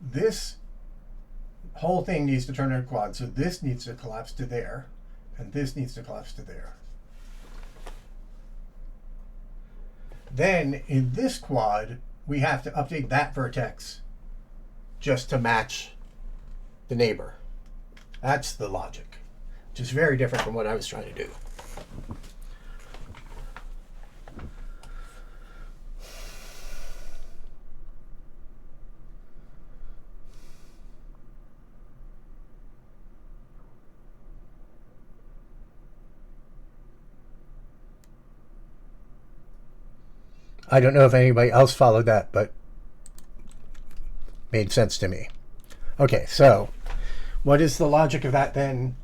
B: This whole thing needs to turn into a quad, so this needs to collapse to there, and this needs to collapse to there. Then in this quad, we have to update that vertex just to match the neighbor. That's the logic, which is very different from what I was trying to do. I don't know if anybody else followed that, but made sense to me. Okay, so what is the logic of that then?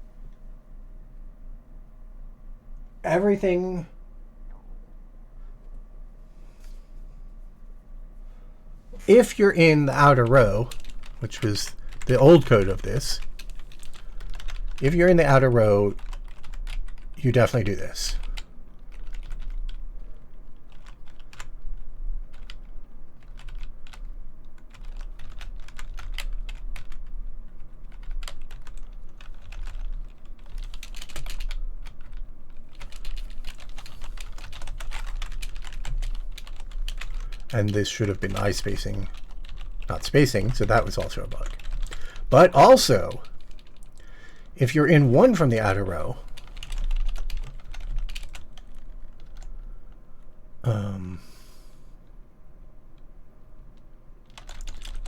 B: Everything if you're in the outer row, which was the old code of this, if you're in the outer row, you definitely do this. And this should have been eye spacing, not spacing, so that was also a bug. But also, if you're in one from the outer row,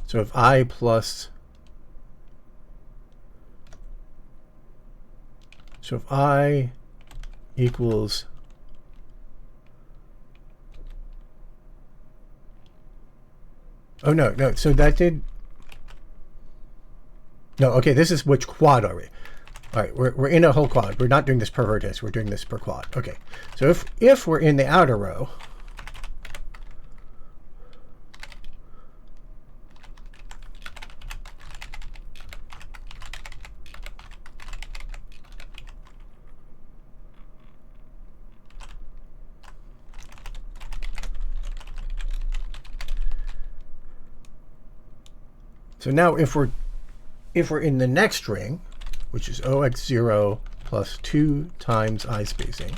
B: so if I plus, so if I equals oh no, so that did, No, okay, this is which quad are we? All right, we're in a whole quad. We're not doing this per vertex. We're doing this per quad. Okay, so if we're in the outer row, so now if we're in the next ring, which is OX0 plus 2 times I spacing.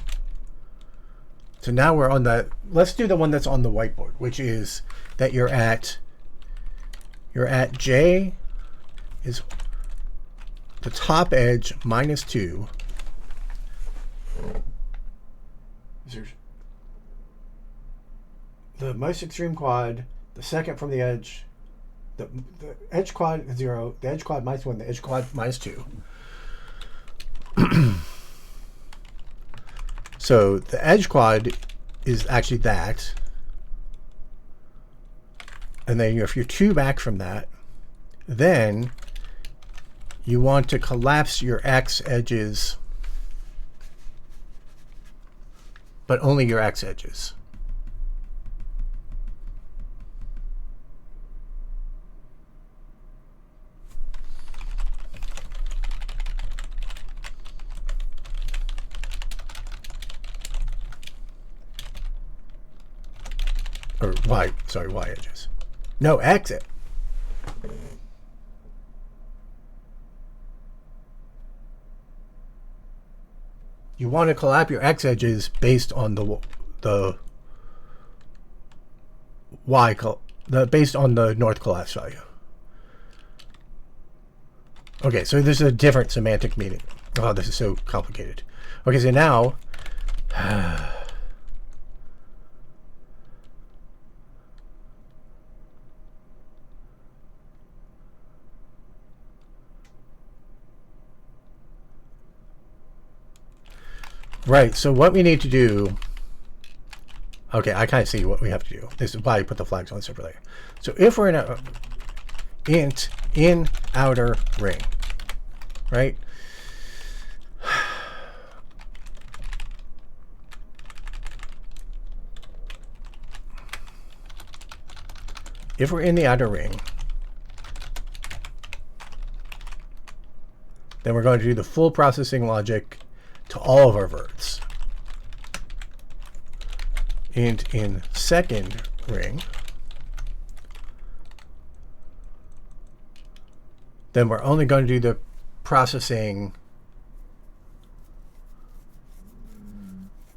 B: So now we're on the, let's do the one that's on the whiteboard, which is that you're at J is the top edge minus 2. The most extreme quad, the second from the edge, the edge quad is 0, the edge quad minus 1, the edge quad minus 2. So the edge quad is actually that. And then if you're 2 back from that, then you want to collapse your X edges, but only your X edges. Or Y edges. No, exit. You want to collapse your X edges based on the based on the north collapse value. Okay, so this is a different semantic meaning. Oh, this is so complicated. Okay, so now right, so what we need to do, okay, I kind of see what we have to do. This is why I put the flags on the separate layer. So if we're in a int in outer ring, right? If we're in the outer ring, then we're going to do the full processing logic to all of our verts. And in second ring, then we're only going to do the processing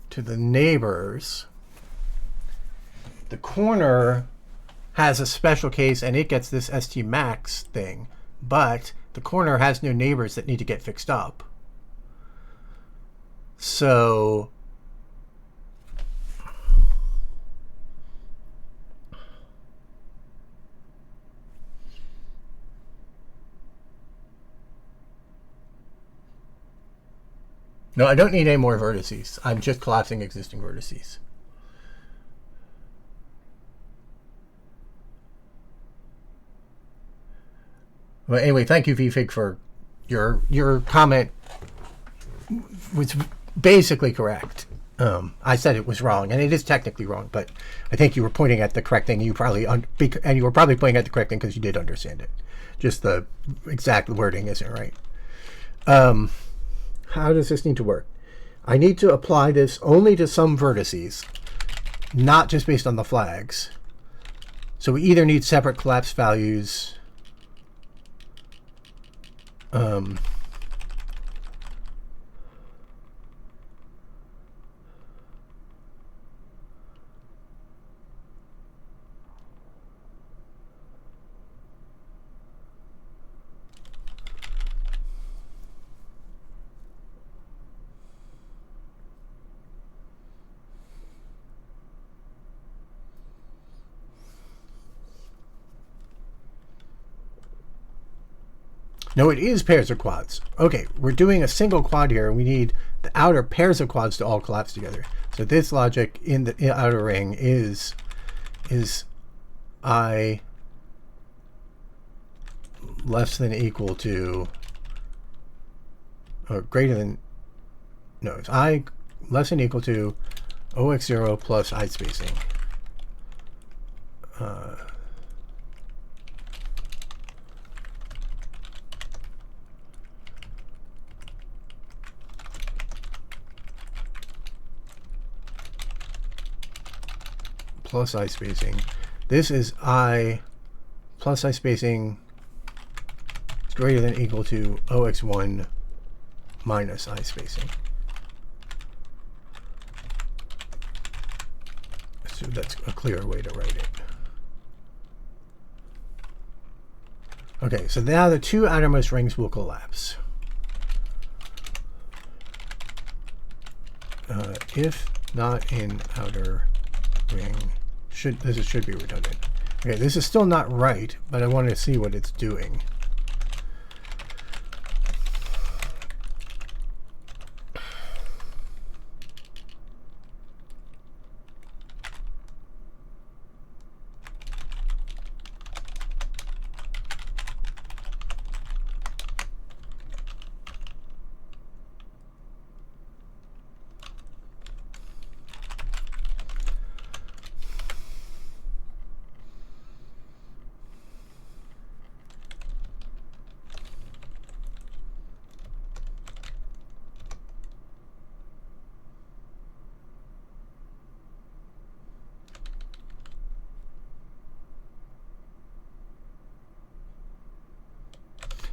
B: to the neighbors. The corner has a special case and it gets this ST max thing, but the corner has no neighbors that need to get fixed up. So no, I don't need any more vertices. I'm just collapsing existing vertices. Well, anyway, thank you, VFig, for your comment. Was basically correct. I said it was wrong, and it is technically wrong, but I think you were pointing at the correct thing. You were probably pointing at the correct thing because you did understand it. Just the exact wording isn't right. How does this need to work? I need to apply this only to some vertices, not just based on the flags. So we either need separate collapse values. No, it is pairs of quads. Okay, we're doing a single quad here, and we need the outer pairs of quads to all collapse together. So this logic in the outer ring is I less than equal to, or greater than, no, it's I less than equal to OX0 plus I spacing. Plus I spacing. This is I plus I spacing is greater than equal to OX1 minus I spacing. So that's a clearer way to write it. Okay, so now the two outermost rings will collapse. If not in outer ring, should be redundant. Okay, this is still not right, but I wanted to see what it's doing.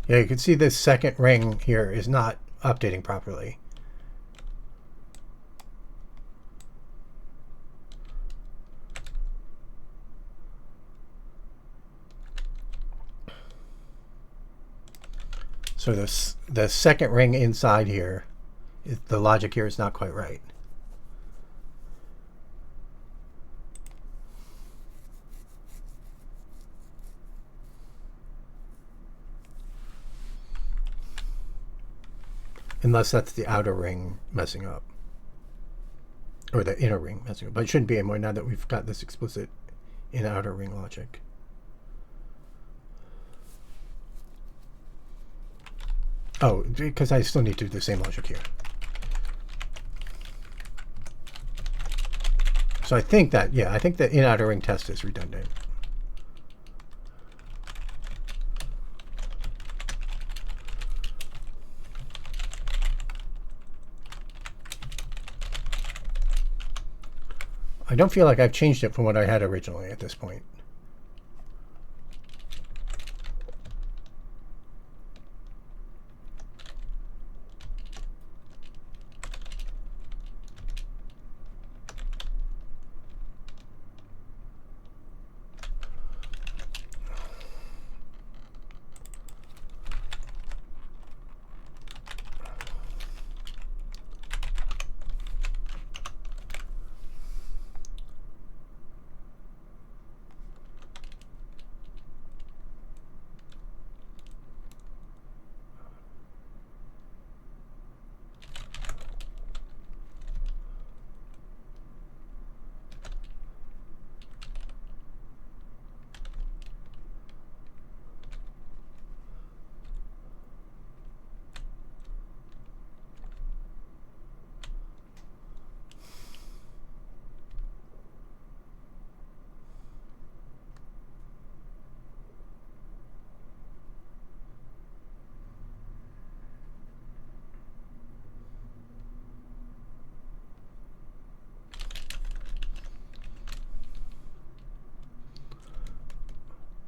B: Yeah, you can see this second ring here is not updating properly. So the second ring inside here, the logic here is not quite right. Unless that's the outer ring messing up. Or the inner ring messing up. But it shouldn't be anymore now that we've got this explicit in outer ring logic. Oh, because I still need to do the same logic here. So I think that, yeah, I think the in outer ring test is redundant. I don't feel like I've changed it from what I had originally at this point.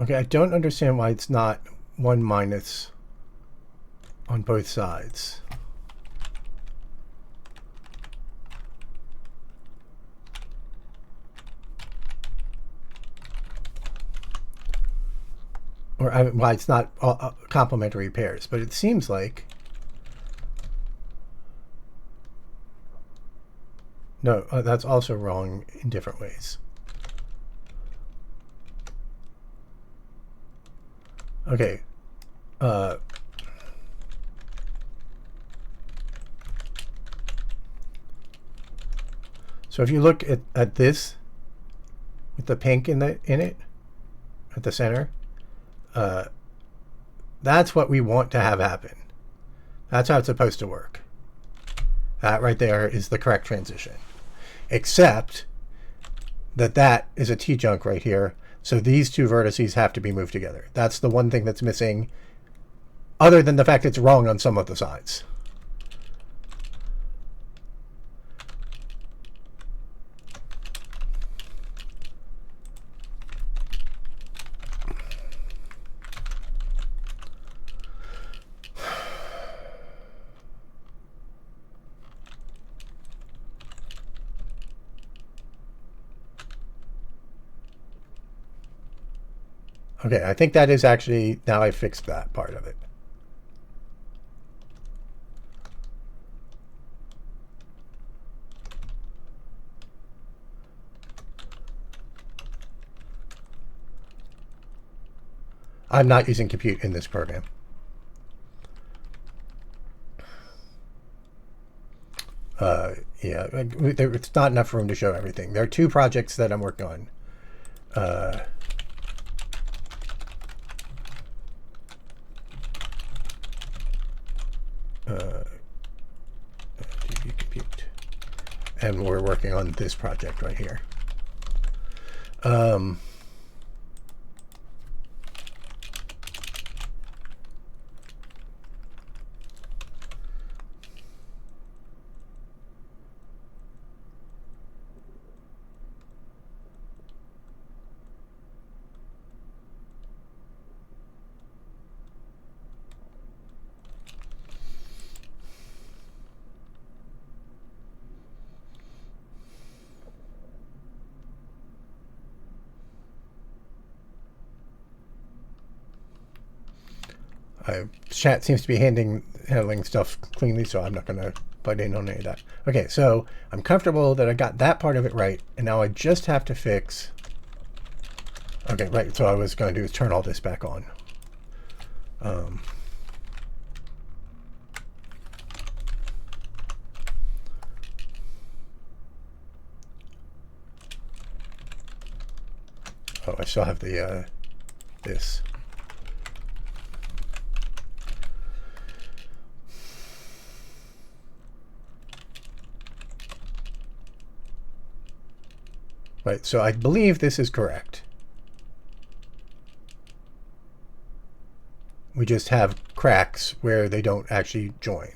B: Okay, I don't understand why it's not 1 minus on both sides. Or why it's not complementary pairs, but it seems like no, that's also wrong in different ways. Okay. So if you look at this with the pink in it at the center, That's what we want to have happen. That's how it's supposed to work. That right there is the correct transition. Except that that is a T-junk right here. So these two vertices have to be moved together. That's the one thing that's missing, other than the fact it's wrong on some of the sides. Okay, I think that is actually, now I fixed that part of it. I'm not using compute in this program. Yeah, it's not enough room to show everything. There are two projects that I'm working on. DB compute. And we're working on this project right here. Chat seems to be handling stuff cleanly, so I'm not going to butt in on any of that. Okay, so I'm comfortable that I got that part of it right, and now I just have to fix... Okay, right, so what I was going to do is turn all this back on. Oh, I still have the this. Right, so I believe this is correct. We just have cracks where they don't actually join.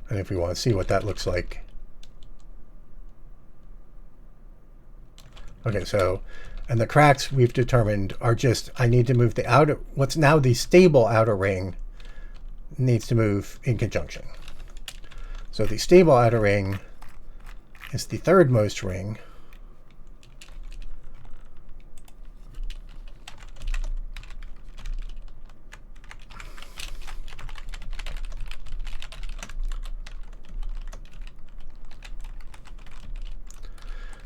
B: And if we want to see what that looks like. Okay, so, and the cracks we've determined are just, I need to move the outer, what's now the stable outer ring needs to move in conjunction. So the stable outer ring is the third most ring.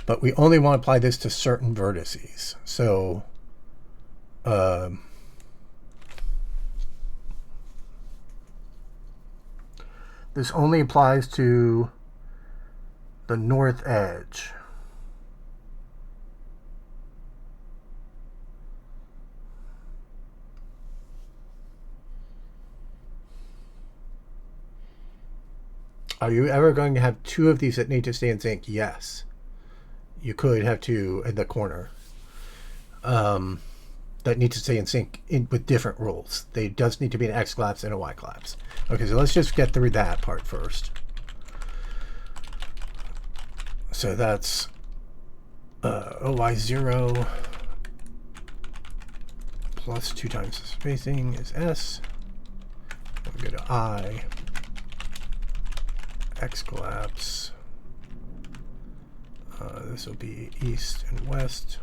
B: But we only want to apply this to certain vertices. So this only applies to the north edge. Are you ever going to have two of these that need to stay in sync? Yes. You could have two in the corner that need to stay in sync with different rules. They does need to be an X collapse and a Y collapse. Okay, so let's just get through that part first. So that's OY0 plus 2 times the spacing is S. We go to I, X collapse. This will be east and west.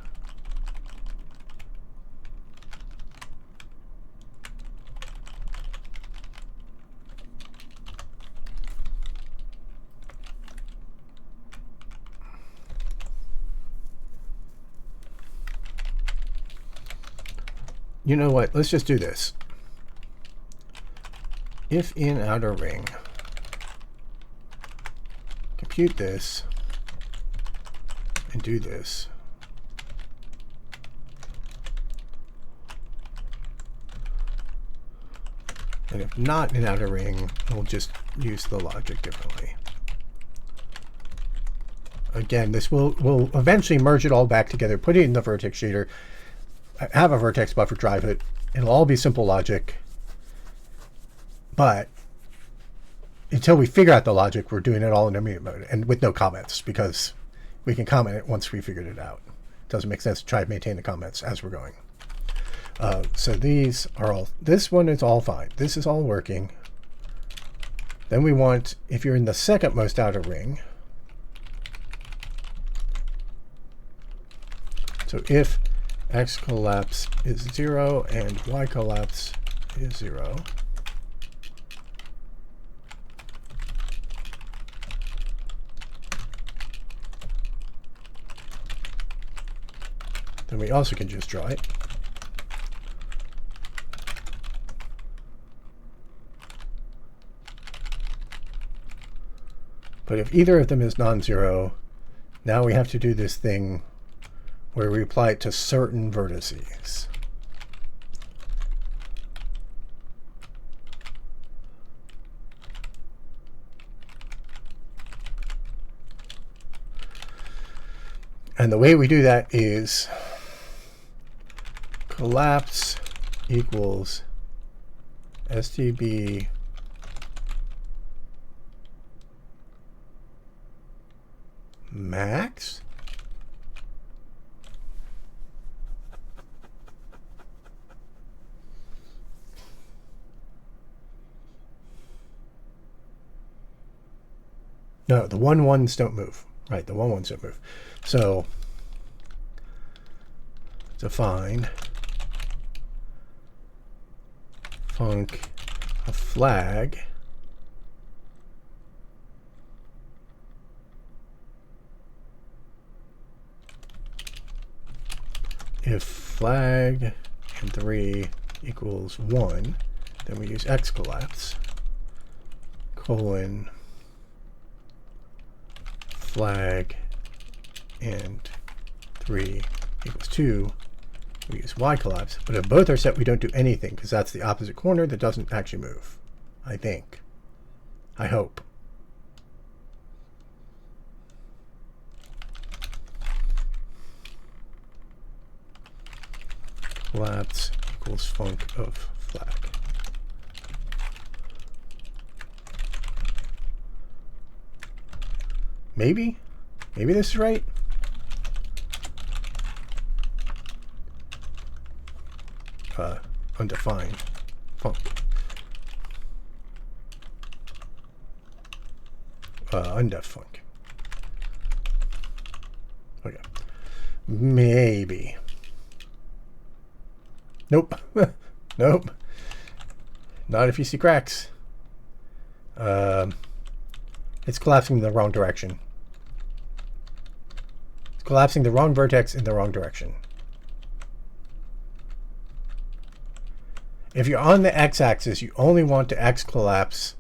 B: You know what? Let's just do this. If in outer ring, compute this. and do this. And if not an outer ring, we'll just use the logic differently. Again, this will eventually merge it all back together, put it in the vertex shader, have a vertex buffer, drive it. It'll all be simple logic. But until we figure out the logic, we're doing it all in intermediate mode and with no comments, because we can comment it once we figured it out. It doesn't make sense to try to maintain the comments as we're going. So these are all, this one is all fine. This is all working. Then we want, if you're in the second most outer ring, so if x collapse is 0 and y collapse is 0, then we also can just draw it. But if either of them is non-zero, now we have to do this thing where we apply it to certain vertices. And the way we do that is collapse equals STB max. No, the 1-1s don't move. Right, the 1-1s don't move. So define func a flag if flag and 3 equals 1, then we use x collapse colon flag and 3 equals 2, we use y collapse. But if both are set, we don't do anything, because that's the opposite corner that doesn't actually move. I think. I hope. Collapse equals func of flag. Maybe? Maybe this is right? Undefined func. Undef func. Okay. Maybe. Nope. Nope. Not if you see cracks. It's collapsing in the wrong direction. It's collapsing the wrong vertex in the wrong direction. If you're on the x-axis, you only want to x collapse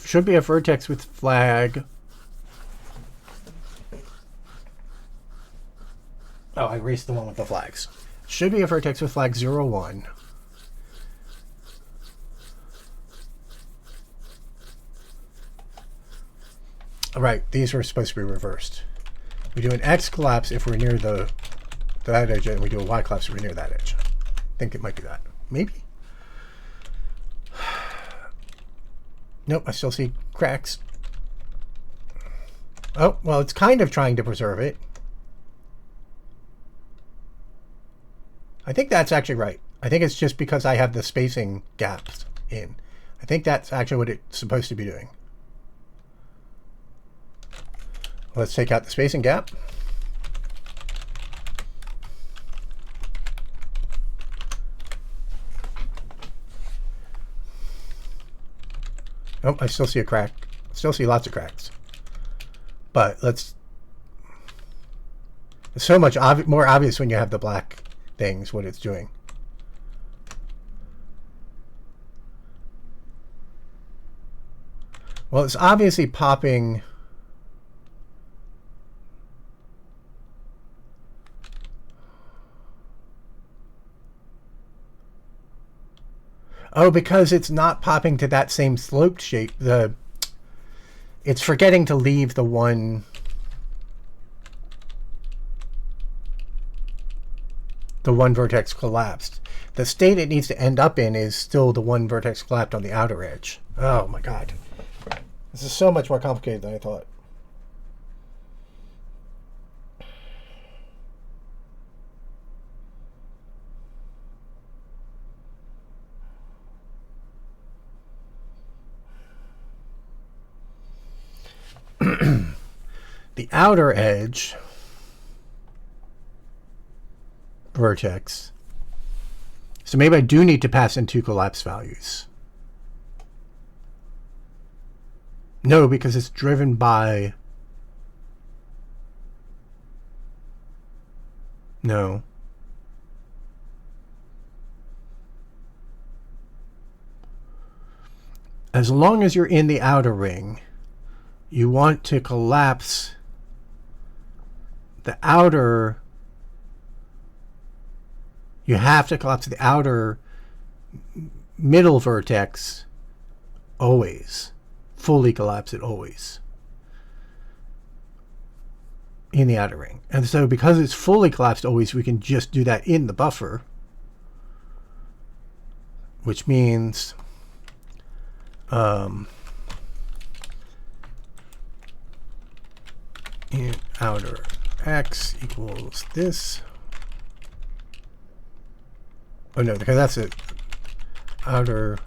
B: should be a vertex with flag. Oh, I erased the one with the flags. Should be a vertex with flag 0, 1. All right, these are supposed to be reversed. We do an x collapse if we're near that edge, and we do a y collapse if we're near that edge. I think it might be that. Maybe. Nope, I still see cracks. Oh, well, it's kind of trying to preserve it. I think that's actually right. I think it's just because I have the spacing gaps in. I think that's actually what it's supposed to be doing. Let's take out the spacing gap. Oh, I still see a crack. Still see lots of cracks. But let's... It's so much more obvious when you have the black things, what it's doing. Well, it's obviously popping. Oh, because it's not popping to that same sloped shape. It's forgetting to leave the one vertex collapsed. The state it needs to end up in is still the one vertex collapsed on the outer edge. Oh my god. This is so much more complicated than I thought. The outer edge vertex. So maybe I do need to pass in 2 collapse values. No, because it's driven by... No. As long as you're in the outer ring, you want to collapse the outer... You have to collapse the outer middle vertex always. Fully collapse it always in the outer ring. And so because it's fully collapsed always, we can just do that in the buffer, which means in outer x equals this. Oh no, because that's it. Outer,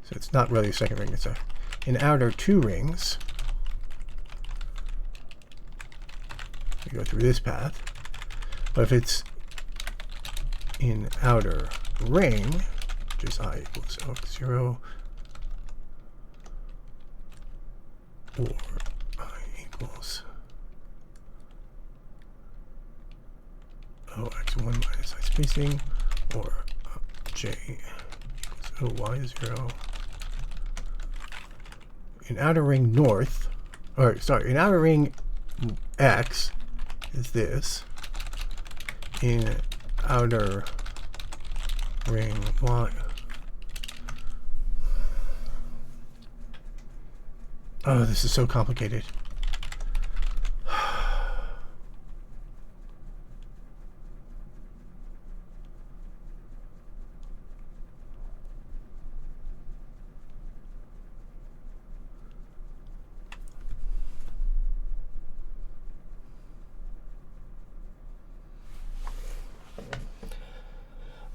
B: so it's not really a second ring, it's in outer 2 rings. We go through this path. But if it's in outer ring, which is I equals O0, or I equals OX1 minus I spacing, or J equals OY0. In outer ring north, or sorry, in outer ring X is this. In outer ring Y. Oh, this is so complicated.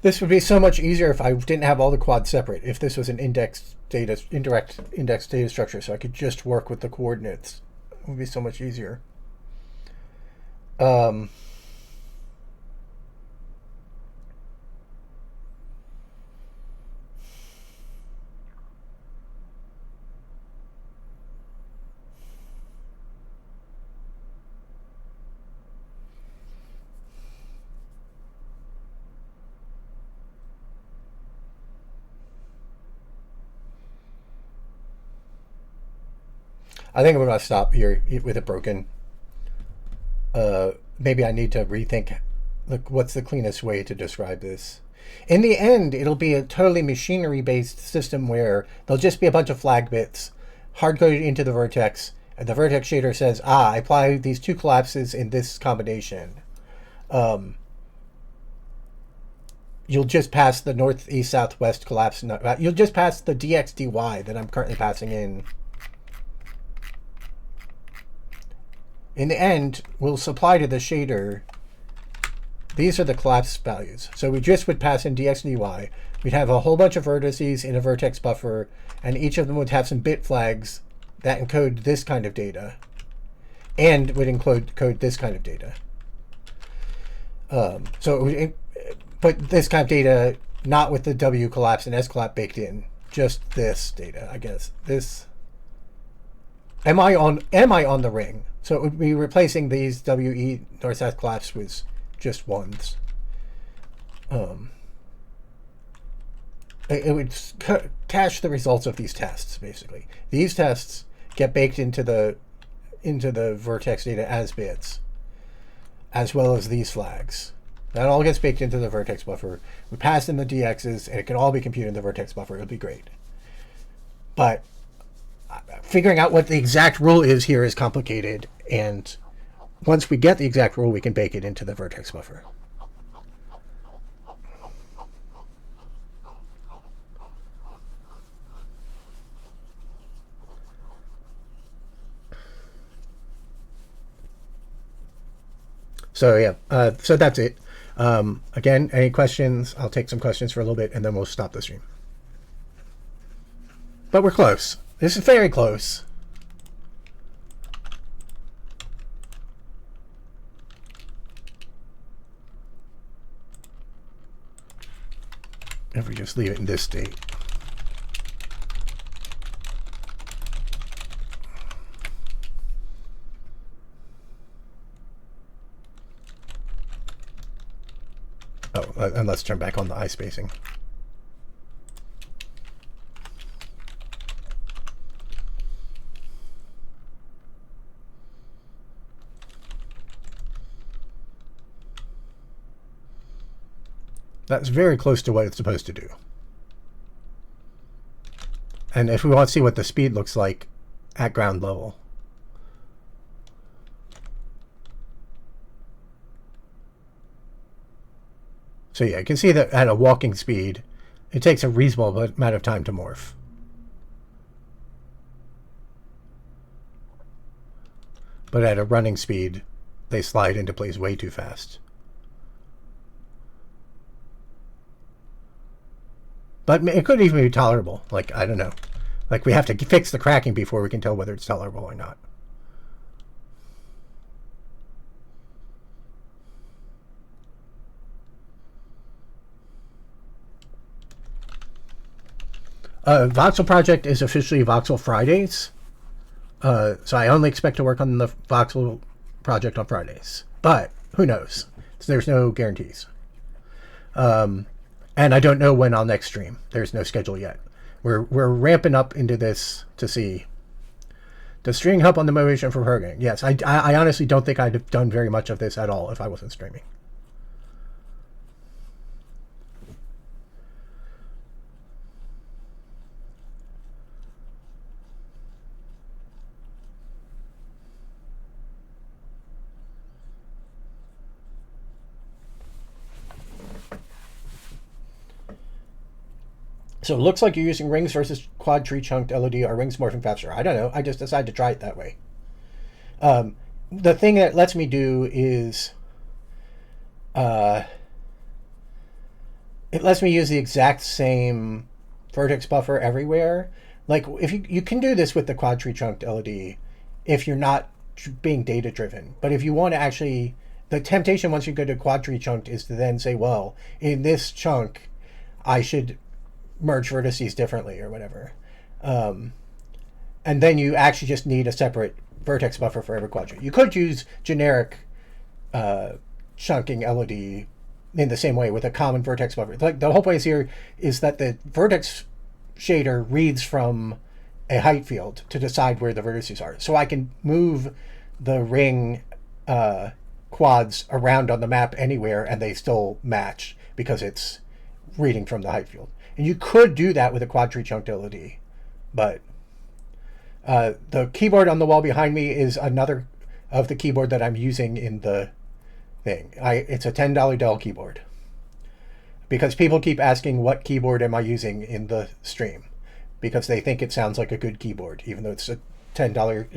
B: This would be so much easier if I didn't have all the quads separate. If this was an indirect data structure, so I could just work with the coordinates, it would be so much easier. I think I'm going to stop here with it broken. Maybe I need to rethink what's the cleanest way to describe this. In the end, it'll be a totally machinery-based system where there'll just be a bunch of flag bits hard-coded into the vertex, and the vertex shader says, I apply these 2 collapses in this combination. You'll just pass the northeast-southwest collapse. You'll just pass the dx dy that I'm currently passing in. In the end, we'll supply to the shader, these are the collapse values. So we just would pass in dx dy. We'd have a whole bunch of vertices in a vertex buffer, and each of them would have some bit flags that encode this kind of data, and would encode this kind of data. So it would put this kind of data not with the W collapse and S collapse baked in, just this data, I guess. This. Am I on the ring? So it would be replacing these WE north-south collapse with just ones. It would cache the results of these tests, basically. These tests get baked into the vertex data as bits, as well as these flags. That all gets baked into the vertex buffer. We pass in the DXs, and it can all be computed in the vertex buffer. It'll be great. But figuring out what the exact rule is here is complicated, and once we get the exact rule, we can bake it into the vertex buffer. So yeah, so that's it. Again, any questions? I'll take some questions for a little bit, and then we'll stop the stream. But we're close. This is very close. If we just leave it in this state. Oh, and let's turn back on the eye spacing. That's very close to what it's supposed to do. And if we want to see what the speed looks like at ground level. So yeah, you can see that at a walking speed, it takes a reasonable amount of time to morph. But at a running speed, they slide into place way too fast. But it could even be tolerable. Like, I don't know. Like, we have to fix the cracking before we can tell whether it's tolerable or not. Voxel project is officially Voxel Fridays. So I only expect to work on the Voxel project on Fridays. But who knows? So there's no guarantees. And I don't know when I'll next stream. There's no schedule yet. We're ramping up into this to see. Does streaming help on the motivation for programming? Yes, I honestly don't think I'd have done very much of this at all if I wasn't streaming. So it looks like you're using rings versus quad tree chunked LOD. Are rings morphing faster? I don't know. I just decided to try it that way. The thing that lets me do is it lets me use the exact same vertex buffer everywhere. Like if you can do this with the quad tree chunked LOD if you're not being data driven. But if you want to actually, the temptation once you go to quad tree chunked is to then say, well, in this chunk, I should merge vertices differently or whatever. And then you actually just need a separate vertex buffer for every quadrant. You could use generic chunking LOD in the same way with a common vertex buffer. Like the whole point here is that the vertex shader reads from a height field to decide where the vertices are. So I can move the ring quads around on the map anywhere and they still match because it's reading from the height field. And you could do that with a quad tree chunked LOD, but the keyboard on the wall behind me is another of the keyboard that I'm using in the thing. It's a $10 Dell keyboard because people keep asking what keyboard am I using in the stream because they think it sounds like a good keyboard, even though it's a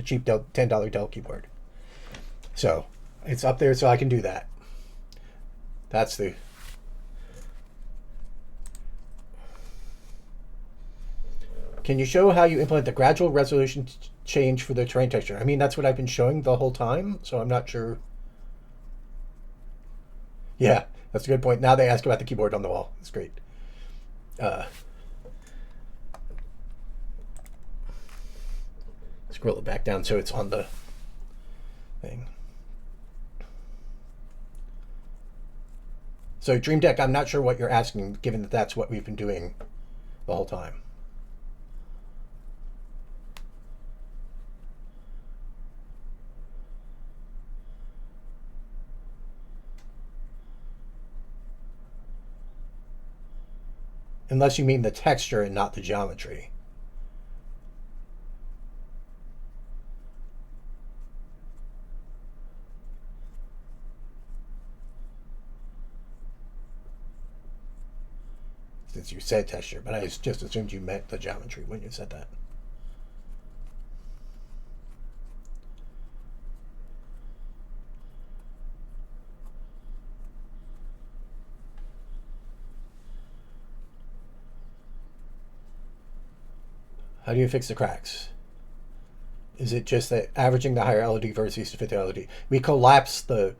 B: cheap $10 Dell keyboard. So it's up there so I can do that. That's the... Can you show how you implement the gradual resolution change for the terrain texture? I mean, that's what I've been showing the whole time, so I'm not sure. Yeah, that's a good point. Now they ask about the keyboard on the wall. That's great. Scroll it back down so it's on the thing. So Dream Deck, I'm not sure what you're asking, given that that's what we've been doing the whole time.
A: Unless you mean the texture and not the geometry. Since you said texture, but I just assumed you meant the geometry when you said that. How do you fix the cracks? Is it just that averaging the higher LOD vertices to fit the LOD? We collapse the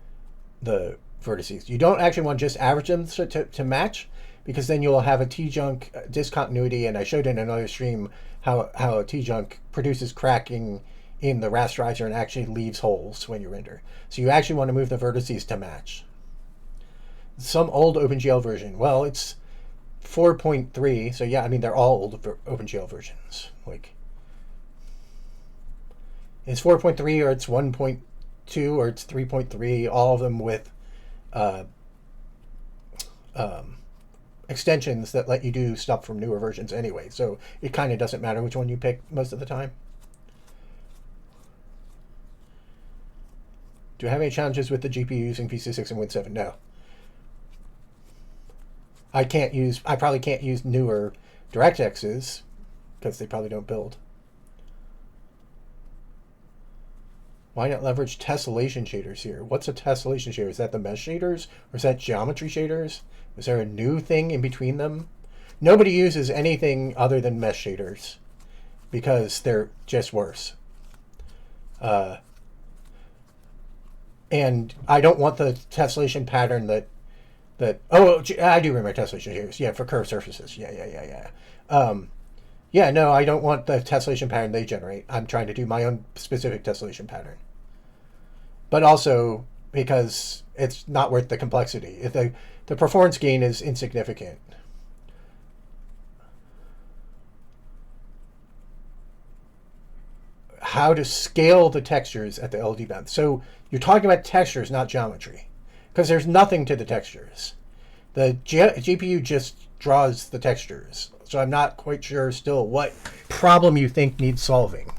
A: vertices. You don't actually want to just average them to match, because then you'll have a T-junk discontinuity, and I showed in another stream how a T-junk produces cracking in the rasterizer and actually leaves holes when you render. So you actually want to move the vertices to match. Some old OpenGL version, well, it's 4.3, so yeah, I mean, they're all old OpenGL versions. Like, it's 4.3 or it's 1.2 or it's 3.3, all of them with extensions that let you do stuff from newer versions anyway, so it kind of doesn't matter which one you pick most of the time. Do you have any challenges with the GPU using PC6 and Win7? No. I probably can't use newer DirectX's because they probably don't build. Why not leverage tessellation shaders here? What's a tessellation shader? Is that the mesh shaders or is that geometry shaders? Is there a new thing in between them? Nobody uses anything other than mesh shaders because they're just worse. And I don't want the tessellation pattern that I do remember tessellation shaders. Yeah, for curved surfaces. Yeah. No, I don't want the tessellation pattern they generate. I'm trying to do my own specific tessellation pattern. But also because it's not worth the complexity. If the performance gain is insignificant. How to scale the textures at the LD band. So you're talking about textures, not geometry, because there's nothing to the textures. The GPU just draws the textures. So I'm not quite sure still what problem you think needs solving.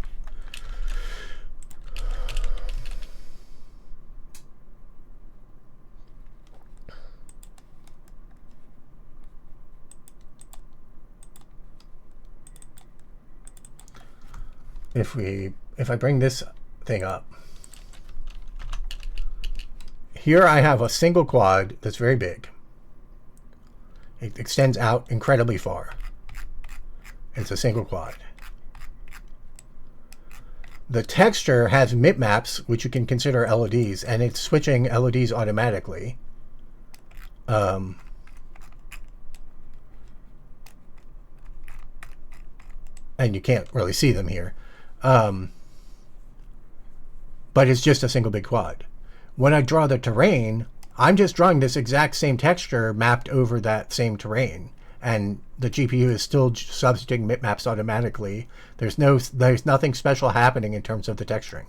A: If I bring this thing up, here I have a single quad that's very big. It extends out incredibly far. It's a single quad. The texture has mipmaps, which you can consider LODs, and it's switching LODs automatically. And you can't really see them here. But it's just a single big quad. When I draw the terrain, I'm just drawing this exact same texture mapped over that same terrain. And the GPU is still substituting mipmaps automatically. There's nothing special happening in terms of the texturing.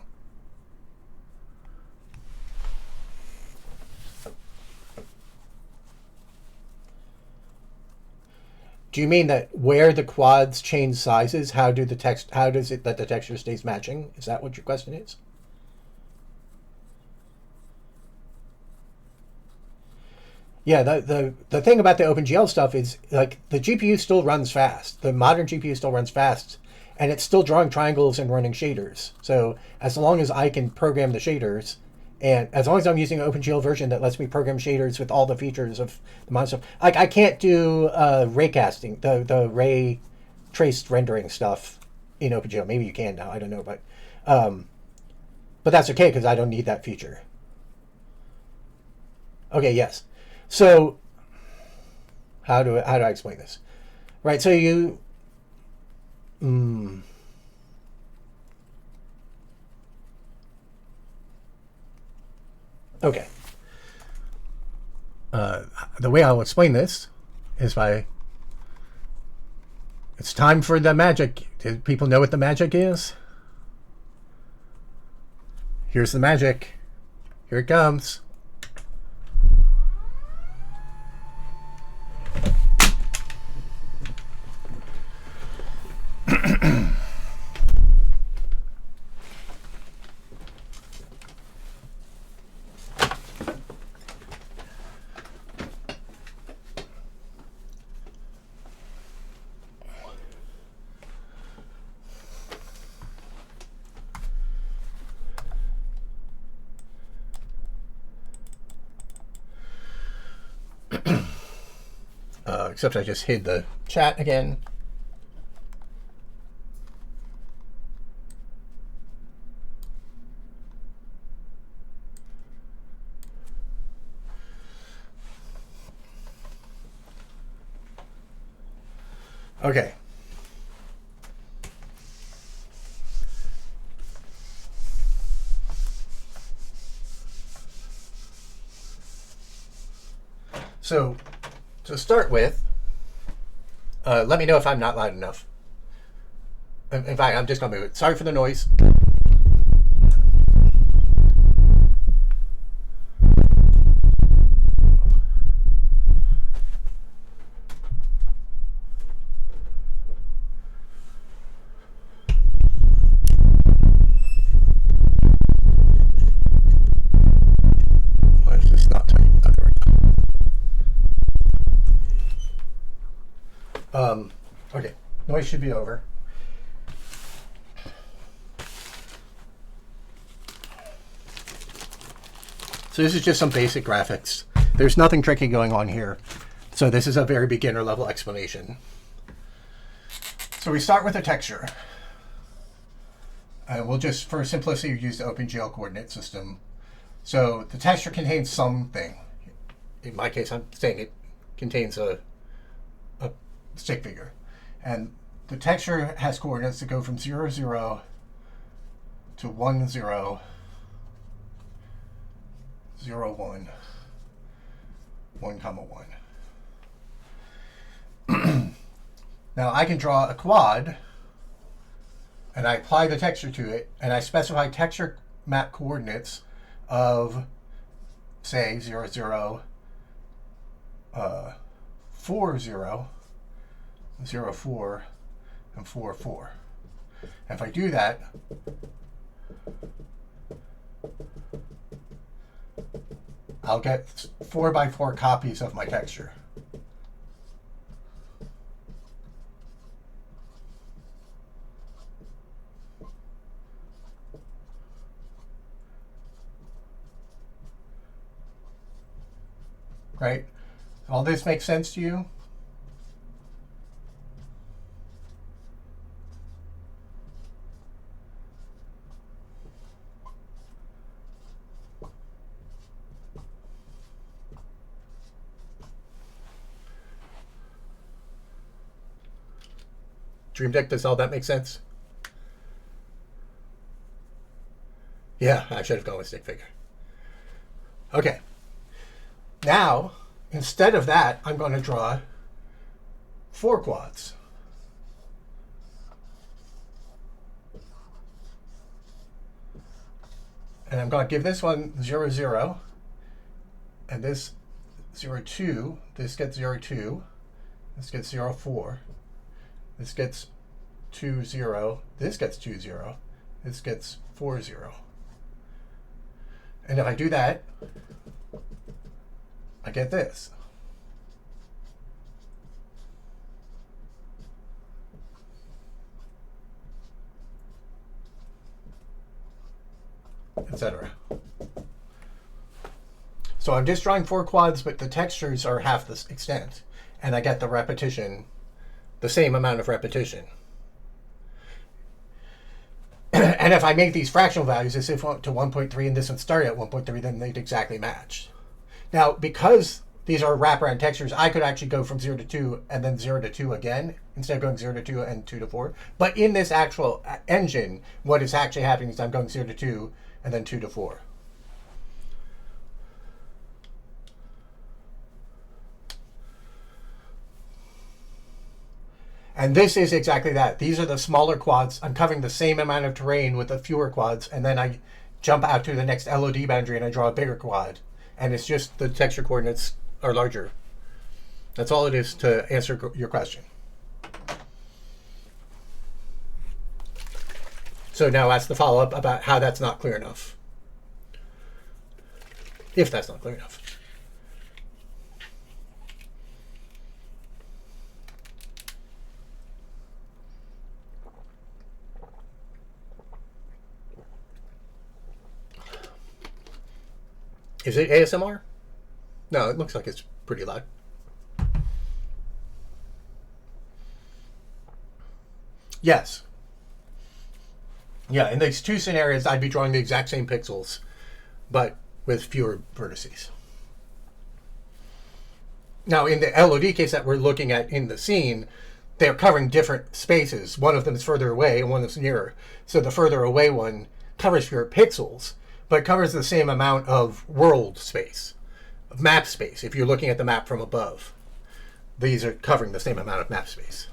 A: Do you mean that where the quads change sizes, how does it that the texture stays matching? Is that what your question is? Yeah, the thing about the OpenGL stuff is, like, the GPU still runs fast. The modern GPU still runs fast, and it's still drawing triangles and running shaders. So as long as I can program the shaders, and as long as I'm using an OpenGL version that lets me program shaders with all the features of the modern stuff, like, I can't do ray casting, the ray traced rendering stuff in OpenGL. Maybe you can now, I don't know, but that's okay because I don't need that feature. Okay, yes. So how do I explain this? Right, so you okay. The way I'll explain this is it's time for the magic. Do people know what the magic is? Here's the magic. Here it comes. except I just hid the chat again. Okay. So, to start with, let me know if I'm not loud enough. In fact, I'm just going to move it. Sorry for the noise. Let's just not turn it other way. Okay, noise should be over. So this is just some basic graphics. There's nothing tricky going on here. So this is a very beginner level explanation. So we start with a texture. We'll just, for simplicity, use the OpenGL coordinate system. So the texture contains something. In my case, I'm saying it contains a stick figure. And the texture has coordinates that go from 0, 0 to 1, 0, 0, 1, 1, 1. Now I can draw a quad, and I apply the texture to it, and I specify texture map coordinates of, say, 0, 0, 4, 0, 0, 4, and 4, 4. And if I do that, I'll get 4x4 copies of my texture. Right? All this makes sense to you? Dream Deck, does all that make sense? Yeah, I should have gone with stick figure. Okay. Now, instead of that, I'm going to draw 4 quads. And I'm going to give this one 0, 0, and this 0, 2. This gets 0, 2. This gets 0, 4. This gets 2, 0. This gets 2, 0. This gets 4, 0. And if I do that, I get this. Etc. So I'm just drawing 4 quads, but the textures are half this extent, and I get the repetition, the same amount of repetition. And if I make these fractional values, as if to 1.3 and this one started at 1.3, then they'd exactly match. Now, because these are wraparound textures, I could actually go from 0 to 2 and then 0 to 2 again, instead of going 0 to 2 and 2 to 4. But in this actual engine, what is actually happening is I'm going 0 to 2 and then 2 to 4. And this is exactly that. These are the smaller quads. I'm covering the same amount of terrain with the fewer quads, and then I jump out to the next LOD boundary and I draw a bigger quad. And it's just the texture coordinates are larger. That's all it is to answer your question. So now ask the follow-up about how that's not clear enough. If that's not clear enough. Is it ASMR? No, it looks like it's pretty loud. Yes. Yeah, in these two scenarios, I'd be drawing the exact same pixels, but with fewer vertices. Now, in the LOD case that we're looking at in the scene, they're covering different spaces. One of them is further away and one is nearer. So the further away one covers fewer pixels, but covers the same amount of world space, of map space, if you're looking at the map from above. These are covering the same amount of map space.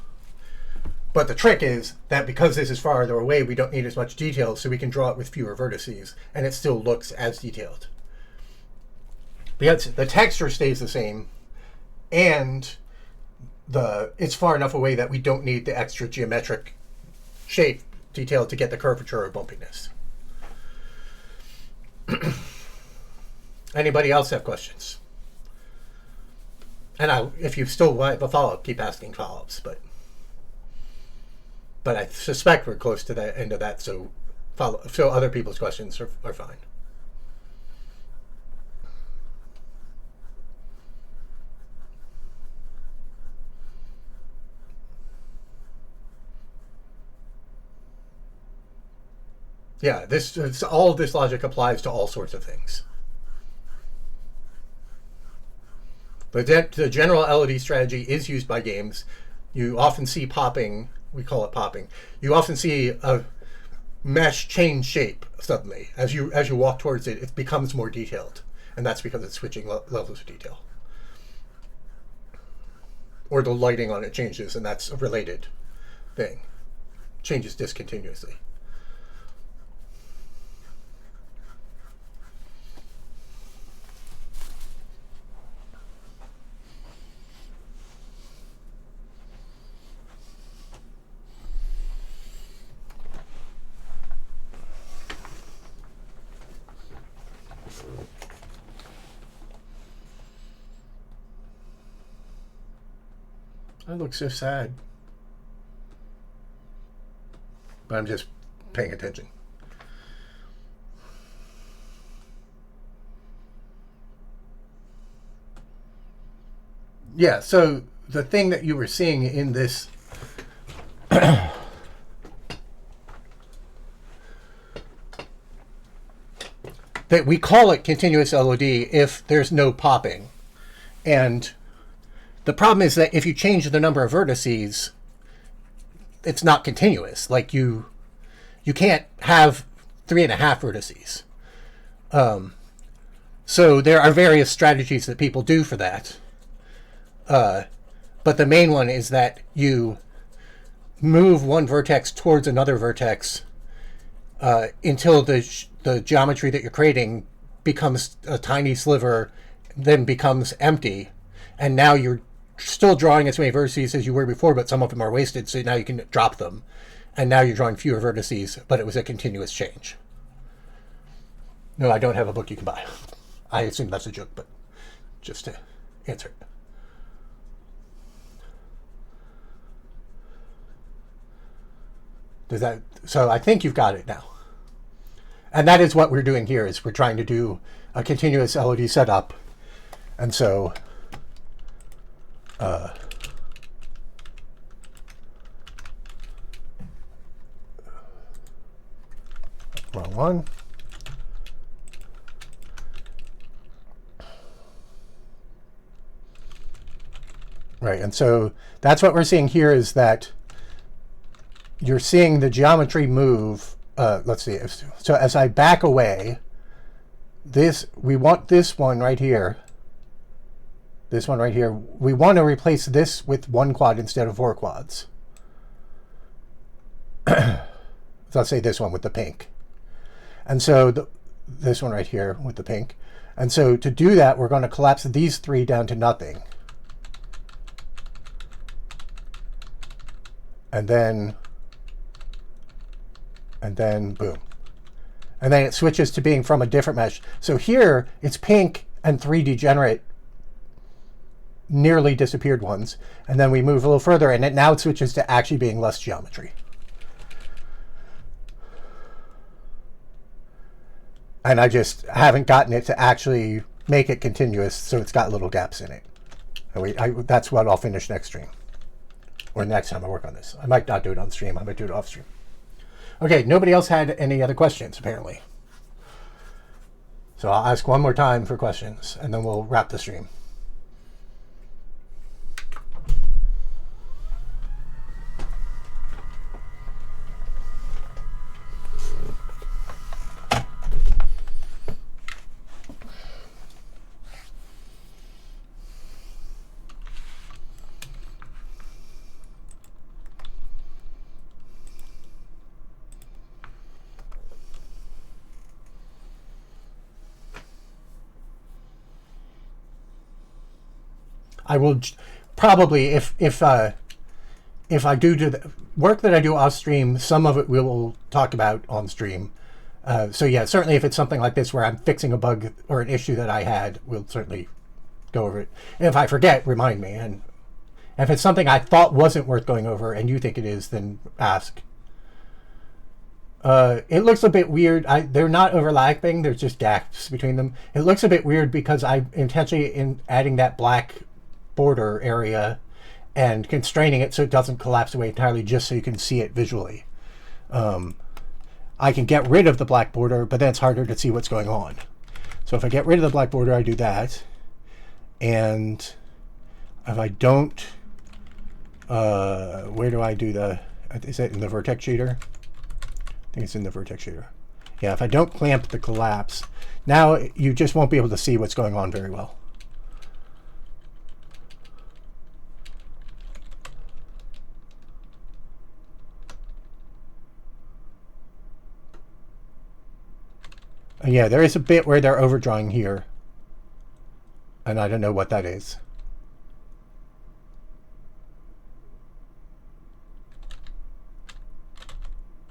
A: But the trick is that because this is farther away, we don't need as much detail, so we can draw it with fewer vertices, and it still looks as detailed. Because the texture stays the same, and it's far enough away that we don't need the extra geometric shape detail to get the curvature or bumpiness. Anybody else have questions? And if you still want a follow-up, keep asking follow-ups, but I suspect we're close to the end of that, so other people's questions are fine. Yeah, all of this logic applies to all sorts of things. But the general LOD strategy is used by games. You often see popping. We call it popping. You often see a mesh change shape suddenly. As you walk towards it, it becomes more detailed. And that's because it's switching levels of detail. Or the lighting on it changes, and that's a related thing. Changes discontinuously. I look so sad. But I'm just paying attention. Yeah, so the thing that you were seeing in this that we call it continuous LOD if there's no popping. And the problem is that if you change the number of vertices, it's not continuous. Like you can't have 3.5 vertices. So there are various strategies that people do for that. But the main one is that you move one vertex towards another vertex until the geometry that you're creating becomes a tiny sliver, then becomes empty, and now you're still drawing as many vertices as you were before, but some of them are wasted, so now you can drop them. And now you're drawing fewer vertices, but it was a continuous change. No, I don't have a book you can buy. I assume that's a joke, but just to answer it. So I think you've got it now. And that is what we're doing here, is we're trying to do a continuous LOD setup. And so wrong one. Right, and so that's what we're seeing here, is that you're seeing the geometry move. Let's see. So as I back away, we want this one right here. This one right here. We want to replace this with 1 quad instead of 4 quads. So let's say this one with the pink. And so this one right here with the pink. And so to do that, we're going to collapse these 3 down to nothing. And then boom. And then it switches to being from a different mesh. So here it's pink and 3 degenerate, nearly disappeared ones. And then we move a little further, and now it switches to actually being less geometry. And I just haven't gotten it to actually make it continuous, so it's got little gaps in it. And that's what I'll finish next stream. Or next time I work on this. I might not do it on stream. I might do it off stream. Okay, nobody else had any other questions, apparently. So I'll ask one more time for questions, and then we'll wrap the stream. I will probably, if I do the work that I do off stream, some of it we will talk about on stream. So yeah, certainly if it's something like this where I'm fixing a bug or an issue that I had, we'll certainly go over it. And if I forget, remind me. And if it's something I thought wasn't worth going over and you think it is, then ask. It looks a bit weird. They're not overlapping. There's just gaps between them. It looks a bit weird because I intentionally adding that black border area and constraining it so it doesn't collapse away entirely, just so you can see it visually. I can get rid of the black border, but then it's harder to see what's going on. So if I get rid of the black border, I do that. And if I don't, where do I do is it in the vertex shader? I think it's in the vertex shader. Yeah, if I don't clamp the collapse, now you just won't be able to see what's going on very well. And yeah, there is a bit where they're overdrawing here. And I don't know what that is.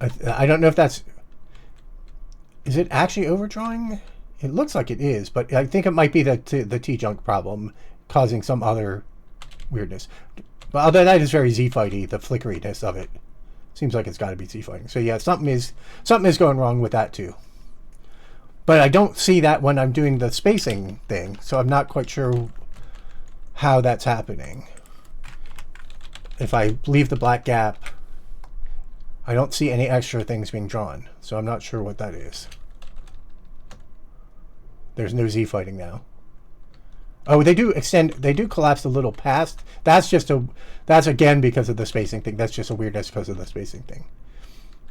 A: I don't know if that's... Is it actually overdrawing? It looks like it is, but I think it might be the T-junk problem causing some other weirdness. But although that is very Z-fighty, the flickeriness of it. Seems like it's got to be Z-fighting. So yeah, something is going wrong with that too. But I don't see that when I'm doing the spacing thing, so I'm not quite sure how that's happening. If I leave the black gap, I don't see any extra things being drawn, so I'm not sure what that is. There's no Z fighting now. Oh, they do collapse a little past. That's again because of the spacing thing. That's just a weirdness because of the spacing thing.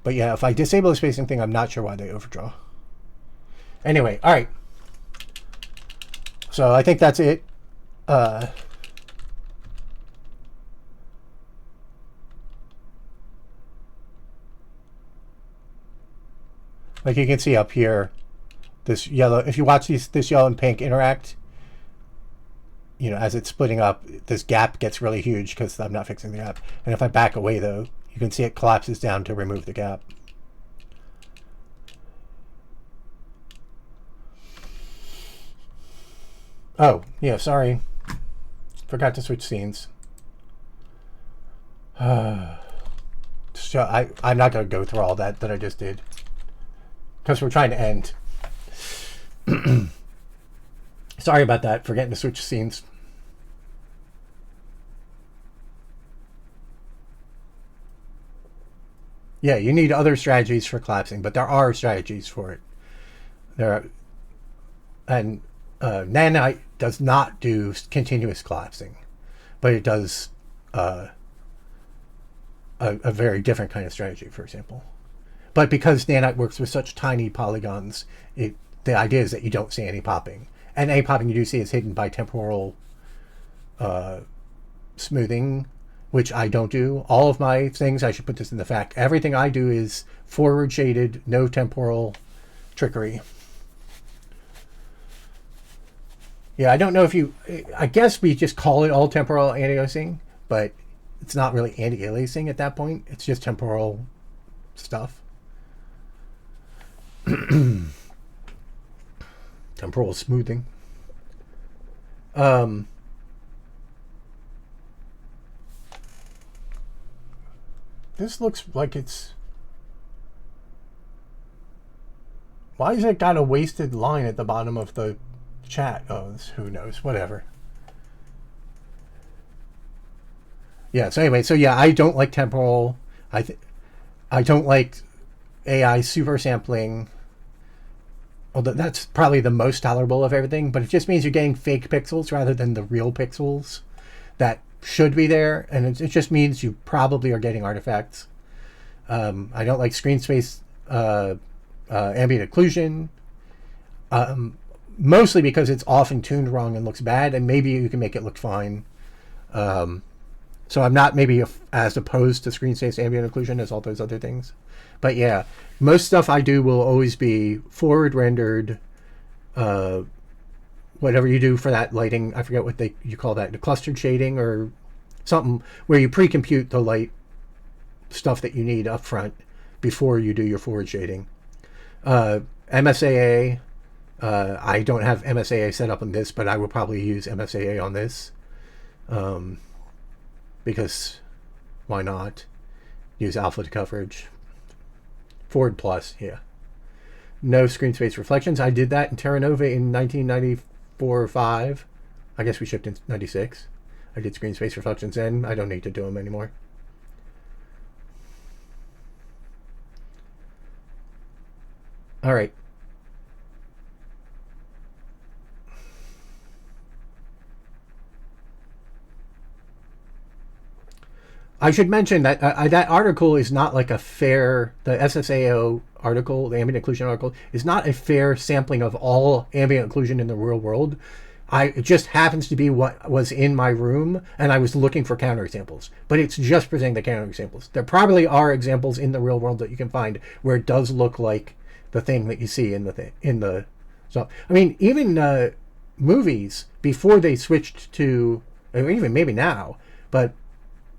A: But yeah, if I disable the spacing thing, I'm not sure why they overdraw. Anyway, all right. So I think that's it. Like you can see up here, this yellow, if you watch this yellow and pink interact, you know, as it's splitting up, this gap gets really huge because I'm not fixing the gap. And if I back away though, you can see it collapses down to remove the gap. Oh, yeah, sorry. Forgot to switch scenes. So I'm not going to go through all that I just did. Because we're trying to end. Sorry about that, forgetting to switch scenes. Yeah, you need other strategies for collapsing, but there are strategies for it. And Nanite does not do continuous collapsing, but it does a very different kind of strategy, for example. But because Nanite works with such tiny polygons, the idea is that you don't see any popping. And any popping you do see is hidden by temporal smoothing, which I don't do. All of my things, I should put this in the fact, everything I do is forward shaded, no temporal trickery. Yeah, I don't know if I guess we just call it all temporal anti-aliasing, but it's not really anti-aliasing at that point. It's just temporal stuff. Temporal smoothing. This looks like it's... Why has it got a wasted line at the bottom of the chat? Oh, who knows? Whatever.
B: Yeah. So anyway, so yeah, I don't like temporal. I don't like AI super sampling. Although that's probably the most tolerable of everything, but it just means you're getting fake pixels rather than the real pixels that should be there, and it just means you probably are getting artifacts. I don't like screen space ambient occlusion, mostly because it's often tuned wrong and looks bad, and maybe you can make it look fine. So I'm not maybe as opposed to screen space ambient occlusion as all those other things. But yeah, most stuff I do will always be forward rendered. Whatever you do for that lighting, I forget what you call that, the clustered shading or something, where you pre-compute the light stuff that you need up front before you do your forward shading. MSAA, I don't have MSAA set up on this, but I will probably use MSAA on this, because why not use alpha to coverage. Forward plus, yeah. No screen space reflections. I did that in Terra Nova in 1994 or 5. I guess we shipped in 96. I did screen space reflections then. I don't need to do them anymore. All right. I should mention that that article is not like a fair, the SSAO article, the ambient occlusion article, is not a fair sampling of all ambient occlusion in the real world. It just happens to be what was in my room, and I was looking for counterexamples. But it's just presenting the counterexamples. There probably are examples in the real world that you can find where it does look like the thing that you see in the. So I mean, even movies before they switched to, or even maybe now, but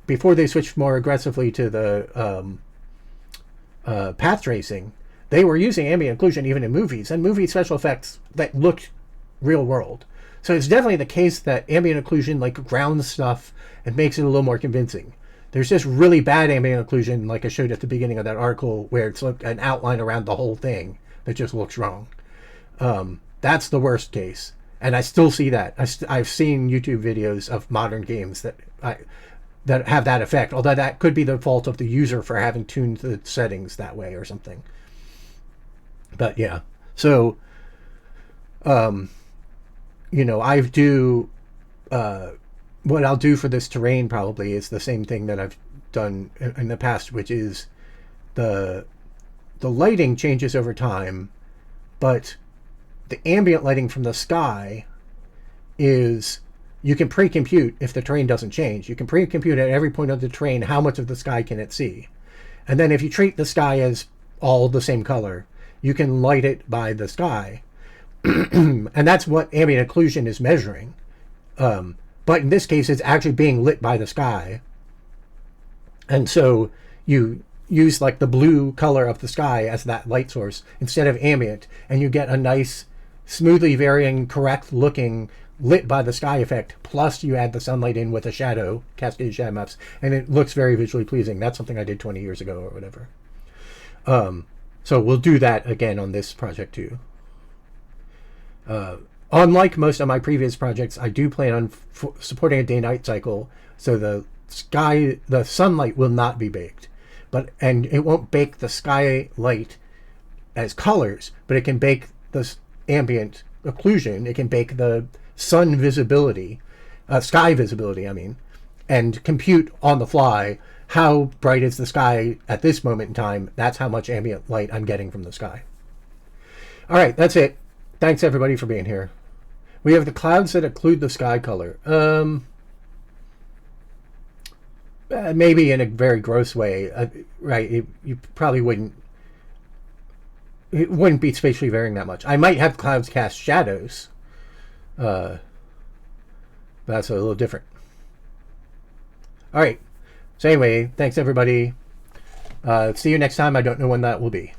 B: before they switched more aggressively to the path tracing, they were using ambient occlusion even in movies, and movie special effects that looked real world. So it's definitely the case that ambient occlusion like grounds stuff and makes it a little more convincing. There's just really bad ambient occlusion, like I showed at the beginning of that article, where it's like an outline around the whole thing that just looks wrong. That's the worst case, and I still see that. I've seen YouTube videos of modern games that have that effect, although that could be the fault of the user for having tuned the settings that way or something. But yeah, so I do what I'll do for this terrain probably is the same thing that I've done in the past, which is the lighting changes over time, but the ambient lighting from the sky is, you can pre-compute if the terrain doesn't change. You can pre-compute at every point of the terrain how much of the sky can it see. And then if you treat the sky as all the same color, you can light it by the sky. And that's what ambient occlusion is measuring. But in this case, it's actually being lit by the sky. And so you use like the blue color of the sky as that light source instead of ambient, and you get a nice, smoothly varying, correct looking lit by the sky effect, plus you add the sunlight in with a shadow, cascade shadow maps, and it looks very visually pleasing. That's something I did 20 years ago or whatever. So we'll do that again on this project too. Unlike most of my previous projects, I do plan on supporting a day-night cycle, so the sunlight will not be baked, and it won't bake the sky light as colors, but it can bake the ambient occlusion. It can bake the sun visibility, sky visibility, I mean, and compute on the fly how bright is the sky at this moment in time. That's how much ambient light I'm getting from the sky. All right, that's it. Thanks everybody for being here. We have the clouds that occlude the sky color. Maybe in a very gross way, right? You probably wouldn't. It wouldn't be spatially varying that much. I might have clouds cast shadows. But that's a little different. All right. So anyway, thanks everybody. See you next time. I don't know when that will be.